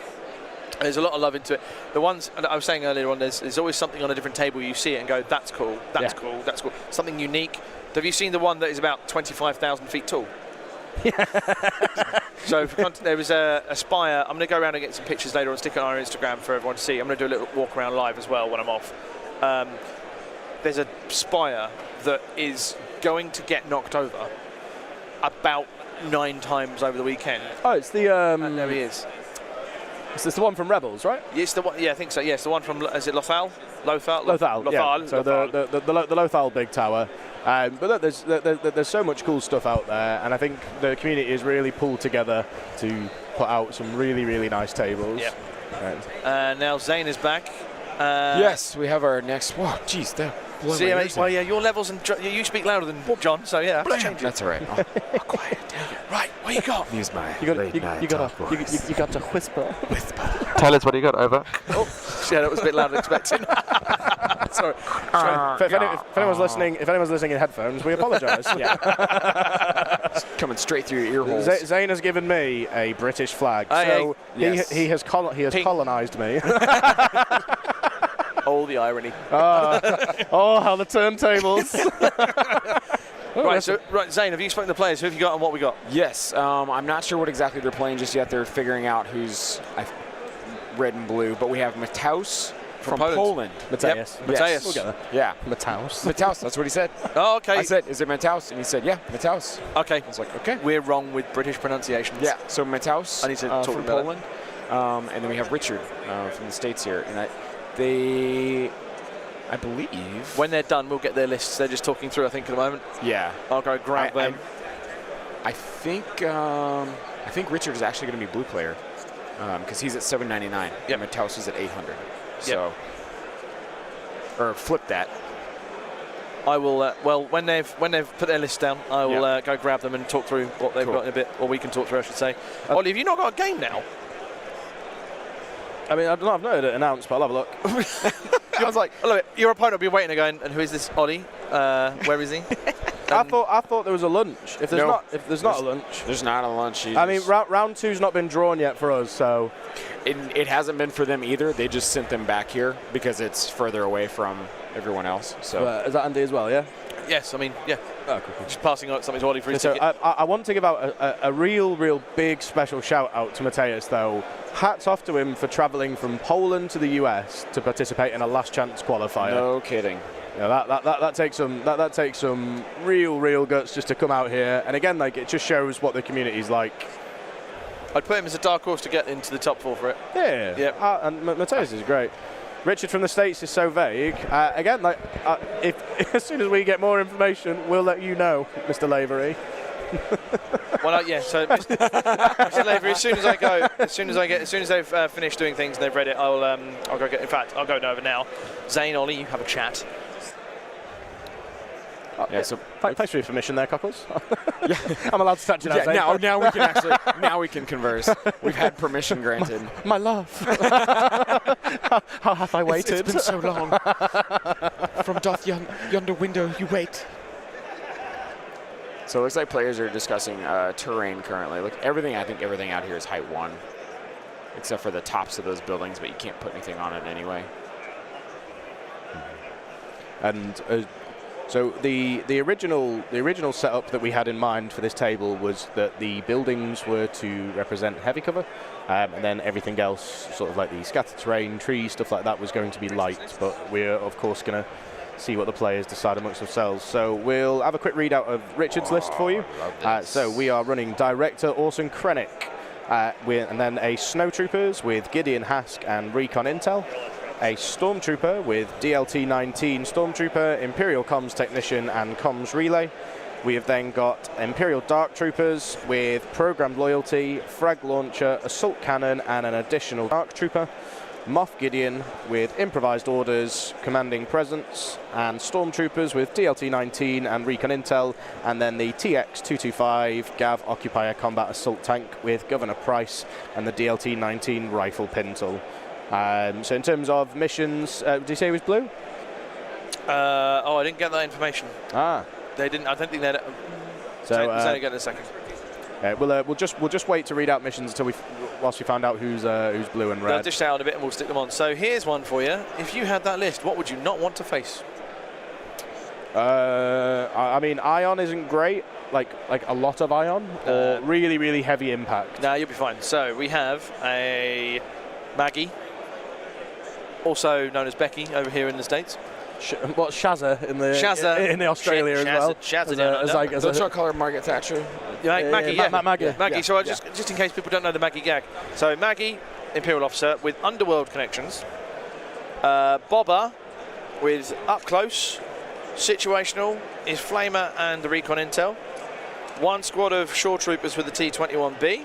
There's a lot of love into it. The ones I was saying earlier on, there's always something on a different table you see it and go, that's cool, that's cool, that's cool. Something unique. Have you seen the one that is about 25,000 feet tall? Yeah. So there was a spire. I'm going to go around and get some pictures later and stick it on our Instagram for everyone to see. I'm going to do a little walk around live as well when I'm off. There's a spire that is going to get knocked over about 9 times over the weekend. Oh, it's the... and there he is. Is this the one from Rebels, right? Yes, the one. Yeah, I think so. Yes, the one from. Is it Lothal? Lothal. Yeah. So the Lothal big tower. But look, there's so much cool stuff out there, and I think the community is really pulled together to put out some really, really nice tables. Yeah. Right. Now Zane is back. Yes, we have our next. Whoa, geez, See, well, yeah, your levels and you speak louder than John, so yeah. That's all right. I'll quiet down. Right, what you got? Use my you got to whisper. Tell us what you got. Over. Oh, yeah, that was a bit louder than expected. Sorry. If anyone's listening in headphones, we apologise. Yeah. It's coming straight through your ear holes. Zane has given me a British flag, so he has colonised me. Oh, the irony. How the turntables. Right, Zane, have you spoken to the players? Who have you got and what we got? Yes, I'm not sure what exactly they're playing just yet. They're figuring out who's red and blue, but we have Mataus from Poland. Mateus. Yep. Mateus. We'll get there. Yeah. Mataus. Mataus, that's what he said. Oh, okay. I said, is it Mataus? And he said, yeah, Mataus. Okay. I was like, okay. We're wrong with British pronunciations. Yeah, so Mataus I need to talk from about Poland. And then we have Richard from the States here. And I believe... When they're done, we'll get their lists. They're just talking through, I think, at the moment. Yeah. I'll go grab them. I think Richard is actually going to be blue player because he's at 799. Yep. And Mataus is at 800. So, or flip that. I will. Well, when they've put their list down, I will go grab them and talk through what they've got in a bit, or we can talk through, I should say. Ollie, have you not got a game now? I mean, I've not heard it announced, but I'll have a look. I was like, look, your opponent will be waiting again, and who is this Ollie? Where is he? I thought there was a lunch. If there's not a lunch, there's not a lunch. I mean, round 2's not been drawn yet for us, so it hasn't been for them either. They just sent them back here because it's further away from everyone else. So is that Andy as well? Yeah. Yes, I mean, yeah. Oh, cool. Just passing on something to Ollie for his ticket. I want to give out a real big special shout out to Mateus, though. Hats off to him for travelling from Poland to the US to participate in a last chance qualifier. No kidding. Yeah, that takes some real guts just to come out here, and again, like, it just shows what the community's like. I'd put him as a dark horse to get into the top 4 for it. Yeah. Yep. And Mateus is great. Richard from the States is so vague. Again, like, if as soon as we get more information, we'll let you know, Mr. Lavery. Well, yeah. So, Mr. Lavery, as soon as they've finished doing things and they've read it, I'll go get. In fact, I'll go over now. Zane, Ollie, you have a chat. Yeah, so Thanks for your permission there, Cockles. Yeah, I'm allowed to touch it out. yeah, now we can now we can converse. We've had permission granted. My love. How have I waited? It's been so long. From doth yonder window you wait. So it looks like players are discussing terrain currently. Look, I think everything out here is height 1, except for the tops of those buildings, but you can't put anything on it anyway. And so the original setup that we had in mind for this table was that the buildings were to represent heavy cover, and then everything else, sort of like the scattered terrain, trees, stuff like that, was going to be light. But we're of course going to see what the players decide amongst themselves. So we'll have a quick readout of Richard's list for you. So we are running Director Orson Krennic, and then a Snowtroopers with Gideon Hask and Recon Intel. A Stormtrooper with DLT-19 Stormtrooper, Imperial Comms Technician and Comms Relay. We have then got Imperial Dark Troopers with Programmed Loyalty, Frag Launcher, Assault Cannon and an additional Dark Trooper. Moff Gideon with Improvised Orders, Commanding Presence, and Stormtroopers with DLT-19 and Recon Intel, and then the TX-225 Gav Occupier Combat Assault Tank with Governor Price and the DLT-19 Rifle Pintle. So in terms of missions, did you say it was blue? I didn't get that information. They didn't. I don't think they'd. So get it in a second. We'll just wait to read out missions until whilst we find out who's blue and red. They'll dish out a bit and we'll stick them on. So here's one for you. If you had that list, what would you not want to face? I mean, Ion isn't great. Like a lot of Ion, or really heavy impact. No, you'll be fine. So we have a Maggie, also known as Becky over here in the States. Shazza in the Australia as well. Shazza down under. Don't y'all call her Margaret Thatcher? Maggie, Maggie. Maggie. So just in case people don't know the Maggie gag. So Maggie, Imperial Officer with underworld connections. Bobber with up close, situational, is Flamer and the Recon Intel. One squad of Shore Troopers with the T-21B.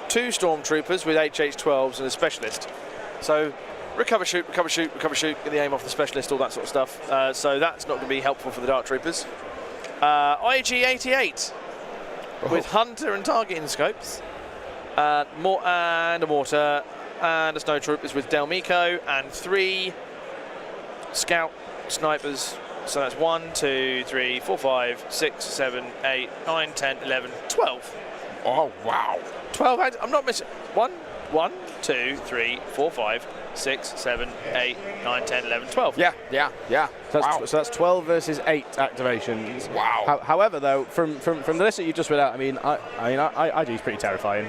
2 Stormtroopers with HH-12s and a Specialist. So recover, shoot, get the aim off the Specialist, all that sort of stuff. So that's not going to be helpful for the Dark Troopers. IG-88 with Hunter and targeting scopes. And a Mortar and a Snow Troopers with Delmico and 3 Scout Snipers. So that's 1, 2, 3, 4, 5, 6, 7, 8, 9, 10, 11, 12. Oh, wow. 12, I'm not missing. 1, 2, 3, 4, 5, 6, 7, 8, 9, 10, 11, 12. Yeah. So that's 12 versus 8 activations. Wow. However, though, from the list that you just read out, I mean, IG's pretty terrifying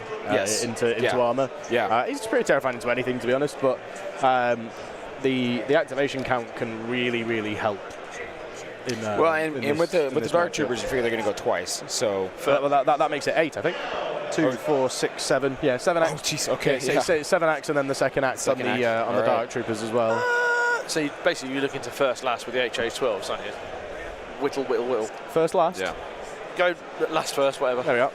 into armor. Yeah. He's pretty terrifying into anything, to be honest. But the activation count can really help. With the Dark Troopers, you figure they're going to go twice. So that makes it 8, I think. 2, 4, 6, 7. Yeah, 7 acts. Oh, jeez. Okay. So 7 acts and then the second act on the Dark Troopers as well. So you're looking to first last with the HH-12s, aren't you? Whittle. First last? Yeah. Go last first, whatever. There we are.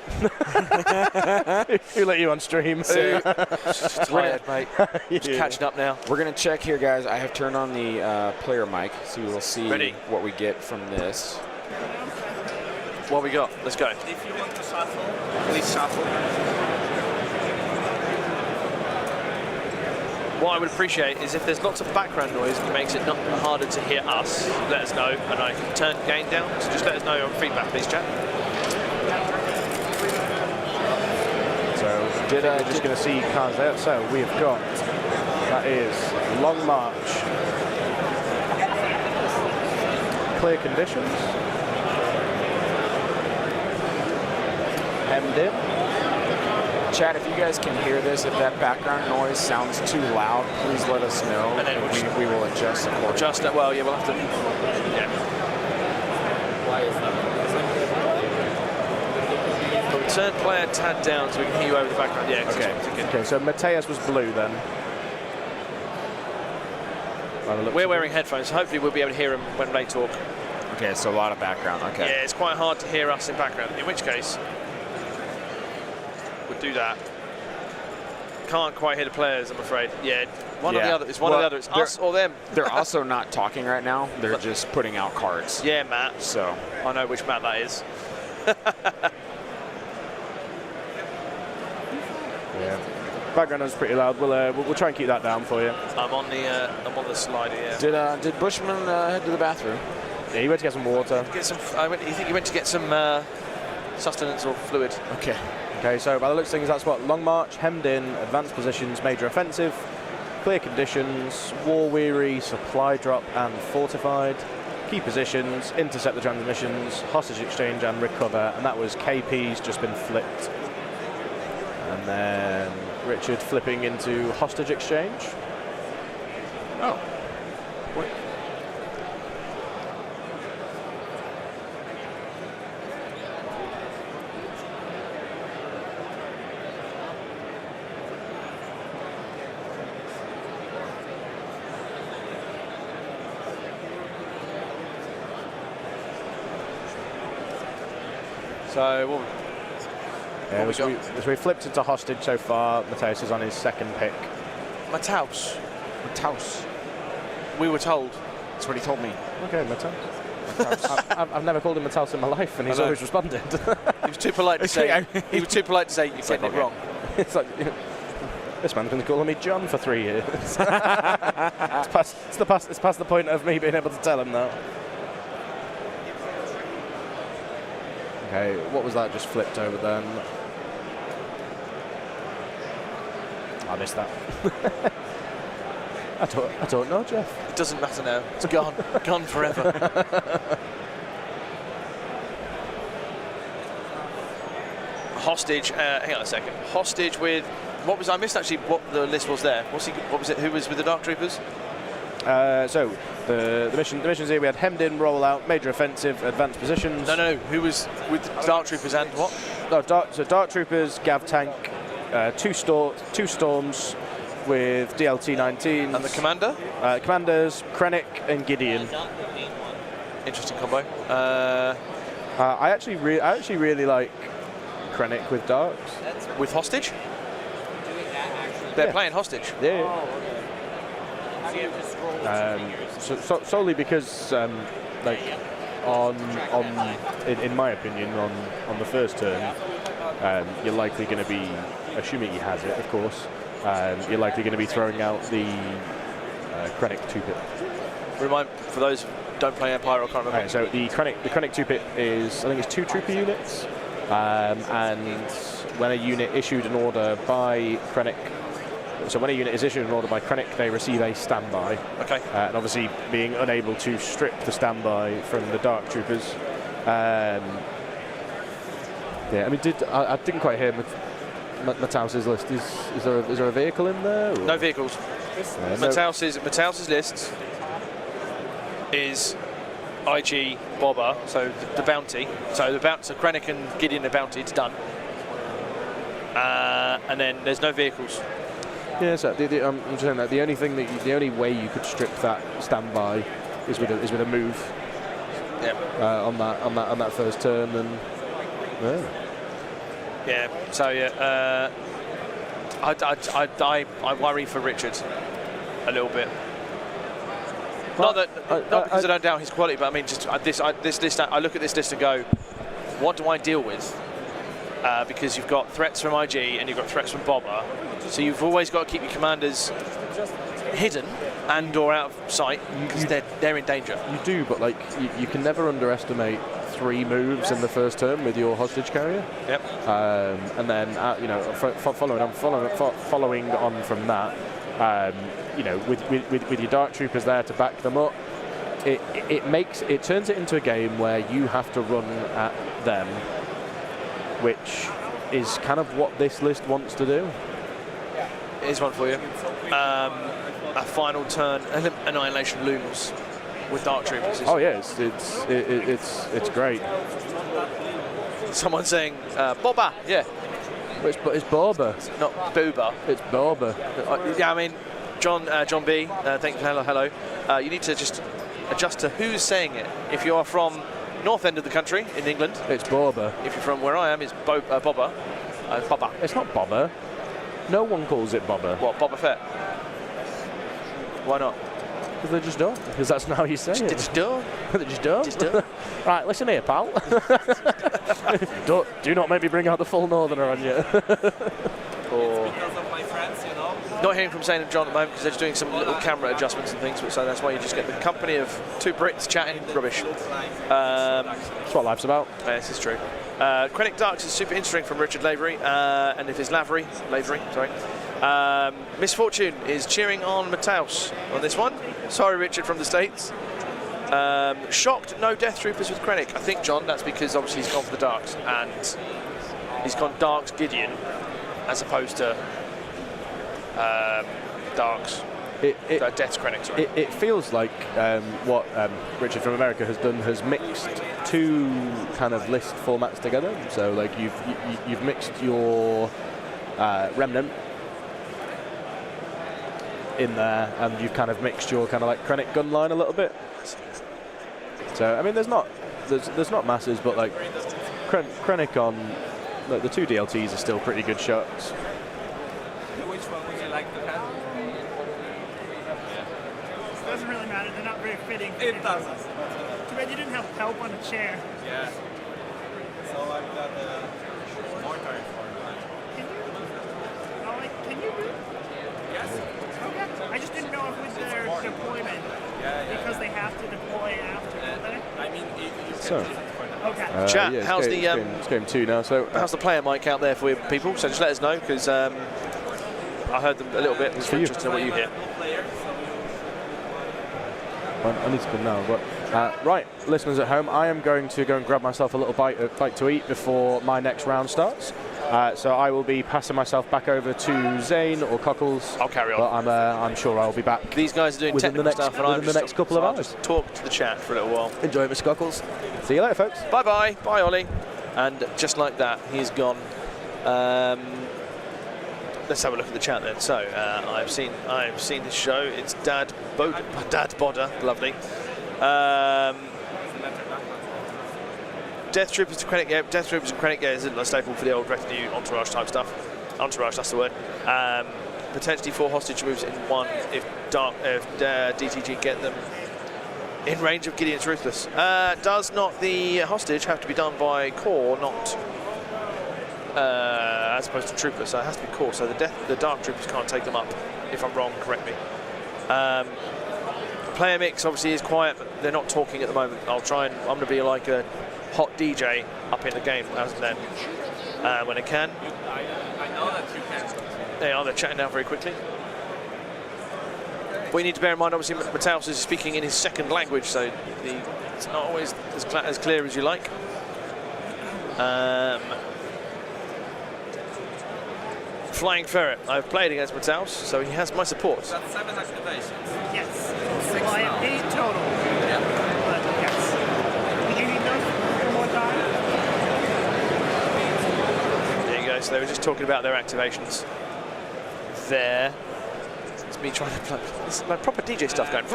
Who let you on stream? So, tired, mate. Just catching up now. We're going to check here, guys. I have turned on the player mic, so we'll see what we get from this. What we got? Let's go. If you want to shuffle, please shuffle. What I would appreciate is if there's lots of background noise that makes it not harder to hear us, let us know, and I can turn gain down. So just let us know your feedback, please, chat. So we're just going to see cars there. So we've got, that is Long March. Clear conditions. Hemmed in. Chat, if you guys can hear this, if that background noise sounds too loud, please let us know, and then we will adjust accordingly. Adjust it. Well, yeah, we'll have to. Yeah. But we turn player a tad down so we can hear you over the background. Yeah. Okay. So Mateus was blue then. We're wearing headphones, so hopefully we'll be able to hear him when they talk. Okay, so a lot of background. Okay. Yeah, it's quite hard to hear us in background. In which case, would do that. Can't quite hear the players, I'm afraid. Yeah, one or the other. It's one or the other. It's us or them. They're also not talking right now. They're just putting out cards. Yeah, Matt. So I know which Matt that is. Yeah. Background is pretty loud. We'll try and keep that down for you. I'm on the slider. Yeah. Did Bushman head to the bathroom? Yeah, he went to get some water. You think he went to get some sustenance or fluid? Okay. Okay, so by the looks of things, that's what long march, hemmed in, advanced positions, major offensive, clear conditions, war weary, supply drop, and fortified. Key positions, intercept the transmissions, hostage exchange, and recover. And that was KP's just been flipped. And then Richard flipping into hostage exchange. Oh. What? So As we flipped into hostage so far, Mateus is on his second pick. Mateus. Taus. We were told. That's what he told me. Okay, Mateus. I've never called him Mateus in my life, and he's always responded. He was too polite to say. He was too polite to say you're getting it wrong. It's like, this man's been calling me John for 3 years. It's past the point of me being able to tell him that. Okay, what was that just flipped over then? I missed that. I don't know, Jeff. It doesn't matter now. It's gone. Gone forever. Hostage. Hang on a second. Hostage with. What was I missed actually? What the list was there? What was it? Who was with the Dark Troopers? So the missions here, we had hemmed in, roll out, major offensive, advanced positions. No. Who was with the Dark Troopers and what? No, Dark Troopers, Gav Tank, two storms with DLT-19s. And the commander? Commanders, Krennic and Gideon. Interesting combo. I actually really like Krennic with Darks. With hostage? They're playing hostage. Yeah. Solely because, in my opinion, on the first turn, you're likely going to be, assuming he has it, of course, you're likely going to be throwing out the Krennic 2-pit. Remind, for those who don't play Empire or can't remember. Right, so the Krennic 2-pit is, I think it's 2 trooper units, and when a unit issued an order by Krennic, so when a unit is issued an order by Krennic, they receive a standby. Okay. And obviously, being unable to strip the standby from the Dark Troopers. I mean, I didn't quite hear Mateus's list. Is there a vehicle in there? Or? No vehicles. Mateus's list is IG Boba, so the bounty. So Krennic and Gideon the bounty. It's done. And then there's no vehicles. Yeah, so I'm just saying that the only way you could strip that standby is with a move. Yeah. On that first turn, and yeah. So yeah, I worry for Richard a little bit. Not because I don't doubt his quality, but I mean just this list. I look at this list and go, what do I deal with? Because you've got threats from IG and you've got threats from Boba, so you've always got to keep your commanders hidden and or out of sight because they're in danger. You do, but like you can never underestimate 3 moves in the first turn with your hostage carrier. Yep. And then following on from that, with your Dark Troopers there to back them up, it turns it into a game where you have to run at them, which is kind of what this list wants to do. Here's one for you. A final turn annihilation looms with Dark Troopers. Oh yes, it's great. Someone saying Boba, yeah. But it's Boba, not Booba. It's Boba. Yeah, I mean, John B. Thank you. Hello. You need to just adjust to who's saying it. If you are from north end of the country in England, it's Boba. If you're from where I am, it's Boba. Boba. It's not Boba. No one calls it Boba. What, Boba Fett? Why not? Because they just don't. Because that's not how you say it. They just don't. They just don't. Just don't. Right, listen here, pal. Do not make me bring out the full northerner on you. Or Because of my friends, you know. not hearing from Zane and John at the moment because they're just doing some little camera adjustments and things, so that's why you just get the company of two Brits chatting rubbish. That's what life's about. This is true. Krennic Darks is super interesting from Richard Lavery, and if it's Lavery, sorry. Misfortune is cheering on Matthaus on this one. Sorry, Richard from the States. Shocked, no Death Troopers with Krennic. I think, John, that's because obviously he's gone for the Darks, and he's gone Darks Gideon as opposed to Darks. Death's Krennic, sorry. It feels like what Richard from America has done has mixed two kind of list formats together. So like you've mixed your Remnant in there, and you've kind of mixed your kind of like Krennic gun line a little bit. So I mean, there's not masses, but like Krennic on like, the two DLTs are still pretty good shots. Which one would you like to have? It doesn't really matter. They're not very fitting. It doesn't. Too bad you didn't have help on the chair. Yeah. So I've got a mortar for Can you do it? Yes. Okay. I just didn't know if with their deployment, because they have to deploy after, don't they? I mean, you can So. use it for that. Okay. Chat, Yeah, how's the it's game 2 now? So how's the player mic out there for you people? So just let us know because I heard them a little bit. It's for you. interesting to know what you hear. I need to come now, but right, listeners at home, I am going to go and grab myself a little bite to eat before my next round starts. So I will be passing myself back over to Zane or Cockles. I'll carry on. But I'm sure I'll be back. These guys are doing Within the technical next- stuff, and I'm within the just next couple of I'll hours. just talk to the chat for a little while. Enjoy it, Mr. Cockles. See you later, folks. Bye bye, bye Ollie, and just like that, he's gone. Let's have a look at the chat then. So I've seen this show. It's Dad Bodder, lovely. Death Troopers to Krennic, yeah. Death Troopers and Krennic, yeah, isn't a staple for the old retinue entourage type stuff. Entourage, that's the word. Potentially 4 hostage moves in one if DTG get them in range of Gideon's Ruthless. Does not the hostage have to be done by core, not as opposed to troopers? So it has to be core. So the Dark Troopers can't take them up. If I'm wrong, correct me. Player mix obviously is quiet, but they're not talking at the moment. I'm going to be like a hot DJ up in the game as and then when I can. I know that you can. They're chatting now very quickly. What you need to bear in mind, obviously, Matthaus is speaking in his second language, so it's not always as clear as you like. Flying Ferret. I've played against Matthaus, so he has my support. That's 7 activations. Yes. 6 Well, I now. have 8 total. Yeah. But yes. Did you need those one more time? There you go. So they were just talking about their activations. There. It's me trying to play. This is like proper DJ stuff going.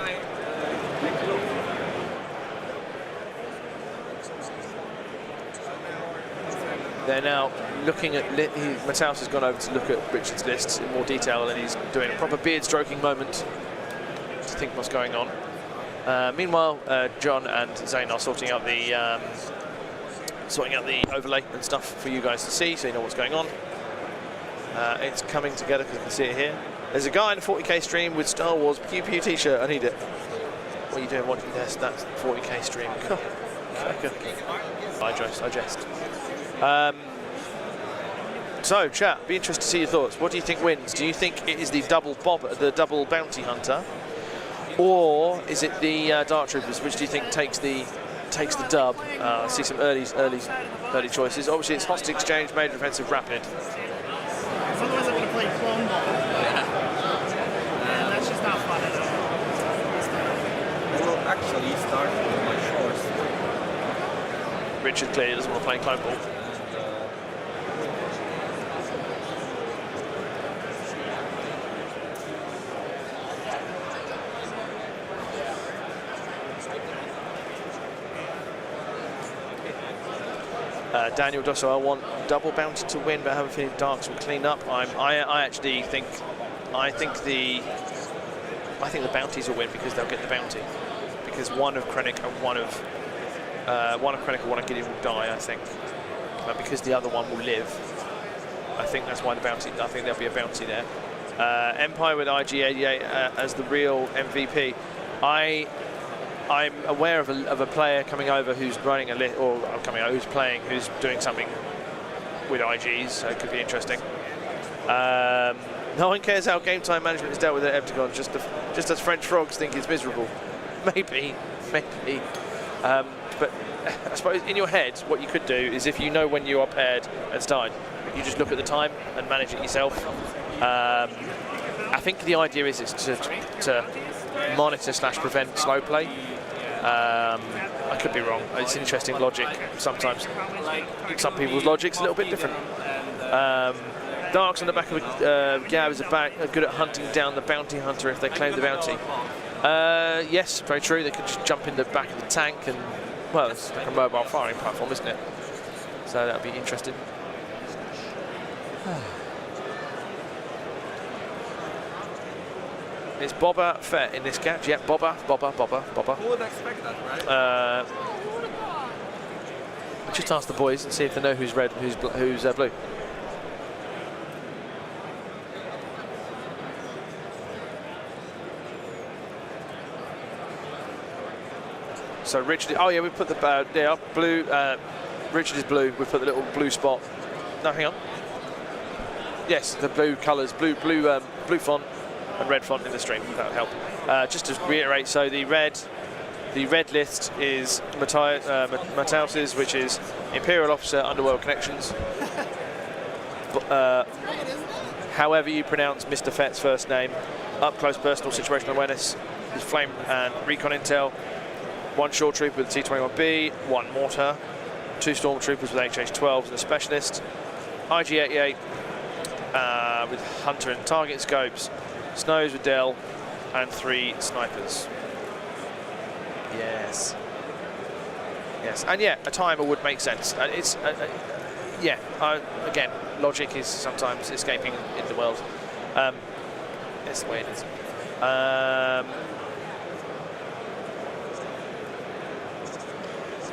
They're now looking at. Matthaus has gone over to look at Richard's lists in more detail, and he's doing a proper beard stroking moment to think what's going on. Meanwhile, John and Zane are sorting out the overlay and stuff for you guys to see, so you know what's going on. It's coming together because you can see it here. There's a guy in a 40k stream with Star Wars Pew Pew t-shirt. I need it. What are you doing watching this? That's 40k stream. I jest. So, chat, be interested to see your thoughts. What do you think wins? Do you think it is the double bounty hunter, or is it the Dark Troopers? Which do you think takes the dub? I see some early choices. Obviously, it's hostage exchange, made defensive, rapid. Otherwise, I'm going to play Clone Ball. And that's just not fun at all. I will actually start with my shorts. Richard clearly doesn't want to play Clone Ball. Daniel Dosso, I want double bounty to win, but I have a feeling Darks will clean up. I actually think the bounties will win because they'll get the bounty. Because one of Krennic and one of Krennic and one of Gideon will die, I think. But because the other one will live, I think that's why the bounty. I think there'll be a bounty there. Empire with IG88 as the real MVP. I'm aware of a player coming over who's running a list, or coming over, who's doing something with IGs, so it could be interesting. No one cares how game time management is dealt with at Adepticon, just as French frogs think it's miserable. Maybe. But I suppose in your head, what you could do is if you know when you are paired and started, you just look at the time and manage it yourself. I think the idea is to monitor / prevent slow play. I could be wrong. It's interesting logic sometimes. Some people's logic's a little bit different. Darks on the back of Gab is good at hunting down the bounty hunter if they claim the bounty. Yes, very true. They could just jump in the back of the tank and, well, it's like a mobile firing platform, isn't it? So that'll be interesting. Is Boba fair in this catch? Yeah, Boba. Who would expect that, right? Just ask the boys and see if they know who's red and who's blue. So Richard, oh yeah, we put the blue. Richard is blue. We put the little blue spot. No, hang on. Yes, the blue colours, blue font and red font in the stream. That'll help. Just to reiterate, so the red list is Matthaus's, which is Imperial Officer, Underworld Connections. However you pronounce Mr. Fett's first name, up close personal situational awareness, is Flame and Recon Intel. 1 short trooper with T-21B, 1 mortar, 2 stormtroopers with HH-12s and a specialist, IG-88 with hunter and target scopes, Snows with Dell, and 3 snipers. Yes, and yeah, a timer would make sense. It's again, logic is sometimes escaping in the world. It's the way it is.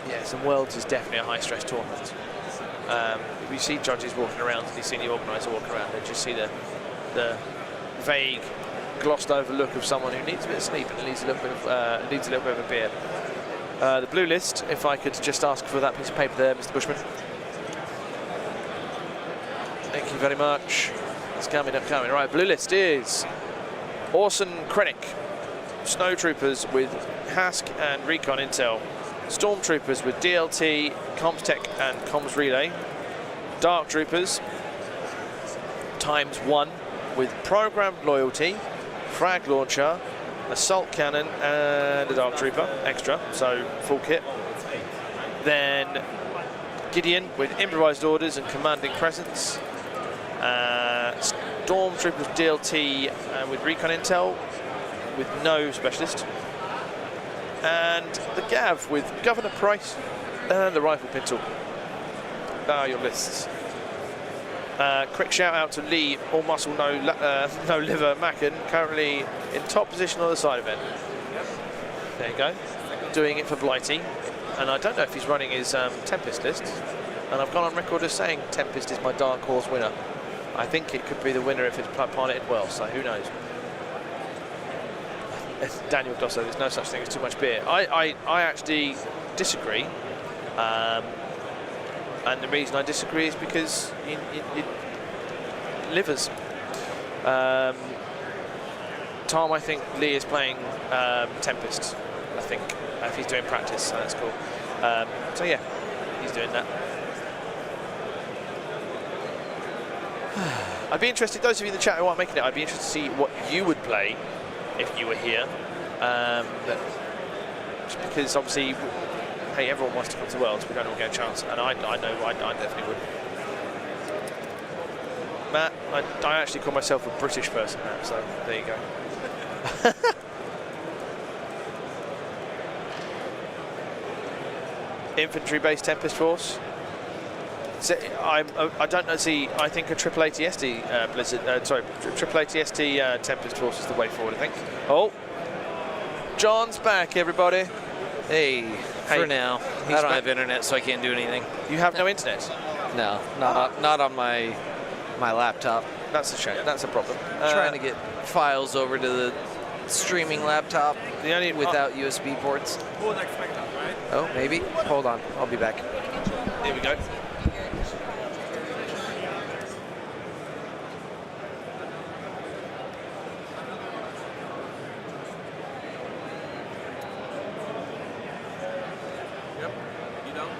Yes, and Worlds is definitely a high-stress tournament. If you see judges walking around and you see the organiser walking around, they just see the vague, glossed-over look of someone who needs a bit of sleep and needs a little bit of a beer. The blue list, if I could just ask for that piece of paper there, Mr. Bushman. Thank you very much. It's coming. Right, blue list is Orson Krennic, Snow Troopers with Hask and Recon Intel, Stormtroopers with DLT, Comms Tech and Comms Relay, Dark Troopers ×1 with Programmed Loyalty, Frag Launcher, Assault Cannon and a Dark Trooper extra, so full kit. Then Gideon with Improvised Orders and Commanding Presence, Stormtroopers DLT with Recon Intel with no specialist, and the Gav with Governor Price and the Rifle Pintle. Your lists. Quick shout out to Lee, all muscle, no liver, Mackin, currently in top position on the side event. There you go, doing it for Blighty, and I don't know if he's running his Tempest list, and I've gone on record as saying Tempest is my dark horse winner. I think it could be the winner if it's piloted well, so who knows. Daniel Dosso, there's no such thing as too much beer. I actually disagree, and the reason I disagree is because it livers. Tom, I think Lee is playing Tempest, I think, if he's doing practice, so that's cool. So yeah, he's doing that. I'd be interested, those of you in the chat who aren't making it, I'd be interested to see what you would play if you were here. Just because obviously, hey, everyone wants to come to Worlds, we don't all get a chance, and I know I definitely would. Matt, I actually call myself a British person now, so there you go. Infantry-based Tempest Force. So I don't know. See, I think a triple ATST Blizzard, triple ATST Tempest Force is the way forward. I think. Oh, John's back, everybody. Hey, Hey, for now. I don't have internet, so I can't do anything. You have no internet. No, not on my laptop. That's a shame. That's a problem. Trying to get files over to the streaming laptop The only without USB ports. Who would expect that, right? Oh, maybe. Hold on. I'll be back. Here we go. Yep. You don't?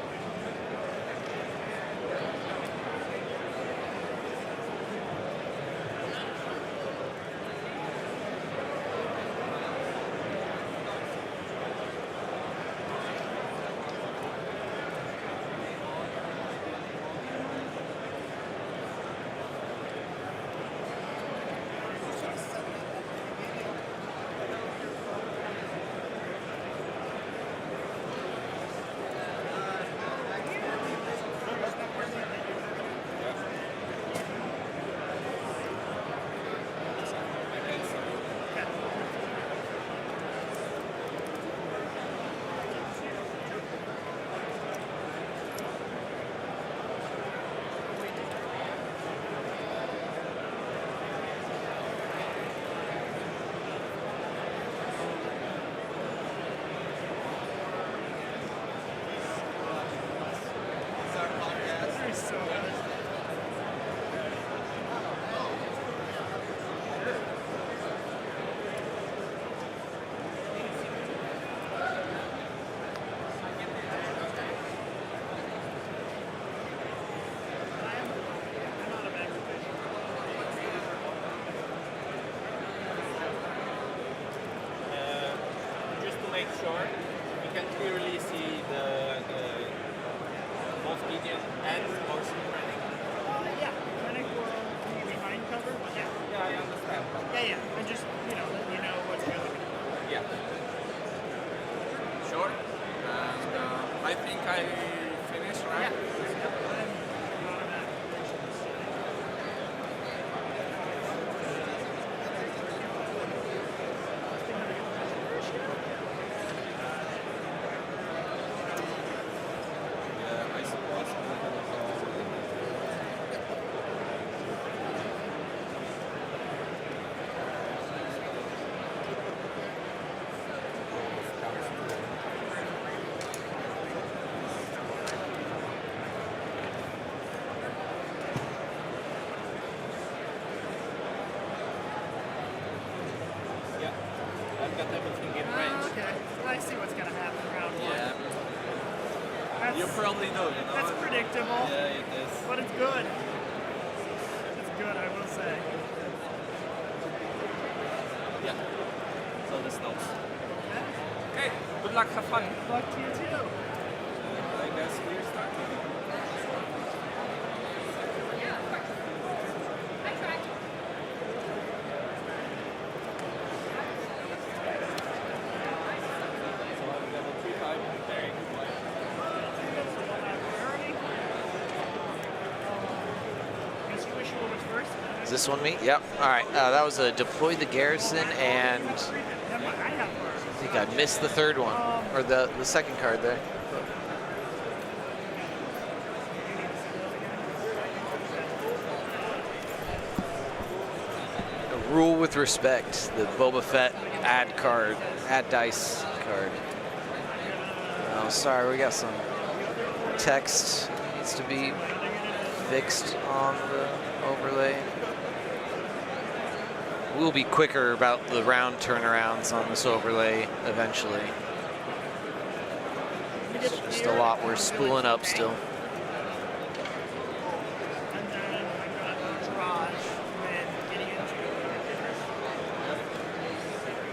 Just to make sure, we can clearly see the both medium and motion running. Yeah, clinic will be behind cover, but yeah. Yeah, I understand. Yeah. I just, let you know what's really going to Yeah. Sure. And I think I finished, right? I suppose. Yeah, I've got everything in range. Okay, I see what's going to happen round one. Yeah, That's, you probably know, that's predictable, Yeah, it is. but it's good. It's good, I will say. Yeah. So this knows. Okay. Okay, good luck, have fun. Good luck to you too. I guess we're starting. Is this one me? Yep. All right. That was a deploy the garrison, and I think I missed the third one, or the second card there. A rule with respect. The Boba Fett add card, add dice card. Oh, sorry. We got some text needs to be fixed on the overlay. We'll be quicker about the round turnarounds on this overlay eventually. It's just a lot we're spooling up still. And then I've got Raj with Gideon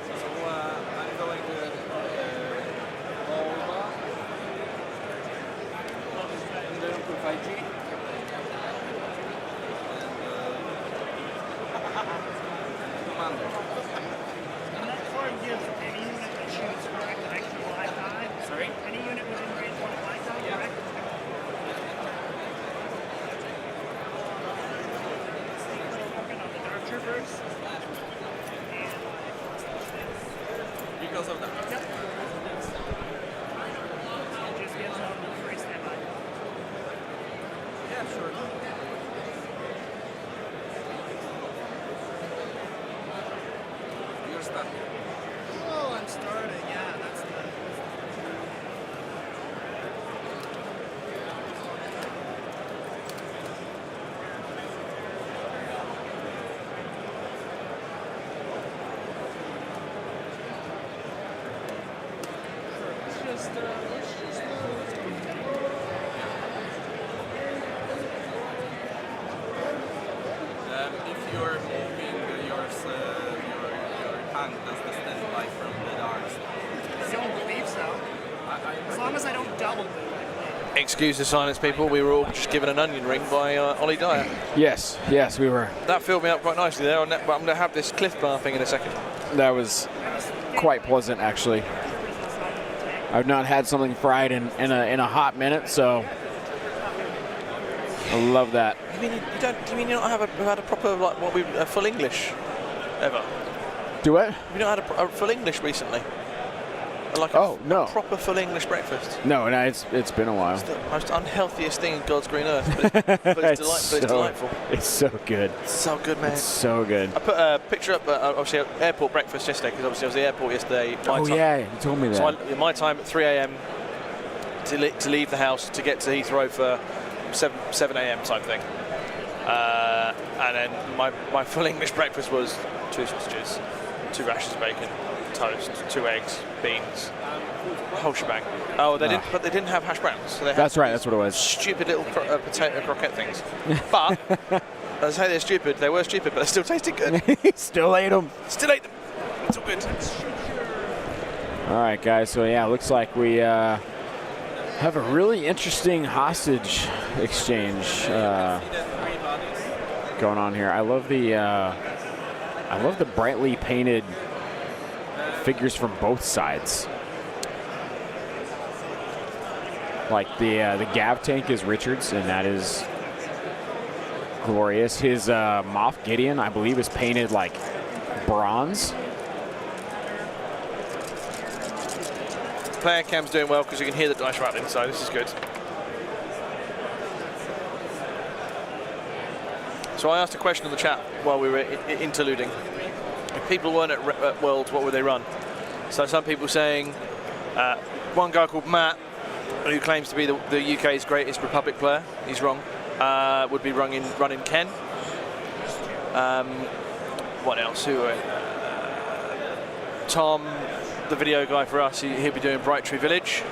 So I'm going with Volva and then with 5G. Commander. And that card gives any unit that shoots correct an extra live die. Sorry? Any unit within range 1 of live die, Yeah. correct? first. Because of that. Yep. It just gives them a free standby. Yeah, sure. You're stuck. Oh, I'm starting. Yeah, that's the. If you're moving your hand, does the standby from the darts? I don't believe so. As long as I don't double move. Excuse the silence, people. We were all just given an onion ring by Ollie Dyer. Yes, yes, we were. That filled me up quite nicely there. I'm going to have this Cliff Bar thing in a second. That was quite pleasant, actually. I've not had something fried in a hot minute, so I love that. You mean you don't? Do you mean you not have had a proper a full English ever? Do what? Have you not had a full English recently? Like no. a proper full English breakfast. No, it's been a while. It's the most unhealthiest thing in God's green earth, but it's delightful. It's so good. It's so good, man. It's so good. I put a picture up, obviously, at airport breakfast yesterday, because obviously I was at the airport yesterday. Yeah, you told me that. So my time at 3 a.m. to leave the house to get to Heathrow for 7 a.m. type thing. And then my full English breakfast was 2 sausages, 2 rashers of bacon, toast, 2 eggs, beans, whole shebang. Oh, they didn't, but they didn't have hash browns. So they had That's right. That's what it was. stupid little potato croquette things. But as I say, they're stupid. They were stupid, but they still tasted good. Still ate them. Still ate them. It's all good. All right, guys. So yeah, looks like we have a really interesting hostage exchange going on here. I love the brightly painted figures from both sides. Like the Gav tank is Richards, and that is glorious. His Moff Gideon, I believe, is painted like bronze. Player cam's doing well because you can hear the dice rattling, so this is good. So I asked a question in the chat while we were interluding. If people weren't at Worlds, what would they run? So some people saying, one guy called Matt, who claims to be the UK's greatest Republic player, he's wrong, would be running Ken. What else? Tom, the video guy for us, he'll be doing Brightree Village.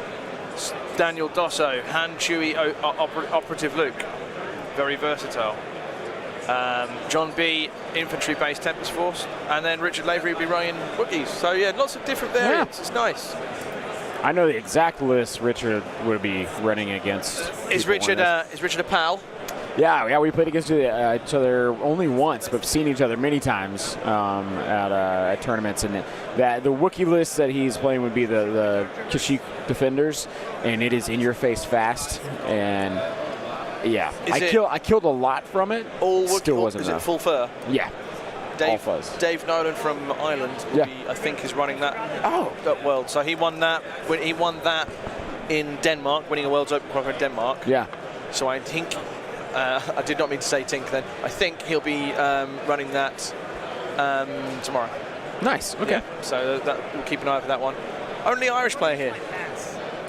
Daniel Dosso, Han Chewie Operative Luke, very versatile. John B, infantry-based Tempest Force, and then Richard Lavery will be running Wookiees. So yeah, lots of different variants. Yeah. It's nice. I know the exact list Richard would be running against. Is Richard a pal? Yeah, we played against each other only once, but seen each other many times at tournaments. And the Wookiee list that he's playing would be the Kashyyyk Defenders, and it is in your face fast. And yeah, I killed a lot from it. All still wasn't is enough. It full fur? Yeah. All fuzz. Dave Nolan from Ireland, I think, is running that at World. So he won that. He won that in Denmark, winning a World's Open Qualifier in Denmark. Yeah. So I think, I did not mean to say Tink then. I think he'll be running that tomorrow. Nice. Okay. Yeah. So we'll keep an eye for that one. Only Irish player here.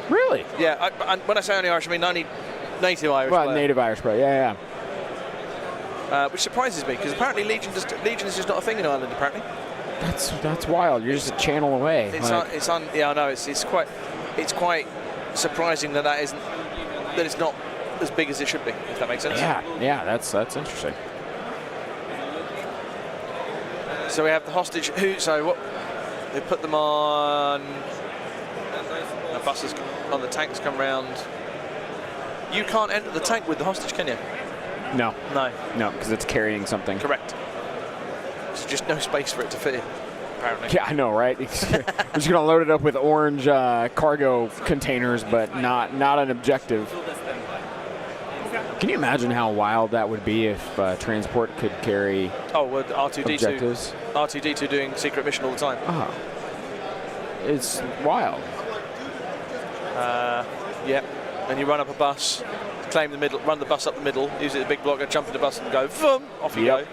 Really? Yeah. When I say only Irish, I mean only native Irish player. Well, native Irish player. Yeah. Which surprises me because apparently Legion is just not a thing in Ireland. Apparently, that's wild. You're just a channel away. Yeah, I know. It's quite surprising that it's not as big as it should be. If that makes sense. Yeah. That's interesting. So we have the hostage. They put them on. The buses on the tanks come round. You can't enter the tank with the hostage, can you? No, because it's carrying something. Correct. There's just no space for it to fit in, apparently. Yeah, I know, right? We're just going to load it up with orange cargo containers, but not an objective. Can you imagine how wild that would be if transport could carry With objectives? R2D2 doing secret mission all the time. Oh, it's wild. Yep. And you run up a bus, claim the middle, run the bus up the middle, use it as a big blocker, jump in the bus and go, boom, off you go.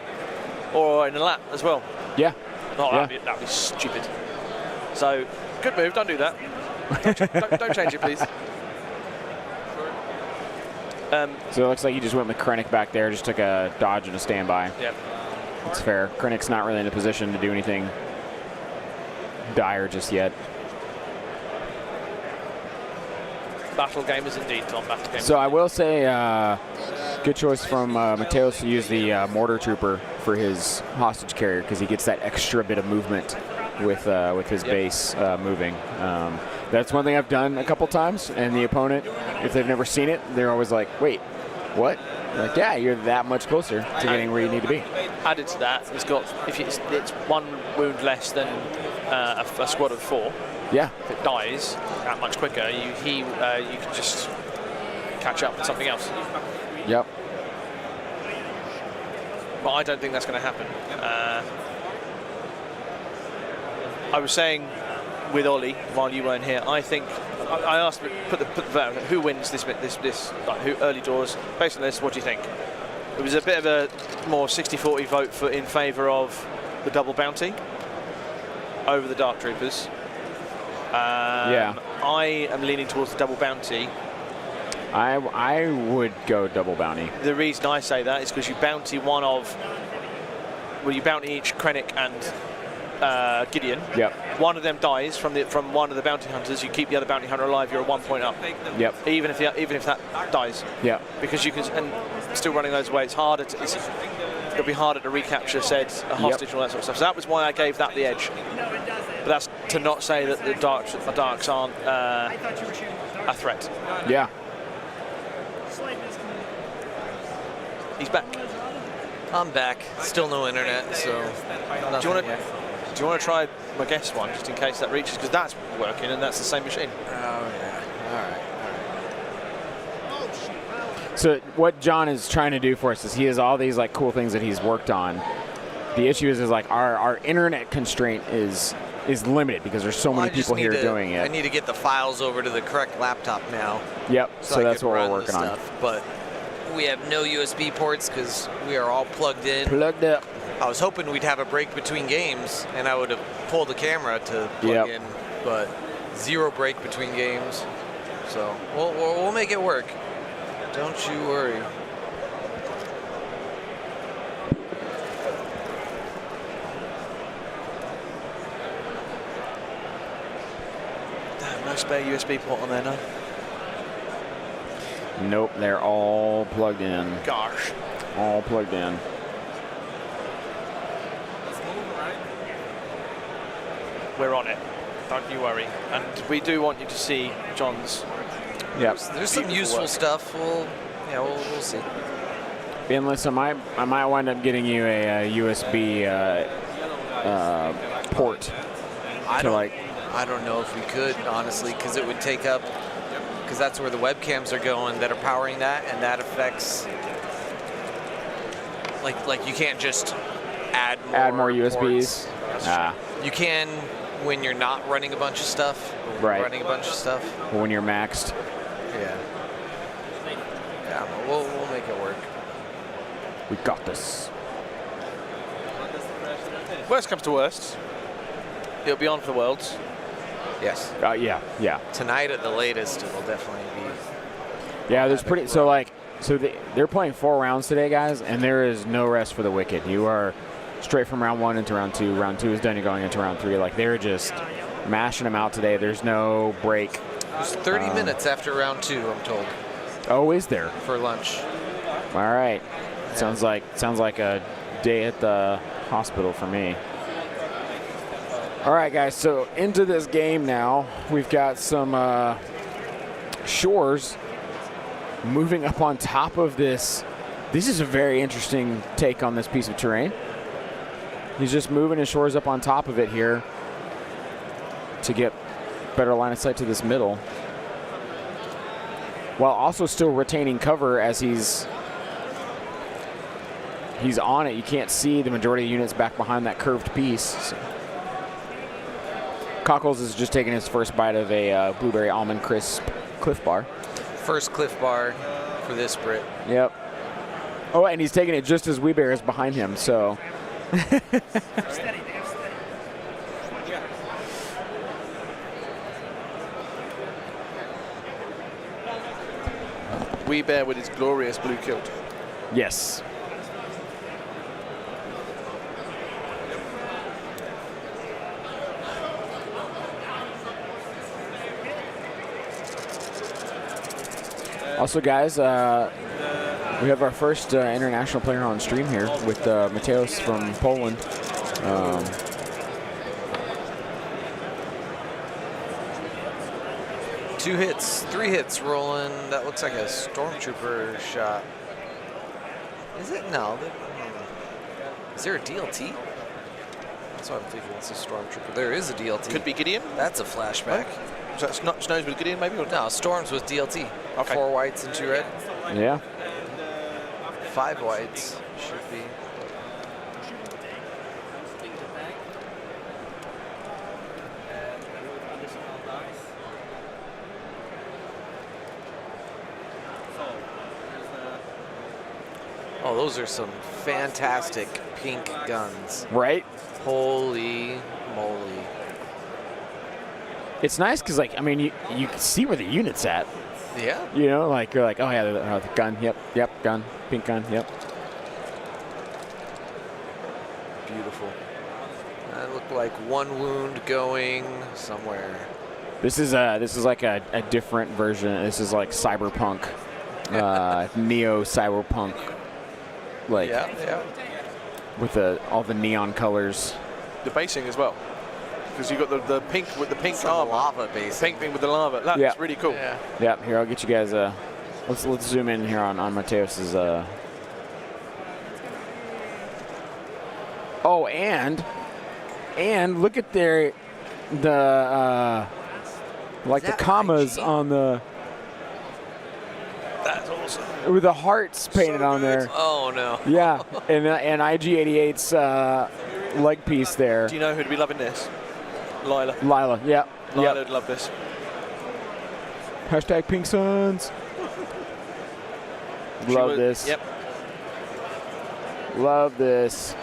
Or in a lap as well. Yeah. Oh, that'd be stupid. So, good move. Don't do that. don't change it, please. So it looks like you just went with Krennic back there, just took a dodge and a standby. Yeah. That's fair. Krennic's not really in a position to do anything dire just yet. Battle gamers indeed, Tom. Battle gamers. So I will say, good choice from Mateos to use the mortar trooper for his hostage carrier because he gets that extra bit of movement with his base moving. That's one thing I've done a couple times, and the opponent, if they've never seen it, they're always like, "Wait, what?" Like, yeah, you're that much closer to getting where you need to be. Added to that, if it's one wound less than a squad of 4. Yeah. If it dies that much quicker, you can just catch up with something else. Yep. But I don't think that's going to happen. I was saying with Ollie while you weren't here, I think I asked put the vote who wins this like, who early doors based on this. What do you think? It was a bit of a more 60-40 vote in favour of the double bounty over the Dark Troopers. Yeah. I am leaning towards the double bounty. I would go double bounty. The reason I say that is because you bounty you bounty each Krennic and Gideon. Yep. One of them dies from one of the bounty hunters. You keep the other bounty hunter alive. You're 1 point up. Yep. Even if that dies. Yep. Because you can, and still running those away, it's harder. It'll be harder to recapture said a hostage and all that sort of stuff. So that was why I gave that the edge. But that's to not say that the darks aren't a threat. Yeah. He's back. I'm back. Still no internet, so. Do you want to try my guess one just in case that reaches? Because that's working and that's the same machine. Oh yeah. All right. So what John is trying to do for us is he has all these like cool things that he's worked on. The issue is like our internet constraint is limited because there's so many people here doing it. I need to get the files over to the correct laptop now. Yep. So that's what we're working on. But we have no USB ports because we are all plugged in. Plugged up. I was hoping we'd have a break between games and I would have pulled the camera to plug in, but zero break between games. So we'll make it work. Don't you worry. Damn, no spare USB port on there, no? Nope, they're all plugged in. Gosh. All plugged in. We're on it. Don't you worry. And we do want you to see John's. Yep. There's some useful stuff. We'll see. Binless, I might wind up getting you a USB port. I don't know if we could, honestly, because it would take up, because that's where the webcams are going that are powering that, and that affects, like you can't just add more USBs. You can when you're not running a bunch of stuff. Running a bunch of stuff. When you're maxed. Yeah. Yeah, we'll make it work. We got this. Worst comes to worst, it'll be on for the Worlds. Yes. Yeah. Tonight at the latest, it'll definitely be. Yeah, there's pretty. So they're playing 4 rounds today, guys, and there is no rest for the wicked. You are straight from round 1 into round 2. Round 2 is done. You're going into round 3. Like they're just mashing them out today. There's no break. There's 30 minutes after round 2, I'm told. Oh, is there? For lunch. All right. Yeah. Sounds like a day at the hospital for me. All right, guys. So into this game now. We've got some shores moving up on top of this. This is a very interesting take on this piece of terrain. He's just moving his shores up on top of it here to get better line of sight to this middle, while also still retaining cover as he's he's on it. You can't see the majority of the units back behind that curved piece. So. Cockles is just taking his first bite of a blueberry almond crisp Cliff Bar. First Cliff Bar for this Brit. Yep. Oh, and he's taking it just as Weebear is behind him, so. Steady, Dave, steady. Wee Bear with his glorious blue kilt. Yes. Also, guys, we have our first international player on stream here with Mateusz from Poland. 2 hits, 3 hits rolling. That looks like a stormtrooper shot. Is it? No. Is there a DLT? That's what I'm thinking. It's a stormtrooper. There is a DLT. Could be Gideon. That's a flashback. So that's not Snows with Gideon, maybe? Or No, Storms with DLT. Okay. 4 whites and 2 red. Yeah. 5 whites should be. Oh, those are some fantastic pink guns. Right? Holy moly. It's nice because, like, I mean, you can see where the unit's at. Yeah. You know, like, you're like, oh, yeah, the gun. Yep, gun. Pink gun, yep. Beautiful. That looked like 1 wound going somewhere. This is like a different version. This is like cyberpunk, neo cyberpunk, like Yeah. with all the neon colors. The basing as well. Because you got the pink with the pink Some armor. lava base. Pink thing with the lava. That's Yeah. really cool. Yeah. Yep. Here, I'll get you guys. Let's zoom in here on Mateusz's. Oh, and look at the like the that commas IG? on the That's awesome. with the hearts painted on there. Oh no. Yeah, and IG-88's leg piece there. Do you know who'd be loving this? Lila. Lila, yeah. Lila would love this. Hashtag Pink Suns. She Love would- this. Yep. Love this.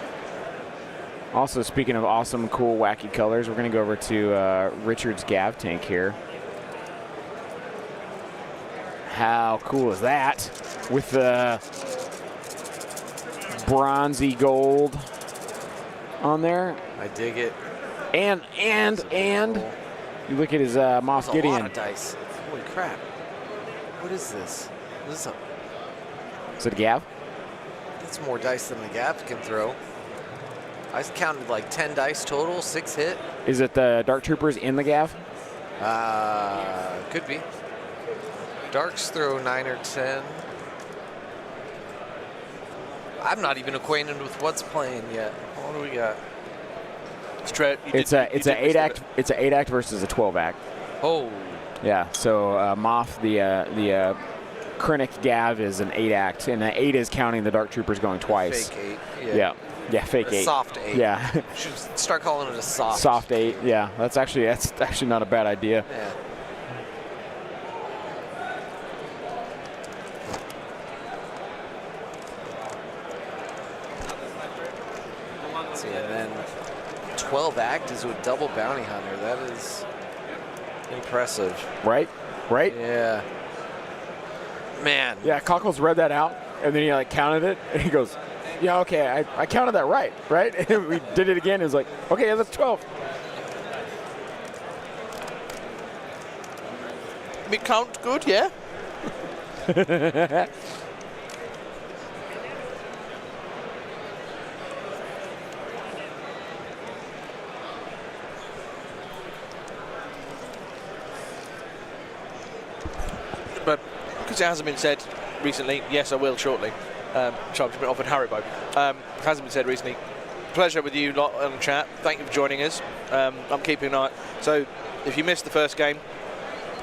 Also, speaking of awesome, cool, wacky colors, we're going to go over to Richard's Gav tank here. How cool is that? With the bronzy gold on there. I dig it. And you look at his Moff That's a Gideon. lot of dice. Holy crap. What is this? Is this Is it a Gav? that's more dice than the Gav can throw. I counted like 10 dice total, 6 hit. Is it the Dark Troopers in the Gav? Could be. Darks throw 9 or 10. I'm not even acquainted with what's playing yet. What do we got? It's an 8-act versus a 12-act. Oh, Yeah. So Moff, the Krennic Gav is an 8-act, and an 8 is counting the Dark Troopers going twice. fake 8. Yeah, fake A 8. soft 8. Yeah, Should start calling it a soft. soft 8. Yeah, that's actually not a bad idea. Yeah. Let's see, and then 12 act is with double bounty hunter. That is impressive. Right? Yeah. Man. Yeah, Cockles read that out, and then he like counted it, and he goes, "Yeah, okay, I counted that right?" And we did it again. It was like, "Okay, yeah, that's 12." Me count good, yeah? But because it hasn't been said recently, yes, I will shortly. So I've been offered Haribo. It hasn't been said recently. Pleasure with you lot on the chat. Thank you for joining us. I'm keeping an eye. So if you missed the first game,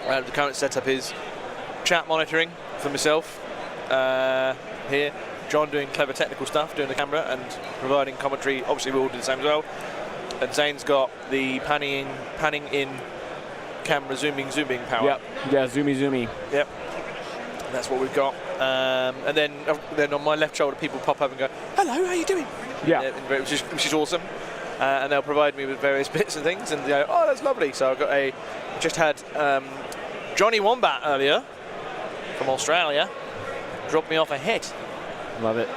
the current setup is chat monitoring for myself here. John doing clever technical stuff, doing the camera and providing commentary. Obviously, we all do the same as well. And Zane's got the panning in, camera zooming power. Yep. Yeah, zoomy. Yep. That's what we've got. And then on my left shoulder, people pop up and go, "Hello, how you doing?" Yeah. Which is awesome. And they'll provide me with various bits and things, and they go, "Oh, that's lovely." So I've just had Johnny Wombat earlier from Australia drop me off a head. Love it.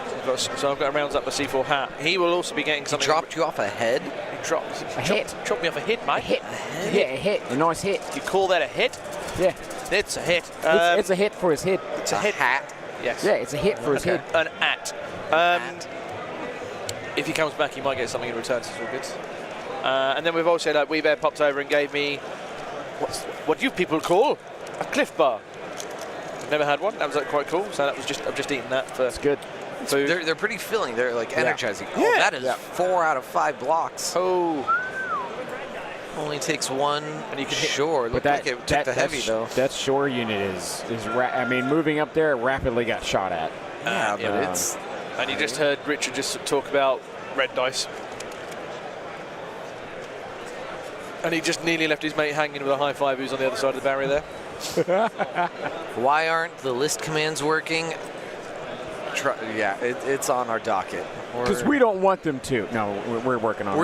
So I've got a Rounds Up a C4 hat. He will also be getting something. He dropped you off a head? He dropped me off a head, mate. A hit. Yeah, a hit. A nice hit. You call that a hit? Yeah. It's a hit. It's a hit for his head. It's a hit. Hat? Yes. Yeah, it's a hit for his head. An at. If he comes back, he might get something in return, so it's all good. And then we've also had Webear popped over and gave me what you people call a Cliff Bar. Never had one. That was quite cool. So that was I've just eaten that for. It's good. Food. They're pretty filling. They're like energizing. Yeah. Oh, that is 4 out of 5 blocks. Oh. Only takes one. And you can hit. Sure. Looked like it took the heavy though. That shore unit is I mean, moving up there, it rapidly got shot at. Yeah, but it's. And you just heard Richard just talk about red dice. And he just nearly left his mate hanging with a high five who's on the other side of the barrier there. Why aren't the list commands working? It's on our docket. Because we don't want them to. No, we're working on it.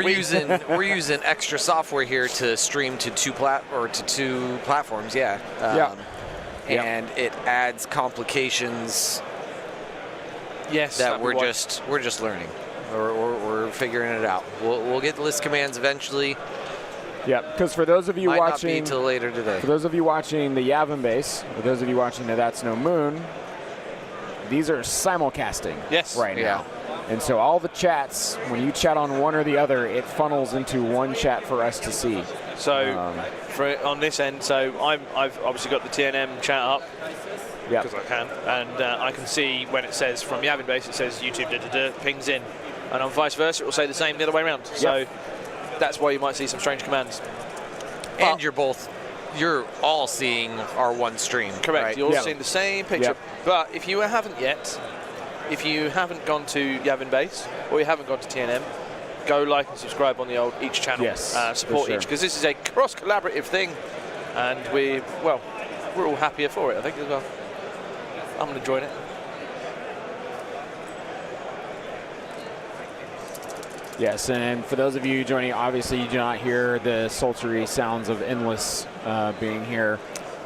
We're using extra software here to stream to two platforms. Yeah. And it adds complications. Yes. That we're just learning, or we're figuring it out. We'll get the list commands eventually. Yeah, because for those of you Might watching, not be till later today. For those of you watching the Yavin base, for those of you watching the That's No Moon, these are simulcasting right now. And so all the chats, when you chat on one or the other, it funnels into one chat for us to see. So on this end, so I've obviously got the TNM chat up because I can, and I can see when it says from Yavin base, it says YouTube pings in, and on vice versa, it will say the same the other way around. So that's why you might see some strange commands. And you're all seeing our one stream. Correct. Right? You're all seeing the same picture. But if you haven't yet, if you haven't gone to Yavin base or you haven't gone to TNM, go like and subscribe on the old each channel. Yes, support each, because this is a cross-collaborative thing, and we're all happier for it, I think, as well. I'm going to join it. Yes, and for those of you joining, obviously you do not hear the sultry sounds of Endless being here.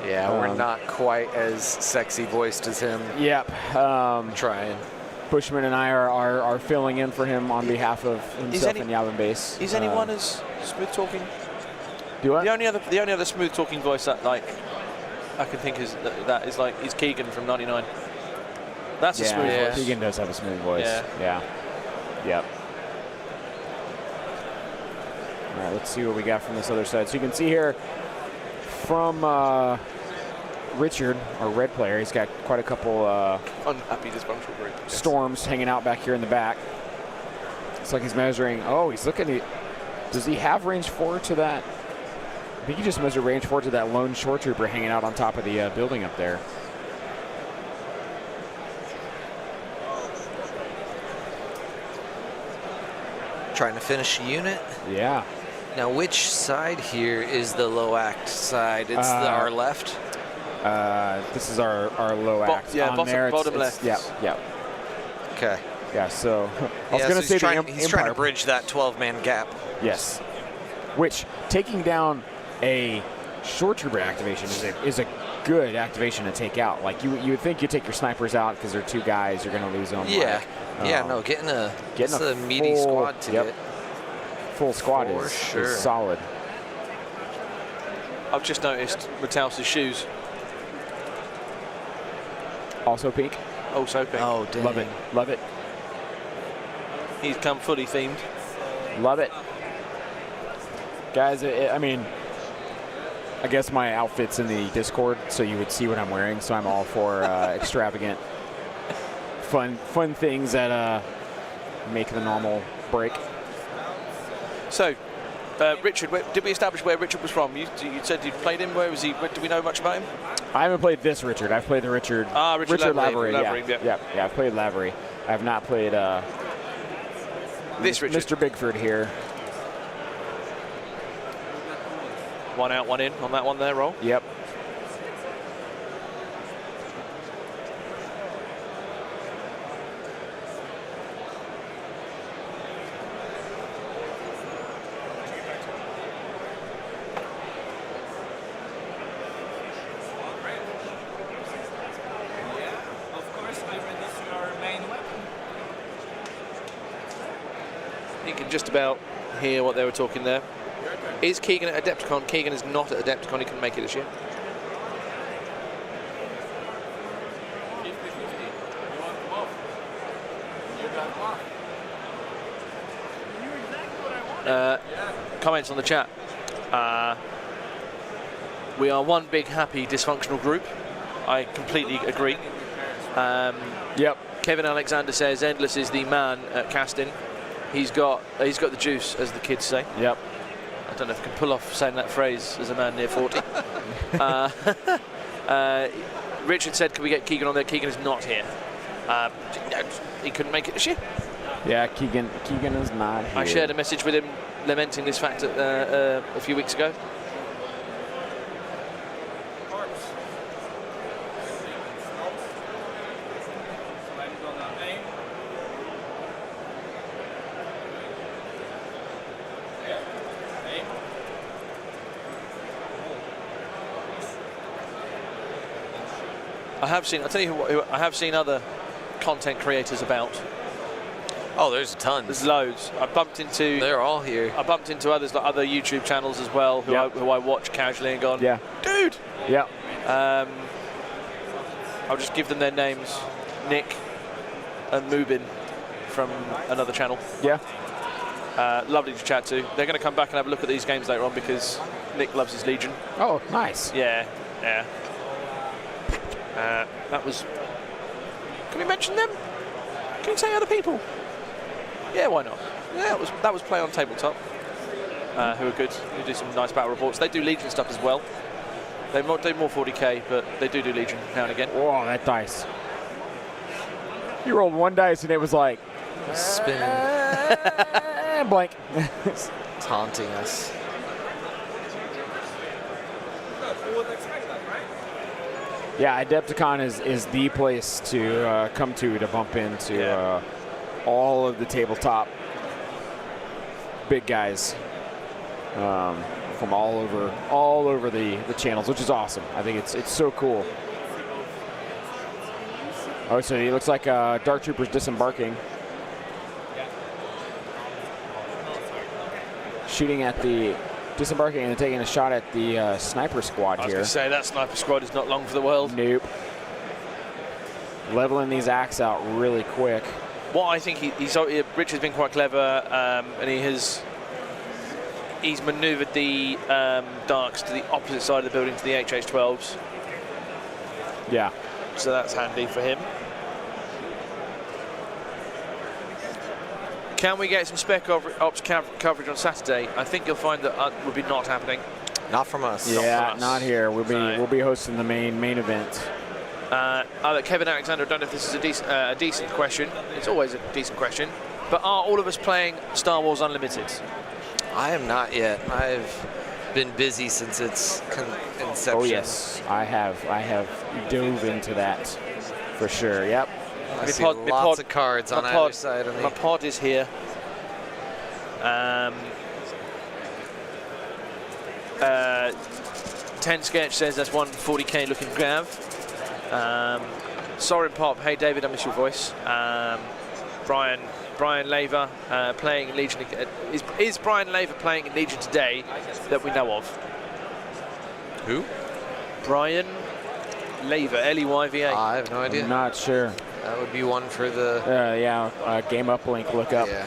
Yeah, we're not quite as sexy voiced as him. Yep. Trying. Bushman and I are filling in for him on behalf of himself and Yavin base. Is anyone as smooth talking? Do what? The only other smooth talking voice that I can think is Keegan from 99. That's a smooth voice. Keegan does have a smooth voice. Yeah. Yep. All right, let's see what we got from this other side. So you can see here from Richard, our red player, he's got quite a couple unhappy dysfunctional group storms hanging out back here in the back. It's like he's measuring. Oh, he's looking at. Does he have range 4 to that? I think he just measured range 4 to that lone shore trooper hanging out on top of the building up there. Trying to finish a unit. Yeah. Now, which side here is the low act side? It's our left. This is our low act. Bottom left. Yeah. Okay. Yeah. So I was going to say he's trying to bridge that 12-man gap. Yes. Which taking down a shore trooper activation is a good activation to take out. Like you would think you take your snipers out because they're 2 guys, you're going to lose them. Yeah. No, getting a meaty squad to get. Full squad is solid. I've just noticed Matthaus's shoes. Also pink. Also pink. Oh, dang. Love it. He's come fully themed. Love it. Guys, I mean, I guess my outfit's in the Discord, so you would see what I'm wearing, so I'm all for extravagant, fun things that make the normal break. So, Richard, did we establish where Richard was from? You said you played him. Where was he? Do we know much about him? I haven't played this Richard. I've played the Richard. Richard Lavery. Yeah, I've played Lavery. I have not played This Richard. Mr. Bigford here. One out, one in on that one there, roll. Yep. Of course, I read this your main weapon. You can just about hear what they were talking there. Is Keegan at Adepticon? Keegan is not at Adepticon. He couldn't make it this year. 50-50. You want them off? You got them off. You're exactly what I wanted. Comments on the chat. We are one big, happy, dysfunctional group. I completely agree. Yep. Kevin Alexander says Endless is the man at casting. He's got the juice, as the kids say. Yep. I don't know if I can pull off saying that phrase as a man near 40. Richard said, can we get Keegan on there? Keegan is not here. He couldn't make it this year. Yeah, Keegan is not here. I shared a message with him lamenting this fact a few weeks ago. I'll tell you who I have seen other content creators about. Oh, there's tons. There's loads. They're all here. I bumped into others, like other YouTube channels as well, who I watch casually and gone, yeah, dude. Yeah. I'll just give them their names: Nick and Mubin from another channel. Yeah. Lovely to chat to. They're going to come back and have a look at these games later on because Nick loves his Legion. Oh, nice. Yeah. That was. Can we mention them? Can we say other people? Yeah, why not? Yeah, that was Play on Tabletop, who are good. Who do some nice battle reports. They do Legion stuff as well. They do more 40k, but they do Legion now and again. Whoa, that dice. You rolled one dice and it was like Spin. blank. Taunting us. Yeah, Adepticon is the place to come to bump into all of the tabletop big guys from all over the channels, which is awesome. I think it's so cool. Oh, so he looks like Dark Trooper's disembarking, shooting at the. Disembarking and taking a shot at the sniper squad here. I was going to say, that sniper squad is not long for the world. Nope. Leveling these acts out really quick. What I think Richard's been quite clever, and he's manoeuvred the darks to the opposite side of the building, to the HH-12s. Yeah. So that's handy for him. Can we get some spec ops coverage on Saturday? I think you'll find that would be not happening. Not from us. Yeah, not here. We'll be hosting the main event. Kevin Alexander, I don't know if this is a decent question. It's always a decent question. But are all of us playing Star Wars Unlimited? I am not yet. I've been busy since its inception. Oh yes, I have dove into that for sure. Yep. I see lots of cards on either side of me. My pod is here. 10 Sketch says that's one 40k looking grav. Soren Pop, hey David, I miss your voice. Brian Laver playing in Legion. Is Brian Laver playing in Legion today that we know of? Who? Brian Laver, Leyva. I have no idea. I'm not sure. That would be one for the... Game Uplink, look up. Yeah.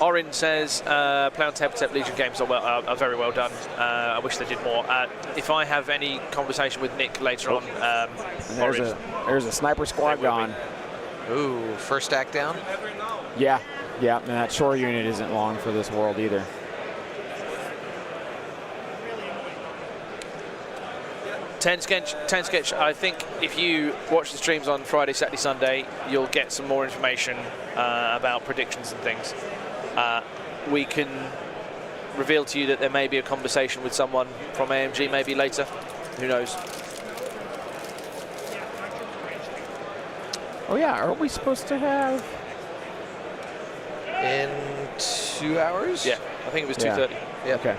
Orin says, Play on Tabletop Legion games are very well done. I wish they did more. If I have any conversation with Nick later on... there's a sniper squad gone. Ooh, first act down? Yeah, and that shore unit isn't long for this world either. 10 sketch. I think if you watch the streams on Friday, Saturday, Sunday, you'll get some more information about predictions and things. We can reveal to you that there may be a conversation with someone from AMG maybe later. Who knows? Oh yeah, are we supposed to have? In 2 hours? Yeah, I think it was Yeah. 2:30. Yeah. Okay.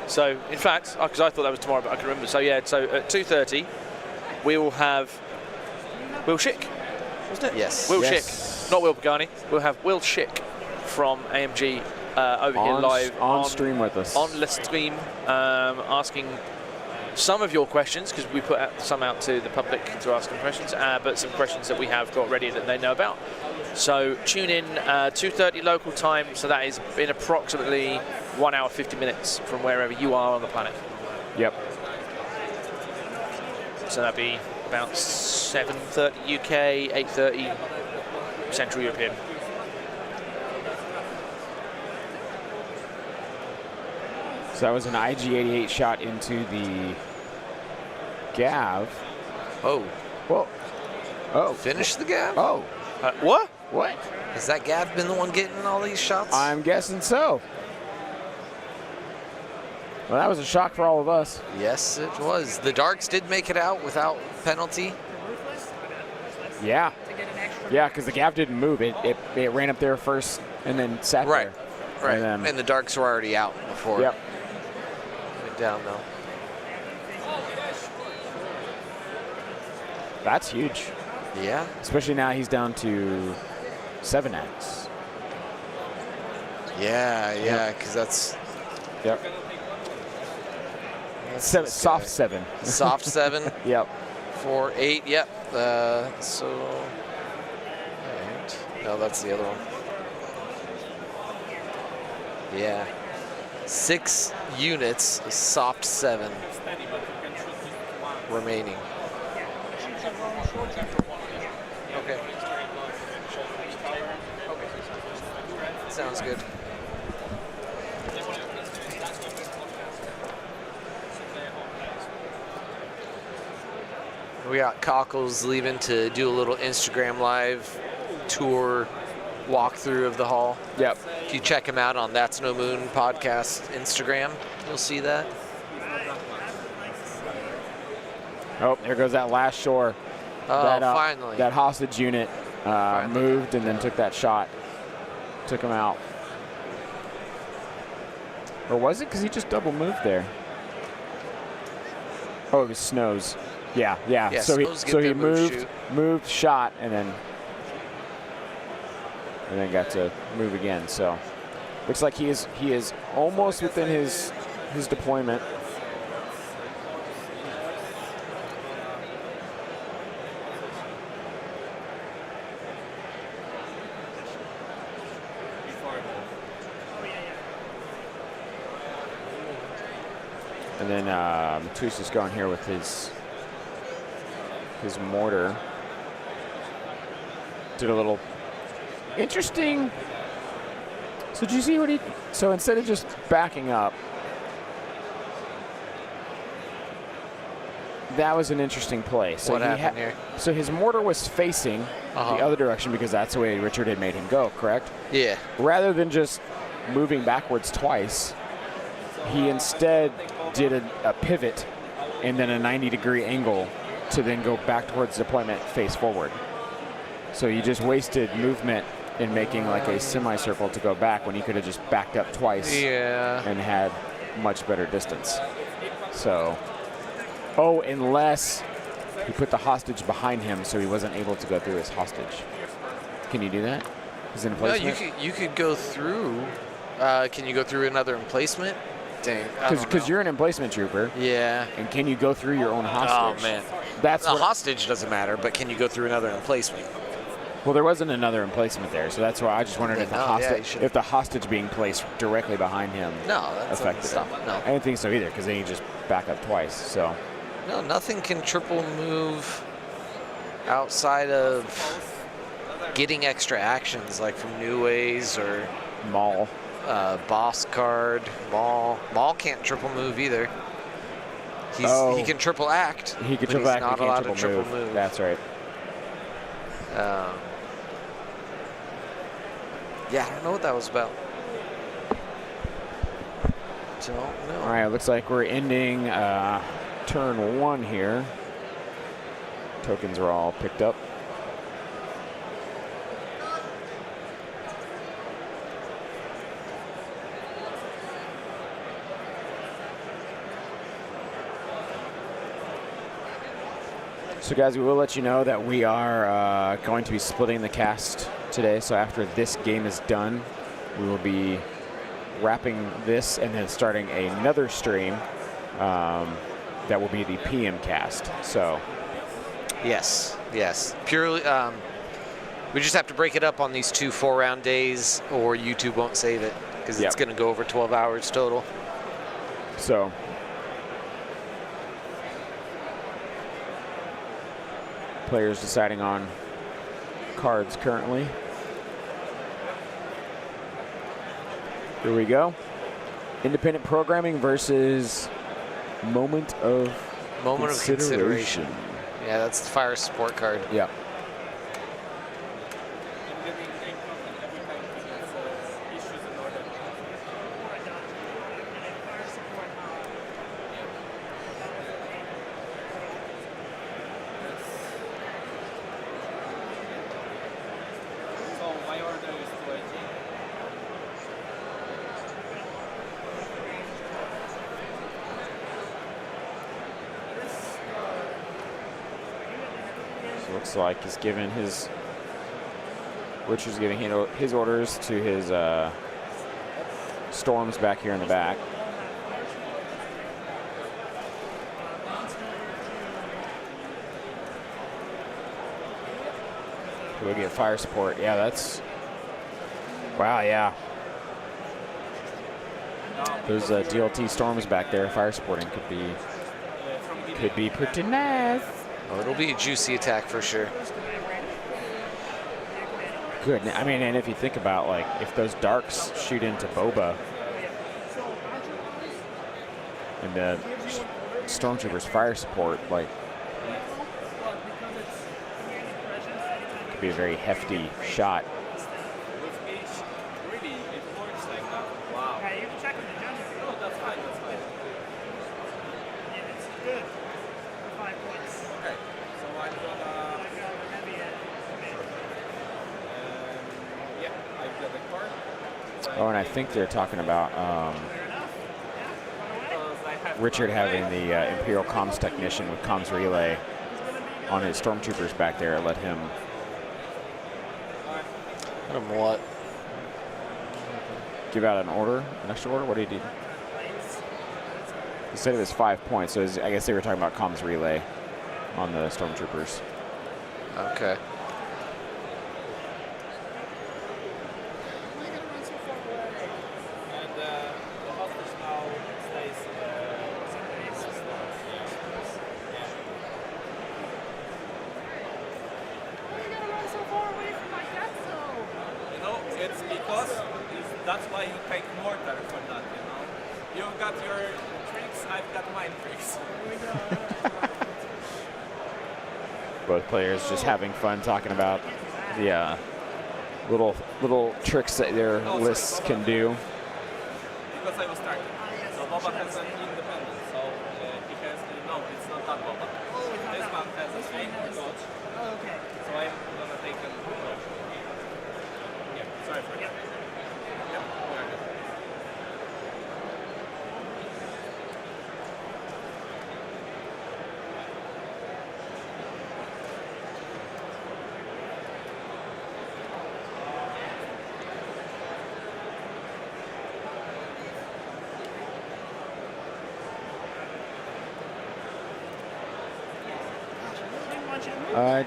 So, in fact, because I thought that was tomorrow, but I can remember. So, yeah, so at 2:30, we will have Will Schick, wasn't it? Yes. Will Yes. Schick, not Will Pagani. We'll have Will Schick from AMG over here live on stream with us. on the stream, asking some of your questions, because we put some out to the public to ask them questions, but some questions that we have got ready that they know about. So tune in 2:30 local time, so that is in approximately 1 hour 50 minutes from wherever you are on the planet. Yep. So that'd be about 7:30 UK, 8:30 Central European. So that was an IG-88 shot into the Gav. Oh, Whoa. Oh. finish the Gav? Oh. What? What? Has that Gav been the one getting all these shots? I'm guessing so. Well, that was a shock for all of us. Yes, it was. The Darks did make it out without penalty. Yeah. To get an extra. Yeah, because the Gav didn't move. It ran up there first and then sat Right. there. Right. And then, And the Darks were already out before. yep. Went down though. That's huge. Yeah. Especially now he's down to 7x. Yeah, because that's Yep. Seven, this soft guy. 7. Soft 7, Yep. 4, 8. Yep. So. Right. No, that's the other one. Yeah. 6 units, soft 7 remaining. Okay. Sounds good. We got Cockles leaving to do a little Instagram live tour walkthrough of the hall. Yep. If you check him out on That's No Moon podcast Instagram, you'll see that. Oh, there goes that last shore. Oh, that, finally. That hostage unit Finally. moved and then took that shot. Took him out. Or was it? Because he just double moved there. Oh, it was Snows. Yeah. Yeah, so Snows he get so he their move moved, shoot. shot, and then got to move again. So looks like he is almost within his deployment. And then Matusa's going here with his mortar. Did a little interesting. So did you see what he? So instead of just backing up, that was an interesting play. So What he happened here? So his mortar was facing the other direction because that's the way Richard had made him go. Correct. Yeah. Rather than just moving backwards twice, he instead did a pivot and then a 90-degree angle to then go back towards deployment face forward. So you just wasted movement in making like a semicircle to go back when he could have just backed up twice and had much better distance. So, unless he put the hostage behind him so he wasn't able to go through his hostage. Can you do that? Is it in No, placement? you could go through. Can you go through another emplacement? Dang. Because you're an emplacement trooper. Yeah. And can you go through your own hostage? Oh man. That's The what, hostage doesn't matter, but can you go through another emplacement? well, there wasn't another emplacement there, so that's why I just wondered Yeah, if you should- if the hostage being placed directly behind him No, that's affected stop. it. No. I didn't think so either, because then you just back up twice. So No, nothing can triple move outside of getting extra actions like from New Ways or Maul. Boss Card. Maul can't triple move either. He can triple act. He can but triple he's act. not He can't allowed to triple move. That's right. Yeah, I don't know what that was about. Don't know. All right, looks like we're ending turn 1 here. Tokens are all picked up. So guys, we will let you know that we are going to be splitting the cast today. So after this game is done, we will be wrapping this and then starting another stream that will be the PM cast. So yes. Purely, we just have to break it up on these 2 4-round days, or YouTube won't save it because it's going to go over 12 hours total. So players deciding on cards currently. Here we go. Independent programming versus moment of consideration. Yeah, that's the fire support card. Yeah. Looks like he's given his, Richard's giving his orders to his storms back here in the back. We'll get fire support. Yeah, that's, wow, yeah. Those DLT storms back there, fire supporting could be pretty nice. Oh, it'll be a juicy attack for sure. Good. I mean, and if you think about, like, if those darks shoot into Boba and the Stormtroopers fire support, like, could be a very hefty shot. Oh, and I think they're talking about Richard having the Imperial comms technician with comms relay on his stormtroopers back there. Let him. Let him what? Give out an order, an extra order. What did he do? He said it was 5 points, so I guess they were talking about comms relay on the stormtroopers. Okay. That's why you take mortar for that, you know. You've got your tricks, I've got mine tricks. Both players just having fun talking about the little tricks that their lists can do. Because I was starting. So Boba has an independent, so he has, no, it's not that Boba. This one has a swing or dodge. Oh, okay. So I'm gonna take him. Yeah, sorry for that.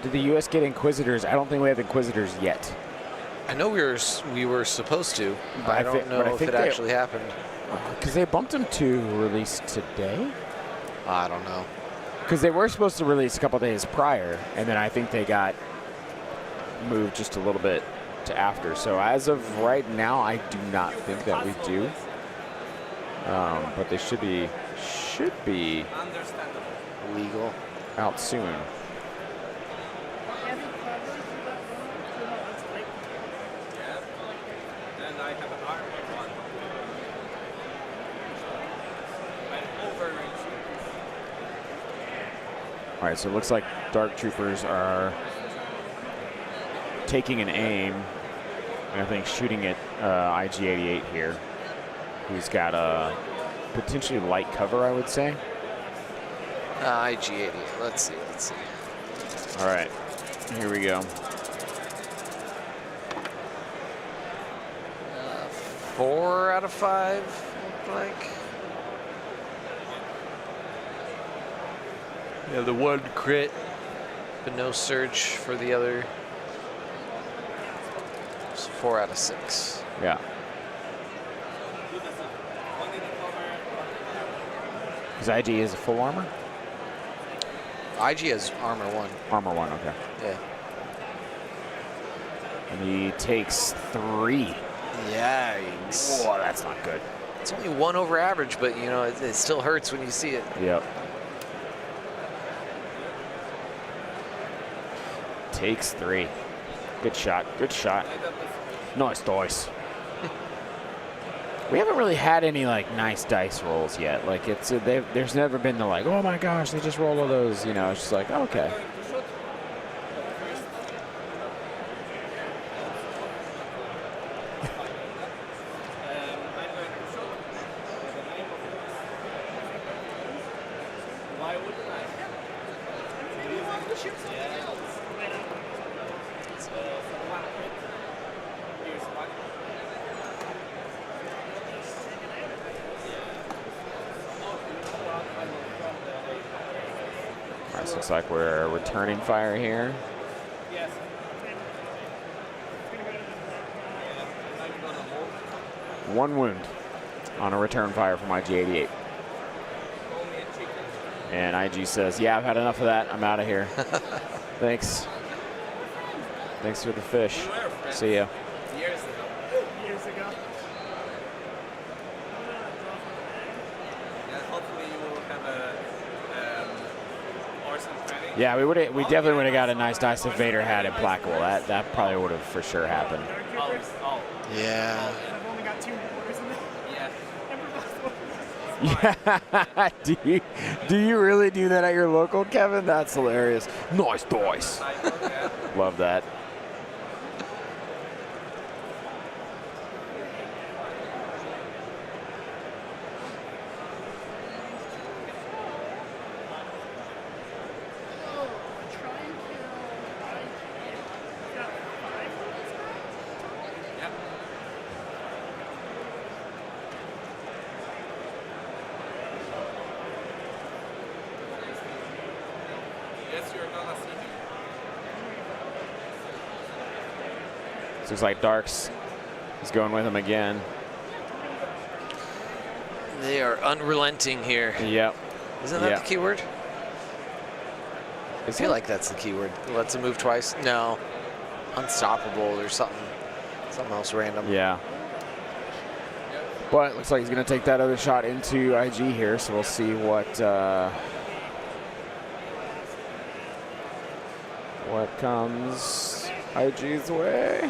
Did the U.S. get Inquisitors? I don't think we have Inquisitors yet. I know we were supposed to, but I don't know if it actually happened. Because they bumped them to release today? I don't know. Because they were supposed to release a couple days prior, and then I think they got moved just a little bit to after. So as of right now, I do not think that we do. but they should be Legal. out soon. Heavy cover for that one, you know, it's like Yeah. And I have an armor one. I'm over range. All right, so it looks like Dark Troopers are taking an aim, and I think shooting at IG-88 here, who's got a potentially light cover, I would say. IG-80. Let's see. All right, here we go. 4 out of 5, look like. Yeah, the one crit, but no surge for the other. So 4 out of 6. Yeah. Because IG is a full armor? IG has armor 1. Armor 1, okay. Yeah. And he takes 3. Yikes. Whoa, that's not good. It's only 1 over average, but you know, it still hurts when you see it. Yep. Takes 3. Good shot. Good shot. Nice dice. We haven't really had any like nice dice rolls yet. Like it's there's never been the like, oh my gosh, they just rolled all those. You know, it's just like, oh, okay. This looks like we're returning fire here. Yes. 1 wound on a return fire from IG-88. And IG says, yeah, I've had enough of that. I'm out of here. Thanks. Thanks for the fish. See ya. Years ago. years ago. Yeah, hopefully you will have a awesome training. Yeah, we definitely would have got a nice dice if Vader had implacable. That probably would have for sure happened. Dark Troopers. Oh, Yeah. I've only got 2 orders in there. yeah. Yeah. do you really do that at your local, Kevin? That's hilarious. Nice dice. Yeah. Love that. Try and kill got 5 orders. Yep. Yes, you're gonna see me. Looks like Darks is going with him again. They are unrelenting here. Yep. Isn't that Yeah. the keyword? I feel it? like that's the keyword. Lets him move twice. No. Unstoppable or something. Something else random. Yeah. But it looks like he's going to take that other shot into IG here, so we'll see what comes IG's way.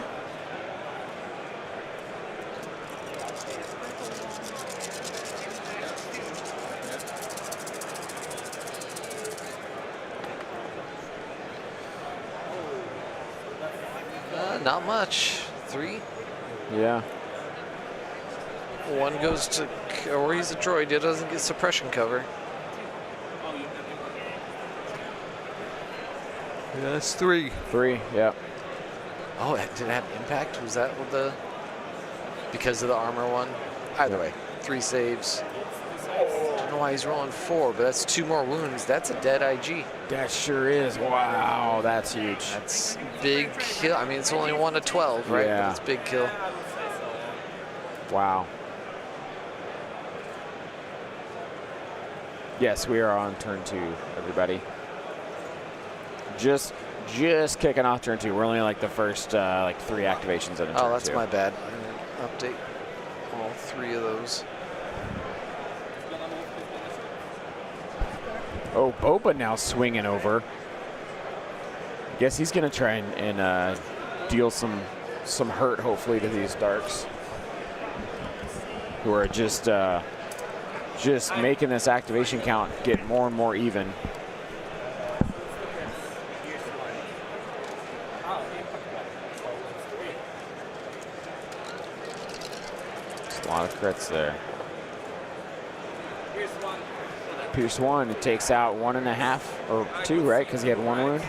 Not much. 3. Yeah. 1 goes to, or he's a droid. It doesn't get suppression cover. Yeah, that's 3. 3, yep. Oh, did it have impact? Was that what the, because of the armor 1? Either way, 3 saves. I don't know why he's rolling 4, but that's 2 more wounds. That's a dead IG. That sure is. Wow, that's huge. That's big kill. I mean, it's only 1 to 12, right? Yeah. But it's big kill. Wow. Yes, we are on turn 2, everybody. Just kicking off turn 2. We're only like the first 3 activations in a turn 2. Oh, that's my bad. I didn't update all 3 of those. Oh, Boba now swinging over. Guess he's going to try and deal some hurt, hopefully, to these Darks, who are just making this activation count get more and more even. Just a lot of crits there. Pierce 1, it takes out 1.5 or 2, right? Because he had 1 wound.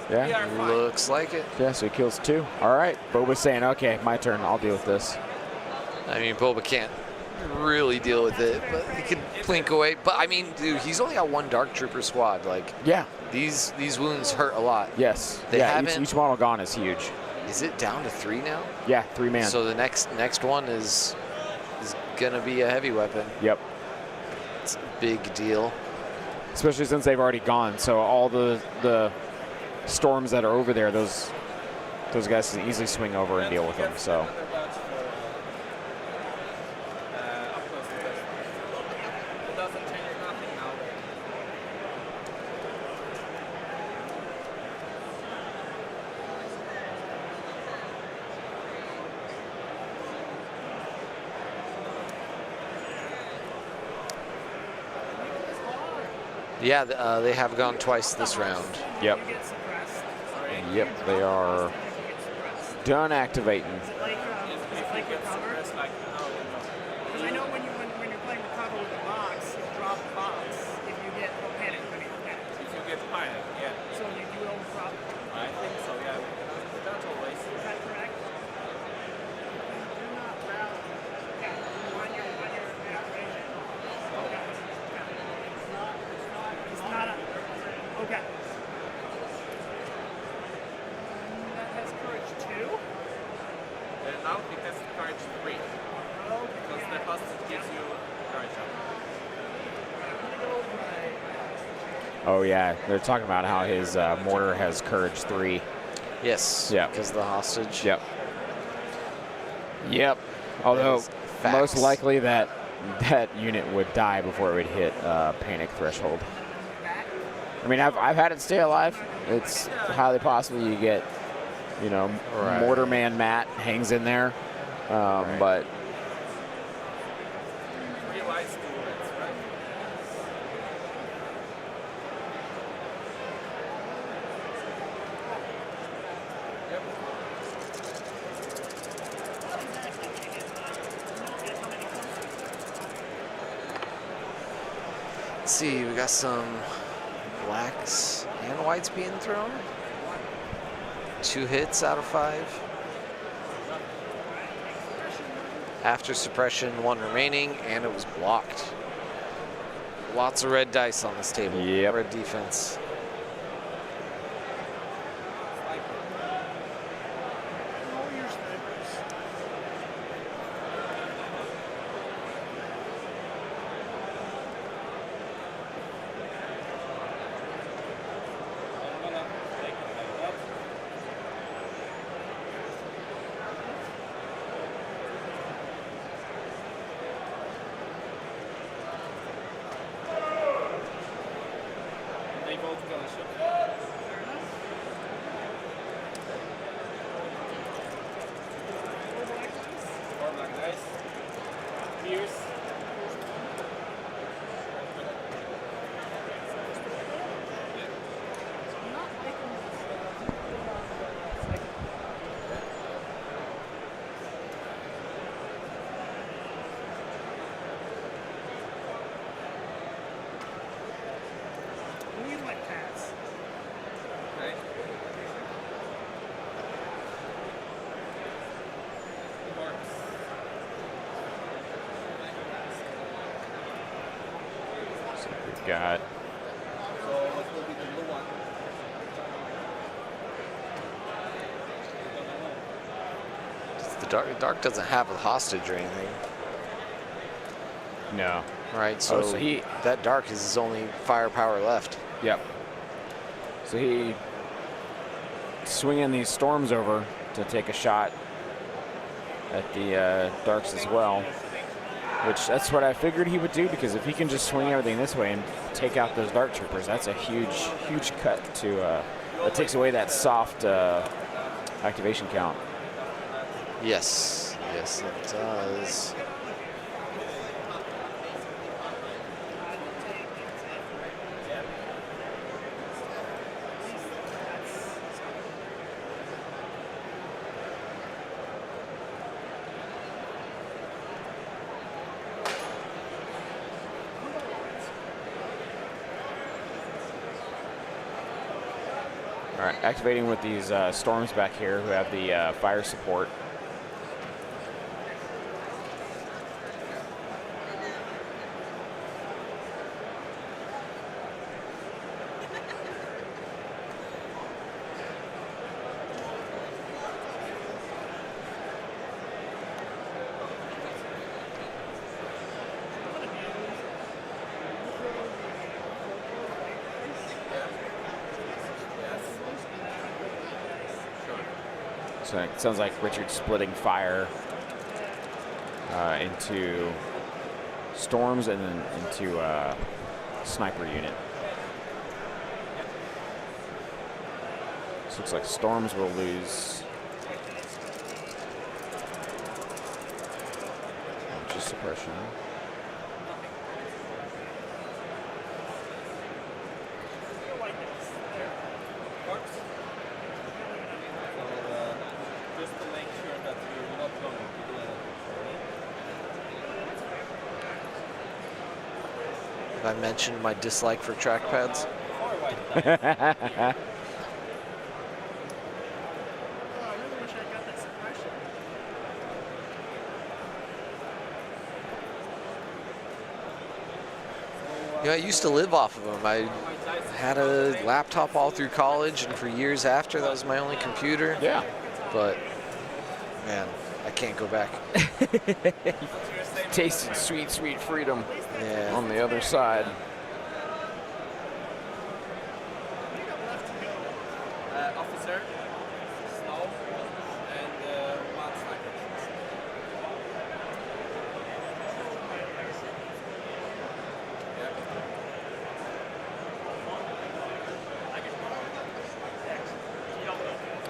Yeah. Looks like it. Yeah, so he kills 2. All right. Boba's saying, okay, my turn. I'll deal with this. I mean, Boba can't really deal with it, but he can blink away. But I mean, dude, he's only got 1 Dark Trooper squad. Like, yeah, these wounds hurt a lot. Yes. They yeah, haven't. Each model gone is huge. Is it down to 3 now? Yeah, 3 man. So the next one is gonna be a heavy weapon. Yep. It's a big deal. Especially since they've already gone. So all the storms that are over there, those guys can easily swing over and deal with them. So. Yeah, they have gone twice this round. Yep. Yep, they are done activating. Is it like recover? Because I know when you're playing recover with the box, you drop the box if you get no panic when you panic. If you get panic, yeah. So you don't drop. I think so, yeah. That's always. Is that correct? Do not rally. Yeah. When you're activation. Okay. It's not a. Okay. That has courage 2. Now it has courage 3. Oh, Because the hostage gives you courage up. Oh yeah, they're talking about how his mortar has courage 3. Yes. Yeah. Because of the hostage. Yep. Yep. Although most likely that unit would die before it would hit panic threshold. I mean, I've had it stay alive. It's highly possible you get, you know, Right. Mortar Man Matt hangs in there, but Realize bullets, right? Yep. Let's see, we got some blacks and whites being thrown. 2 hits out of 5. After suppression, 1 remaining, and it was blocked. Lots of red dice on this table. Yep. Red defense. Roll your snipers. They both gonna shoot. Four black dice. Pierce. We let pass. Okay. we've got So what will be the blue one? The dark doesn't have a hostage or anything. no. Right, so, So he, that dark is his only firepower left. yep. So he swinging these storms over to take a shot at the Darks as well. which that's what I figured he would do, because if he can just swing everything this way and take out those Dark Troopers, that's a huge cut to, that takes away that soft activation count. Yes, yes, it does. All right, activating with these storms back here who have the fire support. So it sounds like Richard's splitting fire into storms and then into sniper unit. This looks like storms will lose just suppression. Have I mentioned my dislike for trackpads? Oh, I really wish I got that suppression. You know, I used to live off of them. I had a laptop all through college, and for years after, that was my only computer. Yeah. But, man, I can't go back. Tasted sweet, sweet freedom Yeah. on the other side. Officer, snow, and one sniper.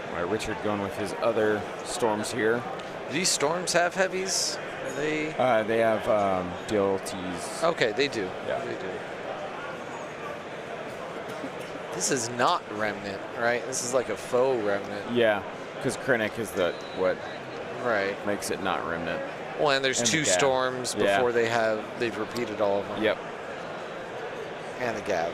All right, Richard going with his other storms here. Do these storms have heavies? Are they? They have DLTs. Okay, they do. Yeah. They do. This is not Remnant, right? This is like a faux Remnant. Yeah, because Krennic is what Right. makes it not Remnant. Well, and there's And the two Gav. storms Yeah. before they've repeated all of them. Yep. And the Gav.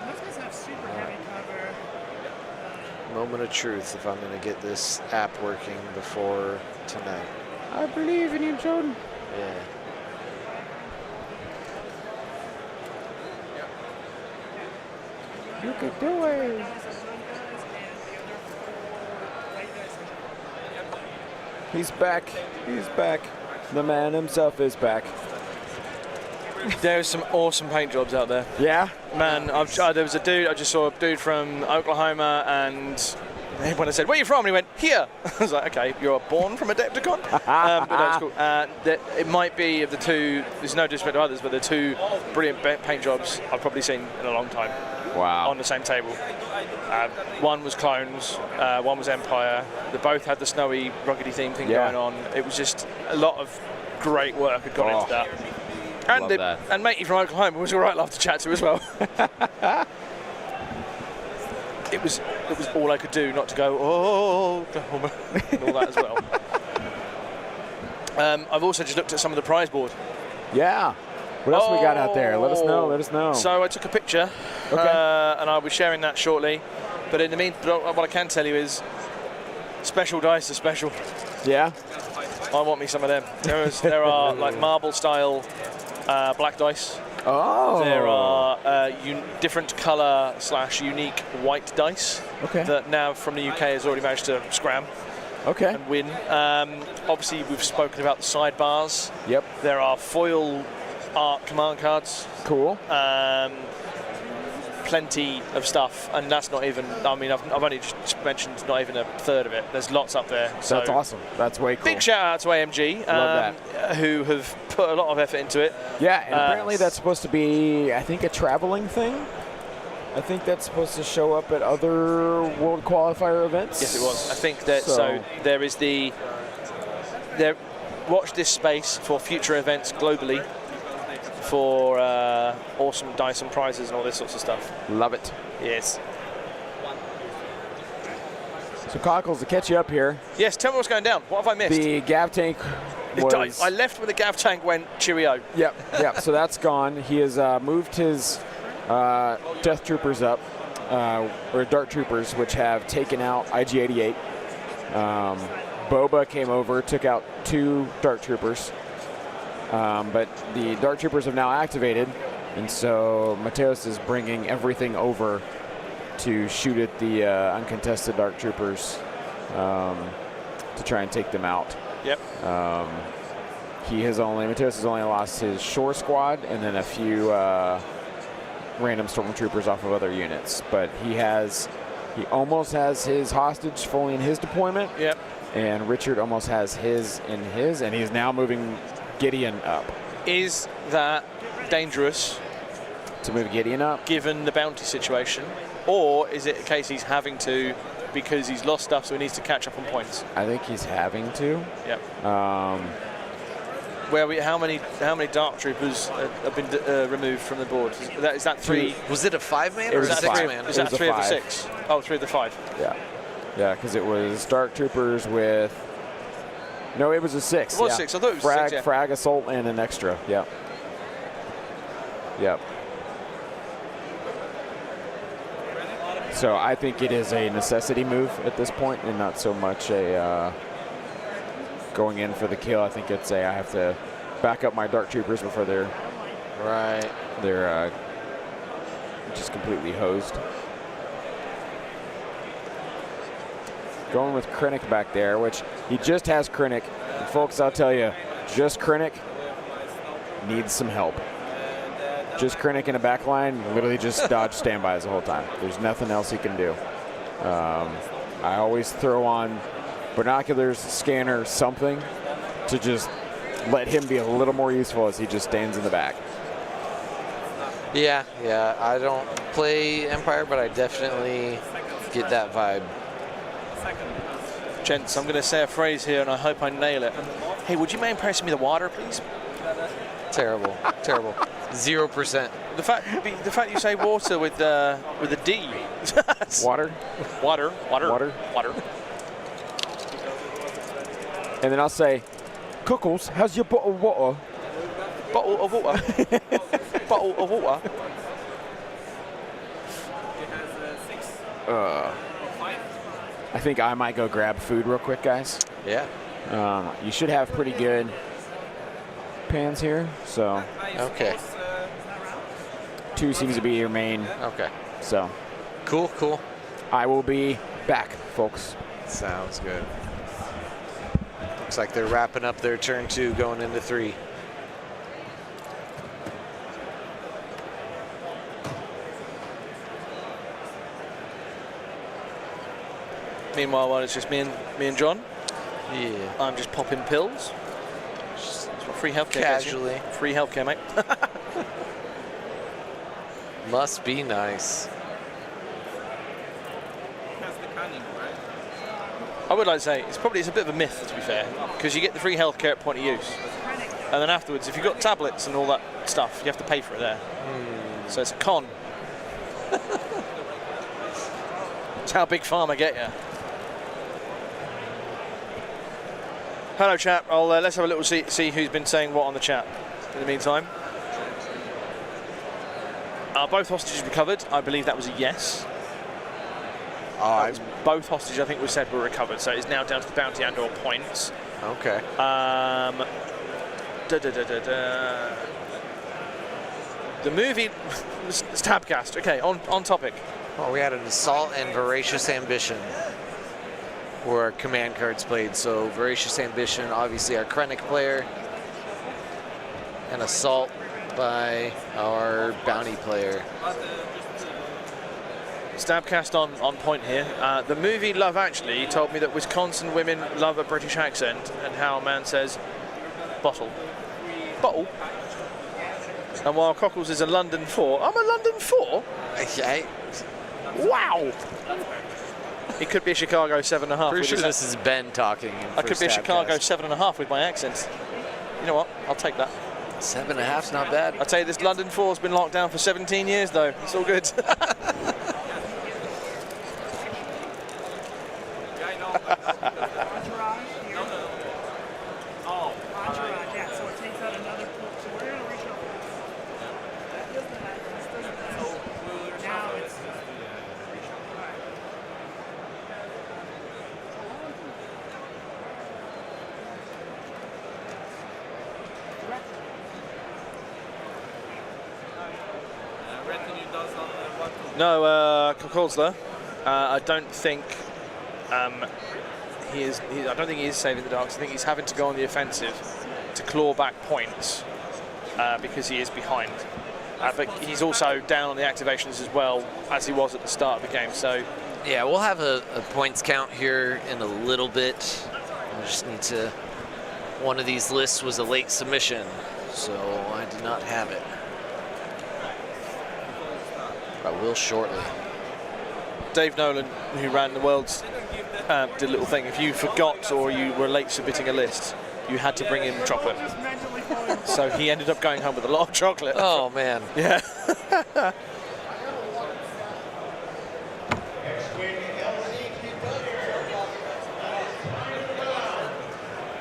Those guys have super heavy cover. Moment of truth if I'm going to get this app working before tonight. I believe in you, Jordan. Yeah. You can do it. He's back. He's back. The man himself is back. There's some awesome paint jobs out there. Yeah? Man, there was a dude, I just saw a dude from Oklahoma, and when I said, where are you from? And he went, here. I was like, okay, you're born from Adepticon? But that's cool. It might be of the two, there's no disrespect to others, but the two brilliant paint jobs I've probably seen in a long time. Wow. On the same table. One was Clones, one was Empire. They both had the snowy, ruggedy theme thing going on. It was just a lot of great work had gone into that. And, and matey from Oklahoma was all right laugh to chat to as well. it was all I could do not to go, oh, Oklahoma, and all that as well. I've also just looked at some of the prize board. Yeah. What else we got out there? Let us know. Let us know. So I took a picture, and I'll be sharing that shortly. But in the meantime, what I can tell you is, special dice are special. Yeah. I want me some of them. There are like marble style black dice. Oh. There are different colour / unique white dice that now from the UK has already managed to scram and win. Obviously, we've spoken about the sidebars. Yep. There are foil art command cards. Cool. plenty of stuff, and that's not even. I mean, I've only just mentioned not even a third of it. There's lots up there. So That's awesome. That's way cool. big shout out to AMG, Love who have put a lot of effort into it. Yeah, and apparently that's supposed to be, I think, a traveling thing. I think that's supposed to show up at other World Qualifier events. Yes, it was. I think that. So there is the. There. Watch this space for future events globally. For awesome Dyson prizes and all this sorts of stuff. Love it. Yes. So Cockles, to catch you up here. Yes, tell me what's going down. What have I missed? The Gav tank was... I left when the Gav tank went cheerio. Yep, so that's gone. He has moved his Death Troopers up, or Dart Troopers, which have taken out IG-88. Boba came over, took out 2 Dart Troopers. But the Dart Troopers have now activated, and so Mateos is bringing everything over to shoot at the uncontested Dart Troopers to try and take them out. Yep. Mateos has only lost his shore squad and then a few random stormtroopers off of other units, but he almost has his hostage fully in his deployment. Yep. And Richard almost has his in his, and he's now moving Gideon up. Is that dangerous to move Gideon up, given the bounty situation, or is it a case he's having to because he's lost stuff, so he needs to catch up on points? I think he's having to. Yep. How many Dark Troopers have been removed from the board? Is that 3? Was it a 5-man or a 6-man? Is that 3 of the 6? Oh, 3 of the 5. Yeah. Yeah, because it was Dark Troopers with... No, it was a 6. It was 6. I thought it was 6, yeah. Frag, Assault, and an extra. Yep. Yep. So I think it is a necessity move at this point and not so much a going in for the kill. I think it's I have to back up my Dark Troopers before they're just completely hosed. Going with Krennic back there, which he just has Krennic. And folks, I'll tell you, just Krennic needs some help. Just Krennic in a back line, literally just dodge standbys the whole time. There's nothing else he can do. I always throw on binoculars, scanner, something to just let him be a little more useful as he just stands in the back. Yeah, I don't play Empire, but I definitely get that vibe. Gents, I'm going to say a phrase here, and I hope I nail it. Hey, would you mind passing me the water, please? Terrible, terrible. 0%. The fact you say water with a D. Water. And then I'll say, Cockles, how's your bottle of water? Bottle of water. Bottle of water. I think I might go grab food real quick, guys. Yeah. You should have pretty good pans here, so. Okay. 2 seems to be your main. Okay. So. Cool. I will be back, folks. Sounds good. Looks like they're wrapping up their turn 2, going into 3. Meanwhile, while it's just me and John, yeah, I'm just popping pills. That's what free healthcare casually. Gets you. Free healthcare, mate. Must be nice. I would like to say it's a bit of a myth, to be fair, because you get the free healthcare at point of use, and then afterwards, if you've got tablets and all that stuff, you have to pay for it there. So it's a con. It's how Big Pharma get you. Hello, chat. Let's have a little see who's been saying what on the chat. In the meantime, are both hostages recovered? I believe that was a yes. Both hostages, I think we said, were recovered, so it's now down to the bounty and/or points. Okay. The movie Stabcast. Okay, on topic. Well, we had an Assault and Voracious Ambition were our command cards played. So Voracious Ambition, obviously our Krennic player, and Assault by our bounty player. Stabcast on point here. The movie Love Actually told me that Wisconsin women love a British accent and how a man says bottle. Bottle? And while Cockles is a London 4, I'm a London 4? Okay. Wow! It could be a Chicago 7.5. Pretty sure this is Ben talking. I could be a Chicago 7.5 with my accent. You know what? I'll take that. 7.5's not bad. I'll tell you, this London 4's been locked down for 17 years, though. It's all good. No, Kokolzler. I don't think he is. I don't think he is saving the Darks. I think he's having to go on the offensive to claw back points because he is behind. But he's also down on the activations as well as he was at the start of the game. So yeah, we'll have a points count here in a little bit. I just need to. One of these lists was a late submission, so I did not have it. I will shortly. Dave Nolan, who ran the Worlds, did a little thing. If you forgot or you were late submitting a list, you had to bring in chocolate. So he ended up going home with a lot of chocolate. Oh, man. Yeah.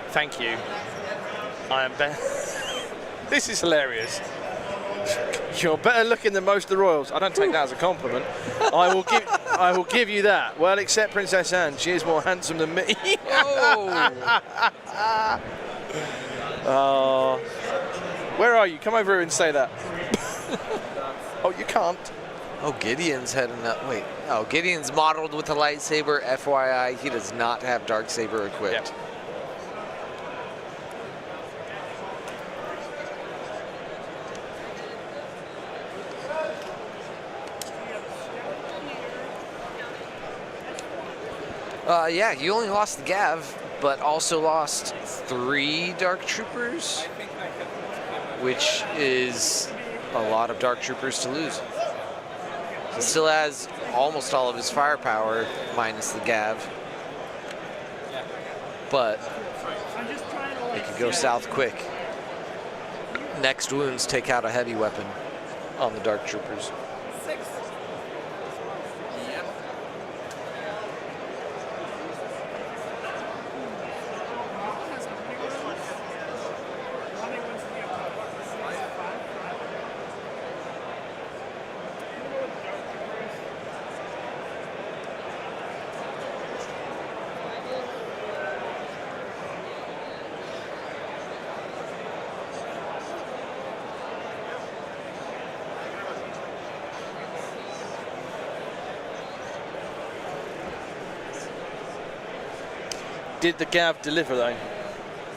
Thank you. I am better. This is hilarious. You're better looking than most of the royals. I don't take that as a compliment. I will give you that. Well, except Princess Anne, she is more handsome than me. Oh. Where are you? Come over here and say that. Oh, you can't. Oh, Gideon's heading up. Wait. Oh, Gideon's modeled with a lightsaber. FYI, he does not have Darksaber equipped. Yep. Yeah, you only lost the Gav, but also lost 3 Dark Troopers, which is a lot of Dark Troopers to lose. He still has almost all of his firepower, minus the Gav. But it could go south quick. Next wounds take out a heavy weapon on the Dark Troopers. Did the Gav deliver, though?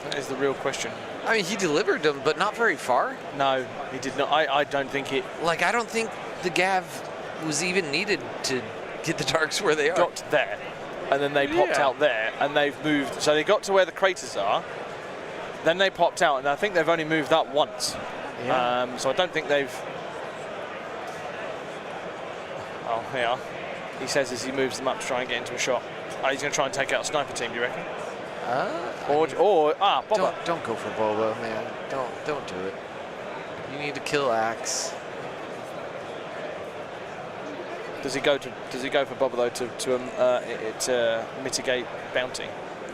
That is the real question. I mean, he delivered them, but not very far. No, he did not. I don't think it... Like, I don't think the Gav was even needed to get the Darks where they are. Got there, and then they popped out there, and they've moved. So they got to where the craters are, then they popped out, and I think they've only moved up once. Yeah. So I don't think they've... Oh, yeah. He says as he moves them up to try and get into a shot. He's going to try and take out a sniper team, do you reckon? Boba. Don't go for Boba, man. Don't do it. You need to kill Axe. Does he go for Boba though to mitigate bounty?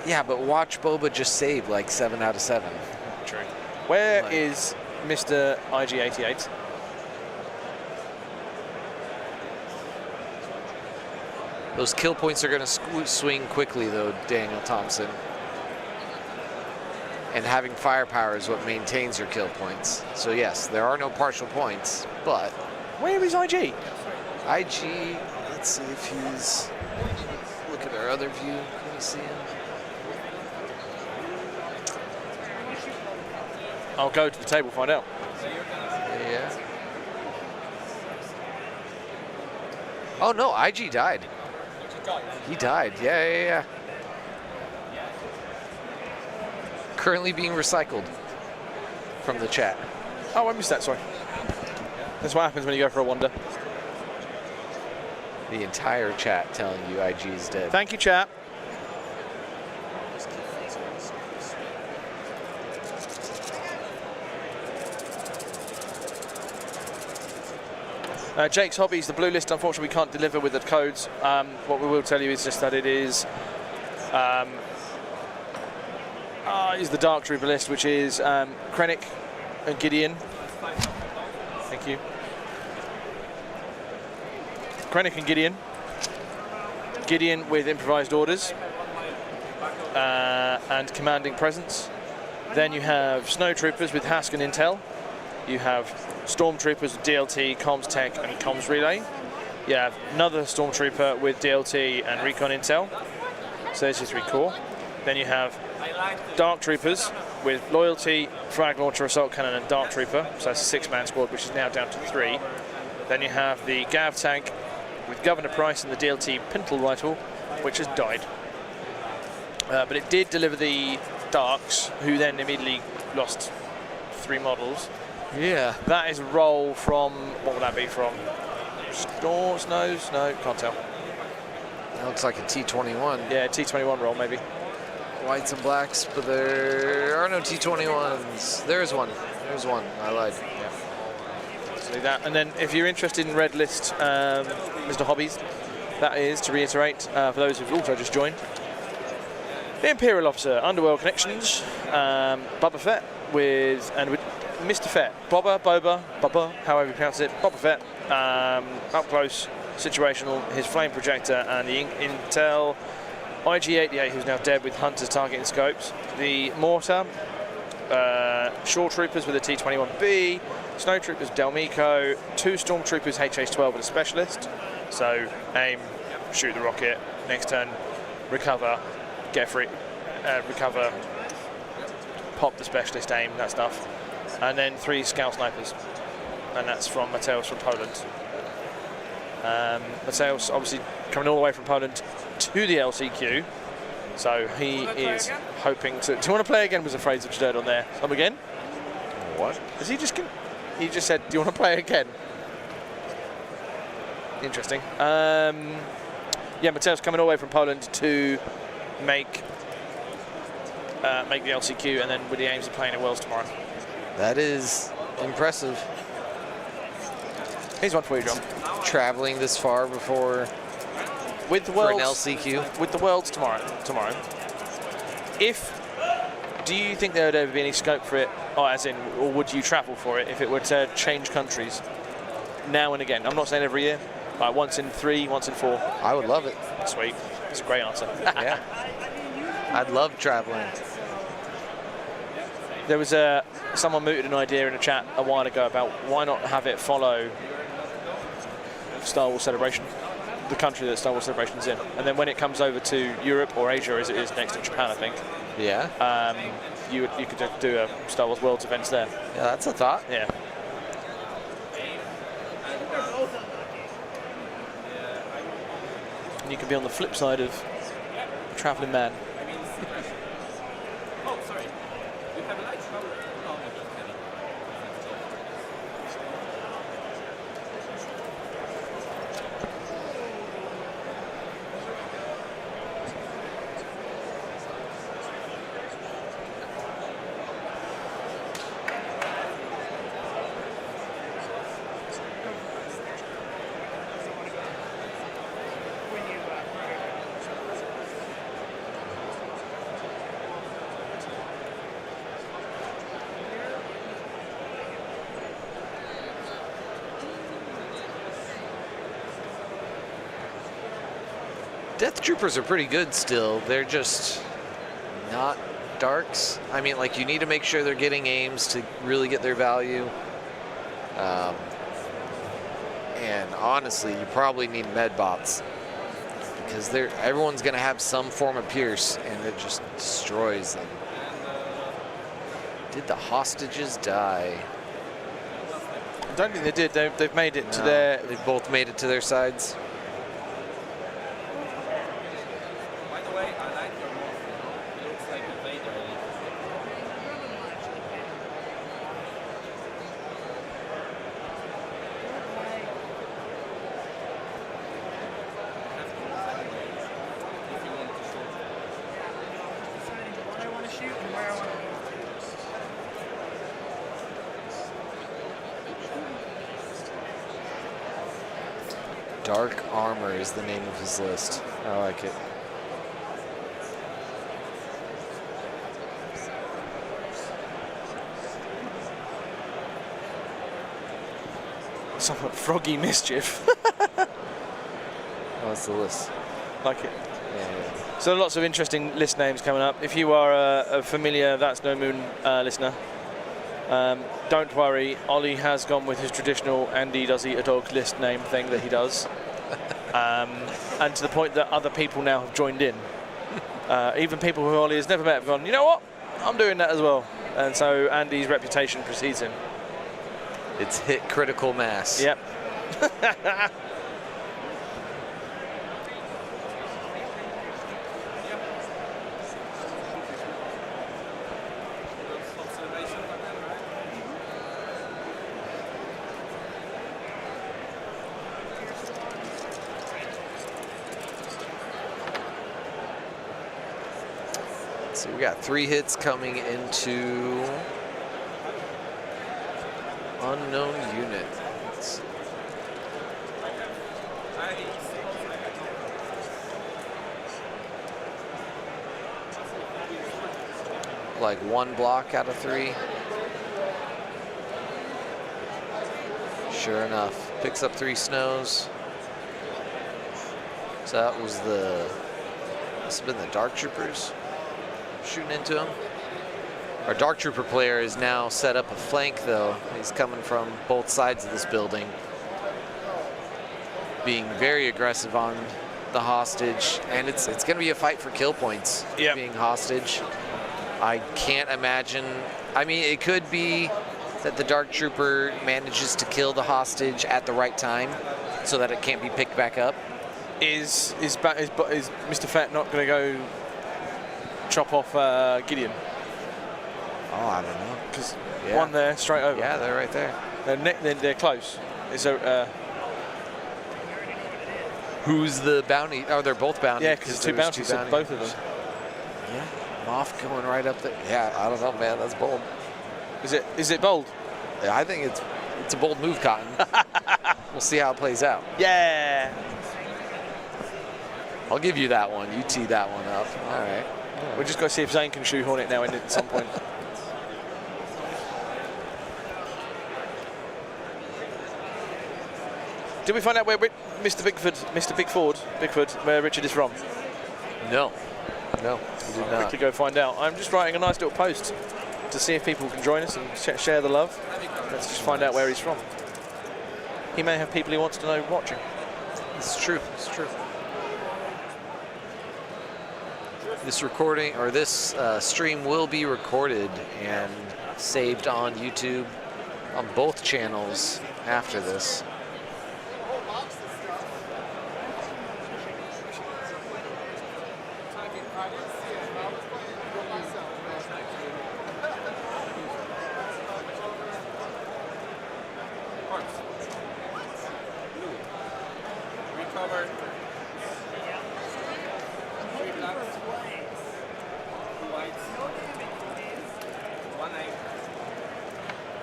Yeah, but watch Boba just save like 7 out of 7. True. Where is Mr. IG-88? Those kill points are going to swing quickly, though, Daniel Thompson. And having firepower is what maintains your kill points. So, yes, there are no partial points, but... Where is IG? IG, let's see if he's... Look at our other view. Can you see him? I'll go to the table, find out. Yeah. Oh no, IG died. He died. Yeah. Currently being recycled from the chat. Oh, I missed that, sorry. That's what happens when you go for a wander. The entire chat telling you IG is dead. Thank you, chat. Jake's Hobbies, the blue list, unfortunately we can't deliver with the codes. What we will tell you is just that it is the Dark Trooper list, which is Krennic and Gideon. Thank you. Krennic and Gideon. Gideon with improvised orders and commanding presence. Then you have Snow Troopers with Hask and Intel. You have Stormtroopers with DLT, Comms Tech and Comms Relay. You have another Stormtrooper with DLT and Recon Intel. So there's your 3 core. Then you have Dark Troopers with Loyalty, Frag Launcher, Assault Cannon and Dark Trooper. So that's a 6-man squad, which is now down to 3. Then you have the Gav Tank with Governor Price and the DLT Pintle Rifle, which has died. But it did deliver the Darks, who then immediately lost 3 models. Yeah. That is a roll from, what would that be from? Storms? No, can't tell. That looks like a T21. Yeah, T21 roll maybe. Whites and blacks, but there are no T21s. There's one. There's one. I lied. Yeah. So that. And then if you're interested in red list, Mr. Hobbies, that is, to reiterate, for those who've also just joined, the Imperial Officer, Underworld Connections, Boba Fett with Mr. Fett, Boba, however you pronounce it, Boba Fett, up close, situational, his flame projector, and the Intel IG-88, who's now dead, with Hunter's targeting scopes. The Mortar, Shore Troopers with a T-21B, Snow Troopers Delmico, 2 Stormtroopers HH-12 with a specialist. So aim, shoot the rocket, next turn, recover, get free, recover, pop the specialist, aim, that stuff. And then 3 Scout Snipers, and that's from Mateusz from Poland. Mateusz obviously coming all the way from Poland to the LCQ, so he is hoping to. Do you want to play again? Was a phrase that stirred on there. Come again? What? Is he just? He just said, "Do you want to play again?" Interesting. Yeah, Mateusz coming all the way from Poland to make the LCQ, and then with the aims of playing at Worlds tomorrow. That is impressive. Here's one for you, John. Traveling this far before with the for an Worlds, LCQ. with the Worlds tomorrow. Do you think there would ever be any scope for it, or would you travel for it if it were to change countries now and again? I'm not saying every year, like once in 3, once in 4. I would love it. Sweet, that's a great answer. Yeah, I'd love traveling. There was someone mooted an idea in a chat a while ago about why not have it follow Star Wars Celebration, the country that Star Wars Celebration's in, and then when it comes over to Europe or Asia, as it is next to Japan, I think. Yeah. You could do a Star Wars Worlds events there. Yeah, that's a thought. Yeah. And you could be on the flip side of Traveling Man. Death Troopers are pretty good still. They're just not darks. I mean, like, you need to make sure they're getting aims to really get their value. And honestly, you probably need medbots because everyone's going to have some form of pierce, and it just destroys them. Did the hostages die? I don't think they did. They've made it to their... They've both made it to their sides. Dark Armor is the name of his list. I like it. Somewhat Froggy Mischief. Oh, that's the list. Like it. Yeah. So lots of interesting list names coming up. If you are a familiar That's No Moon listener, don't worry, Ollie has gone with his traditional Andy Does Eat a Dog list name thing that he does. And to the point that other people now have joined in. Even people who Ollie has never met have gone, you know what, I'm doing that as well. And so Andy's reputation precedes him. It's hit critical mass. Yep. So we got 3 hits coming into unknown unit. Like 1 block out of 3. Sure enough, picks up 3 snows. So that was must have been the Dark Troopers shooting into him. Our Dark Trooper player is now set up a flank, though. He's coming from both sides of this building, being very aggressive on the hostage, and it's going to be a fight for kill points. Yep. Being hostage, I can't imagine. I mean, it could be that the Dark Trooper manages to kill the hostage at the right time, so that it can't be picked back up. Is Mr. Fett not going to go chop off Gideon? Oh, I don't know. Because one there, straight over. Yeah, they're right there. They're close. Who's the bounty? Oh, they're both bounty. Yeah, because 2 bounties, so both of them. Yeah, Moff going right up there. Yeah, I don't know, man. That's bold. Is it bold? Yeah, I think it's a bold move, Cotton. We'll see how it plays out. Yeah. I'll give you that one. You tee that one up. All right. We're just going to see if Zane can shoehorn it now in at some point. Did we find out where Mr. Bigford, where Richard is from? No, we did not. Quickly go find out. I'm just writing a nice little post to see if people can join us and share the love. Let's just find out where he's from. He may have people he wants to know watching. It's true. It's true. This recording, or this stream, will be recorded and saved on YouTube on both channels after this.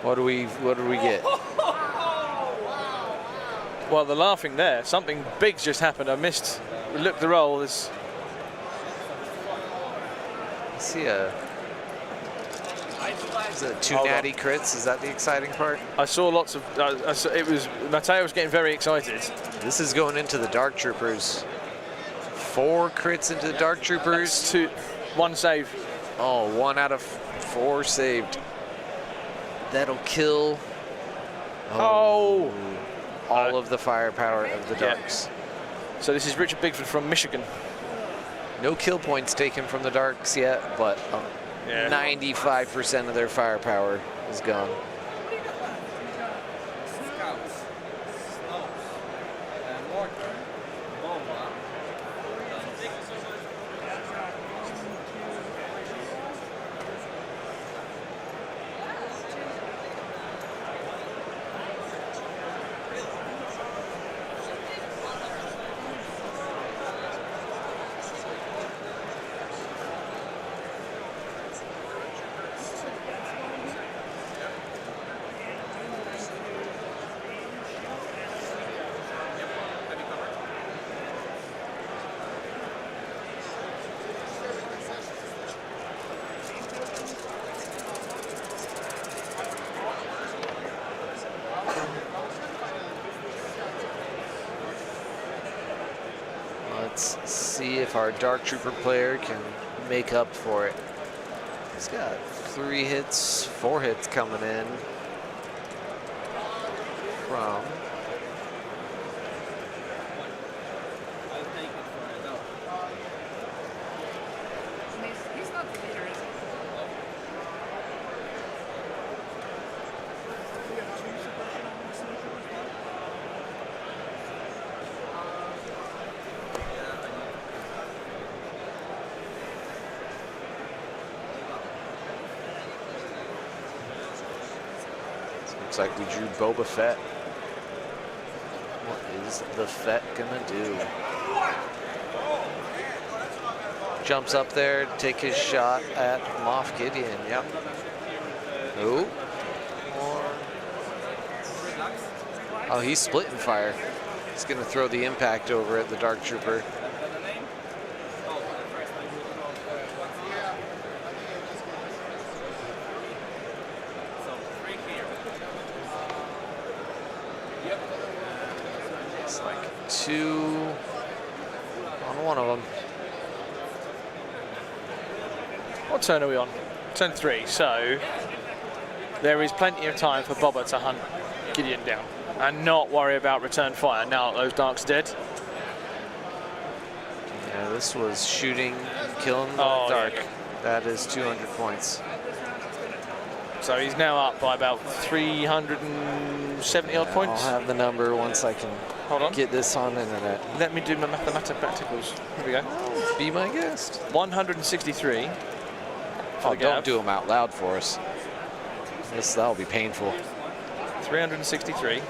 What do we get? Well, the laughing there. Something big's just happened. I missed. Look, the roll is. I see is it 2 natty crits? Is that the exciting part? I saw lots of. It was Mateo was getting very excited. This is going into the Dark Troopers. 4 crits into the Dark Troopers. 1 save. Oh, 1 out of 4 saved. That'll kill. Oh. All of the firepower of the Darks. Yeah. So this is Richard Bigford from Michigan. No kill points taken from the Darks yet, but 95% of their firepower is gone. Let's see if our Dark Trooper player can make up for it. He's got 3 hits, 4 hits coming in from He's not the leader, is he? We have 2 suppression on the snowtroopers now? Looks like we drew Boba Fett. What is the Fett gonna do? Jumps up there to take his shot at Moff Gideon. Yep. Oh. Oh, he's splitting fire. He's gonna throw the impact over at the Dark Trooper. It's like 2 on one of them. What turn are we on? Turn 3. So there is plenty of time for Boba to hunt Gideon down and not worry about return fire now that those Darks are dead. Yeah, this was shooting, killing the Dark. Yeah. That is 200 points. So he's now up by about 370 odd points. I'll have the number once I can get this on internet. Let me do my mathematicals. Here we go. Be my guest. 163. Oh, don't do them out loud for us. That'll be painful. 363.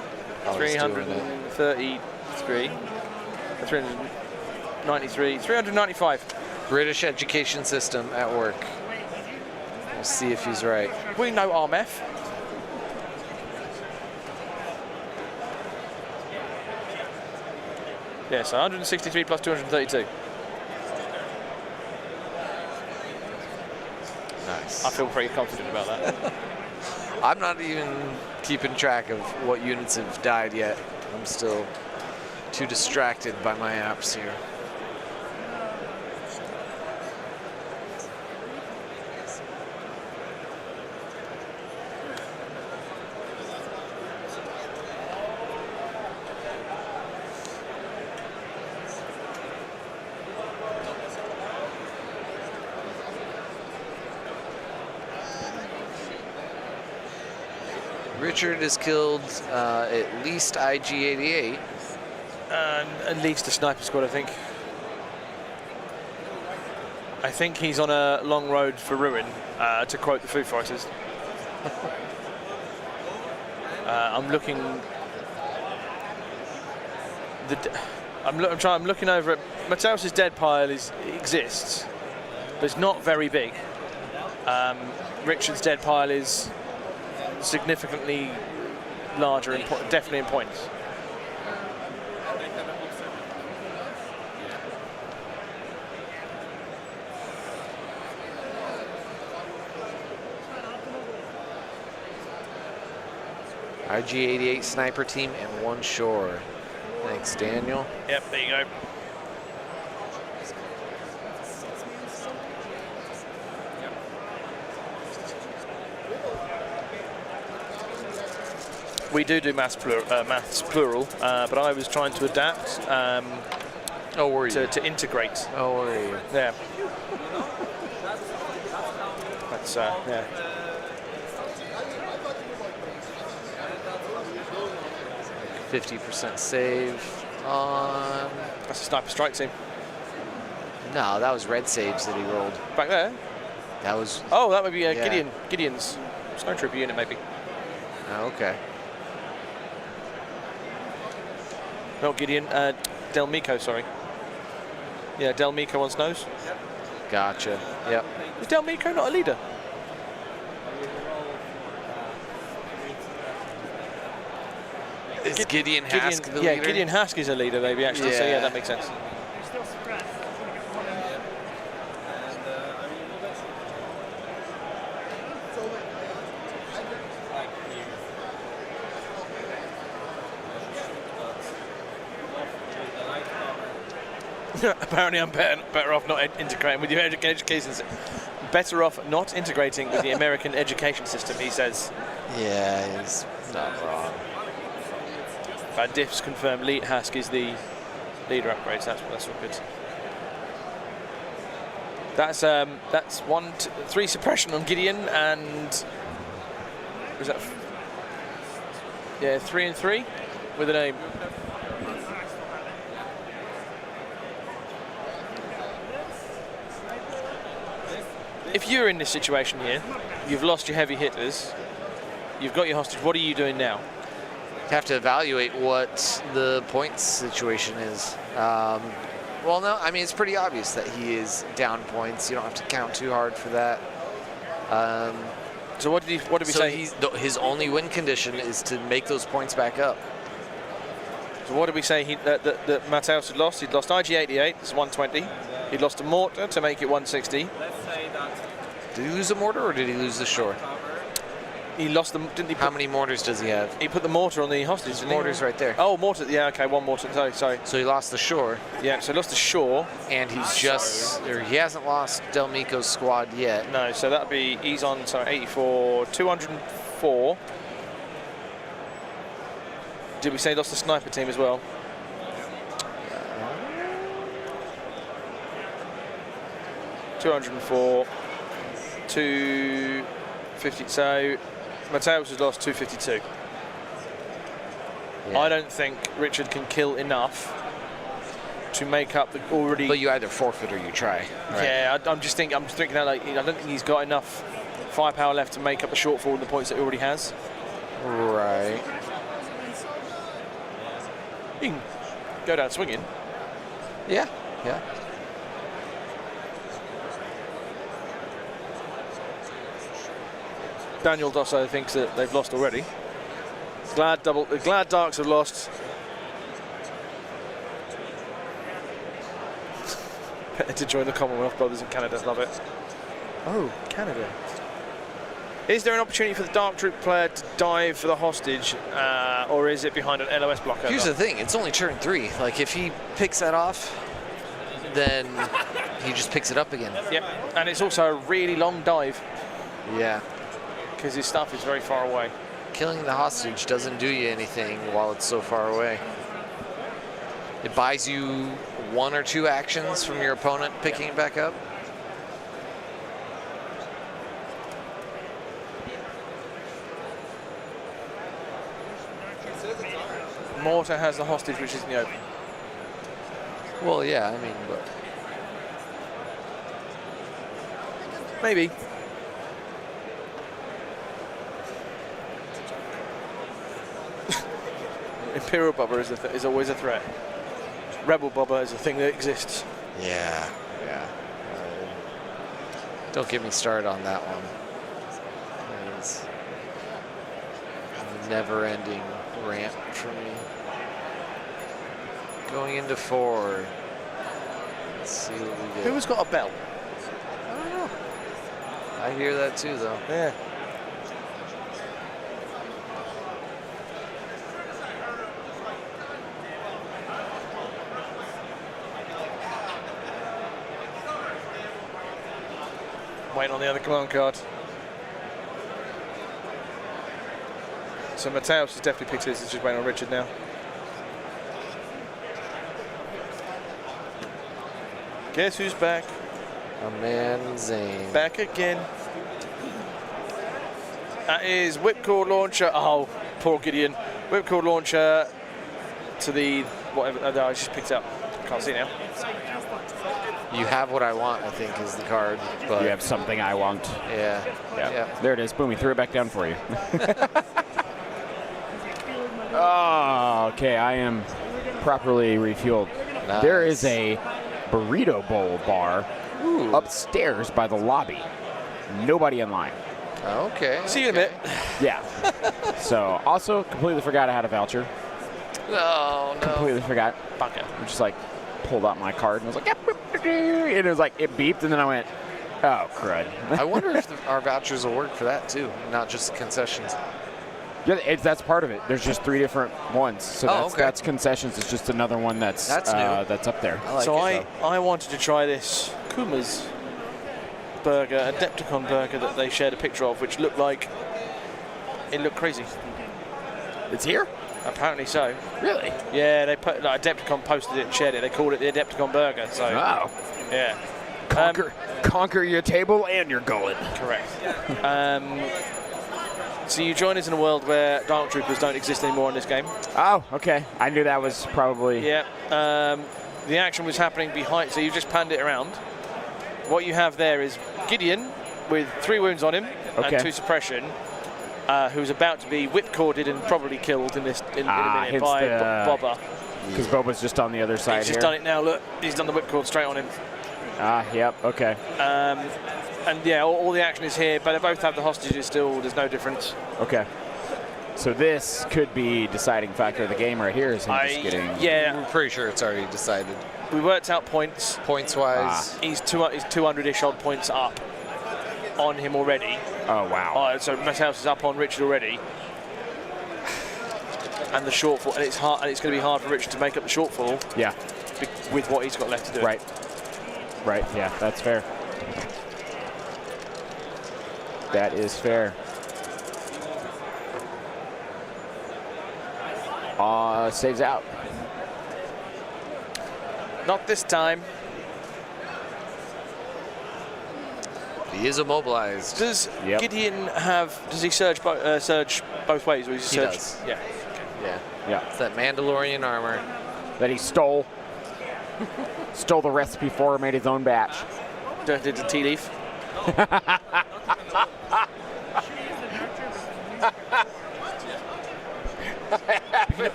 Oh, 333. 393. 395. British education system at work. We'll see if he's right. We know RMF. Yeah, so 163 plus 232. Nice. I feel pretty confident about that. I'm not even keeping track of what units have died yet. I'm still too distracted by my apps here. Richard has killed at least IG-88. And at least a sniper squad, I think. I think he's on a long road for ruin, to quote the Foo Fighters. I'm looking. I'm looking over at Mateus's dead pile. Exists, but it's not very big. Richard's dead pile is significantly larger, definitely in points. IG-88 sniper team and 1 shore. Thanks, Daniel. Yep, there you go. We do maths plural, but I was trying to adapt Oh, were you? to integrate. Oh, were you? Yeah. That's yeah. Like 50% save on. That's a sniper strike team. No, that was Red Sage that he rolled. Back there? That was. Oh, that would be Yeah. Gideon's snowtrooper unit, maybe. Oh, okay. Not Gideon, Del Mico, sorry. Yeah, Del Mico on snows. Gotcha. Yep. Is Del Mico not a leader? Is Gideon Hask the leader? Yeah, Gideon Hask is a leader, maybe, actually. So, yeah, Yeah. that makes sense. They're still suppressed. He's gonna get one in. Apparently, I'm better off not integrating with your education system. Better off not integrating with the American education system, he says. Yeah, he's not wrong. Diffs confirmed Lead Hask is the leader upgrades. That's all good. That's 3 suppression on Gideon, and was that? Yeah, 3 and 3 with an aim. If you're in this situation here, you've lost your heavy hitters, you've got your hostage, what are you doing now? You have to evaluate what the points situation is. Well, no, I mean, it's pretty obvious that he is down points. You don't have to count too hard for that. So what did we say? His only win condition is to make those points back up. So what did we say that Mateus had lost? He'd lost IG-88, it's 120. He'd lost a mortar to make it 160. Did he lose a mortar or did he lose the shore? He lost them, didn't he? How many mortars does he have? He put the mortar on the hostage, didn't he? Mortar's right there. Oh, mortar, yeah, okay, 1 mortar, sorry. So he lost the shore. Yeah, so he lost the shore. And he hasn't lost Del Mico's squad yet. No, so that'd be, he's on, 84, 204. Did we say he lost the sniper team as well? 204, 250, so Mateus has lost 252. Yeah. I don't think Richard can kill enough to make up the already... But you either forfeit or you try. Right? Yeah, I'm thinking that, like, I don't think he's got enough firepower left to make up the shortfall in the points that he already has. Right. You can go down swinging. Yeah, yeah. Daniel Dosso thinks that they've lost already. Glad Darks have lost. Better to join the Commonwealth Brothers in Canada, love it. Oh, Canada. Is there an opportunity for the Dark Troop player to dive for the hostage, or is it behind an LOS blocker? Here's the thing, it's only turn 3. Like, if he picks that off, then he just picks it up again. Yep, and it's also a really long dive. Yeah. Because his stuff is very far away. Killing the hostage doesn't do you anything while it's so far away. It buys you 1 or 2 actions from your opponent picking it back up. Mortar has the hostage, which is in the open. Well, yeah, I mean, but... Maybe. Imperial Bubba is always a threat. Rebel Bubba is a thing that exists. Yeah, yeah. Don't get me started on that one. It's a never-ending rant for me. Going into 4. Let's see what we get. Who's got a bell? I don't know. I hear that too, though. Yeah. Waiting on the other command card. So Mateus has definitely picked his, he's just waiting on Richard now. Guess who's back? A man Zane. Back again. That is Whipcord launcher. Oh, poor Gideon. Whipcord launcher to the whatever. Oh, no, I just picked it up. Can't see now. You have what I want, I think, is the card. But You have something I want. yeah. Yeah. There it is. Boom, he threw it back down for you. Oh, okay, I am properly refueled. Nice. There is a burrito bowl bar upstairs by the lobby. Nobody in line. Okay. See you in a bit. Yeah. So, also, completely forgot I had a voucher. Oh, no. Completely forgot. Bunker. I just, like, pulled out my card and was like, and it was like, it beeped, and then I went, oh, crud. I wonder if our vouchers will work for that, too, not just the concessions. Yeah, that's part of it. There's just 3 different ones. So Oh, okay. that's concessions. It's just another one that's That's new. that's up there. I like So it. I wanted to try this Kuma's burger, Adepticon burger that they shared a picture of, which looked like it looked crazy. It's here? Apparently so. Really? Yeah, they put like, Adepticon posted it and shared it. They called it the Adepticon burger. So Wow. yeah, Conquer your table and your gullet. correct. So you join us in a world where Dark Troopers don't exist anymore in this game. Oh, okay. I knew that was probably... Yeah. The action was happening behind, so you just panned it around. What you have there is Gideon with 3 wounds on him Okay. and 2 suppression, who's about to be whipcorded and probably killed in a minute hence by the- Boba. Because Boba's just on the other side He's here. just done it now. Look, he's done the whipcord straight on him. Yep, okay. And yeah, all the action is here, but they both have the hostages still. There's no difference. Okay. So this could be deciding factor of the game right here, is him just getting... Yeah, I'm pretty sure it's already decided. we worked out points. Points-wise, He's 200-ish odd points up on him already. Oh, wow. So Matthaus is up on Richard already. And the shortfall, and it's hard, and it's going to be hard for Richard to make up the shortfall Yeah, with what he's got left to do. right. Right, yeah, that's fair. That is fair. Saves out. Not this time. he is immobilized. Does Yep. Gideon have? Does he surge both ways, or is he He surge? does. Yeah. Yeah. Yeah. It's that Mandalorian armor. That he stole. Stole the recipe for, made his own batch. Did the tea leaf.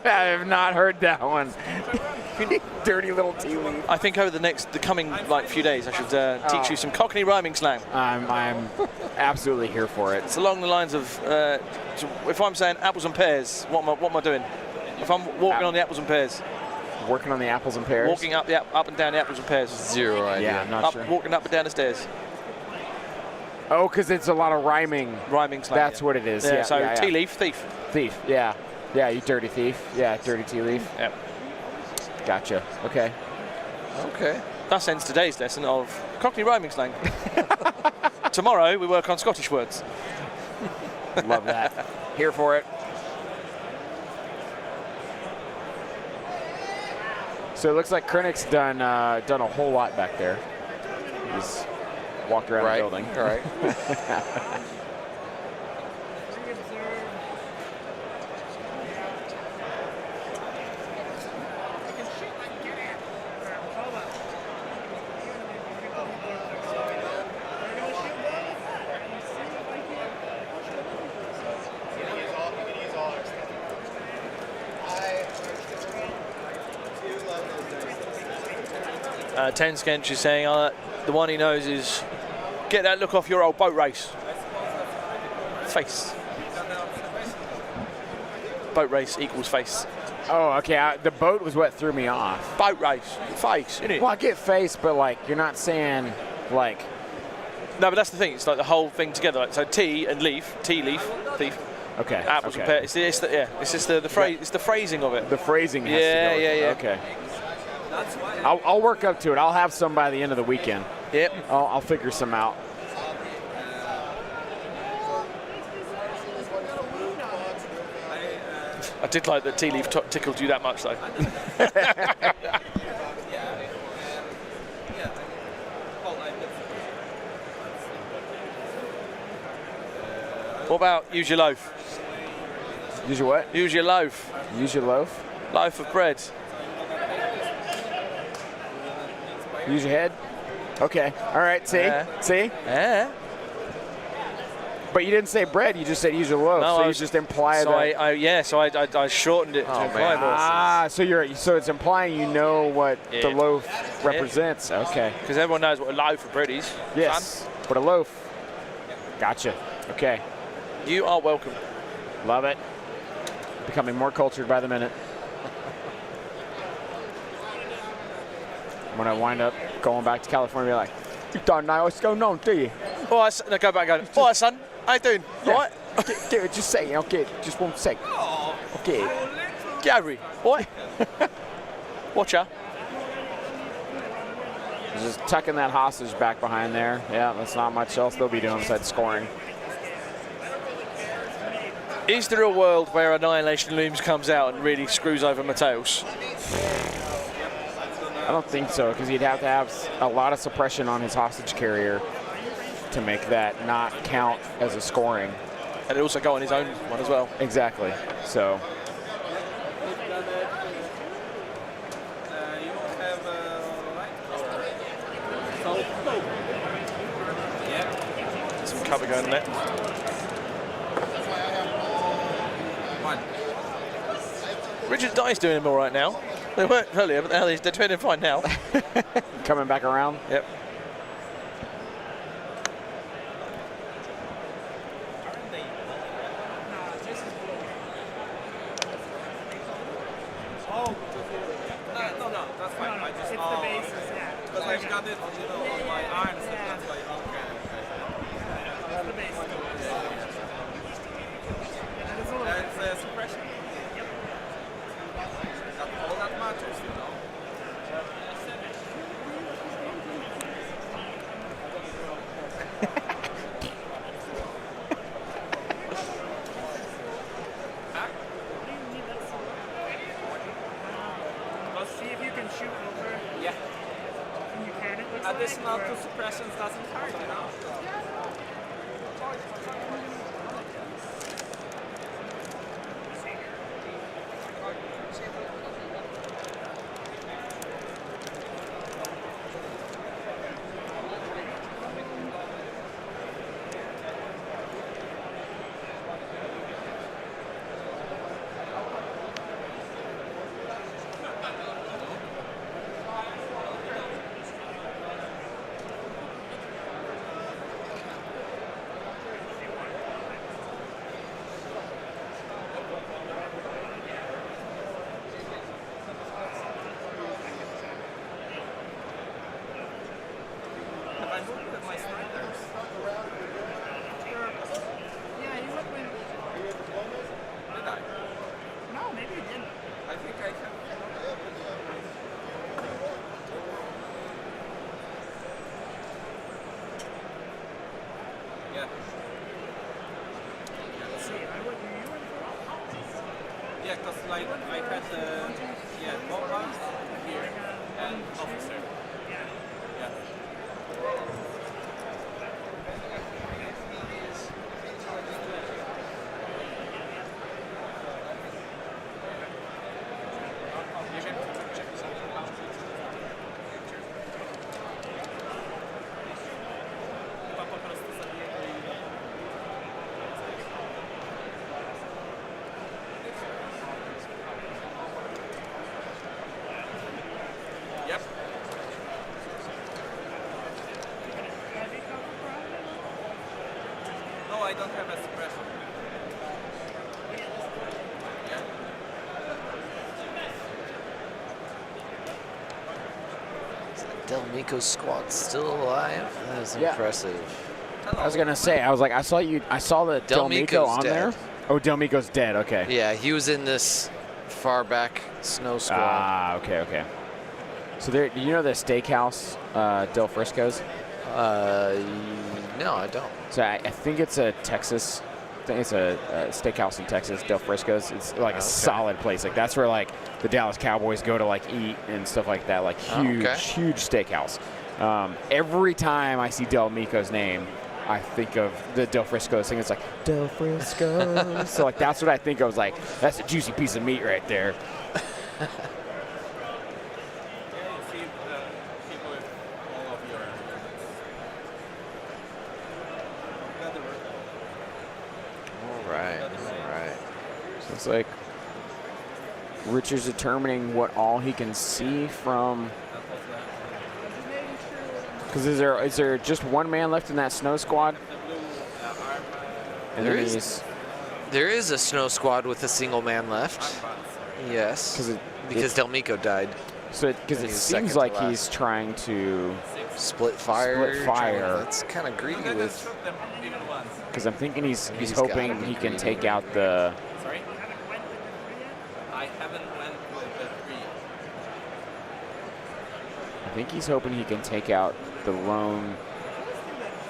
I have not heard that one. Dirty little tea leaf. I think over the coming like few days, I should teach you some Cockney rhyming slang. I'm absolutely here for it. It's along the lines of, so if I'm saying apples and pears, what am I doing? If I'm walking on the apples and pears, Working on the apples and pears. walking up and down the apples and pears, Zero idea. Yeah, I'm not sure. walking up and down the stairs, Oh, because it's a lot of rhyming. rhyming slang. That's yeah. what it is. Yeah. Yeah, So yeah, tea yeah. leaf, thief. Thief. Yeah. Yeah, you dirty thief. Yeah, dirty tea leaf. Yeah. Gotcha. Okay. Okay. That ends today's lesson of Cockney rhyming slang. Tomorrow we work on Scottish words. Love that. Here for it. So it looks like Krennic's done a whole lot back there. He's walked around Right. the building. All right. Ten Skench is saying the one he knows is get that look off your old boat race. Face. Boat race equals face. Oh, okay. The boat was what threw me off. Boat race, face, innit? Well, I get face, but like you're not saying like. No, but that's the thing. It's like the whole thing together. Like, so tea and leaf, tea leaf, thief, Okay. apples okay. and pears. It's just the phrase. It's the phrasing of it. The phrasing has Yeah, to go with yeah, it. yeah. Okay. I'll work up to it. I'll have some by the end of the weekend. Yep. I'll figure some out. I did like that tea leaf tickled you that much, though. What about use your loaf? Use your what? Use your loaf. Use your loaf. Loaf of bread. Use your head. Okay. All right. See. Yeah. See. Yeah. But you didn't say bread. You just said use your loaf. No, so I you was- just imply So that. I shortened it to Oh, imply man. more. So it's implying you know what the Yeah. loaf represents. Okay. Because everyone knows what a loaf of bread is. Yes. But a loaf. Gotcha. Okay. Son. You are welcome. Love it. Becoming more cultured by the minute. I'm gonna wind up going back to California and be like, you don't know what's going on, do you? All right, no, go back and go, all right, son, how you doing? Yeah. All right? Okay, just say, okay, just 1 sec. Oh, Okay. Gary, what? Watcher. Just tucking that hostage back behind there. Yeah, that's not much else they'll be doing besides scoring. Is there a world where Annihilation Looms comes out and really screws over Mateus? I don't think so, because he'd have to have a lot of suppression on his hostage carrier to make that not count as a scoring. And it also go on his own one as well. Exactly. So. you have light? Yeah. Some cover going there. Richard Dye's doing him all right now. They weren't earlier, but they're turning fine now. Coming back around. Yep. No, that's fine. I just It's the bases, yeah. because I've got it, on my arms, and that's why. Okay. It's the base. And it's a little That's suppression. Yep. All that matters, see if you can shoot over. Yeah. And you can, it looks Additional like. to suppressions doesn't hurt, Yeah, he's up in. Did I? No, maybe he didn't. I think I have. Yeah. Let's see. I would. You went for. Yeah, because like I had bomba here and officer. Yeah. Yeah. Yep. No, I don't have a suppressor. Yeah. Del Mico's squad still alive? That is Yeah. impressive. I was gonna say, I saw the Del Mico on dead. there. Oh, Del Mico's dead. Okay. Yeah, he was in this far back snow squad. Ah, okay. So there, you know the steakhouse, Del Frisco's? No, I don't. So I think it's a Texas. I think it's a steakhouse in Texas, Del Frisco's. It's like a solid place. Like that's where like the Dallas Cowboys go to like eat and stuff like that. Like huge steakhouse. Every time I see Del Mico's name, I think of the Del Frisco's thing. It's like Del Frisco's. So like that's what I think. I was like, that's a juicy piece of meat right there. All right. So it's like Richard's determining what all he can see from. Because is there just one man left in that snow squad? And There then is. There is a snow squad with a single man left. Yes. Because Del Mico died. So because it he's seems second like to he's trying to Split fire. Split fire. That's kind of greedy with. Because I'm thinking he's He's gotta hoping be he can greedy. take out the. Sorry? You haven't went with the 3 yet? I haven't went with the 3. I think he's hoping he can take out the lone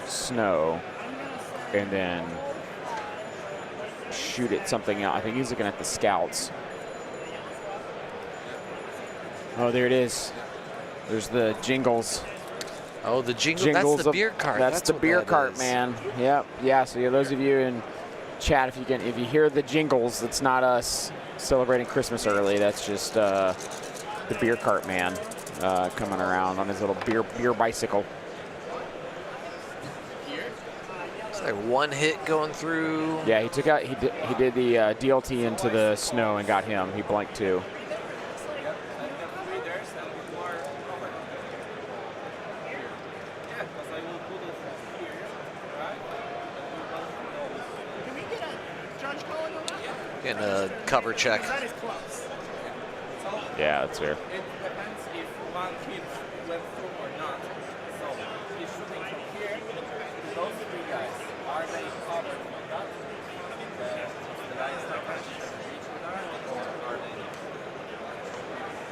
snow and then shoot at something else. I think he's looking at the scouts. Oh, there it is. There's the jingles. Oh, the jingle. Jingles That's the of- beer cart. That's the what beer that cart, is. man. Yep. Yeah. So yeah, those of you in chat, if you hear the jingles, it's not us celebrating Christmas early. That's just the beer cart man coming around on his little beer bicycle. It's like one hit going through. Yeah, he took out. He did the DLT into the snow and got him. He blanked too. Can we get a judge calling on that? Getting a cover check. That is close. Yeah, that's fair. It depends if one kid went through or not. So he's shooting from here. Those 3 guys, are they covered from that? The lines not reach or are they not?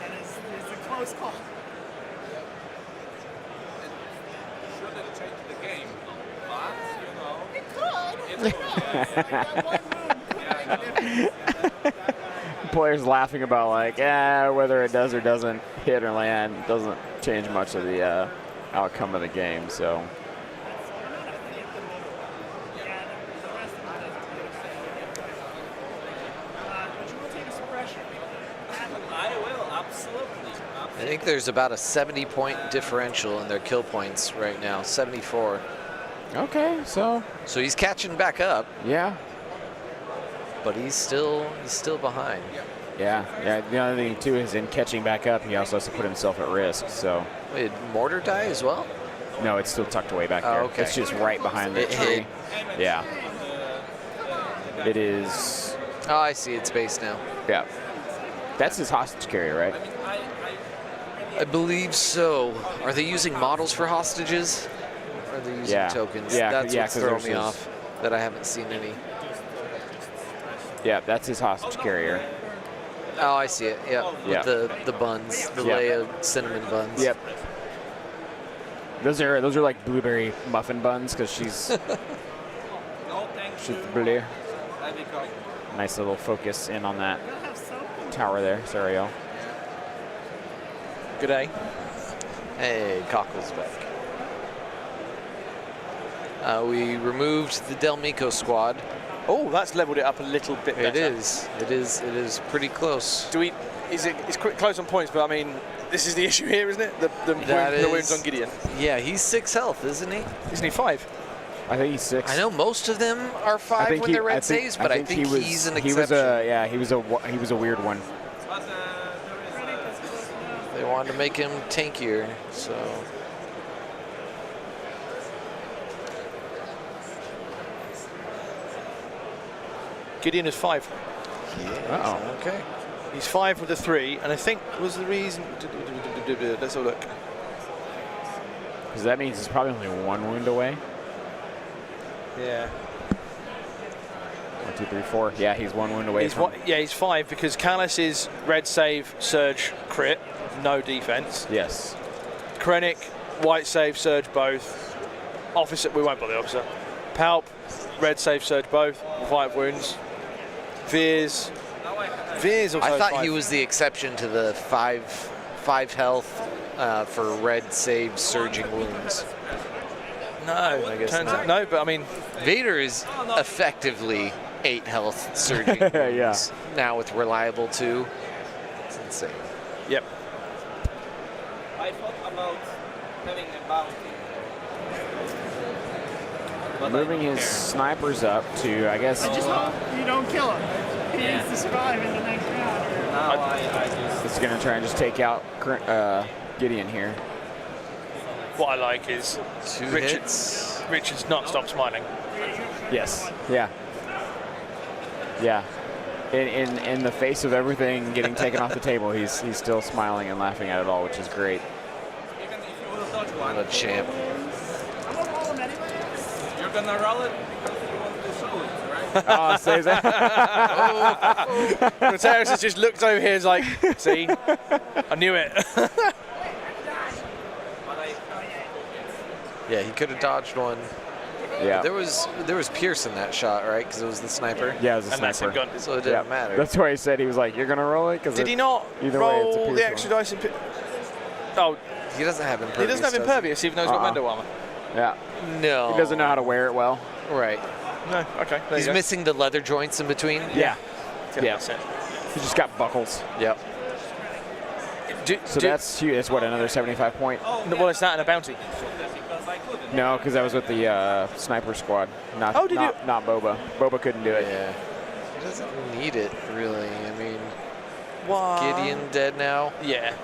That is a close call. It shouldn't change the game, but you know. It could. It's That one move could make a difference. Players laughing about like, whether it does or doesn't hit or land doesn't change much of the outcome of the game. So. But you will take a suppression. I will, absolutely. I think there's about a 70-point differential in their kill points right now. 74. Okay, so So he's catching back up, yeah. but he's still behind. Yeah. The other thing too is in catching back up, he also has to put himself at risk. So Wait, did Mortar die as well? no, it's still tucked away back Oh, there. okay. It's just right behind the It tree. hid. Yeah. It is. Oh, I see. It's base now. Yeah. That's his hostage carrier, right? I believe so. Are they using models for hostages? Or are they using Yeah. tokens? Yeah, That's yeah, what's 'cause throwing there's me his- off. That I haven't seen any. Yeah, that's his hostage carrier. Oh, I see it. Yep. Yeah. With the buns, the Yeah. Leia cinnamon buns. Yep. Those are like blueberry muffin buns because she's No, thank she's you. blue. I be going. Nice little focus in on that We'll have soap. tower there. Sorry, y'all. Good day. Hey, Cockle's back. We removed the Delmico squad. Oh, that's leveled it up a little bit better. It is. It is pretty close. Do we? It's close on points, but I mean, this is the issue here, isn't it? The That wounds is- on Gideon. Yeah, he's 6 health, isn't he? Isn't he 5? I think he's 6. I know most of them are I 5 think when they're red saves, but I think he he's an he was exception. he was a weird one. But there is They wanted to make him tankier, so. Gideon is 5. Uh-oh. Okay. He's 5 with the 3, and I think was the reason. Let's have a look. Because that means he's probably only 1 wound away. Yeah. 1, 2, 3, 4. Yeah, he's 1 wound away. He's From, he's 5 because Callus is red save, surge, crit, no defense. yes. Krennic, white save, surge, both. Officer, we won't bother the officer. Palp, red save, surge, both. 5 wounds. Veers also I thought 5. he was the exception to the 5 health for red save surging wounds. No, I guess turns not. out no, but I mean, Vader is effectively 8 health surging wounds. Yeah. Now with reliable 2. It's insane. yep. I thought about having a bounty. But I Moving don't his care. snipers up to, I guess, I just hope you don't kill him. He needs to survive in the next round. Or Now I just it's going to try and just take out Gideon here. What I like is 2 hits. Richard's not stopped smiling. Yes. Yeah. Yeah. In the face of everything getting taken off the table, he's still smiling and laughing at it all, which is great. even if you will dodge one, What a champ. I'm gonna roll him anyway. you're gonna roll it because you to show it, right? Oh, saves that. Mateus has just looked over here and is like, see, I knew it. But Yeah, he could have dodged one. Yeah. There was Pierce in that shot, right? Because it was the sniper. Yeah, it was a And that's sniper. him gone. So it didn't matter. That's why he said he was like, "You're gonna roll it." Did he not either way, it's a roll Pierce the extra one. dice? Oh, He doesn't have impervious. he doesn't have impervious, even though he's got Mendo armor. Yeah. No. He doesn't know how to wear it well. Right. No, okay. There He's you go. missing the leather joints in between. Yeah. Yeah. That's it. He just got buckles. Yep. So that's huge. That's what, another 75 point? Well, it's that and a bounty. because I couldn't. No, because that was with the sniper squad. Not, Oh, did not, you? not Boba. Boba couldn't do it. Yeah. He doesn't need it, really. I mean, What? Gideon dead now. Yeah.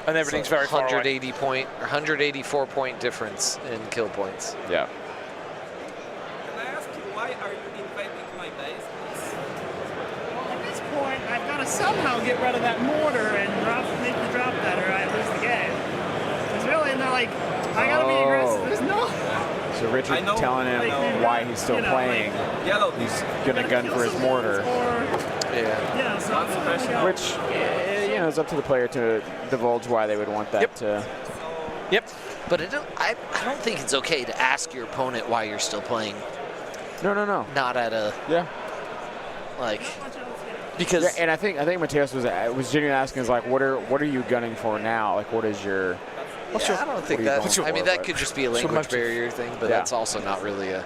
And everything's So very far away. 180 point, or 184 point difference in kill points. Yeah. Can I ask you why are you invading my base? At this point, I've got to somehow get rid of that mortar and make the drop that, or I lose the game. It's really not like I gotta be aggressive. There's no. So I Richard know- telling him I know. why he's still You know, playing. Yellow. He's gonna gun for his mortar, Yeah. Yeah, so One suppression. which you know is up to the player to divulge why they would want that. Yep. To, Yep. But I don't think it's okay to ask your opponent why you're still playing. no. Not at a, Yeah. like, because Yeah, and I think Mateus was genuinely asking is like, what are you gunning for now? Like, what is your I don't think what are you that. going I mean, for, that but- could just be a What's your language motive? barrier thing, but Yeah. that's also not really a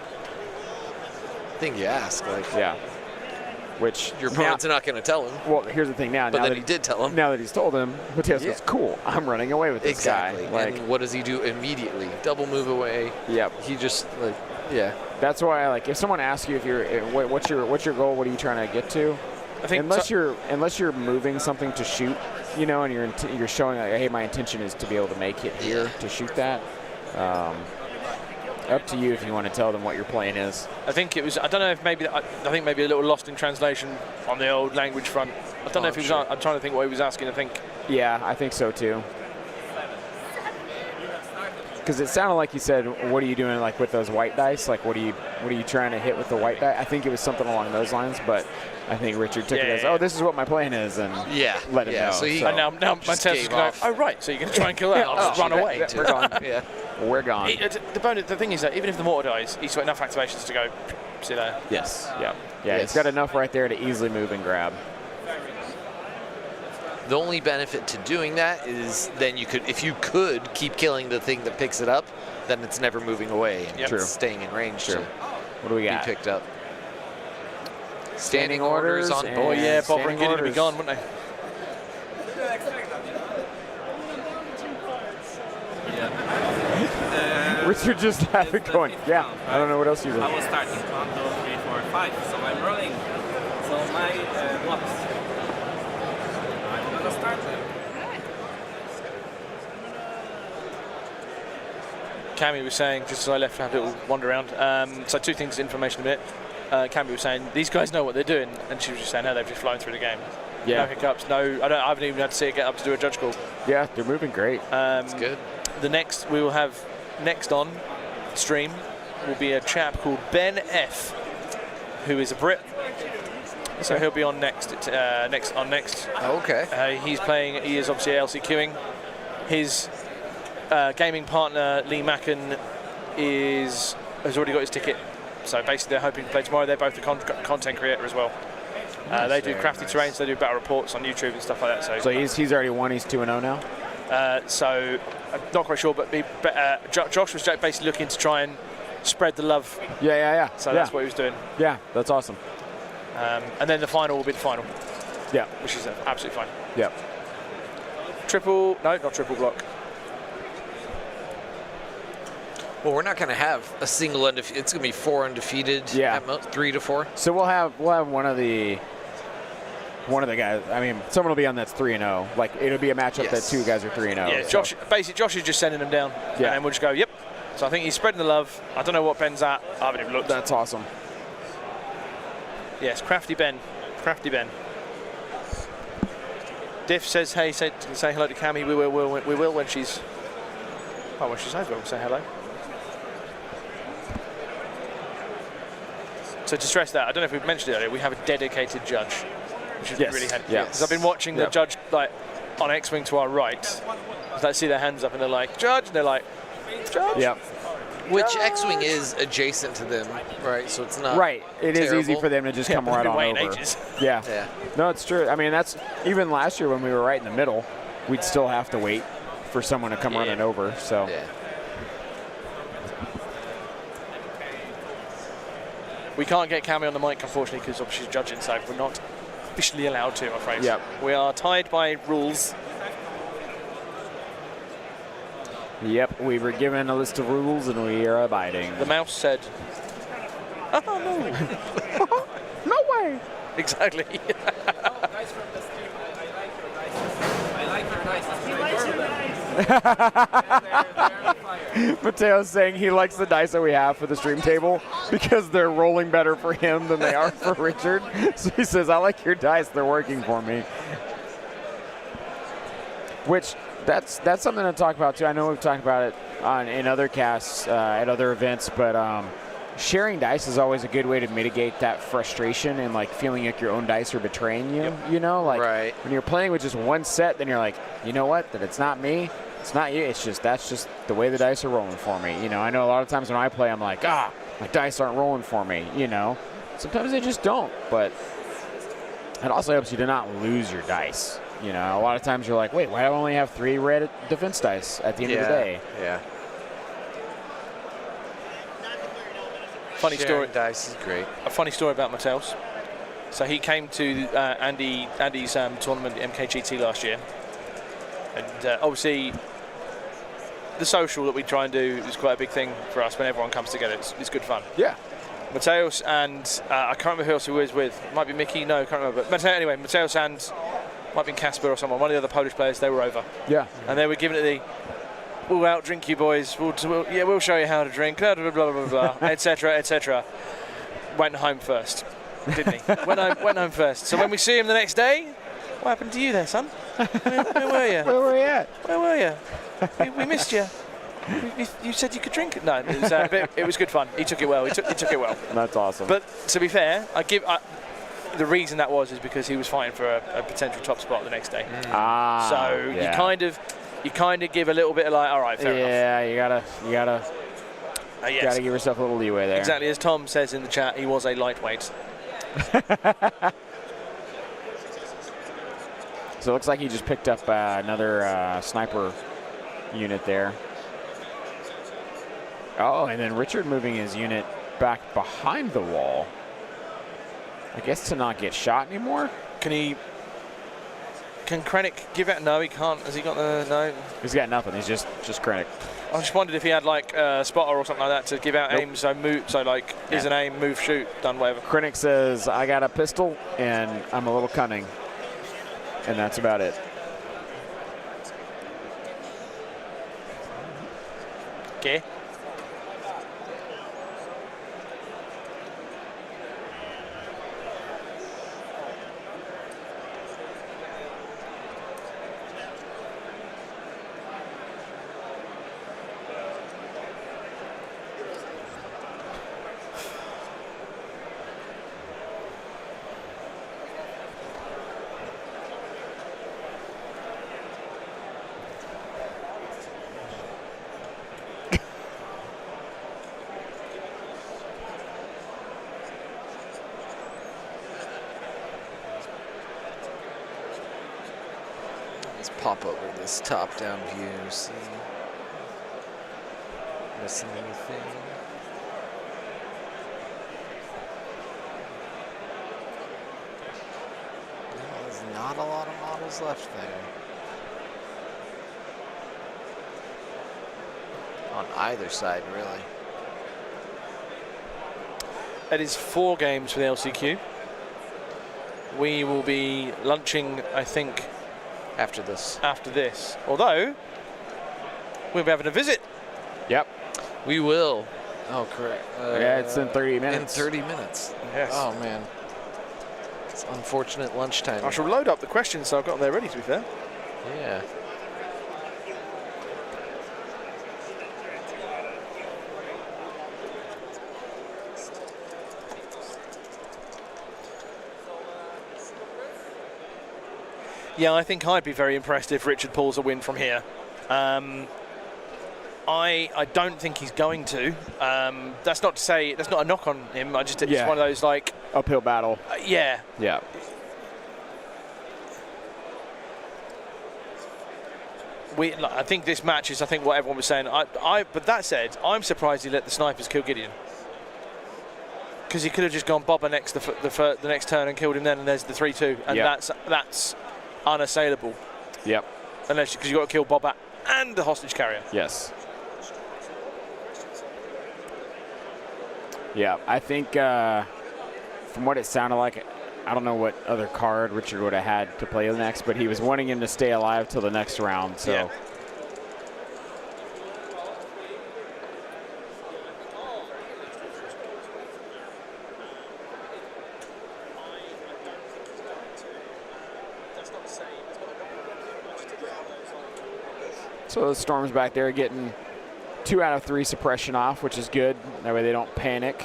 thing you ask. Like, yeah? Which your now- opponent's not going to tell him, Well, here's the thing now. but now then that he did tell him. Now that he's told him, Mateus Yeah. goes, "Cool, I'm running away with this Exactly. guy." Like, and what does he do immediately? Double move away. yep. He just like, yeah. That's why, like, if someone asks you if you're, what's your goal? What are you trying to get to? I think Unless you're moving something to shoot, you know, and you're showing like, hey, my intention is to be able to make it here to shoot that. Up to you if you want to tell them what your plan is. I think it was. I don't know if maybe. I think maybe a little lost in translation on the old language front. I don't know if he was. sure. I'm trying to think what he was asking. I think. Yeah, I think so too. Because it sounded like he said, "What are you doing, like with those white dice? Like, what are you trying to hit with the white die?" I think it was something along those lines. But I think Richard took it as, Yeah. "Oh, this is what my plan is,and Yeah. let him yeah. know." So he And now my just test is gave going. off. Oh right, so you're going to try and kill that? I'll just run away. We're gone. Yeah. We're gone. The thing is that even if the mortar dies, he's got enough activations to go. See there. Yes. Yeah. Yeah. Yes. He's got enough right there to easily move and grab. The only benefit to doing that is then if you could keep killing the thing that picks it up, then it's never moving away and Yep. True. it's staying in range True. to What do we be got? picked up. Standing orders on and- Oh board. yeah, Bob standing and Gideon would be orders. gone, wouldn't they? Richard just laughing, the going, fifth "Yeah, round, I don't know what else you're I doing." was starting 1, 2, 3, 4, 5, so I'm rolling. So my blocks. I'm gonna start them. Cammy was saying, just as I left to have a little wander around, so two things, information a bit. Cammy was saying, these guys know what they're doing, and she was just saying, no, they've just flown through the game. Yeah. No hiccups, I haven't even had to see it get up to do a judge call. Yeah, they're moving great. It's good. The next, we will have, next on stream, will be a chap called Ben F, who is a Brit. So he'll be on next. Next. Okay. He is obviously LCQing. His gaming partner Lee Macken has already got his ticket. So basically, they're hoping to play tomorrow. They're both a content creator as well. They do crafty terrains. They do battle reports on YouTube and stuff like that. So he's already won. He's 2-0 now. So I'm not quite sure, but Josh was basically looking to try and spread the love. Yeah. So that's what he was doing. Yeah, that's awesome. And then the final will be the final, Yeah. which is absolutely fine. Yeah. Not triple block. Well, we're not going to have a single undefeated. It's going to be 4 undefeated. Yeah. At most, 3 to 4. So we'll have one of the guys. I mean, someone will be on that's 3-0. Like it'll be a matchup that Yes. two guys are 3-0. Yeah, so- Josh is just sending them down, and Yeah. then we'll just go, yep. So I think he's spreading the love. I don't know what Ben's at. I haven't even looked. That's awesome. Yes, Crafty Ben. Diff says, hey, say hello to Cammy. We will when she's. Oh, when she says we'll say hello. So to stress that, I don't know if we've mentioned it earlier, we have a dedicated judge, which is Yes. really handy. Yeah. Because I've been watching the judge like on X-Wing to our right. I see their hands up and they're like, judge, and they're like, judge. Yep. Which X-Wing is adjacent to them, right? So it's not Right. It is easy terrible. for them to just come I've right been on waiting over. ages. Yeah. Yeah. No, it's true. I mean, that's even last year when we were right in the middle, we'd still have to wait for someone to come running over. So. Yeah. We can't get Cammy on the mic, unfortunately, because obviously she's judging, so we're not officially allowed to, I'm afraid. Yep. We are tied by rules. Yep, we were given a list of rules and we are abiding. The mouse said, oh, no. No way. Exactly. Guys from the stream, I like your dice. He likes your dice. They're on fire. Mateo's saying he likes the dice that we have for the stream table because they're rolling better for him than they are for Richard. So he says, I like your dice, they're working for me. Which, that's something to talk about too. I know we've talked about it in other casts, at other events, but sharing dice is always a good way to mitigate that frustration and like feeling like your own dice are betraying you. You know, like Right. when you're playing with just one set, then you're like, you know what? That it's not me. It's not you. It's just that's just the way the dice are rolling for me. You know, I know a lot of times when I play, I'm like, my dice aren't rolling for me. You know, sometimes they just don't. But it also helps you to not lose your dice. You know, a lot of times you're like, wait, why do I only have 3 red defense dice at the end of the day? Yeah. Funny story. Sharing dice is great. A funny story about Mateos. So he came to Andy's tournament at MKGT last year, and obviously the social that we try and do is quite a big thing for us when everyone comes together. It's good fun. Yeah. Mateos and I can't remember who else he was with. Might be Mickey. No, I can't remember. But anyway, Mateos and might be Casper or someone. One of the other Polish players. They were over, Yeah. and they were giving it the. We'll outdrink you boys. We'll show you how to drink. Blah blah blah blah blah, etc. etc. Went home first, didn't he? went home first. So when we see him the next day, what happened to you there, son? Where were you? Where were you at? Where were you? We missed you. You said you could drink it. No, it was good fun. He took it well. He took it well. That's awesome. But to be fair, the reason that was is because he was fighting for a potential top spot the next day. So yeah. you kind of give a little bit of like, all right, fair enough. Yeah, you gotta Yes. gotta give yourself a little leeway there. Exactly, as Tom says in the chat, he was a lightweight. So it looks like he just picked up another sniper unit there. Oh, and then Richard moving his unit back behind the wall. I guess to not get shot anymore. Can Krennic give out? No, he can't. Has he got the no? He's got nothing. He's just Krennic. I just wondered if he had like a spotter or something like that to give out Nope. aim. So move. So like, is an aim, move, shoot, done, whatever. Krennic says, I got a pistol and I'm a little cunning. And that's about it. Okay. Let's pop over this top-down view. See, missing anything? No, there's not a lot of models left there. On either side, really. It is 4 games for the LCQ. We will be lunching, I think, After this. after this. Although, we'll be having a visit. Yep. We will. Oh, correct. Yeah, it's in 30 minutes. In 30 minutes. Yes. Oh, man. It's unfortunate lunchtime. I shall load up the questions so I've got them there ready, to be fair. Yeah. Yeah, I think I'd be very impressed if Richard pulls a win from here. I don't think he's going to. That's not to say that's not a knock on him. It's one of those like uphill battle. Yeah. Yeah. I think this match is, I think, what everyone was saying. But that said, I'm surprised he let the snipers kill Gideon. Because he could have just gone Bobber next the next turn and killed him then, and there's the 3-2, and that's unassailable. Yep. Unless because you've got to kill Bobber and the hostage carrier. Yes. Yeah, I think from what it sounded like, I don't know what other card Richard would have had to play next, but he was wanting him to stay alive till the next round. So. Yeah. So the Storm's back there getting 2 out of 3 suppression off, which is good. That way they don't panic.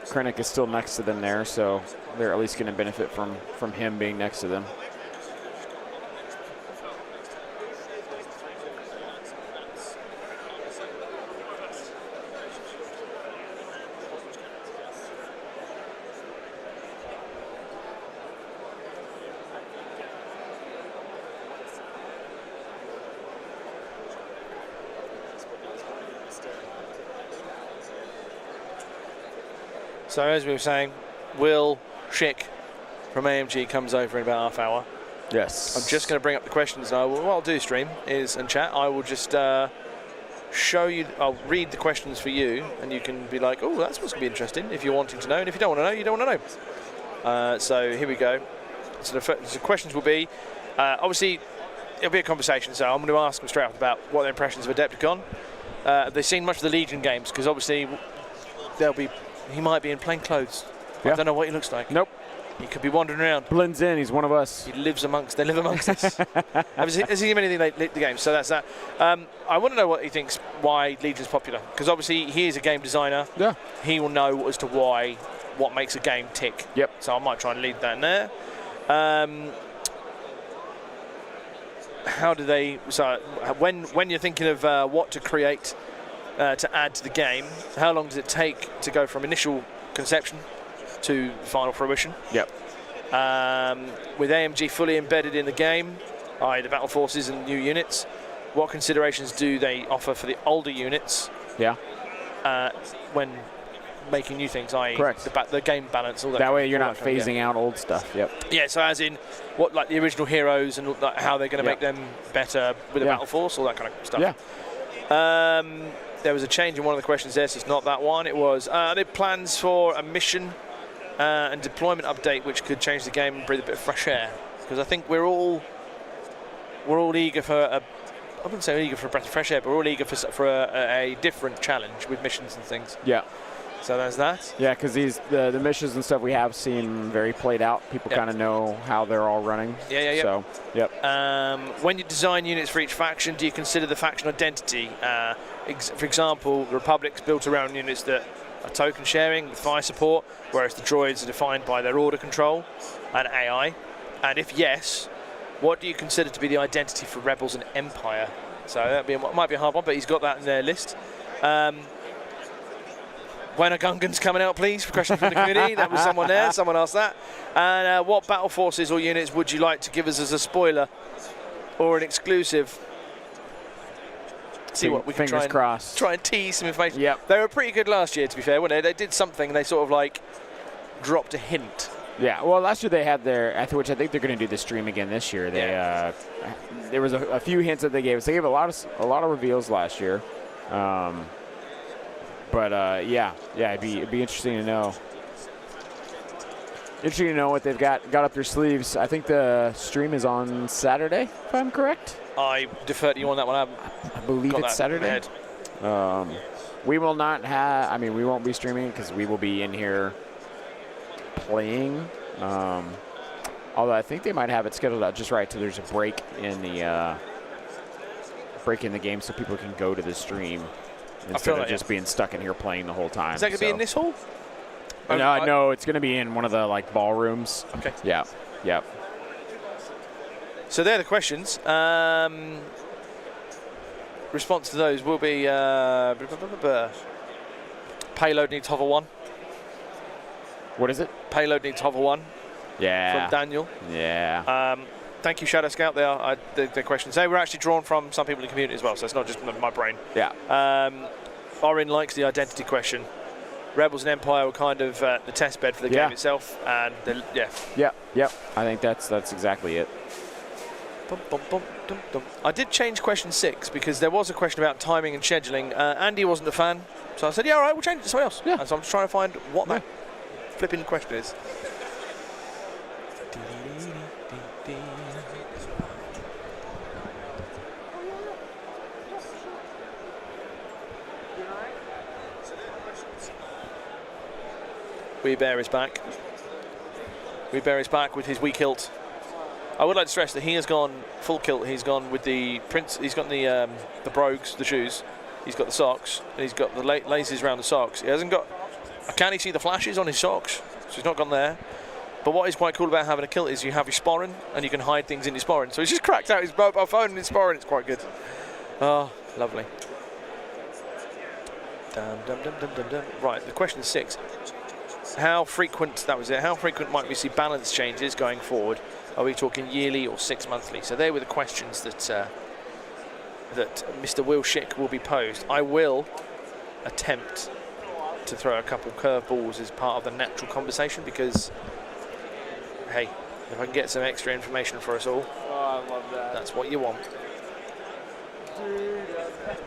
Krennic is still next to them there, so they're at least going to benefit from him being next to them. So as we were saying, Will Schick from AMG comes over in about half hour. Yes. I'm just going to bring up the questions now. What I'll do, stream, is, and chat, I will just show you, I'll read the questions for you, and you can be like, oh, that's what's going to be interesting, if you're wanting to know, and if you don't want to know, you don't want to know. So here we go. So the questions will be, obviously, it'll be a conversation, so I'm going to ask them straight off about what their impressions of Adepticon. Have they seen much of the Legion games? Because obviously, he might be in plain clothes. Yeah. I don't know what he looks like. Nope. He could be wandering around. Blends in. He's one of us. They live amongst us. Has he seen anything like the game? So that's that. I want to know what he thinks, why Legion's popular. Because obviously he is a game designer. Yeah. He will know as to what makes a game tick. Yep. So I might try and lead that in there. How do they? So when you're thinking of what to create to add to the game, how long does it take to go from initial conception to final fruition? Yep. With AMG fully embedded in the game, i.e. the battle forces and new units, what considerations do they offer for the older units? Yeah. When making new things, i.e. the game balance, all that. That way you're not phasing out old stuff. Yep. Yeah, so as in what, like the original heroes and how they're going to make them better with the battle force, all that kind of stuff. Yeah. There was a change in one of the questions there, so it's not that one. It was, are there plans for a mission and deployment update which could change the game and breathe a bit of fresh air? Because I think we're all eager for I wouldn't say eager for a breath of fresh air, but we're all eager for a different challenge with missions and things. Yeah. So there's that. Yeah, because the missions and stuff we have seem very played out. People kind of know how they're all running. Yeah. So, yep. When you design units for each faction, do you consider the faction identity? For example, the Republic's built around units that are token sharing with fire support, whereas the droids are defined by their order control and AI. And if yes, what do you consider to be the identity for Rebels and Empire? So that might be a hard one, but he's got that in their list. When are Gungans coming out, please? For question from the committee. That was someone there. Someone asked that. And what battle forces or units would you like to give us as a spoiler or an exclusive? See what we can try and tease some information. Yep. They were pretty good last year, to be fair, weren't they? They did something. They sort of like dropped a hint. Yeah. Well, last year they had which I think they're going to do the stream again this year. They there was a few hints that they gave us. They gave a lot of reveals last year. But it'd be interesting to know. Interesting to know what they've got up their sleeves. I think the stream is on Saturday, if I'm correct. I defer to you on that one. I believe it's Saturday. We will not have. I mean, we won't be streaming because we will be in here playing. Although I think they might have it scheduled out just right, so there's a break in the game, so people can go to the stream instead of just being stuck in here playing the whole time. Is that going to be in this hall? No, it's going to be in one of the ballrooms. Okay. Yeah. Yep. So they're the questions. Response to those will be payload needs hover 1. What is it? Payload needs hover 1 Yeah. from Daniel. Yeah. Thank you, Shadow Scout. The questions. They were actually drawn from some people in the community as well, so it's not just my brain. Yeah. Orin likes the identity question. Rebels and Empire were kind of the test bed for the game itself, and Yep. I think that's exactly it. I did change question 6 because there was a question about timing and scheduling. Andy wasn't a fan, so I said, yeah, all right, we'll change it to something else. Yeah. And so I'm just trying to find what that flipping question is. Webear is back. Webear is back with his wee kilt. I would like to stress that he has gone full kilt. He's gone with the prince. He's got the brogues, the shoes. He's got the socks. And he's got the laces around the socks. He hasn't got. Can he see the flashes on his socks? So he's not gone there. But what is quite cool about having a kilt is you have your sporran and you can hide things in your sporran. So he's just cracked out his mobile phone and his sporran. It's quite good. Oh, lovely. Right, the question 6. How frequent, that was it, how frequent might we see balance changes going forward? Are we talking yearly or 6 monthly? So they were the questions that that Mr. Will Schick will be posed. I will attempt to throw a couple curveballs as part of the natural conversation because, hey, if I can get some extra information for us all, Oh, I love that. that's what you want. Dude, I love that.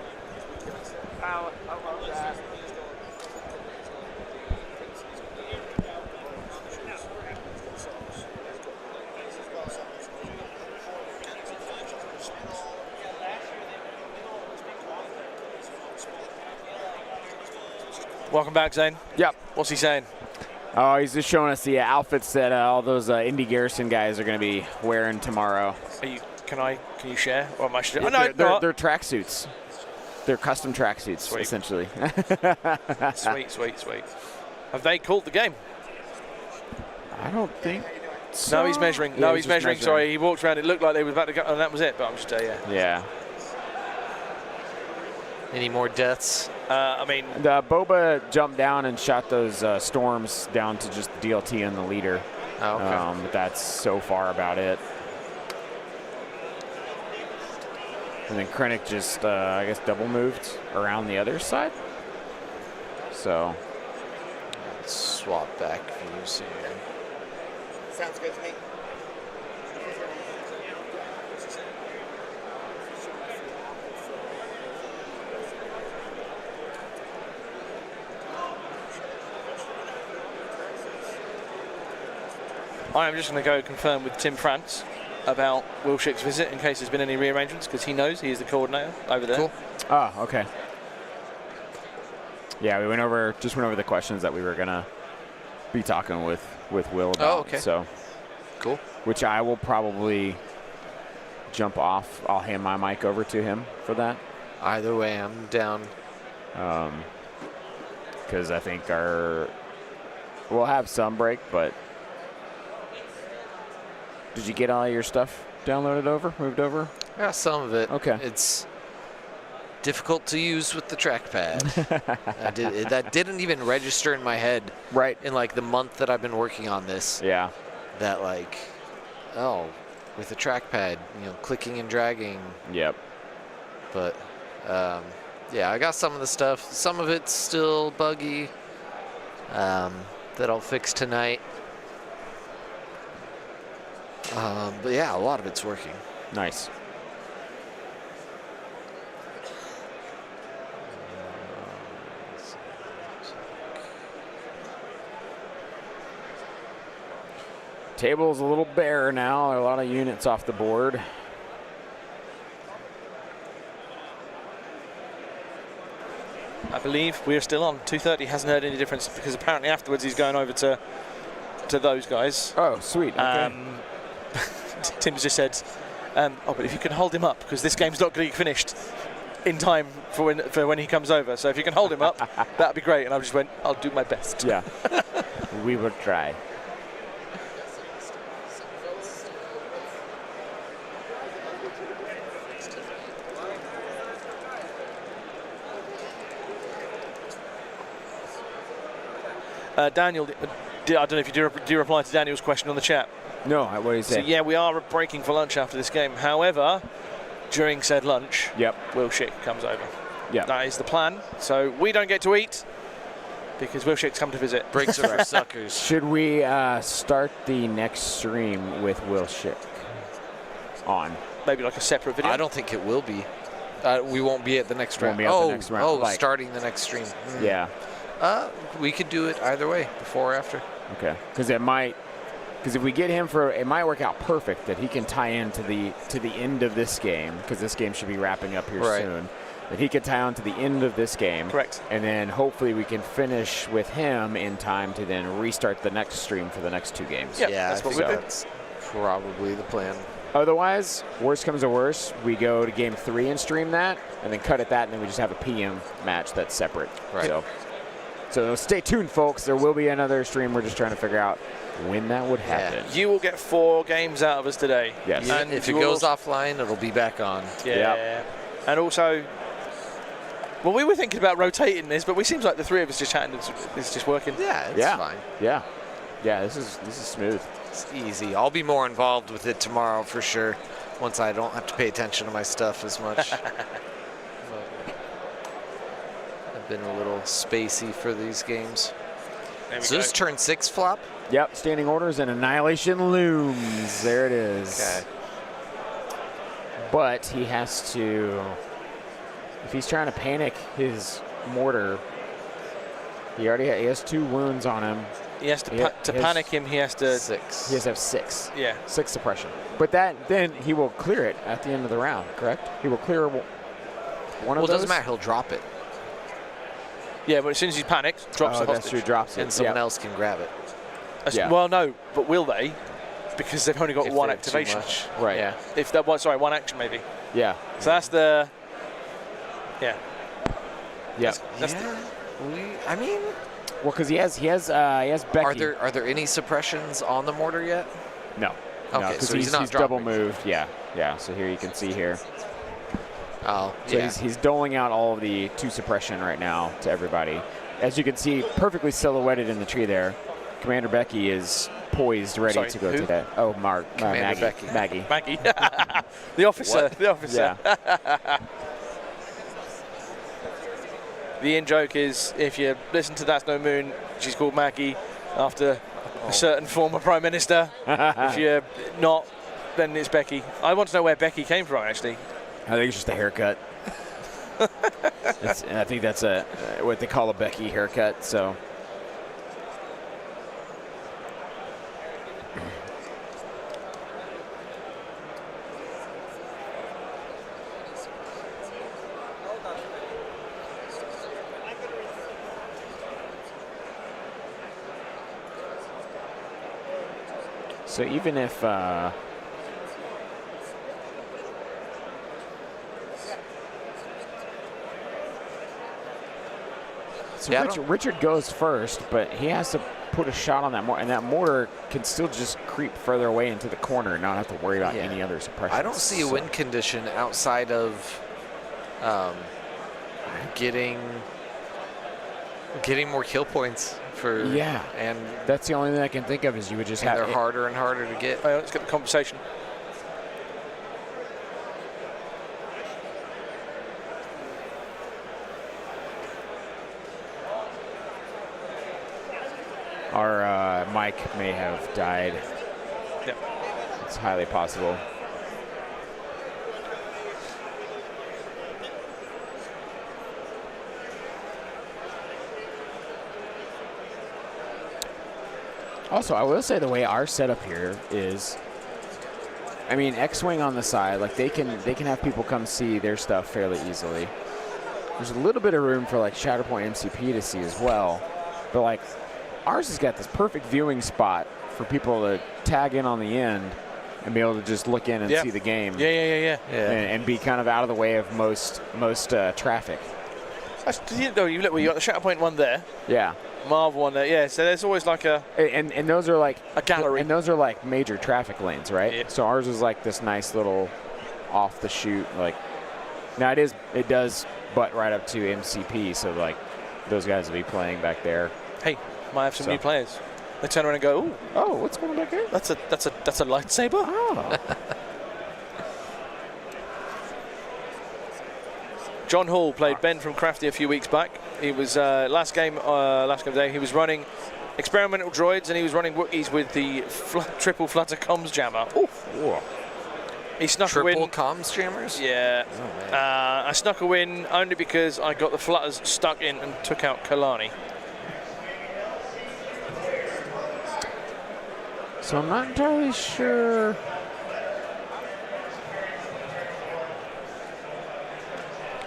Welcome back, Zane. Yep. What's he saying? Oh, he's just showing us the outfits that all those Indy Garrison guys are going to be wearing tomorrow. Are you? Can you share? Or am I? They're tracksuits. They're custom tracksuits, essentially. Sweet. Have they called the game? I don't think so. No, he's measuring. Yeah, No, he's measuring. Sorry, he walked around. It looked like they were about to go, and that was it. But I'm just, yeah. Yeah. Any more deaths? I mean, The Boba jumped down and shot those storms down to just the DLT and the leader. Oh, okay. But that's so far about it. And then Krennic just, I guess, double moved around the other side. So. Let's swap back views here. Sounds good to me. I am just going to go confirm with Tim France about Will Schick's visit in case there's been any rearrangements because he knows he is the coordinator over there. Cool. Oh, okay. Yeah, we went over the questions that we were gonna be talking with Will about. Oh, okay. So Cool. which I will probably jump off. I'll hand my mic over to him for that. Either way, I'm down. Because I think we'll have some break, but did you get all your stuff moved over? Yeah, some of it. Okay. It's difficult to use with the trackpad. That didn't even register in my head. Right. In like the month that I've been working on this. Yeah. That like, oh, with the trackpad, clicking and dragging. Yep. But yeah, I got some of the stuff. Some of it's still buggy. That I'll fix tonight. But yeah, a lot of it's working. Nice. Table's a little bare now. A lot of units off the board. I believe we are still on. 230 hasn't heard any difference because apparently afterwards he's going over to those guys. Oh, sweet. Okay. Tim's just said, but if you can hold him up because this game's not going to be finished in time for when he comes over. So if you can hold him up, that'd be great. And I just went, I'll do my best. Yeah. We will try. Daniel, I don't know if you do reply to Daniel's question on the chat. No, what do you say? So yeah, we are breaking for lunch after this game. However, during said lunch, Yep. Will Schick comes over. Yeah. That is the plan. So we don't get to eat because Will Schick's come to visit. Breaks are for suckers. Should we start the next stream with Will Schick on? Maybe like a separate video. I don't think it will be. We won't be at the next round. Won't be at the next round. Oh, Like- starting the next stream. Yeah. We could do it either way, before or after. Okay. Because if we get him it might work out perfect that he can tie in to the end of this game, because this game should be wrapping up here Right. soon. That he could tie on to the end of this game. Correct. And then hopefully we can finish with him in time to then restart the next stream for the next 2 games. Yeah, Yeah, that's I what think we do. that's probably the plan. Otherwise, worst comes to worst, we go to game 3 and stream that, and then cut at that, and then we just have a PM match that's separate. Right. So stay tuned, folks. There will be another stream. We're just trying to figure out when that would happen. You will get 4 games out of us today. Yes. Yeah, And if it you will goes offline, it'll be back on. Yeah. Yep. And also, well, we were thinking about rotating this, but we seems like the 3 of us just chatting. It's just working. Yeah, it's Yeah. fine. Yeah. Yeah, this is smooth. It's easy. I'll be more involved with it tomorrow for sure, once I don't have to pay attention to my stuff as much. But I've been a little spacey for these games. There we So go. this turn 6 flop? Yep, standing orders and Annihilation looms. There it is. Okay. But he has to, if he's trying to panic his mortar, he has 2 wounds on him. He has to Yeah, to his- panic him. He has to. 6. He has to have 6. Yeah. 6 suppression. But then he will clear it at the end of the round, correct? He will clear one of Well, it those. doesn't matter. He'll drop it, Yeah, but as soon as he's panicked, drops the that's hostage. true. Drops it. and someone Yeah. else can grab it. Yeah. Well, no, but will they? Because they've only got If one they have too activation. much. Right. Yeah. If that one, sorry, 1 action maybe. Yeah. So that's the. Yeah. Yeah. That's I mean, Well, because he has Becky. are there any suppressions on the mortar yet? No. Okay, because so he's not double dropping. moved. Yeah. Yeah. So here you can see here. Oh, So yeah. he's doling out all of the 2 suppression right now to everybody. As you can see, perfectly silhouetted in the tree there, Commander Becky is poised, ready Sorry, to go who? to that. Oh, Mark. Commander Maggie. Becky. Maggie. Maggie. The officer. What? The officer. Yeah. The in joke is if you listen to That's No Moon, she's called Maggie after a certain former Prime Minister. If you're not, then it's Becky. I want to know where Becky came from, actually. I think it's just a haircut. I think that's what they call a Becky haircut. So. So even if so Yeah, I Richard goes first, but he has to put a shot on that mortar, and that mortar can still just creep further away into the corner and not have to worry about Yeah. any other suppression. I don't see a win condition outside of getting more kill points for Yeah. and That's the only thing I can think of is you would just and have they're harder and harder to get. Let's get the conversation. Our mic may have died. Yep. It's highly possible. Also, I will say the way our setup here is, I mean, X-Wing on the side, like they can have people come see their stuff fairly easily. There's a little bit of room for like Shatterpoint MCP to see as well, but like ours has got this perfect viewing spot for people to tag in on the end and be able to just look in and Yeah. see the game. Yeah. And be kind of out of the way of most traffic. That's, you look, well, you got the Shatterpoint one there, Yeah. Marvel one there. Yeah, so there's always like a And those are like A gallery. And those are like major traffic lanes, right? Yeah. So ours is like this nice little off the shoot, like now it does butt right up to MCP, so like those guys will be playing back there. hey, Might have some new players. They turn around and go, "Ooh, Oh, what's going on back here? that's a lightsaber." Oh. John Hall played Ben from Crafty a few weeks back. He was last game of the day. He was running experimental droids and he was running Wookiees with the triple flutter comms jammer. Ooh. He snuck a win. Triple comms jammers? Yeah. Oh, man. I snuck a win only because I got the flutters stuck in and took out Kalani. So I'm not entirely sure.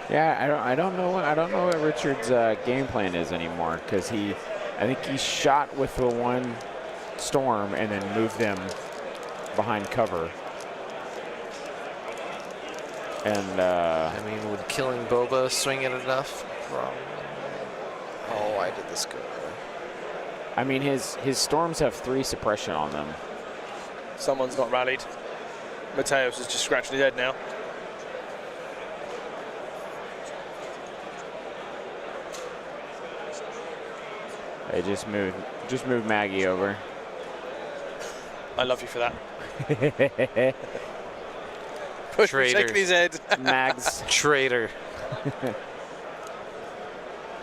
Yeah, I don't know what Richard's game plan is anymore, because I think he shot with the one storm and then moved them behind cover. And I mean, would killing Boba swing it enough? Oh, why did this go? I mean, his storms have 3 suppression on them. Someone's not rallied. Mateos is just scratching his head now. They just moved Maggie over. I love you for that. Traitor. Shaking his head. Mags. Traitor.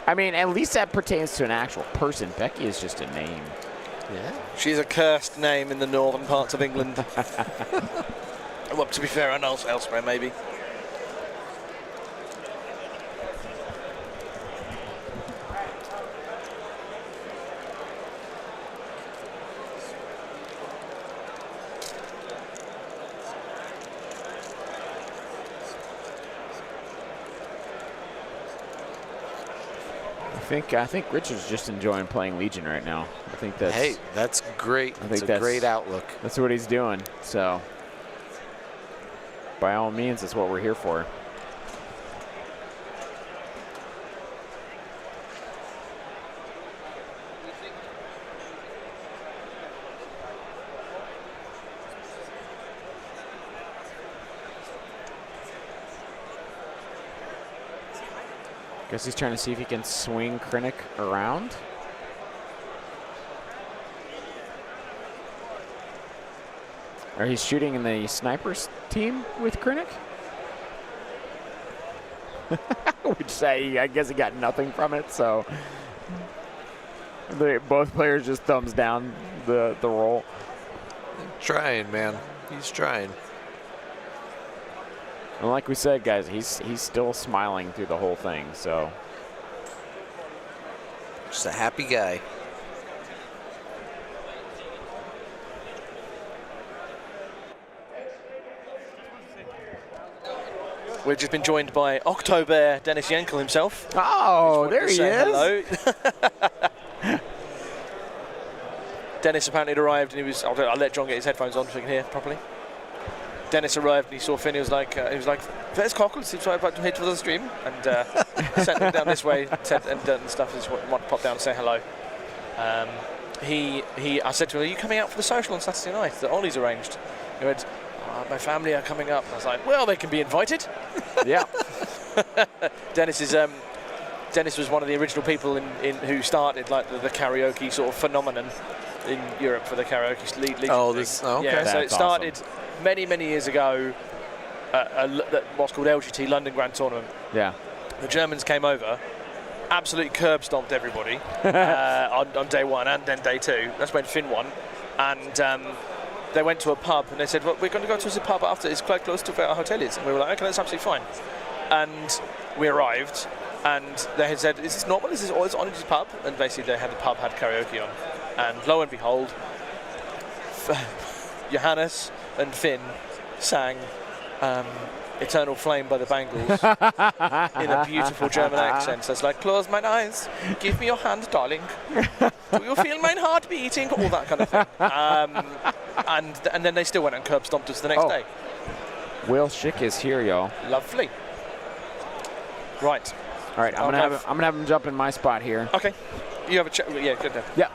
I mean, at least that pertains to an actual person. Becky is just a name. Yeah. She's a cursed name in the northern parts of England. Well, to be fair, and elsewhere maybe. I think Richard's just enjoying playing Legion right now. I think that's Hey, that's great. I think It's a that's great outlook. That's what he's doing. So by all means, that's what we're here for. Guess he's trying to see if he can swing Krennic around. Or he's shooting in the snipers team with Krennic? Which I guess he got nothing from it, so both players just thumbs down the roll. Trying, man. He's trying. And like we said, guys, he's still smiling through the whole thing, so. Just a happy guy. We've just been joined by Octobear Dennis Yankel himself. Oh, there he is. Hello. Dennis apparently had arrived and I'll let John get his headphones on so he can hear properly. Dennis arrived and he saw Finn. He was like, "There's Cockles. He's trying to head to the stream," and sent him down this way. And stuff. Just want to pop down and say hello. I said to him, "Are you coming out for the social on Saturday night that Ollie's arranged?" He went, "My family are coming up." I was like, "Well, they can be invited." Yeah. Dennis was one of the original people in who started like the karaoke sort of phenomenon in Europe for the karaoke league. Oh, thing. okay. Yeah, so That's it started awesome. many years ago at what's called LGT London Grand Tournament. Yeah. The Germans came over, absolutely curb stomped everybody on day one and then day two. That's when Finn won, and they went to a pub and they said, "Well, we're going to go to the pub after. It's quite close to where our hotel is." And we were like, "Okay, that's absolutely fine." And we arrived, and they had said, "Is this normal? Is this always on this pub?" And basically, the pub had karaoke on, and lo and behold, Johannes and Finn sang Eternal Flame by the Bangles in a beautiful German accent. So it's like, "Close mine eyes, give me your hand, darling. Do you feel mine heart beating?" All that kind of thing. And then they still went and curb stomped us the next day. Will Schick is here, y'all. Lovely. Right. All right, I'm gonna have him jump in my spot here. Okay. You have a chat. Yeah, good. Yeah.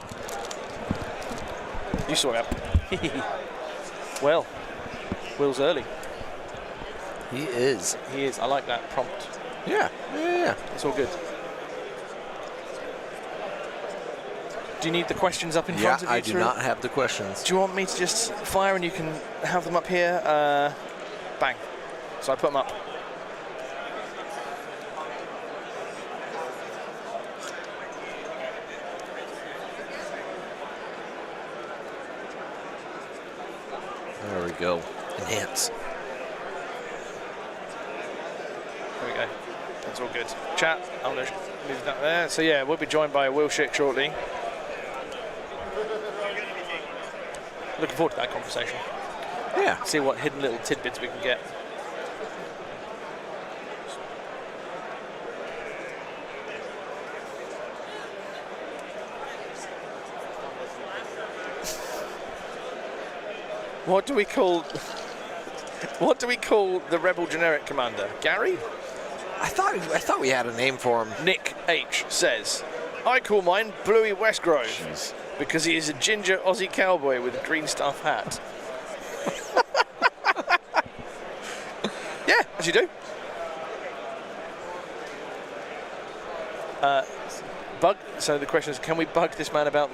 You saw it. Well, Will's early. He is. He is. I like that prompt. Yeah. It's all good. Do you need the questions up in front of you? I do not have the questions. Do you want me to just fire and you can have them up here? Bang. So I put them up. There we go. Enhance. There we go. That's all good. Chat, I'm going to move that there. So yeah, we'll be joined by Will Schick shortly. Looking forward to that conversation. Yeah. See what hidden little tidbits we can get. What do we call the rebel generic commander? Gary? I thought we had a name for him. Nick H says, I call mine Bluey Westgrove. Jeez. Because he is a ginger Aussie cowboy with a green stuff hat. Yeah, as you do. Bug. So the question is, can we bug this man about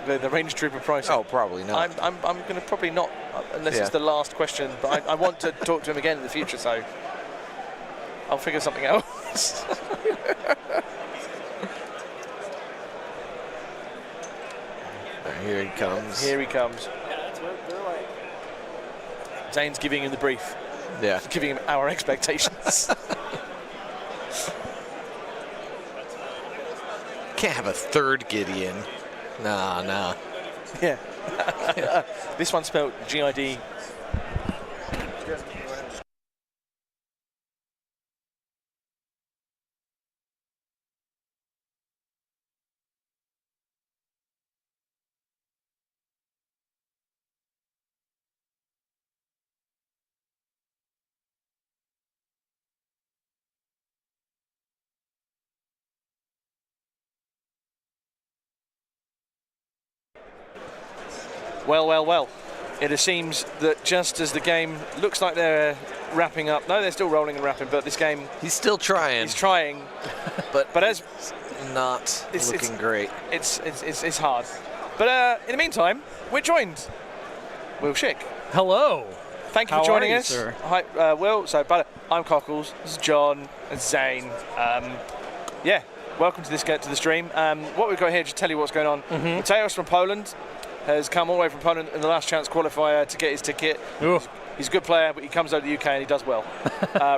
the range trooper pricing? Oh, probably not. I'm going to probably not, unless it's the last question. But I want to talk to him again in the future, so I'll figure something else. Here he comes. Here he comes. Zane's giving him the brief. Yeah. Giving him our expectations. Can't have a third Gideon. Nah. Yeah. This one's spelled GID. Well. It seems that just as the game looks like they're wrapping up. No, they're still rolling and wrapping, but this game... He's still trying. He's trying. but as... Not looking great. It's hard. But in the meantime, we're joined. Will Schick. Hello. Thank you for joining us. Sir? Hi, Will. So, I'm Cockles. This is John and Zane. Yeah, welcome to the stream. What we've got here, just tell you what's going on. Mateusz from Poland has come all the way from Poland in the last chance qualifier to get his ticket. Ooh. He's a good player, but he comes over to the UK and he does well.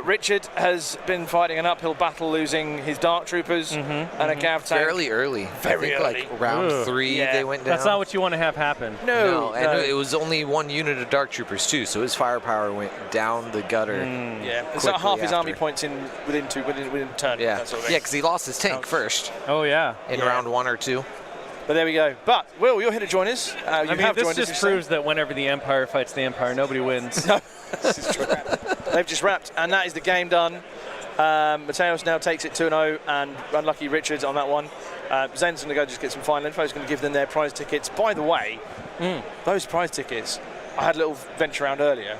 Richard has been fighting an uphill battle, losing his Dark Troopers and a Gav tank. Fairly early. Very early. Like round 3 they went down. That's not what you want to have happen. No. And it was only one unit of Dark Troopers too, so his firepower went down the gutter. Yeah, it's like half his army points within a turn. Yeah, that sort of thing. because he lost his tank first Oh, yeah. in round 1 or 2. But there we go. But Will, you're here to join us. This just proves that whenever the Empire fights the Empire, nobody wins. No, this is true. They've just wrapped, and that is the game done. Mateusz now takes it 2-0, and unlucky Richards on that one. Zane's going to go just get some final info. He's going to give them their prize tickets. By the way, those prize tickets, I had a little venture around earlier.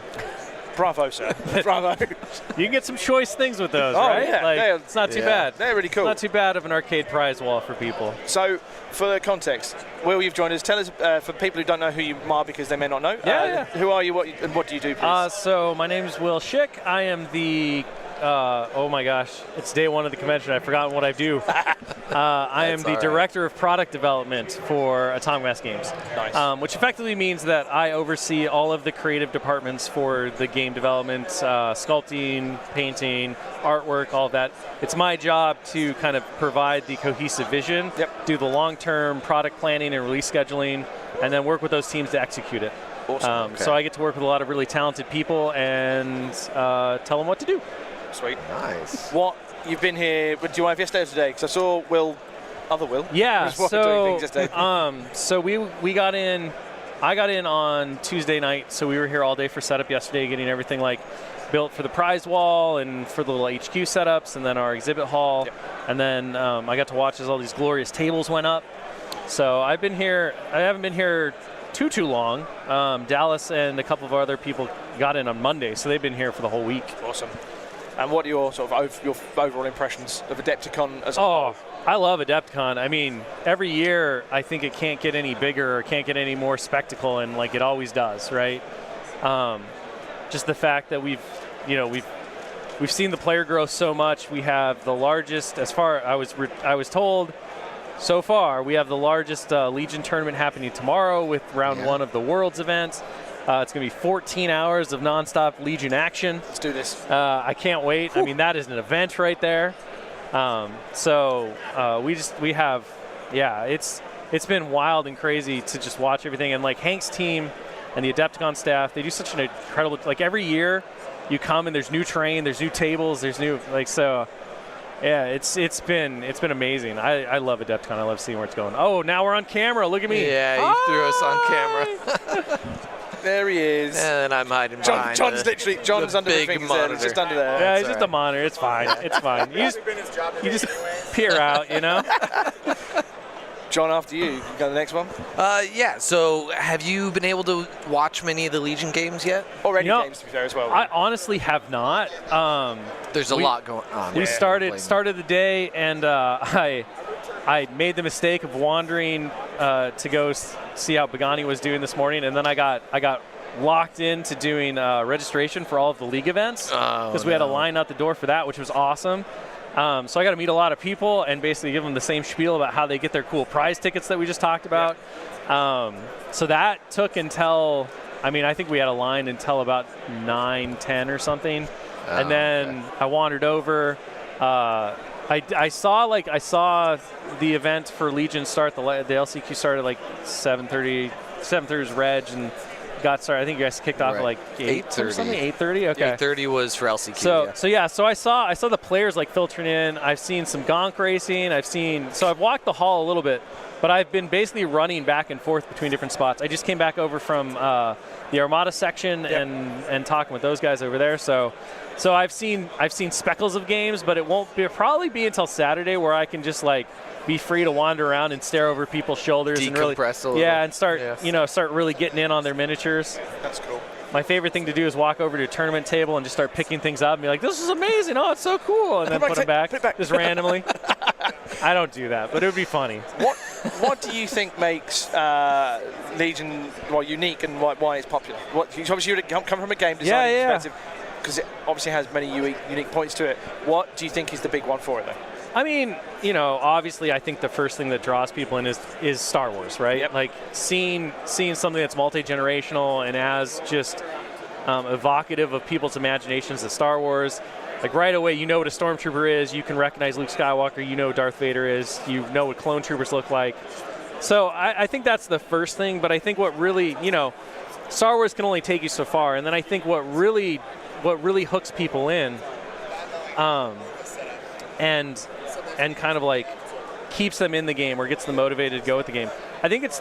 Bravo, sir. Bravo. You can get some choice things with those, Oh, right? yeah. It's not too bad. They're really cool. Not too bad of an arcade prize wall for people. So, for context, Will, you've joined us. Tell us, for people who don't know who you are because they may not know, who are you, and what do you do, please? So, my name is Will Schick. I am the... oh my gosh, it's day 1 of the convention. I've forgotten what I do. I am the director of product development for Atomic Mass Games. Nice. Which effectively means that I oversee all of the creative departments for the game development, sculpting, painting, artwork, all of that. It's my job to kind of provide the cohesive vision, do the long-term product planning and release scheduling, and then work with those teams to execute it. Awesome. So I get to work with a lot of really talented people and tell them what to do. Sweet. Nice. What you've been here? Did you arrive yesterday or today? Because I saw other Will. Yeah. Was doing things yesterday. So we got in. I got in on Tuesday night, so we were here all day for setup yesterday, getting everything built for the prize wall and for the little HQ setups, and then our exhibit hall, and then I got to watch as all these glorious tables went up. So I've been here. I haven't been here too long. Dallas and a couple of other people got in on Monday, so they've been here for the whole week. Awesome. And what are your sort of your overall impressions of Adepticon as a whole? I love Adepticon. I mean, every year I think it can't get any bigger or can't get any more spectacle, and like it always does, right? Just the fact that we've seen the player growth so much. We have the largest, as far I was told, so far we have the largest Legion tournament happening tomorrow with round 1 of the Worlds event. It's going to be 14 hours of nonstop Legion action. Let's do this. I can't wait. I mean, that is an event right there. It's been wild and crazy to just watch everything. And like Hank's team and the Adepticon staff, they do such an incredible, like every year you come and there's new terrain, there's new tables, there's new, like, so yeah, it's been amazing. I love Adepticon. I love seeing where it's going. Oh, now we're on camera. Look at me. Yeah, you threw us on camera. There he is. And I'm hiding behind John's under the big fingers monitor. there. He's just under there. Yeah, it's just a monitor. It's fine. It's fine. You just peer out, you know? John, after you. You got the next one? Yeah, so have you been able to watch many of the Legion games yet? Already games, to be fair, as well. I honestly have not. There's a lot going on. We started the day, and I made the mistake of wandering to go see how Pagani was doing this morning, and then I got locked into doing registration for all of the league events because we had a line out the door for that, which was awesome. So I got to meet a lot of people and basically give them the same spiel about how they get their cool prize tickets that we just talked about. So that took until, I think we had a line until about 9:10 or something, and then I wandered over. I saw the event for Legion start. The LCQ started like 7:30. 7:30 was reg and got started. I think you guys kicked off at like 8:30. 8:30. Okay. 8:30 was for LCQ. So I saw the players like filtering in. I've seen some gonk racing. I've walked the hall a little bit, but I've been basically running back and forth between different spots. I just came back over from the Armada section and talking with those guys over there. So I've seen speckles of games, but it won't probably be until Saturday where I can just like be free to wander around and stare over people's shoulders and really and start really getting in on their miniatures. That's cool. My favorite thing to do is walk over to a tournament table and just start picking things up and be like, "This is amazing! Oh, it's so cool!" And then put them back just randomly. I don't do that, but it would be funny. What do you think makes Legion unique and why it's popular? Obviously you come from a game design perspective, because it obviously has many unique points to it. What do you think is the big one for it, though? Obviously I think the first thing that draws people in is Star Wars, right? Yep. Like seeing something that's multi-generational and as just evocative of people's imaginations of Star Wars. Like right away, you know what a stormtrooper is. You can recognize Luke Skywalker. You know what Darth Vader is. You know what clone troopers look like. So I think that's the first thing. But I think what really, Star Wars can only take you so far. And then I think what really hooks people in, and kind of like keeps them in the game or gets them motivated to go with the game. I think it's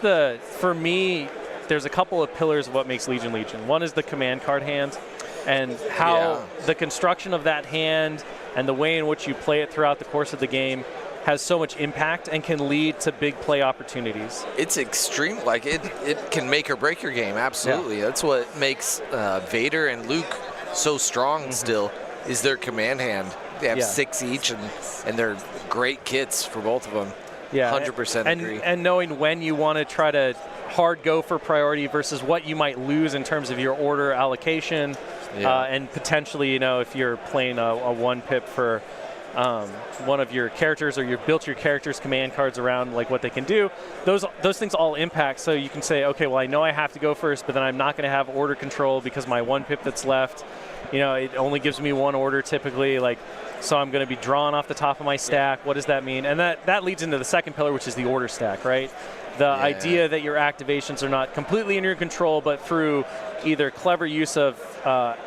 for me, there's a couple of pillars of what makes Legion Legion. One is the command card hand and how the construction of that hand and the way in which you play it throughout the course of the game has so much impact and can lead to big play opportunities. It's extreme. Like it can make or break your game. Absolutely. Yeah. That's what makes Vader and Luke so strong still, is their command hand. They have 6 each, and they're great kits for both of them. Yeah, 100% agree. And knowing when you want to try to hard go for priority versus what you might lose in terms of your order allocation, and potentially, if you're playing a one pip for one of your characters, or you've built your character's command cards around like what they can do, those things all impact. So you can say, okay, well, I know I have to go first, but then I'm not going to have order control because my one pip that's left, it only gives me one order typically, so I'm going to be drawing off the top of my stack. What does that mean? And that leads into the second pillar, which is the order stack, right? The idea that your activations are not completely in your control, but through either clever use of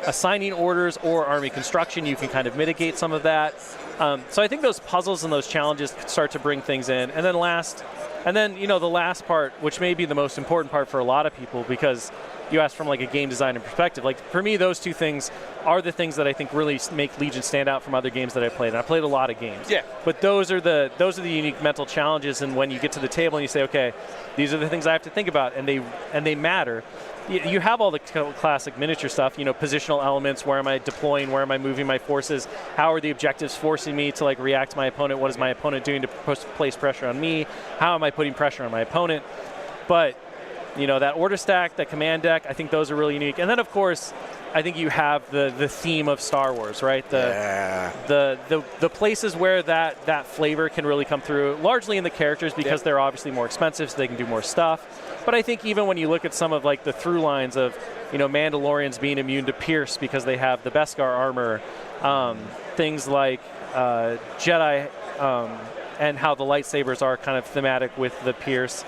assigning orders or army construction, you can kind of mitigate some of that. So I think those puzzles and those challenges start to bring things in. And then the last part, which may be the most important part for a lot of people, because you asked from like a game design perspective. Like for me, those two things are the things that I think really make Legion stand out from other games that I played. And I played a lot of games. Yeah. But those are the unique mental challenges. And when you get to the table and you say, okay, these are the things I have to think about, and they matter. you have all the classic miniature stuff, positional elements. Where am I deploying? Where am I moving my forces? How are the objectives forcing me to react to my opponent? What is my opponent doing to place pressure on me? How am I putting pressure on my opponent? But that order stack, that command deck, I think those are really unique. And then of course, I think you have the theme of Star Wars, right? The places where that flavor can really come through, largely in the characters because they're obviously more expensive, so they can do more stuff. But I think even when you look at some of the through lines of Mandalorians being immune to Pierce because they have the Beskar armor, things like Jedi and how the lightsabers are kind of thematic with the Pierce,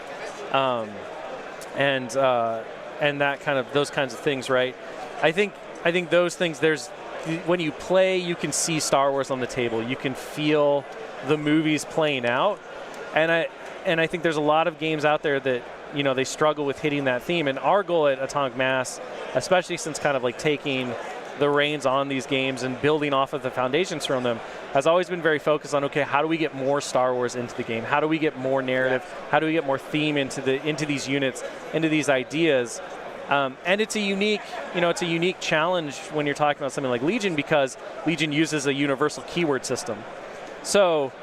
and that kind of those kinds of things, right? I think those things. When you play, you can see Star Wars on the table. You can feel the movies playing out, and I think there's a lot of games out there that they struggle with hitting that theme. And our goal at Atomic Mass, especially since kind of taking the reins on these games and building off of the foundations from them, has always been very focused on, okay, how do we get more Star Wars into the game? How do we get more narrative? How do we get more theme into these units, into these ideas? And it's a unique, challenge when you're talking about something like Legion, because Legion uses a universal keyword system. So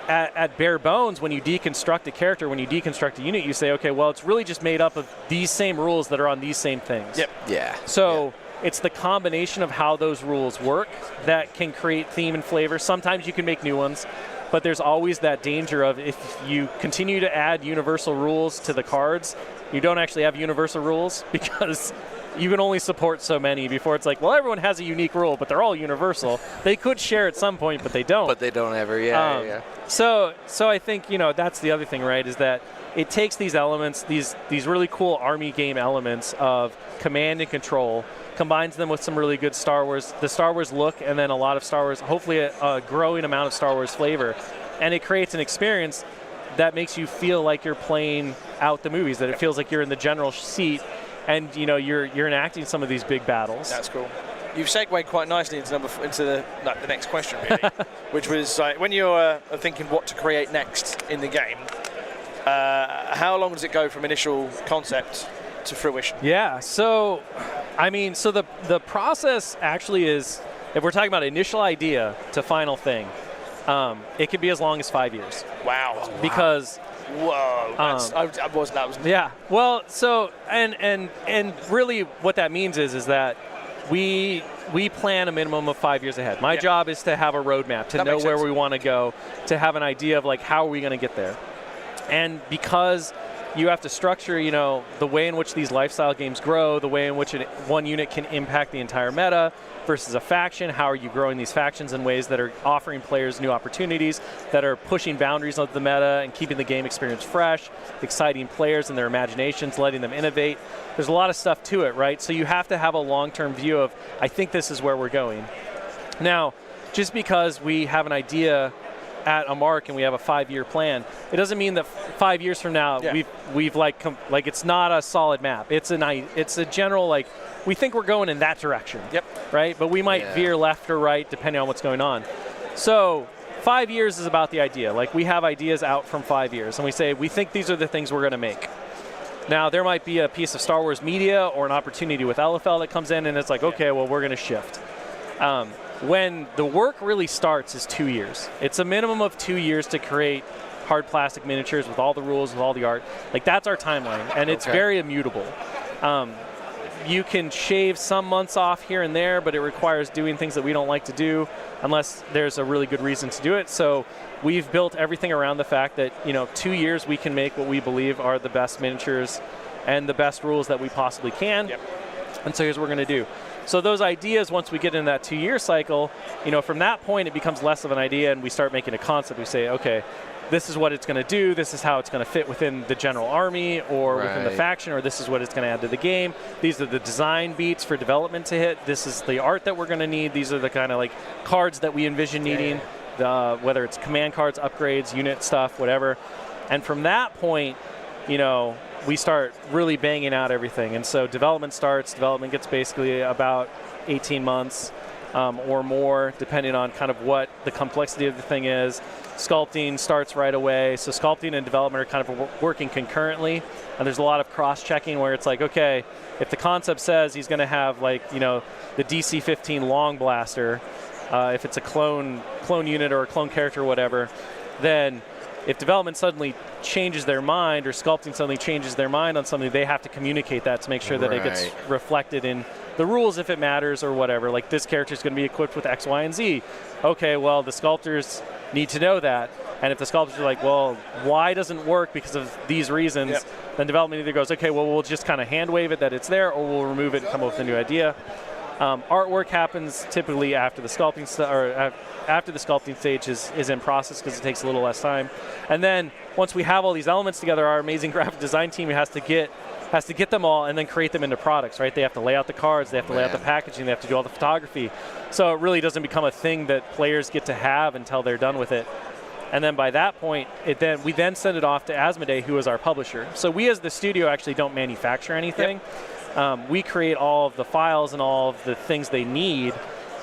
at bare bones, when you deconstruct a character, when you deconstruct a unit, you say, okay, well, it's really just made up of these same rules that are on these same things. Yep. Yeah. So it's the combination of how those rules work that can create theme and flavor. Sometimes you can make new ones, but there's always that danger of if you continue to add universal rules to the cards, you don't actually have universal rules because you can only support so many before it's well, everyone has a unique rule, but they're all universal. They could share at some point, but they don't. But they don't ever, yeah. So I think, that's the other thing, right, is that it takes these elements, these really cool army game elements of command and control, combines them with some really good the Star Wars look, and then a lot of Star Wars, hopefully a growing amount of Star Wars flavor. And it creates an experience that makes you feel like you're playing out the movies, that it feels like you're in the general seat and you're enacting some of these big battles. That's cool. You've segued quite nicely into the next question, really, which was when you're thinking what to create next in the game, how long does it go from initial concept to fruition? Yeah, so the process actually is, if we're talking about initial idea to final thing, it could be as long as 5 years. Wow. Because yeah. Well, so and really what that means is that we plan a minimum of 5 years ahead. My job is to have a roadmap, to know where we want to go, to have an idea of how are we going to get there. And because you have to structure, the way in which these lifestyle games grow, the way in which one unit can impact the entire meta versus a faction. How are you growing these factions in ways that are offering players new opportunities, that are pushing boundaries of the meta and keeping the game experience fresh, exciting players and their imaginations, letting them innovate. There's a lot of stuff to it, right? So you have to have a long-term view of, I think this is where we're going. Now, just because we have an idea at a mark and we have a 5-year plan, it doesn't mean that 5 years from now we've it's not a solid map. It's a general we think we're going in that direction. Yep. Right? But we might veer left or right depending on what's going on. So 5 years is about the idea. We have ideas out from 5 years and we say we think these are the things we're going to make. Now there might be a piece of Star Wars media or an opportunity with LFL that comes in and it's okay, well, we're going to shift. When the work really starts is 2 years. It's a minimum of 2 years to create hard plastic miniatures with all the rules, with all the art. That's our timeline, and it's very immutable. You can shave some months off here and there, but it requires doing things that we don't like to do unless there's a really good reason to do it. So we've built everything around the fact that 2 years we can make what we believe are the best miniatures and the best rules that we possibly can. Yep. And so here's what we're going to do. So those ideas, once we get in that 2 year cycle, from that point it becomes less of an idea and we start making a concept. We say, okay, this is what it's going to do, this is how it's going to fit within the general army or within the faction, or this is what it's going to add to the game. These are the design beats for development to hit. This is the art that we're going to need. These are the kind of cards that we envision needing, whether it's command cards, upgrades, unit stuff, whatever. And from that point, we start really banging out everything. And so development starts. Development gets basically about 18 months. or more, depending on kind of what the complexity of the thing is. Sculpting starts right away. So sculpting and development are kind of working concurrently. And there's a lot of cross-checking where it's like, okay, if the concept says he's going to have like, you know, the DC-15 long blaster, if it's a clone unit or a clone character or whatever, then if development suddenly changes their mind or sculpting suddenly changes their mind on something, they have to communicate that to make sure that it gets reflected in the rules if it matters or whatever. Like this character is going to be equipped with X, Y, and Z. Okay, well, the sculptors need to know that. And if the sculptors are like, well, Y doesn't work because of these reasons, then development either goes, okay, well, we'll just kind of hand wave it that it's there, or we'll remove it and come up with a new idea. Artwork happens typically after the sculpting after the sculpting stage is in process because it takes a little less time. And then once we have all these elements together, our amazing graphic design team has to get them all and then create them into products, right? They have to lay out the cards, they have to lay out the packaging, they have to do all the photography. So it really doesn't become a thing that players get to have until they're done with it. And then by that point, we then send it off to Asmodee, who is our publisher. So we as the studio actually don't manufacture anything. We create all of the files and all of the things they need,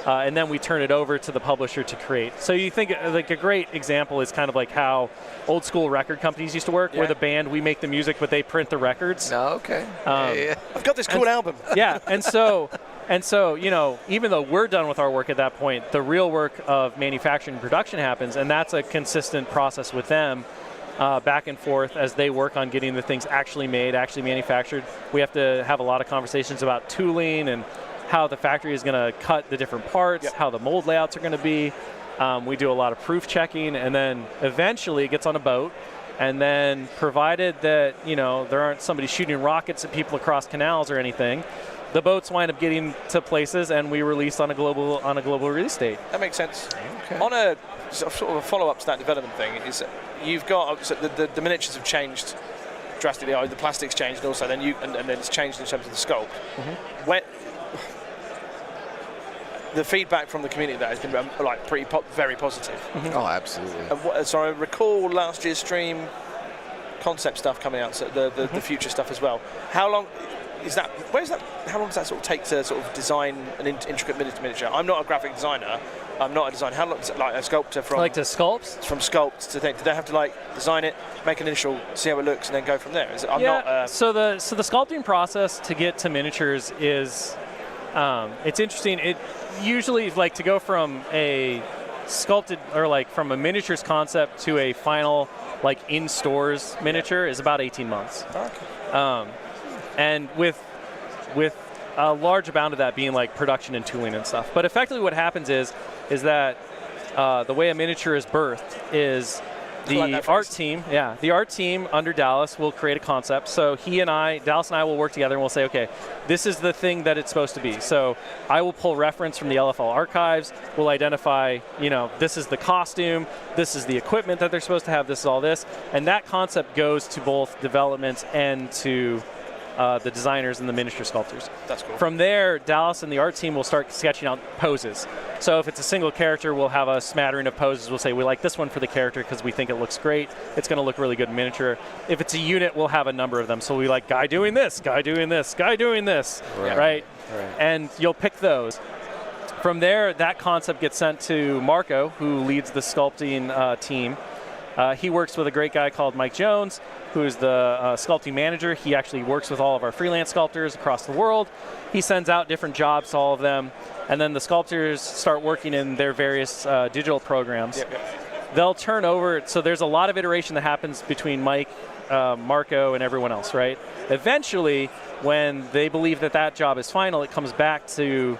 and then we turn it over to the publisher to create. So you think, like a great example is kind of like how old school record companies used to work, where the band, we make the music, but they print the records. Oh, okay. I've got this cool album. Yeah, and so, you know, even though we're done with our work at that point, the real work of manufacturing and production happens, and that's a consistent process with them. Back and forth as they work on getting the things actually made, actually manufactured. We have to have a lot of conversations about tooling and how the factory is going to cut the different parts, how the mold layouts are going to be. We do a lot of proof checking, and then eventually it gets on a boat. And then provided that, you know, there aren't somebody shooting rockets at people across canals or anything, the boats wind up getting to places, and we release on a global release date. That makes sense. Okay. On a sort of a follow-up to that development thing, is you've got the miniatures have changed drastically. The plastic's changed, and also then and then it's changed in terms of the sculpt. When the feedback from the community that has been like very positive. Oh, absolutely. So I recall last year's stream concept stuff coming out, so the future stuff as well. How long is that? How long does that sort of take to sort of design an intricate miniature? I'm not a graphic designer. I'm not a designer. How long does it, like a sculptor from like to sculpt? From sculpt to think, do they have to like design it, make an initial, see how it looks, and then go from there? So the sculpting process to get to miniatures is it's interesting. It usually like to go from a sculpted or like from a miniatures concept to a final like in stores miniature is about 18 months. Okay. And with a large amount of that being like production and tooling and stuff. But effectively what happens is that the way a miniature is birthed is the art team under Dallas will create a concept. So Dallas and I will work together and we'll say, okay, this is the thing that it's supposed to be. So I will pull reference from the LFL archives. We'll identify, you know, this is the costume, this is the equipment that they're supposed to have, this is all this. And that concept goes to both development and to the designers and the miniature sculptors. That's cool. From there, Dallas and the art team will start sketching out poses. So if it's a single character, we'll have a smattering of poses. We'll say, we like this one for the character because we think it looks great. It's going to look really good in miniature. If it's a unit, we'll have a number of them. So we like guy doing this, guy doing this, guy doing this, right? And you'll pick those. From there, that concept gets sent to Marco, who leads the sculpting team. He works with a great guy called Mike Jones, who's the sculpting manager. He actually works with all of our freelance sculptors across the world. He sends out different jobs to all of them, and then the sculptors start working in their various digital programs. They'll turn over, so there's a lot of iteration that happens between Mike, Marco, and everyone else, right? Eventually, when they believe that job is final, it comes back to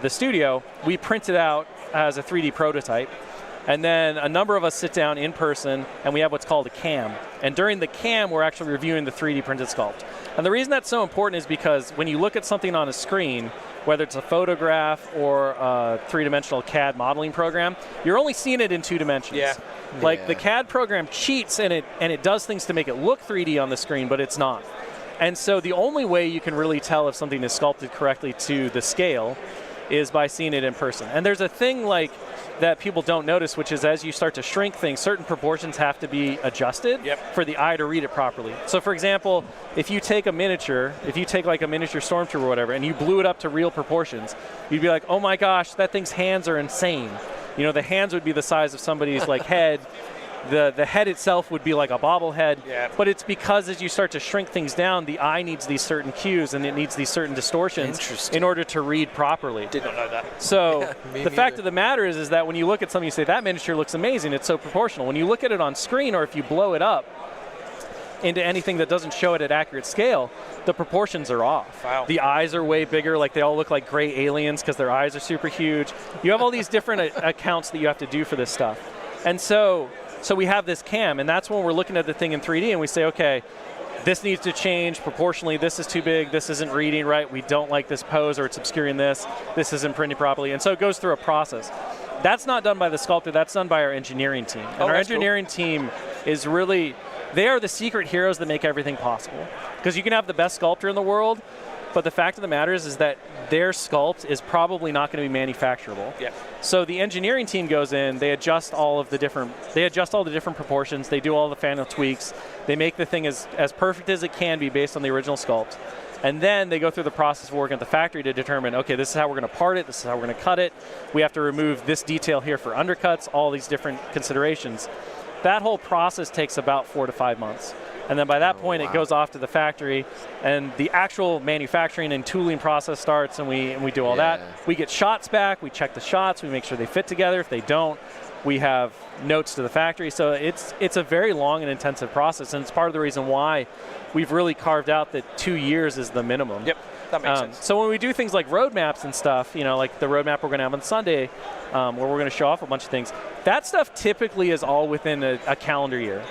the studio. We print it out as a 3D prototype. And then a number of us sit down in person, and we have what's called a CAM. And during the CAM, we're actually reviewing the 3D printed sculpt. And the reason that's so important is because when you look at something on a screen, whether it's a photograph or a three-dimensional CAD modeling program, you're only seeing it in 2 dimensions. The CAD program cheats, and it does things to make it look 3D on the screen, but it's not. And so the only way you can really tell if something is sculpted correctly to the scale is by seeing it in person. And there's a thing like that people don't notice, which is as you start to shrink things, certain proportions have to be adjusted for the eye to read it properly. So for example, if you take like a miniature stormtrooper or whatever, and you blew it up to real proportions, you'd be like, oh my gosh, that thing's hands are insane. You know, the hands would be the size of somebody's like head. The head itself would be like a bobblehead, but it's because as you start to shrink things down, the eye needs these certain cues and it needs these certain distortions in order to read properly. Did not know that. So the fact of the matter is that when you look at something, you say, that miniature looks amazing, it's so proportional. When you look at it on screen, or if you blow it up into anything that doesn't show it at accurate scale, the proportions are off. Wow. The eyes are way bigger, like they all look like gray aliens because their eyes are super huge. You have all these different accounts that you have to do for this stuff. And so we have this cam, and that's when we're looking at the thing in 3D and we say, okay, this needs to change proportionally, this is too big, this isn't reading right, we don't like this pose, or it's obscuring this isn't printing properly, and so it goes through a process. That's not done by the sculptor, that's done by our engineering team. And our engineering team is really, they are the secret heroes that make everything possible. Because you can have the best sculptor in the world, but the fact of the matter is that their sculpt is probably not going to be manufacturable. Yeah. So the engineering team goes in, they adjust all the different proportions, they do all the final tweaks, they make the thing as perfect as it can be based on the original sculpt. And then they go through the process of working at the factory to determine, okay, this is how we're going to part it, this is how we're going to cut it, we have to remove this detail here for undercuts, all these different considerations. That whole process takes about 4 to 5 months. And then by that point, it goes off to the factory, and the actual manufacturing and tooling process starts, and we do all that. We get shots back, we check the shots, we make sure they fit together. If they don't, we have notes to the factory. So it's a very long and intensive process, and it's part of the reason why we've really carved out that 2 years is the minimum. Yep, that makes sense. So when we do things like roadmaps and stuff, you know, like the roadmap we're going to have on Sunday, where we're going to show off a bunch of things, that stuff typically is all within a calendar year.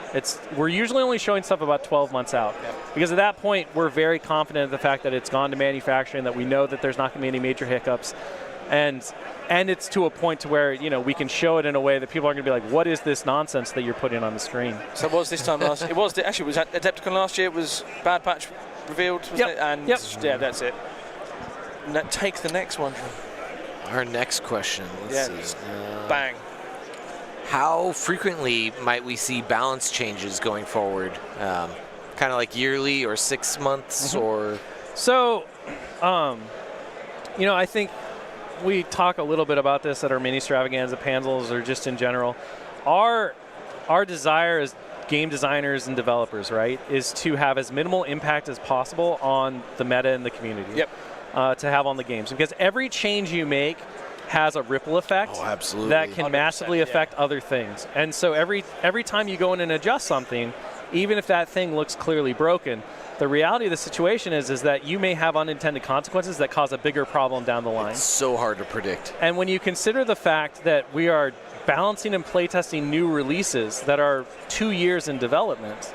We're usually only showing stuff about 12 months out. Yep. Because at that point, we're very confident in the fact that it's gone to manufacturing, that we know that there's not going to be any major hiccups. And it's to a point to where, you know, we can show it in a way that people are going to be like, what is this nonsense that you're putting on the screen? So it was this time last year. It was at Adepticon last year. It was Bad Patch revealed, wasn't it? And yeah, that's it. Take the next one. Our next question. Let's see. Bang. How frequently might we see balance changes going forward? Kind of like yearly or 6 months or? So, you know, I think we talk a little bit about this at our mini extravaganza panels or just in general. Our desire as game designers and developers, right, is to have as minimal impact as possible on the meta and the community. Yep. To have on the games, because every change you make has a ripple effect that can massively affect other things. And so every time you go in and adjust something, even if that thing looks clearly broken, the reality of the situation is that you may have unintended consequences that cause a bigger problem down the line. It's so hard to predict. And when you consider the fact that we are balancing and playtesting new releases that are 2 years in development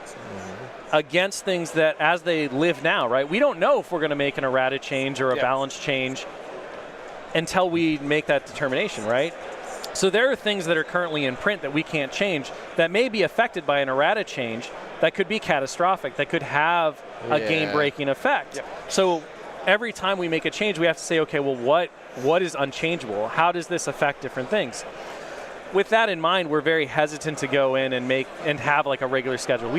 against things that as they live now, right? We don't know if we're going to make an errata change or a balance change until we make that determination, right? So there are things that are currently in print that we can't change that may be affected by an errata change that could be catastrophic, that could have a game-breaking effect. Yep. So every time we make a change, we have to say, okay, well, what is unchangeable? How does this affect different things? With that in mind, we're very hesitant to go in and have like a regular schedule.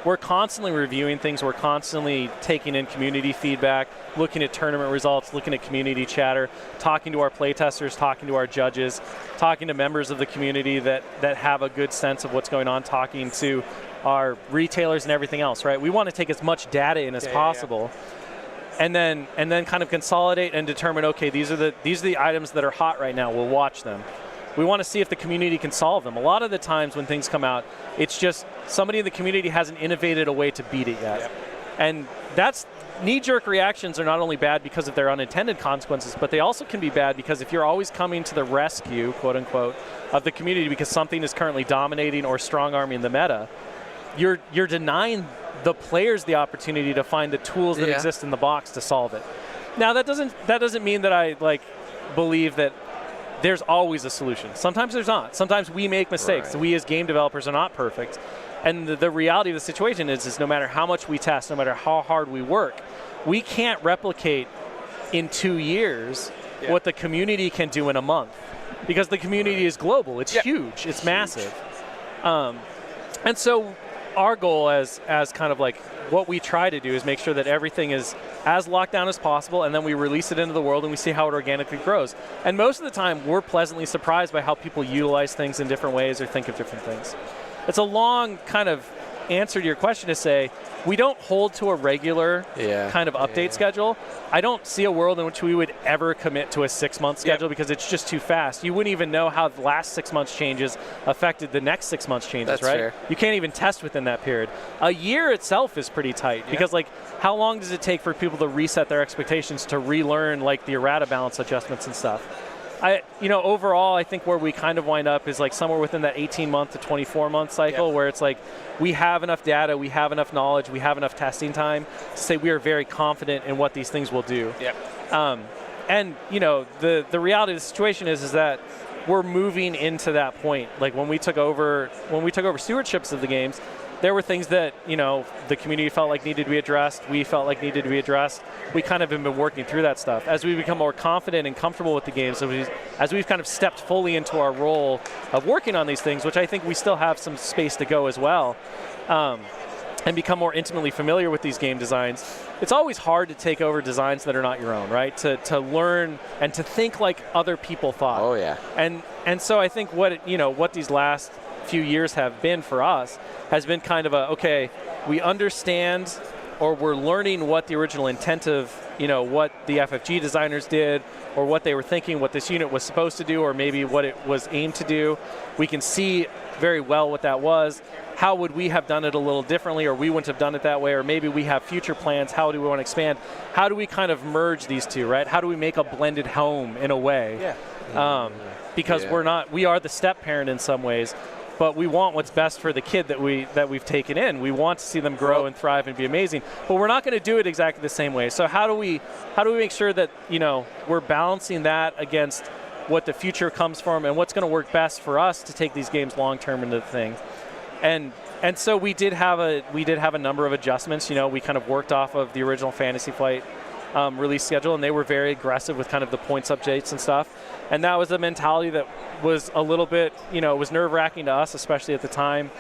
We're constantly reviewing things. We're constantly taking in community feedback, looking at tournament results, looking at community chatter, talking to our playtesters, talking to our judges, talking to members of the community that have a good sense of what's going on, talking to our retailers and everything else, right? We want to take as much data in as possible. And then kind of consolidate and determine, okay, these are the items that are hot right now. We'll watch them. We want to see if the community can solve them. A lot of the times when things come out, it's just somebody in the community hasn't innovated a way to beat it yet. Yep. And that's knee-jerk reactions are not only bad because of their unintended consequences, but they also can be bad because if you're always coming to the rescue, quote unquote, of the community because something is currently dominating or strong-arming the meta, you're denying the players the opportunity to find the tools that exist in the box to solve it. Now that doesn't mean that I believe that there's always a solution. Sometimes there's not. Sometimes we make mistakes. Right. We as game developers are not perfect. And the reality of the situation is no matter how much we test, no matter how hard we work, we can't replicate in 2 years what the community can do in a month. because the community is global. It's huge. It's massive. And so our goal as kind of like what we try to do is make sure that everything is as locked down as possible, and then we release it into the world and we see how it organically grows. And most of the time, we're pleasantly surprised by how people utilize things in different ways or think of different things. It's a long kind of answer to your question to say, we don't hold to a regular kind of update schedule. I don't see a world in which we would ever commit to a 6-month schedule because it's just too fast. You wouldn't even know how the last 6 months changes affected the next 6 months changes, That's right? fair. You can't even test within that period. A year itself is pretty tight because like how long does it take for people to reset their expectations to relearn like the errata balance adjustments and stuff? Overall, I think where we kind of wind up is like somewhere within that 18-month to 24-month cycle where it's like we have enough data, we have enough knowledge, we have enough testing time to say we are very confident in what these things will do. And the reality of the situation is that we're moving into that point. Like when we took over stewardships of the games, there were things that, the community felt like needed to be addressed, we felt like needed to be addressed. We kind of have been working through that stuff. As we become more confident and comfortable with the games, as we've kind of stepped fully into our role of working on these things, which I think we still have some space to go as well, and become more intimately familiar with these game designs, it's always hard to take over designs that are not your own, right? To learn and to think like other people thought. Oh, yeah. And so I think what these last few years have been for us has been kind of we understand or we're learning what the original intent of what the FFG designers did or what they were thinking, what this unit was supposed to do, or maybe what it was aimed to do. We can see very well what that was. How would we have done it a little differently, or we wouldn't have done it that way, or maybe we have future plans. How do we want to expand? How do we kind of merge these two, right? How do we make a blended home in a way? Because we are the step parent in some ways, but we want what's best for the kid that we've taken in. We want to see them grow and thrive and be amazing, but we're not going to do it exactly the same way. So how do we make sure that we're balancing that against what the future comes from and what's going to work best for us to take these games long term into the thing? And so we did have a number of adjustments. We kind of worked off of the original Fantasy Flight release schedule, and they were very aggressive with kind of the points updates and stuff. And that was a mentality that was a little bit, it was nerve-wracking to us, especially at the time.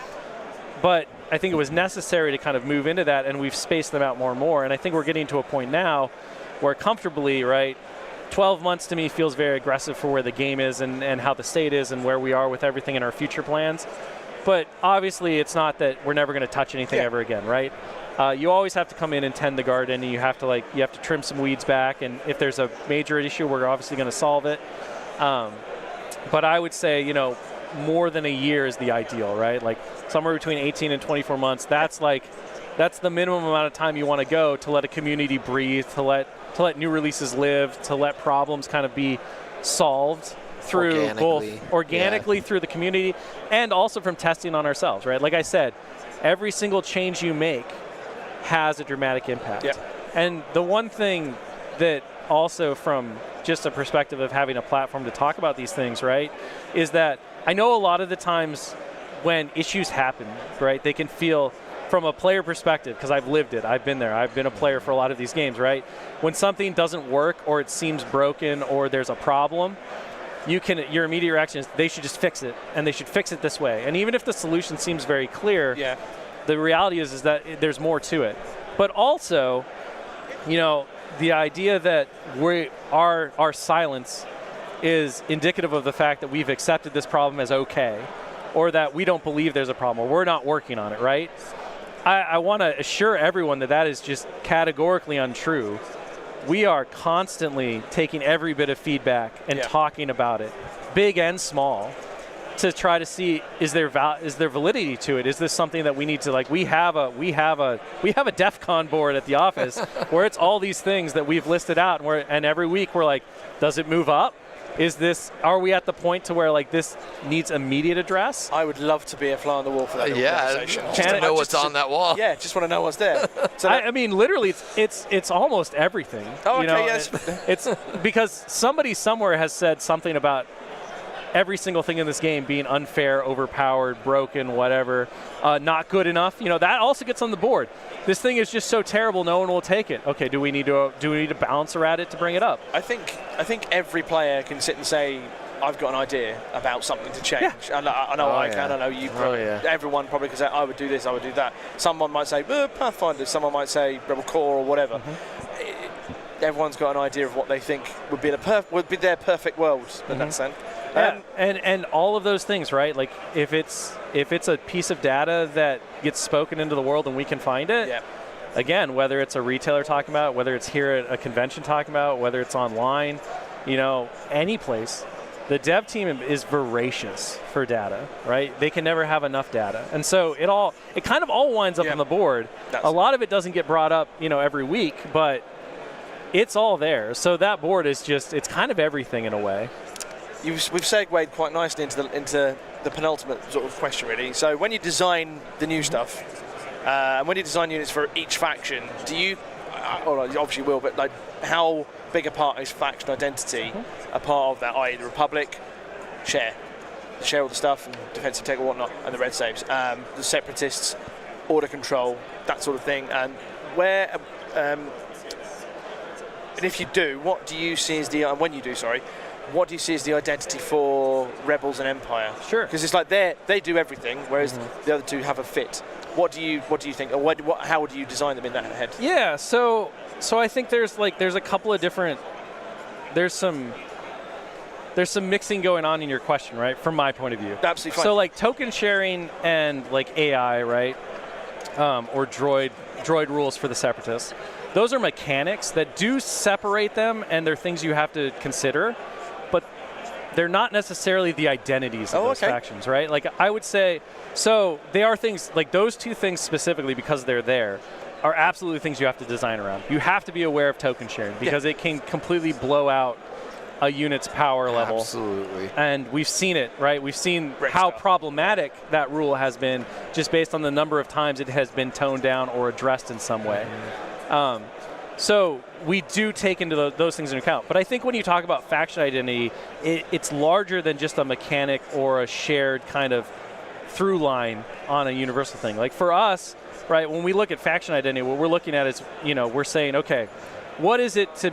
But I think it was necessary to kind of move into that, and we've spaced them out more and more. And I think we're getting to a point now where comfortably, right, 12 months to me feels very aggressive for where the game is and how the state is and where we are with everything in our future plans. But obviously, it's not that we're never going to touch anything ever again, right? You always have to come in and tend the garden, and you have to trim some weeds back. And if there's a major issue, we're obviously going to solve it. But I would say, more than a year is the ideal, right? Like somewhere between 18 and 24 months. That's the minimum amount of time you want to go to let a community breathe, to let new releases live, to let problems kind of be solved through organically through the community, and also from testing on ourselves, right? Like I said, every single change you make has a dramatic impact. And the one thing that also from just a perspective of having a platform to talk about these things, right, is that I know a lot of the times when issues happen, right, they can feel from a player perspective, because I've lived it, I've been there, I've been a player for a lot of these games, right? When something doesn't work or it seems broken or there's a problem, your immediate reaction is they should just fix it, and they should fix it this way. And even if the solution seems very clear, the reality is that there's more to it. But also, the idea that our silence is indicative of the fact that we've accepted this problem as okay, or that we don't believe there's a problem, or we're not working on it, right? I want to assure everyone that is just categorically untrue. We are constantly taking every bit of feedback and talking about it, big and small, to try to see is there validity to it? Is this something that we need to we have a Adepticon board at the office where it's all these things that we've listed out, and every week we're like, does it move up? Are we at the point to where this needs immediate address? I would love to be a fly on the wall for that conversation. Just to know what's on that wall. Yeah, just want to know what's there. So I mean, literally, it's almost everything. Oh, okay, yes. It's because somebody somewhere has said something about every single thing in this game being unfair, overpowered, broken, whatever, not good enough. That also gets on the board. This thing is just so terrible, no one will take it. Okay, do we need to bounce around it to bring it up? I think every player can sit and say I've got an idea about something to change. I know I can. I know you. Everyone probably could say, I would do this, I would do that. Someone might say Pathfinder. Someone might say Rebel Core or whatever. Everyone's got an idea of what they think would be their perfect world in that sense. And all of those things, right? Like if it's a piece of data that gets spoken into the world and we can find it. Again, whether it's a retailer talking about it, whether it's here at a convention talking about it, whether it's online, any place, the dev team is voracious for data, right? They can never have enough data. And so it kind of all winds up on the board. A lot of it doesn't get brought up, every week, but it's all there. So that board is it's kind of everything in a way. We've segued quite nicely into the penultimate sort of question, really. So when you design the new stuff, and when you design units for each faction, do you, well, you obviously will, but like how big a part is faction identity a part of that, i.e. the Republic, share all the stuff, and defensive tech or whatnot, and the red saves, the Separatists, order control, that sort of thing, and where, and if you do, what do you see as what do you see as the identity for Rebels and Empire? Sure. Because it's like they do everything, whereas the other two have a fit. What do you think, or how do you design them in that head? Yeah, so I think there's a couple of different, there's some mixing going on in your question, right? From my point of view. Absolutely fine. So like token sharing and like AI, right? Or droid rules for the Separatists. Those are mechanics that do separate them, and they're things you have to consider, but they're not necessarily the identities of those factions, right? Like I would say, so they are things, like those two things specifically, because they're there, are absolutely things you have to design around. You have to be aware of token sharing, because it can completely blow out a unit's power level. Absolutely. And we've seen it, right? We've seen how problematic that rule has been, just based on the number of times it has been toned down or addressed in some way. So we do take into those things into account. But I think when you talk about faction identity, it's larger than just a mechanic or a shared kind of through line on a universal thing. Like for us, right, when we look at faction identity, what we're looking at is, we're saying, okay, what is it to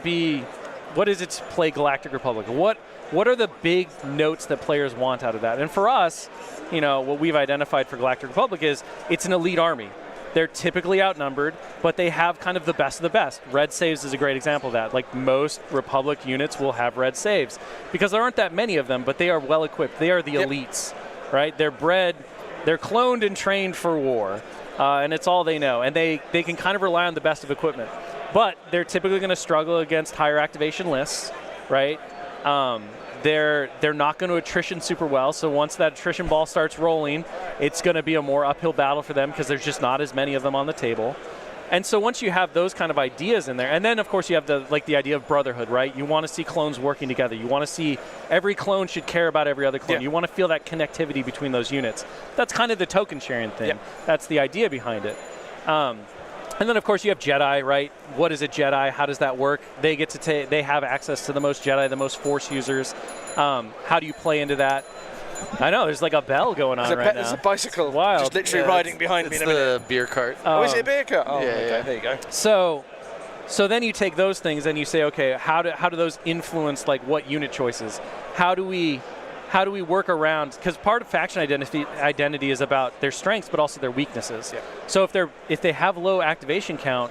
play Galactic Republic? What are the big notes that players want out of that? And for us, what we've identified for Galactic Republic is it's an elite army. They're typically outnumbered, but they have kind of the best of the best. Red saves is a great example of that. Like most Republic units will have red saves because there aren't that many of them, but they are well equipped. They are the elites, right? They're cloned and trained for war, and it's all they know. And they can kind of rely on the best of equipment. But they're typically going to struggle against higher activation lists, right? They're not going to attrition super well, so once that attrition ball starts rolling, it's going to be a more uphill battle for them because there's just not as many of them on the table. And so once you have those kind of ideas in there, and then of course you have the idea of brotherhood, right? You want to see clones working together. You want to see every clone should care about every other clone. You want to feel that connectivity between those units. That's kind of the token sharing thing. That's the idea behind it. And then, of course, you have Jedi, right? What is a Jedi? How does that work? They get to they have access to the most Jedi, the most Force users. How do you play into that? I know, there's like a bell going on right now. There's a bicycle just literally riding behind me in a minute. It's the beer cart. Oh, is it a beer cart? Oh, okay, there you go. So then you take those things and you say, okay, how do those influence like what unit choices? How do we work around, because part of faction identity is about their strengths but also their weaknesses. So if they have low activation count,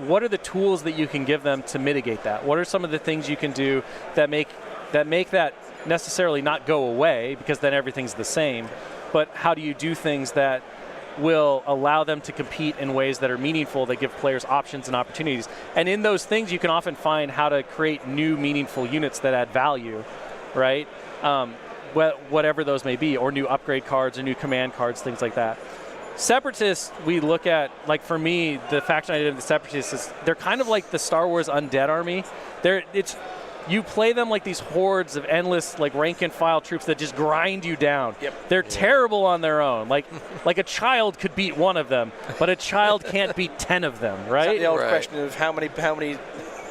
what are the tools that you can give them to mitigate that? What are some of the things you can do that make that necessarily not go away, because then everything's the same, but how do you do things that will allow them to compete in ways that are meaningful, that give players options and opportunities? And in those things you can often find how to create new meaningful units that add value, right? Whatever those may be, or new upgrade cards or new command cards, things like that. Separatists, we look at, like for me, the faction identity of the Separatists is they're kind of like the Star Wars undead army. You play them like these hordes of endless, like rank and file troops that just grind you down. They're terrible on their own. Like a child could beat one of them, but a child can't beat 10 of them, right? Is that the old question of how many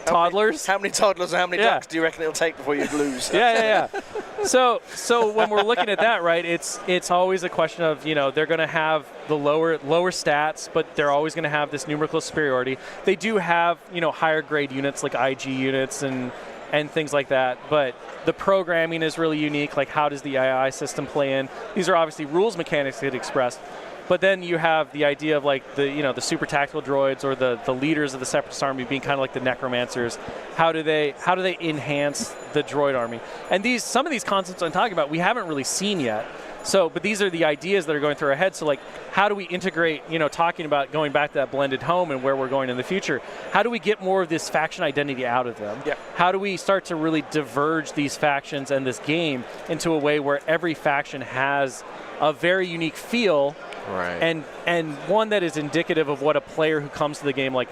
toddlers? How many toddlers and how many ducks do you reckon it'll take before you lose? So when we're looking at that, right, it's always a question of, they're going to have the lower stats, but they're always going to have this numerical superiority. They do have, higher grade units like IG units and and things like that. But the programming is really unique. Like, how does the AI system play in? These are obviously rules mechanics that get expressed. But then you have the idea of like the super tactical droids or the leaders of the Separatist army being kind of like the necromancers. How do they enhance the droid army? And some of these concepts I'm talking about we haven't really seen yet. So, but these are the ideas that are going through our heads. So like, how do we integrate, talking about going back to that blended home and where we're going in the future, how do we get more of this faction identity out of them? Yeah. How do we start to really diverge these factions and this game into a way where every faction has a very unique feel, Right. and one that is indicative of what a player who comes to the game like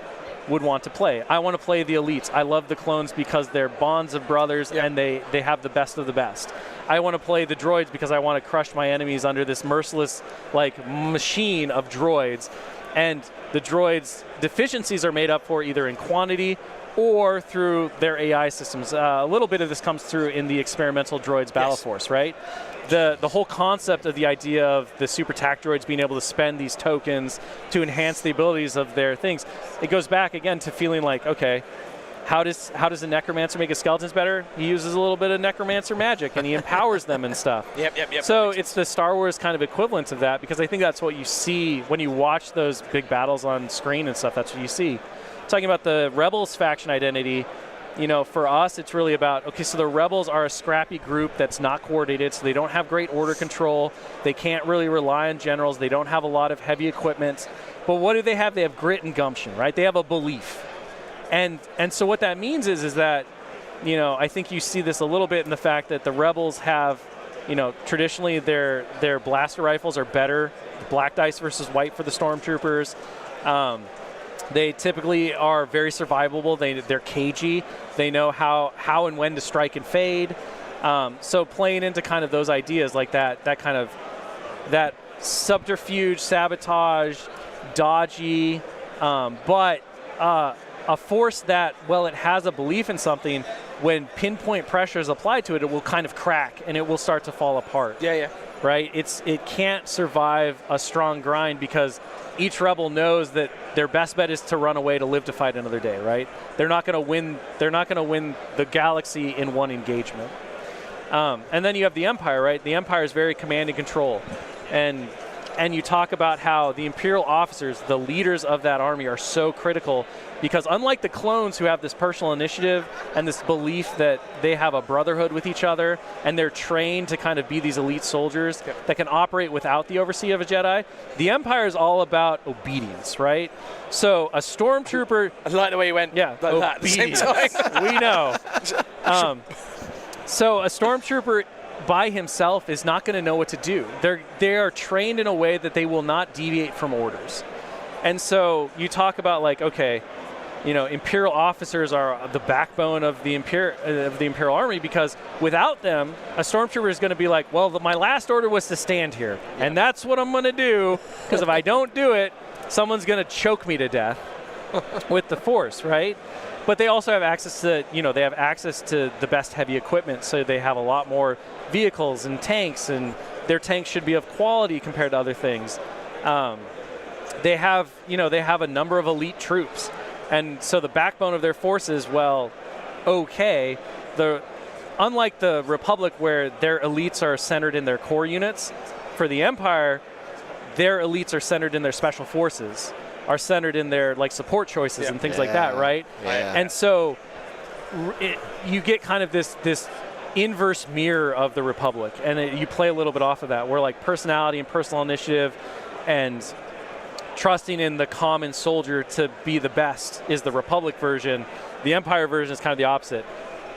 would want to play. I want to play the elites. I love the clones because they're bonds of brothers and they have the best of the best. I want to play the droids because I want to crush my enemies under this merciless like machine of droids. And the droids' deficiencies are made up for either in quantity or through their AI systems. A little bit of this comes through in the experimental droids battle force, right? The whole concept of the idea of the super tac droids being able to spend these tokens to enhance the abilities of their things, it goes back again to feeling like, okay, how does a necromancer make his skeletons better? He uses a little bit of necromancer magic and he empowers them and stuff. Yep. So it's the Star Wars kind of equivalent of that, because I think that's what you see when you watch those big battles on screen and stuff. That's what you see. Talking about the Rebels faction identity, for us, it's really about, okay, so the Rebels are a scrappy group that's not coordinated, so they don't have great order control. They can't really rely on generals. They don't have a lot of heavy equipment. But what do they have? They have grit and gumption, right? They have a belief. And so what that means is that, I think you see this a little bit in the fact that the Rebels have, traditionally their blaster rifles are better, black dice versus white for the Stormtroopers. They typically are very survivable. They're cagey. They know how and when to strike and fade. So playing into kind of those ideas like that subterfuge, sabotage, dodgy, but a force that, it has a belief in something, when pinpoint pressure is applied to it, it will kind of crack and it will start to fall apart. Yeah. Right? It can't survive a strong grind because each rebel knows that their best bet is to run away to live to fight another day, right? They're not going to win. They're not going to win the galaxy in one engagement. And then you have the Empire, right? The Empire is very command and control, and you talk about how the Imperial officers, the leaders of that army, are so critical because unlike the clones who have this personal initiative and this belief that they have a brotherhood with each other and they're trained to kind of be these elite soldiers that can operate without the oversee of a Jedi, the Empire is all about obedience, right? So a stormtrooper... I like the way you went like that at the same time. We know. So a stormtrooper by himself is not going to know what to do. They are trained in a way that they will not deviate from orders. And so you talk about like, okay, Imperial officers are the backbone of the Imperial Army, because without them, a stormtrooper is going to be like, well, my last order was to stand here, and that's what I'm going to do, because if I don't do it, someone's going to choke me to death with the Force, right? But they also have access to, they have access to the best heavy equipment, so they have a lot more vehicles and tanks, and their tanks should be of quality compared to other things. They have a number of elite troops. And so the backbone of their forces, unlike the Republic where their elites are centered in their core units, for the Empire, their elites are centered in their special forces, are centered in their like support choices and things like that, right? Yeah. And so you get kind of this inverse mirror of the Republic, and you play a little bit off of that, where like personality and personal initiative and trusting in the common soldier to be the best is the Republic version. The Empire version is kind of the opposite.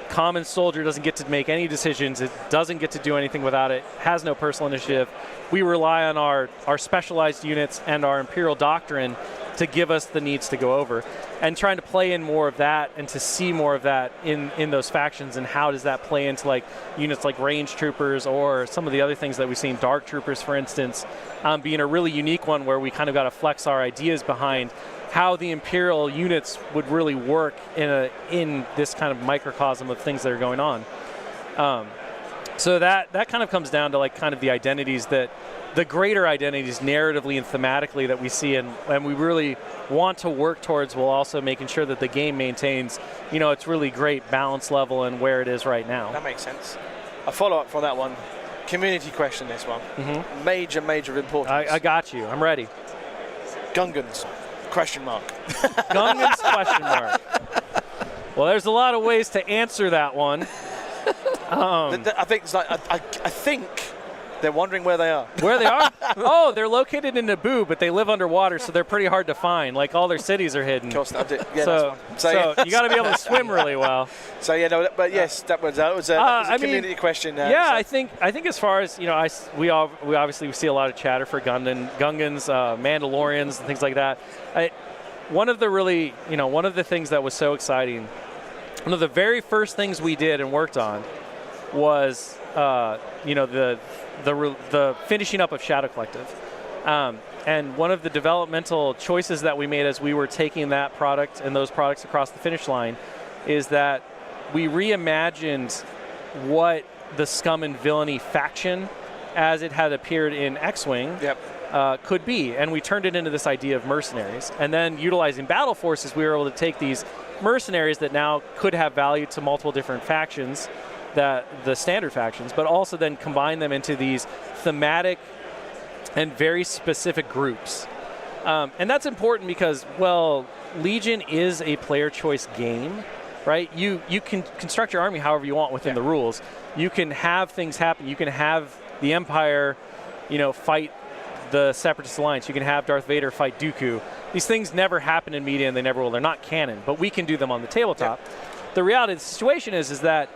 Common soldier doesn't get to make any decisions. It doesn't get to do anything without it. Has no personal initiative. We rely on our specialized units and our Imperial doctrine to give us the needs to go over. And trying to play in more of that and to see more of that in those factions, and how does that play into like units like range troopers or some of the other things that we've seen, dark troopers, for instance, being a really unique one where we kind of got to flex our ideas behind how the Imperial units would really work in this kind of microcosm of things that are going on. So that kind of comes down to like kind of the identities that, the greater identities narratively and thematically that we see and we really want to work towards, while also making sure that the game maintains, its really great balance level and where it is right now. That makes sense. A follow-up from that one. Community question, this one. Mm-hmm. Major importance. I got you. I'm ready. Gungans, question mark. Gungans, question mark. Well, there's a lot of ways to answer that one. I think it's like, I think they're wondering where they are. Where they are? Oh, they're located in Naboo, but they live underwater, so they're pretty hard to find. Like, all their cities are hidden. Of course, I did. Yeah, so yeah. you got to be able to swim really well. So yeah, no, but yes, that was a community question. Yeah, so. I think as far as we obviously see a lot of chatter for Gungans, Mandalorians, and things like that. One of the things that was so exciting, one of the very first things we did and worked on was the finishing up of Shadow Collective. And one of the developmental choices that we made as we were taking that product and those products across the finish line is that we reimagined what the Scum and Villainy faction, as it had appeared in X-Wing, could be. And we turned it into this idea of mercenaries. And then utilizing battle forces, we were able to take these mercenaries that now could have value to multiple different factions, the standard factions, but also then combine them into these thematic and very specific groups. And that's important because, well, Legion is a player choice game, right? You can construct your army however you want within the rules. You can have things happen. You can have the Empire, fight the Separatist Alliance. You can have Darth Vader fight Dooku. These things never happen in media, and they never will. They're not canon, but we can do them on the tabletop. The reality of the situation is that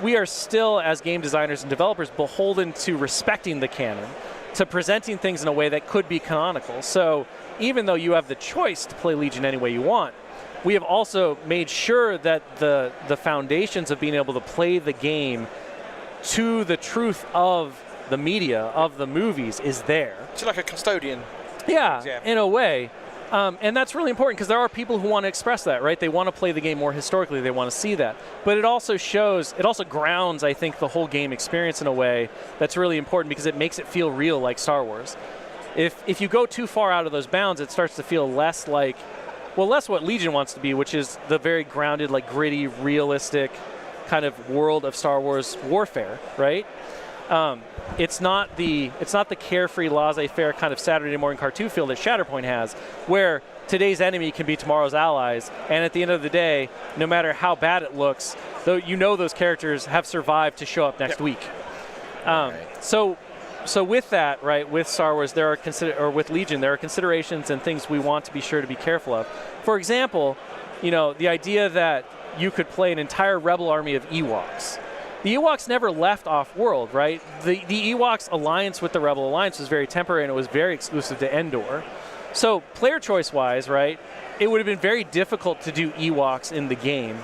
we are still, as game designers and developers, beholden to respecting the canon, to presenting things in a way that could be canonical. So even though you have the choice to play Legion any way you want, we have also made sure that the foundations of being able to play the game to the truth of the media, of the movies, is there. It's like a custodian. Yeah, in a way. And that's really important because there are people who want to express that, right? They want to play the game more historically. They want to see that. But it also grounds, I think, the whole game experience in a way that's really important because it makes it feel real, like Star Wars. If you go too far out of those bounds, it starts to feel less like, less what Legion wants to be, which is the very grounded, like gritty, realistic kind of world of Star Wars warfare, right? It's not the carefree, laissez-faire kind of Saturday morning cartoon feel that Shatterpoint has, where today's enemy can be tomorrow's allies, and at the end of the day, no matter how bad it looks, though those characters have survived to show up next week. So with that, right, with Star Wars, with Legion, there are considerations and things we want to be sure to be careful of. For example, the idea that you could play an entire Rebel army of Ewoks. The Ewoks never left off-world, right? The Ewoks alliance with the Rebel Alliance was very temporary, and it was very exclusive to Endor. So player choice-wise, right, it would have been very difficult to do Ewoks in the game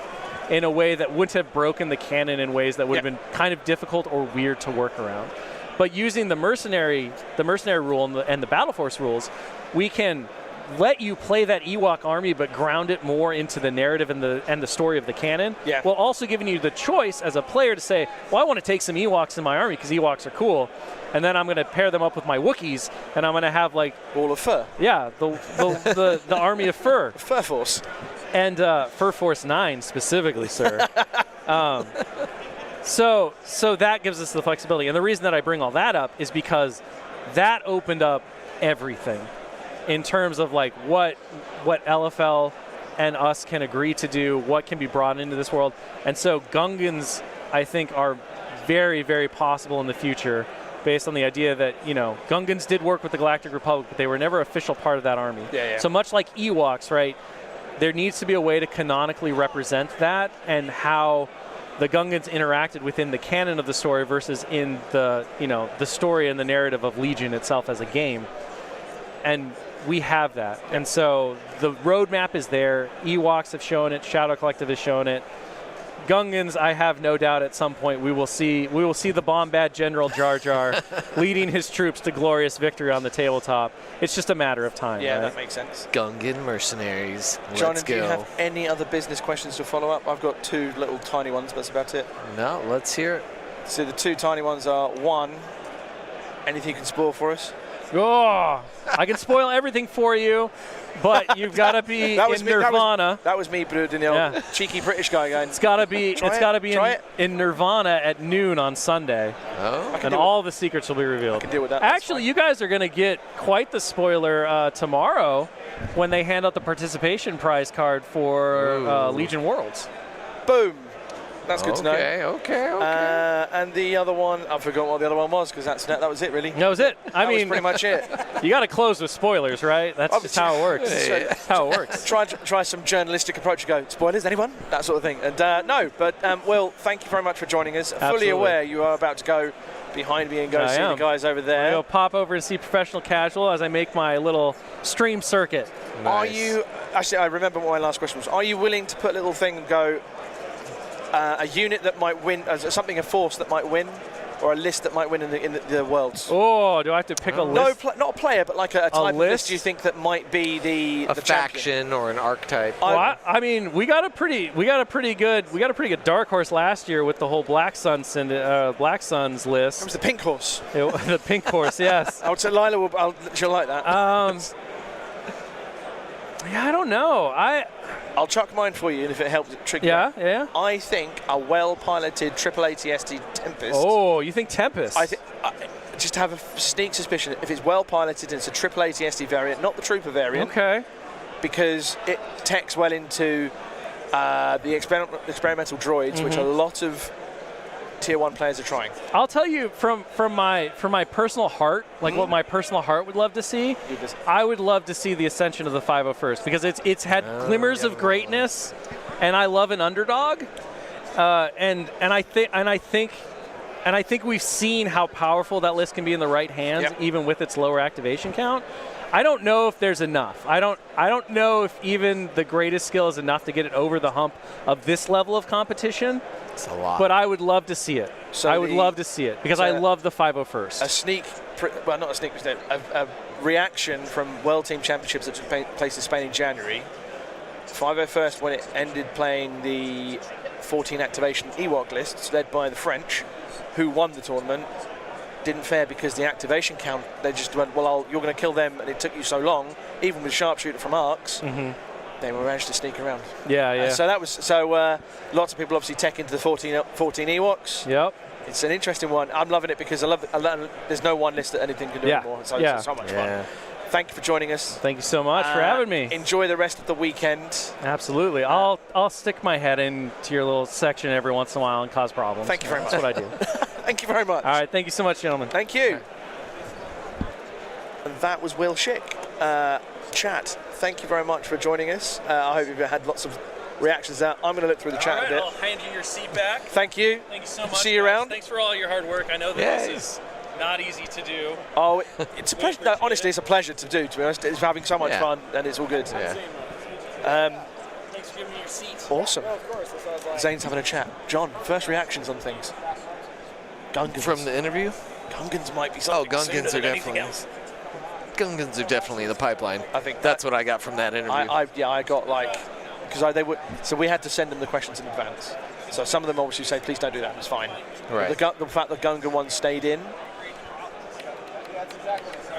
in a way that wouldn't have broken the canon in ways that would have been kind of difficult or weird to work around. But using the mercenary rule and the Battle Force rules, we can let you play that Ewok army, but ground it more into the narrative and the story of the canon, while also giving you the choice as a player to say, well, I want to take some Ewoks in my army because Ewoks are cool, and then I'm going to pair them up with my Wookiees, and I'm going to have like Ball of Fur. Yeah, the army of fur. Fur Force. And Fur Force 9 specifically, sir. So that gives us the flexibility, and the reason that I bring all that up is because that opened up everything. In terms of like what LFL and us can agree to do, what can be brought into this world. And so Gungans, I think, are very, very possible in the future based on the idea that, Gungans did work with the Galactic Republic, but they were never official part of that army. So much like Ewoks, right, there needs to be a way to canonically represent that and how the Gungans interacted within the canon of the story versus in the, the story and the narrative of Legion itself as a game. And we have that. And so the roadmap is there. Ewoks have shown it. Shadow Collective has shown it. Gungans, I have no doubt at some point we will see the Bombad General Jar Jar leading his troops to glorious victory on the tabletop. It's just a matter of time. Yeah, right? That makes sense. Gungan mercenaries. John, Let's do you go. have any other business questions to follow up? I've got two little tiny ones, but that's about it. No, let's hear it. So the two tiny ones are one. Anything you can spoil for us? Oh, I can spoil everything for you, but you've got to be in Nirvana. That was me, Brood, and the old cheeky British guy going. It's got to be. It's got to be in Nirvana at noon on Sunday, and all the secrets will be revealed. I can deal with that. Actually, you guys are going to get quite the spoiler tomorrow when they hand out the participation prize card for Legion Worlds. Boom. That's good to know. Okay. And the other one, I forgot what the other one was because that was it, really. That was it. I mean, was pretty much it. You got to close with spoilers, right? That's just how it works. That's how it works. Try some journalistic approach. Go, spoilers, anyone? That sort of thing. And no, but Will, thank you very much for joining us. Absolutely. Fully aware you are about to go behind me and go see the guys over there. I'll pop over and see Professional Casual as I make my little stream circuit. Nice. Are you? Actually, I remember what my last question was. Are you willing to put a little thing and go? A unit that might win, a force that might win, or a list that might win in the Worlds. Oh, do I have to pick a list? No, not a player, but like a type of list. You think that might be the faction or an archetype? Well, I mean, we got a pretty good dark horse last year with the whole Black Suns list. It was the pink horse. The pink horse, yes. I would say Lila she'll like that. Yeah, I don't know. I'll chuck mine for you, and if it helps trick you. Yeah. I think a well-piloted triple ATST Tempest. Oh, you think Tempest? I just have a sneak suspicion if it's well-piloted and it's a triple ATST variant, not the Trooper variant. Okay. Because it techs well into the experimental droids, which a lot of Tier 1 players are trying. I'll tell you from my personal heart, like what my personal heart would love to see. I would love to see the ascension of the 501st because it's had glimmers of greatness, and I love an underdog, and I think we've seen how powerful that list can be in the right hands, even with its lower activation count. I don't know if there's enough. I don't know if even the greatest skill is enough to get it over the hump of this level of competition. It's a lot. But I would love to see it. So I would love to see it because I love the 501st. A reaction from World Team Championships that took place in Spain in January. 501st, when it ended playing the 14 activation Ewok lists led by the French, who won the tournament, didn't fare because the activation count, they just went, well, you're going to kill them, and it took you so long, even with sharpshooter from Arcs, they managed to sneak around. Yeah. So that was lots of people obviously tech into the 14 Ewoks. Yep. It's an interesting one. I'm loving it because I love there's no one list that anything can do anymore. So it's so much fun. Thank you for joining us. Thank you so much for having me. Enjoy the rest of the weekend. Absolutely. I'll stick my head into your little section every once in a while and cause problems. Thank you very much. That's what I do. Thank you very much. All right. Thank you so much, gentlemen. Thank you. And that was Will Schick. Chat, thank you very much for joining us. I hope you've had lots of reactions out. I'm going to look through the chat a bit. I'll hand you your seat back. Thank you. Thank you so much. See you around. Thanks for all your hard work. I know that this is not easy to do. Oh, it's a pleasure. No, honestly, it's a pleasure to do, to be honest. It's having so much fun, and it's all good. Thanks for giving me your seat. Awesome. Zane's having a chat. John, first reactions on things. Gungans. From the interview? Gungans might be something Gungans sooner are than anything definitely. else. Gungans are definitely in the pipeline. I think that's what I got from that interview. I got so we had to send them the questions in advance. So some of them obviously say, please don't do that. It's fine. Right. The fact that Gungan one stayed in.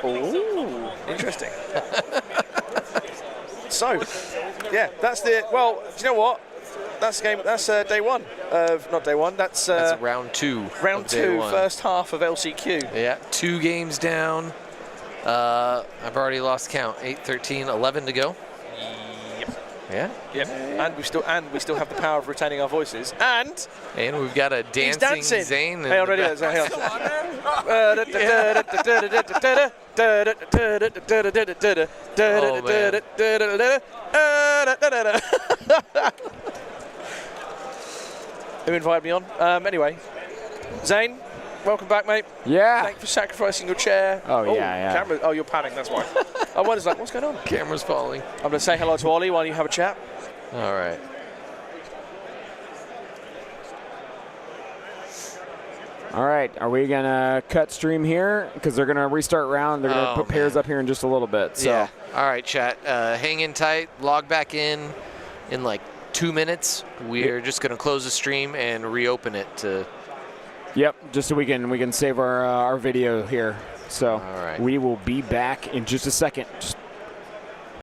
Oh, interesting. So, yeah, that's the. Well, do you know what? That's the game. That's day one of not day one. That's round two. Round two, first half of LCQ. Yeah, 2 games down. I've already lost count. 8, 13, 11 to go. Yep. Yeah. And we still have the power of retaining our voices. And we've got a dancing Zane. Hey, already is. Hang on. Who invited me on? Anyway, Zane, welcome back, mate. Yeah. Thank you for sacrificing your chair. Oh yeah. Camera. Oh, you're panning. That's why. I was like, what's going on? Camera's falling. I'm going to say hello to Ollie while you have a chat. All right. All right, are we going to cut stream here? Because they're going to restart round. They're going to put pairs up here in just a little bit. So. Yeah. All right, chat. Hang in tight. Log back in like 2 minutes. We're just going to close the stream and reopen it to Yep, just so we can save our video here. So All right. we will be back in just a second. Just